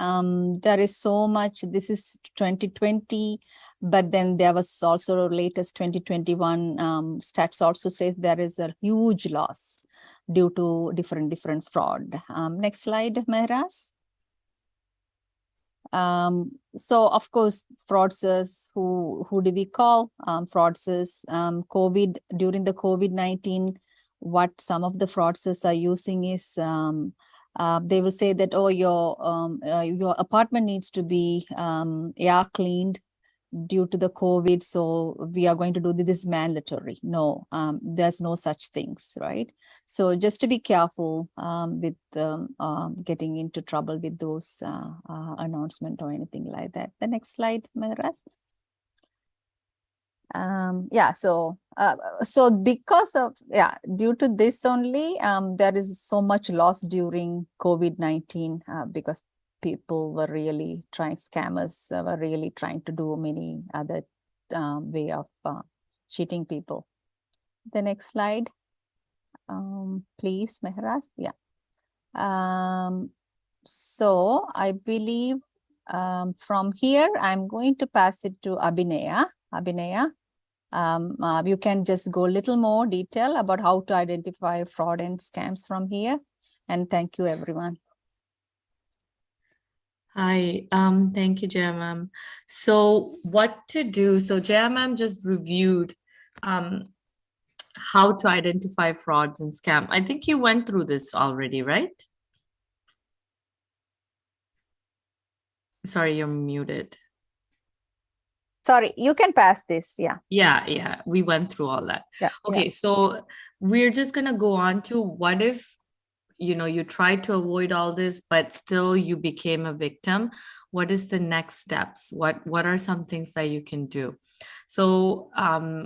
N: There is so much. This is 2020, but then there was also latest 2021 stats also says there is a huge loss due to different fraud. Next slide, Mehras. So of course, fraudsters, who do we call? Fraudsters, during the COVID-19, what some of the fraudsters are using is, they will say that, oh, your apartment needs to be air cleaned due to the COVID, so we are going to do this mandatory. No, there's no such things, right? So just to be careful with getting into trouble with those announcement or anything like that. The next slide, Madras. Yeah, so because of, due to this only, there is so much loss during COVID-19 because people were really scammers were really trying to do many other way of cheating people. The next slide, please, Mehras. Yeah. So I believe from here, I'm going to pass it to Abhinaya. Abhinaya, you can just go a little more detail about how to identify fraud and scams from here. And thank you, everyone.
O: Hi, thank you, Jaya ma'am. So what to do? So Jaya ma'am just reviewed how to identify frauds and scam. I think you went through this already, right? Sorry, you're muted.
N: Sorry, you can pass this, yeah.
O: Yeah, we went through all that.
N: Yeah.
O: Okay, so we're just gonna go on to what if, you tried to avoid all this, but still you became a victim. What is the next steps? What are some things that you can do? So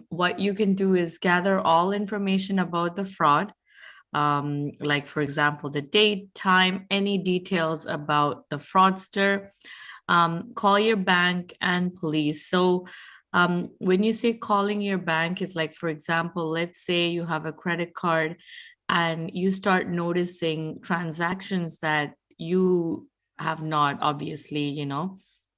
O: what you can do is gather all information about the fraud, like for example, the date, time, any details about the fraudster. Call your bank and police. So when you say calling your bank, is like, for example, let's say you have a credit card and you start noticing transactions that you have not, obviously, you're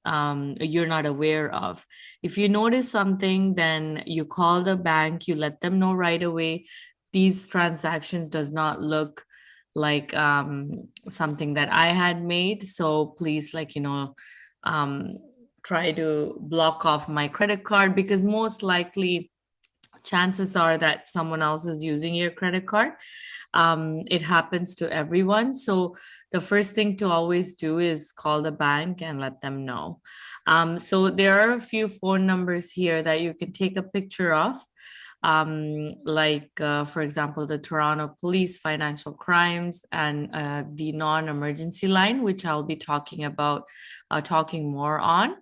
O: not aware of. If you notice something, then you call the bank, you let them know right away, these transactions does not look like something that I had made. So please, try to block off my credit card, because most likely chances are that someone else is using your credit card. It happens to everyone. So the first thing to always do is call the bank and let them know. So there are a few phone numbers here that you can take a picture of. For example, the Toronto Police Financial Crimes and the non-emergency line, which I'll be talking more on.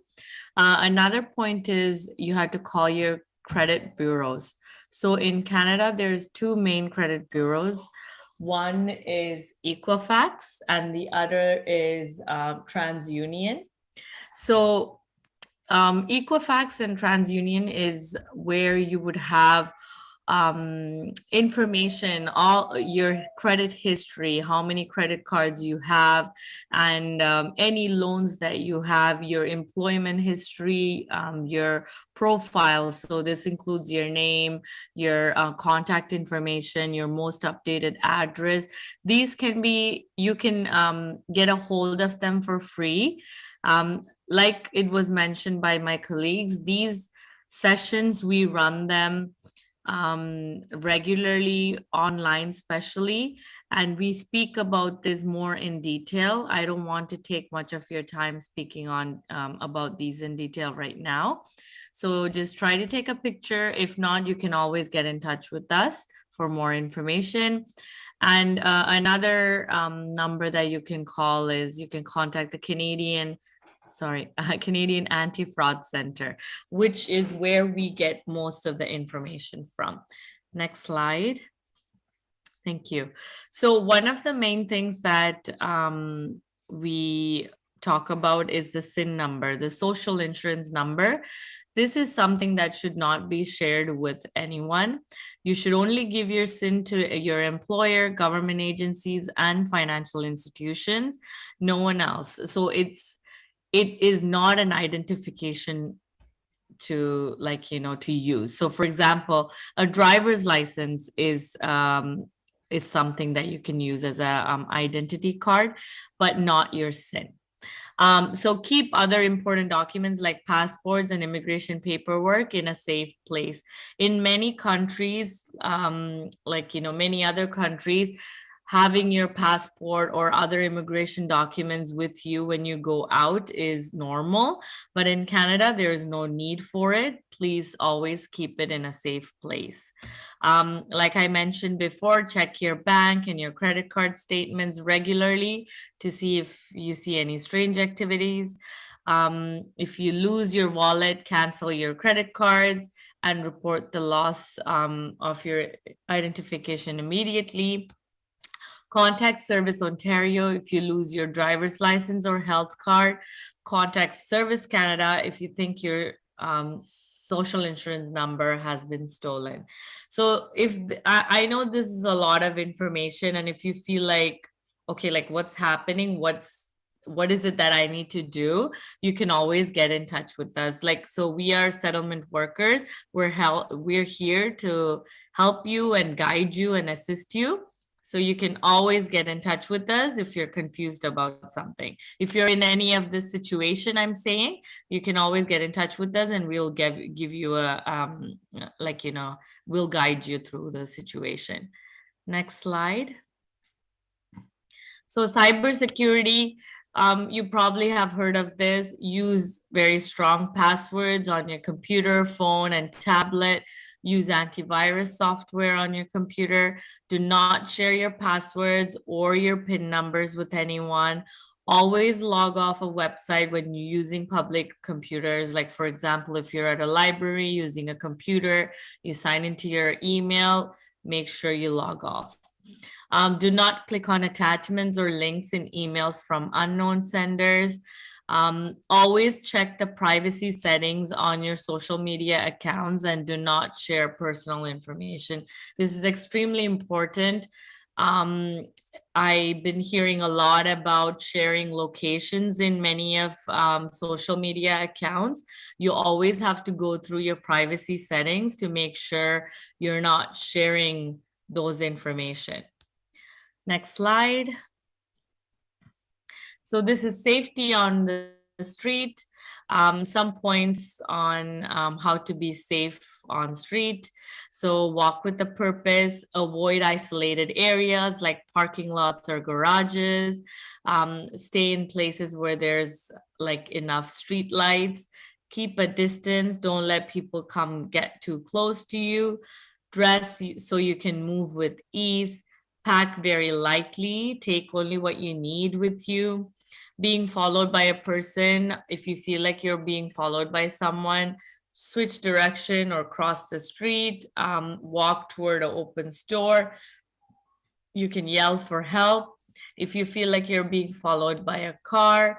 O: Another point is you had to call your credit bureaus. So in Canada, there's two main credit bureaus. One is Equifax and the other is TransUnion. So Equifax and TransUnion is where you would have information, all your credit history, how many credit cards you have, and any loans that you have, your employment history, your profile. So this includes your name, your contact information, your most updated address. These can be, you can get a hold of them for free. like it was mentioned by my colleagues, these sessions, we run them regularly online, especially, and we speak about this more in detail. I don't want to take much of your time speaking on about these in detail right now. So just try to take a picture. If not, you can always get in touch with us for more information. And another number that you can call is you can contact the Canadian Anti-Fraud Center, which is where we get most of the information from. Next slide. Thank you. So one of the main things that we talk about is the SIN number, the social insurance number. This is something that should not be shared with anyone. You should only give your SIN to your employer, government agencies, and financial institutions, no one else. So it is not an identification to to use. So for example, a driver's license is something that you can use as a identity card, but not your SIN. So keep other important documents like passports and immigration paperwork in a safe place. In many countries, many other countries, having your passport or other immigration documents with you when you go out is normal. But in Canada, there is no need for it. Please always keep it in a safe place. Like I mentioned before, check your bank and your credit card statements regularly to see if you see any strange activities. If you lose your wallet, cancel your credit cards and report the loss of your identification immediately. Contact Service Ontario if you lose your driver's license or health card. Contact Service Canada if you think your social insurance number has been stolen. So I know this is a lot of information, and if you feel like, okay, like what's happening, what is it that I need to do, you can always get in touch with us. So we are settlement workers. We're here to help you and guide you and assist you. So you can always get in touch with us if you're confused about something. If you're in any of this situation I'm saying, you can always get in touch with us and we'll give you a, we'll guide you through the situation. Next slide. So cybersecurity, you probably have heard of this. Use very strong passwords on your computer, phone, and tablet. Use antivirus software on your computer. Do not share your passwords or your PIN numbers with anyone. Always log off a website when you're using public computers. Like for example, if you're at a library using a computer, you sign into your email, make sure you log off. Do not click on attachments or links in emails from unknown senders. Always check the privacy settings on your social media accounts and do not share personal information. This is extremely important. I've been hearing a lot about sharing locations in many of social media accounts. You always have to go through your privacy settings to make sure you're not sharing those information. Next slide. So this is safety on the street. Some points on how to be safe on street. So walk with a purpose, avoid isolated areas like parking lots or garages, stay in places where there's like enough street lights, keep a distance, don't let people come get too close to you, dress so you can move with ease, pack very lightly, take only what you need with you. Being followed by a person, if you feel like you're being followed by someone, switch direction or cross the street, walk toward an open store. You can yell for help. If you feel like you're being followed by a car,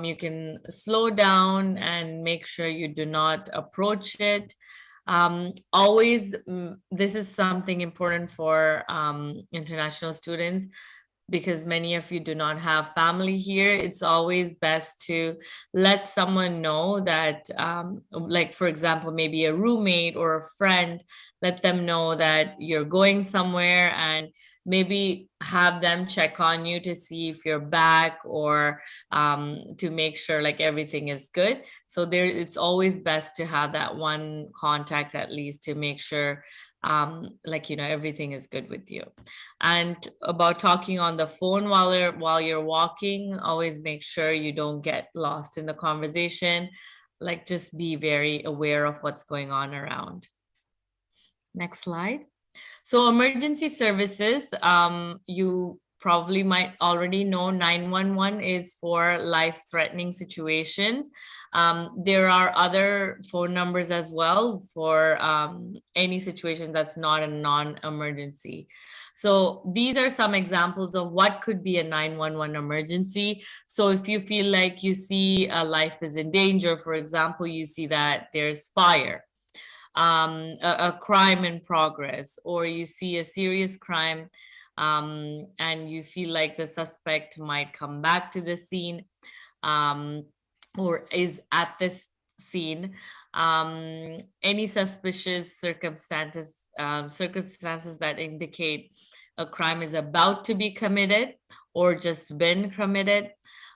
O: you can slow down and make sure you do not approach it. Always, this is something important for international students, because many of you do not have family here. It's always best to let someone know that, like for example, maybe a roommate or a friend, let them know that you're going somewhere, and maybe have them check on you to see if you're back, or to make sure like everything is good. So there, it's always best to have that one contact at least to make sure like, you know, everything is good with you. And about talking on the phone while you're walking, always make sure you don't get lost in the conversation. Like, just be very aware of what's going on around. Next slide. So emergency services, you probably might already know 911 is for life-threatening situations. There are other phone numbers as well for any situation that's not a non-emergency. So these are some examples of what could be a 911 emergency. So if you feel like you see a life is in danger, for example, you see that there's fire, a crime in progress, or you see a serious crime and you feel like the suspect might come back to the scene or is at this scene, any suspicious circumstances that indicate a crime is about to be committed or just been committed.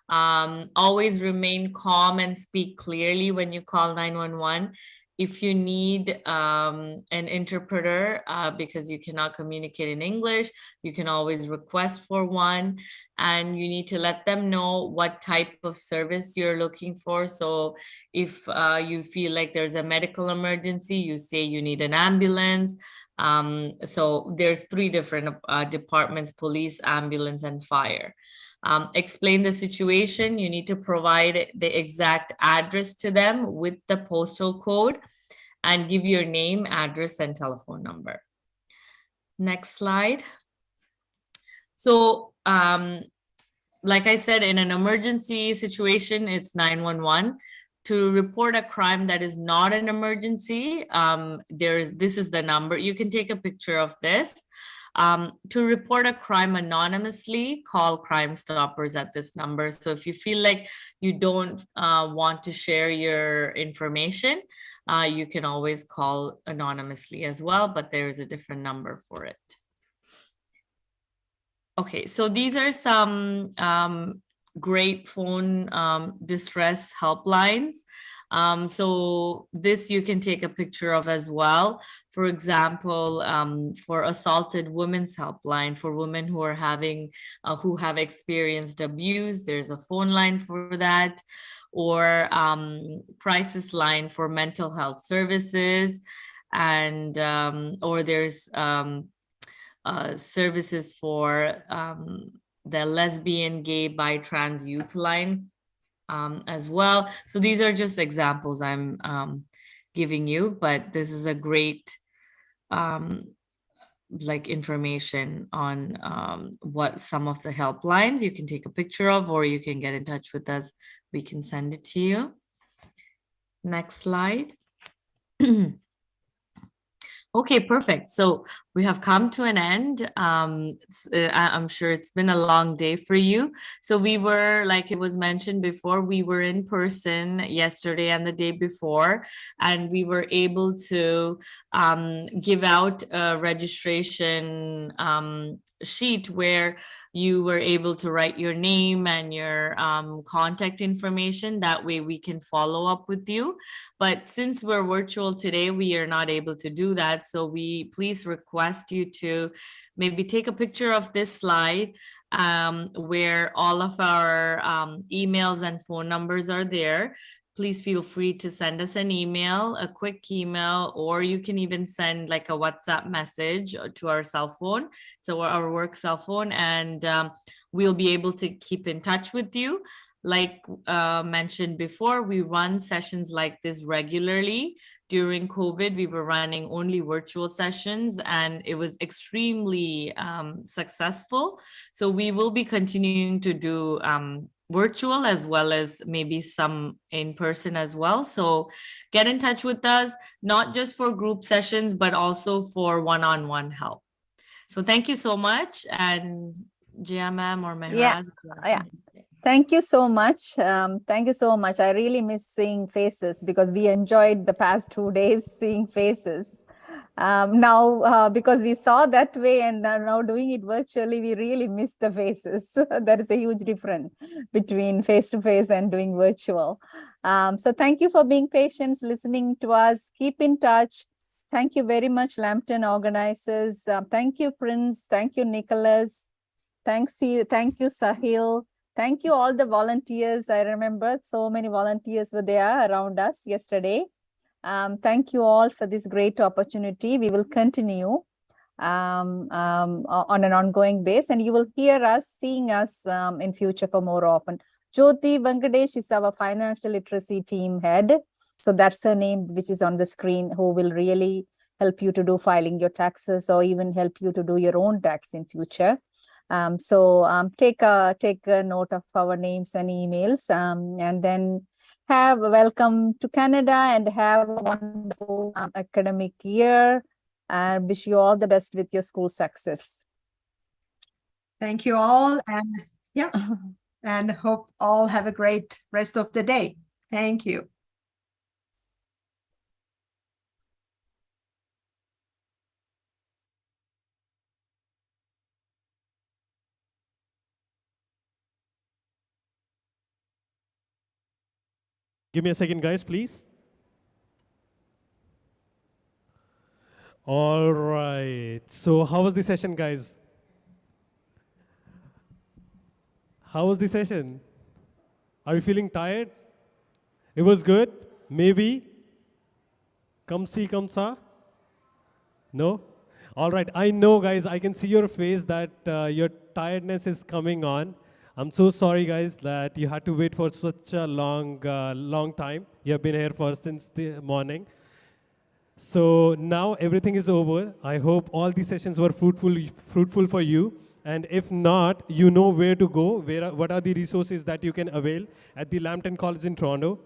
O: Always remain calm and speak clearly when you call 911. If you need an interpreter because you cannot communicate in English, you can always request for one, and you need to let them know what type of service you're looking for. So if you feel like there's a medical emergency, you say you need an ambulance. So there's 3 different departments: police, ambulance, and fire. Explain the situation. You need to provide the exact address to them with the postal code and give your name, address, and telephone number. Next slide. So like I said, in an emergency situation, it's 911. To report a crime that is not an emergency, this is the number. You can take a picture of this. To report a crime anonymously, call Crime Stoppers at this number. So if you feel like you don't want to share your information, you can always call anonymously as well, but there is a different number for it. Okay, so these are some great phone distress helplines. So this you can take a picture of as well. For example, for Assaulted Women's Helpline, for women who are who have experienced abuse, there's a phone line for that. Or crisis line for mental health services, and or there's services for the lesbian, gay, bi, trans youth line as well. So these are just examples I'm giving you, but this is a great like information on what some of the helplines you can take a picture of, or you can get in touch with us. We can send it to you. Next slide. Okay, perfect. So we have come to an end. I'm sure it's been a long day for you. So we were, like it was mentioned before, we were in person yesterday and the day before, and we were able to give out a registration sheet where you were able to write your name and your contact information. That way we can follow up with you. But since we're virtual today, we are not able to do that. So we please request you to maybe take a picture of this slide where all of our emails and phone numbers are there. Please feel free to send us an email, a quick email, or you can even send like a WhatsApp message to our cell phone, so our work cell phone, and we'll be able to keep in touch with you. Like mentioned before, we run sessions like this regularly. During COVID, we were running only virtual sessions, and it was extremely successful. So we will be continuing to do virtual as well as maybe some in person as well. So get in touch with us, not just for group sessions, but also for one-on-one help. So thank you so much. And Jia ma'am or Mehraj.
N: Yeah. Thank you so much. Thank you so much. I really miss seeing faces because we enjoyed the past 2 days seeing faces. Now, because we saw that way and are now doing it virtually, we really miss the faces. There is a huge difference between face-to-face and doing virtual. So thank you for being patient, listening to us. Keep in touch. Thank you very much, Lambton organizers. Thank you, Prince. Thank you, Nicholas. Thank you, Sahil. Thank you, all the volunteers. I remember so many volunteers were there around us yesterday. Thank you all for this great opportunity. We will continue on an ongoing base, and you will hear us, seeing us in future for more often. Jyoti Venkatesh is our financial literacy team head. So that's her name, which is on the screen, who will really help you to do filing your taxes or even help you to do your own tax in future. Take a note of our names and emails, and then have a welcome to Canada and have a wonderful academic year. And wish you all the best with your school success.
M: Thank you all, and yeah, and hope all have a great rest of the day. Thank you.
J: Give me a second, guys, please. All right. So how was the session, guys? How was the session? Are you feeling tired? It was good? Maybe? Come see, come sa? No? All right. I know, guys, I can see your face that your tiredness is coming on. I'm so sorry, guys, that you had to wait for such a long time. You have been here for since the morning. So now everything is over. I hope all these sessions were fruitful for you. And if not, you know where to go, what are the resources that you can avail at the Lambton College in Toronto.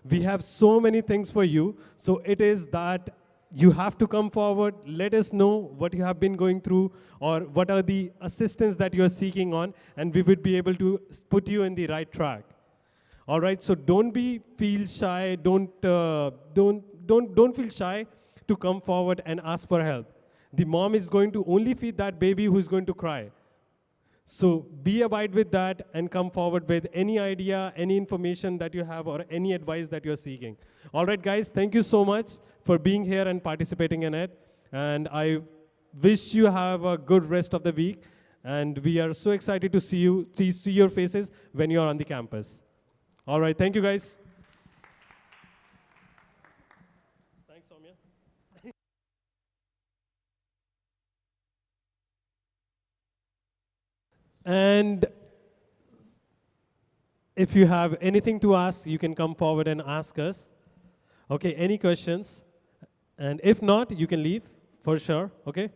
J: We have so many things for you. So it is that you have to come forward, let us know what you have been going through or what are the assistance that you are seeking on, and we would be able to put you in the right track. All right, so don't feel shy, don't feel shy to come forward and ask for help. The mom is going to only feed that baby who's going to cry. So abide with that and come forward with any idea, any information that you have, or any advice that you're seeking. All right, guys, thank you so much for being here and participating in it. And I wish you have a good rest of the week. And we are so excited to see your faces when you're on the campus. All right, thank you, guys. Thanks, Soumya. And if you have anything to ask, you can come forward and ask us. Okay, any questions? And if not, you can leave for sure, okay?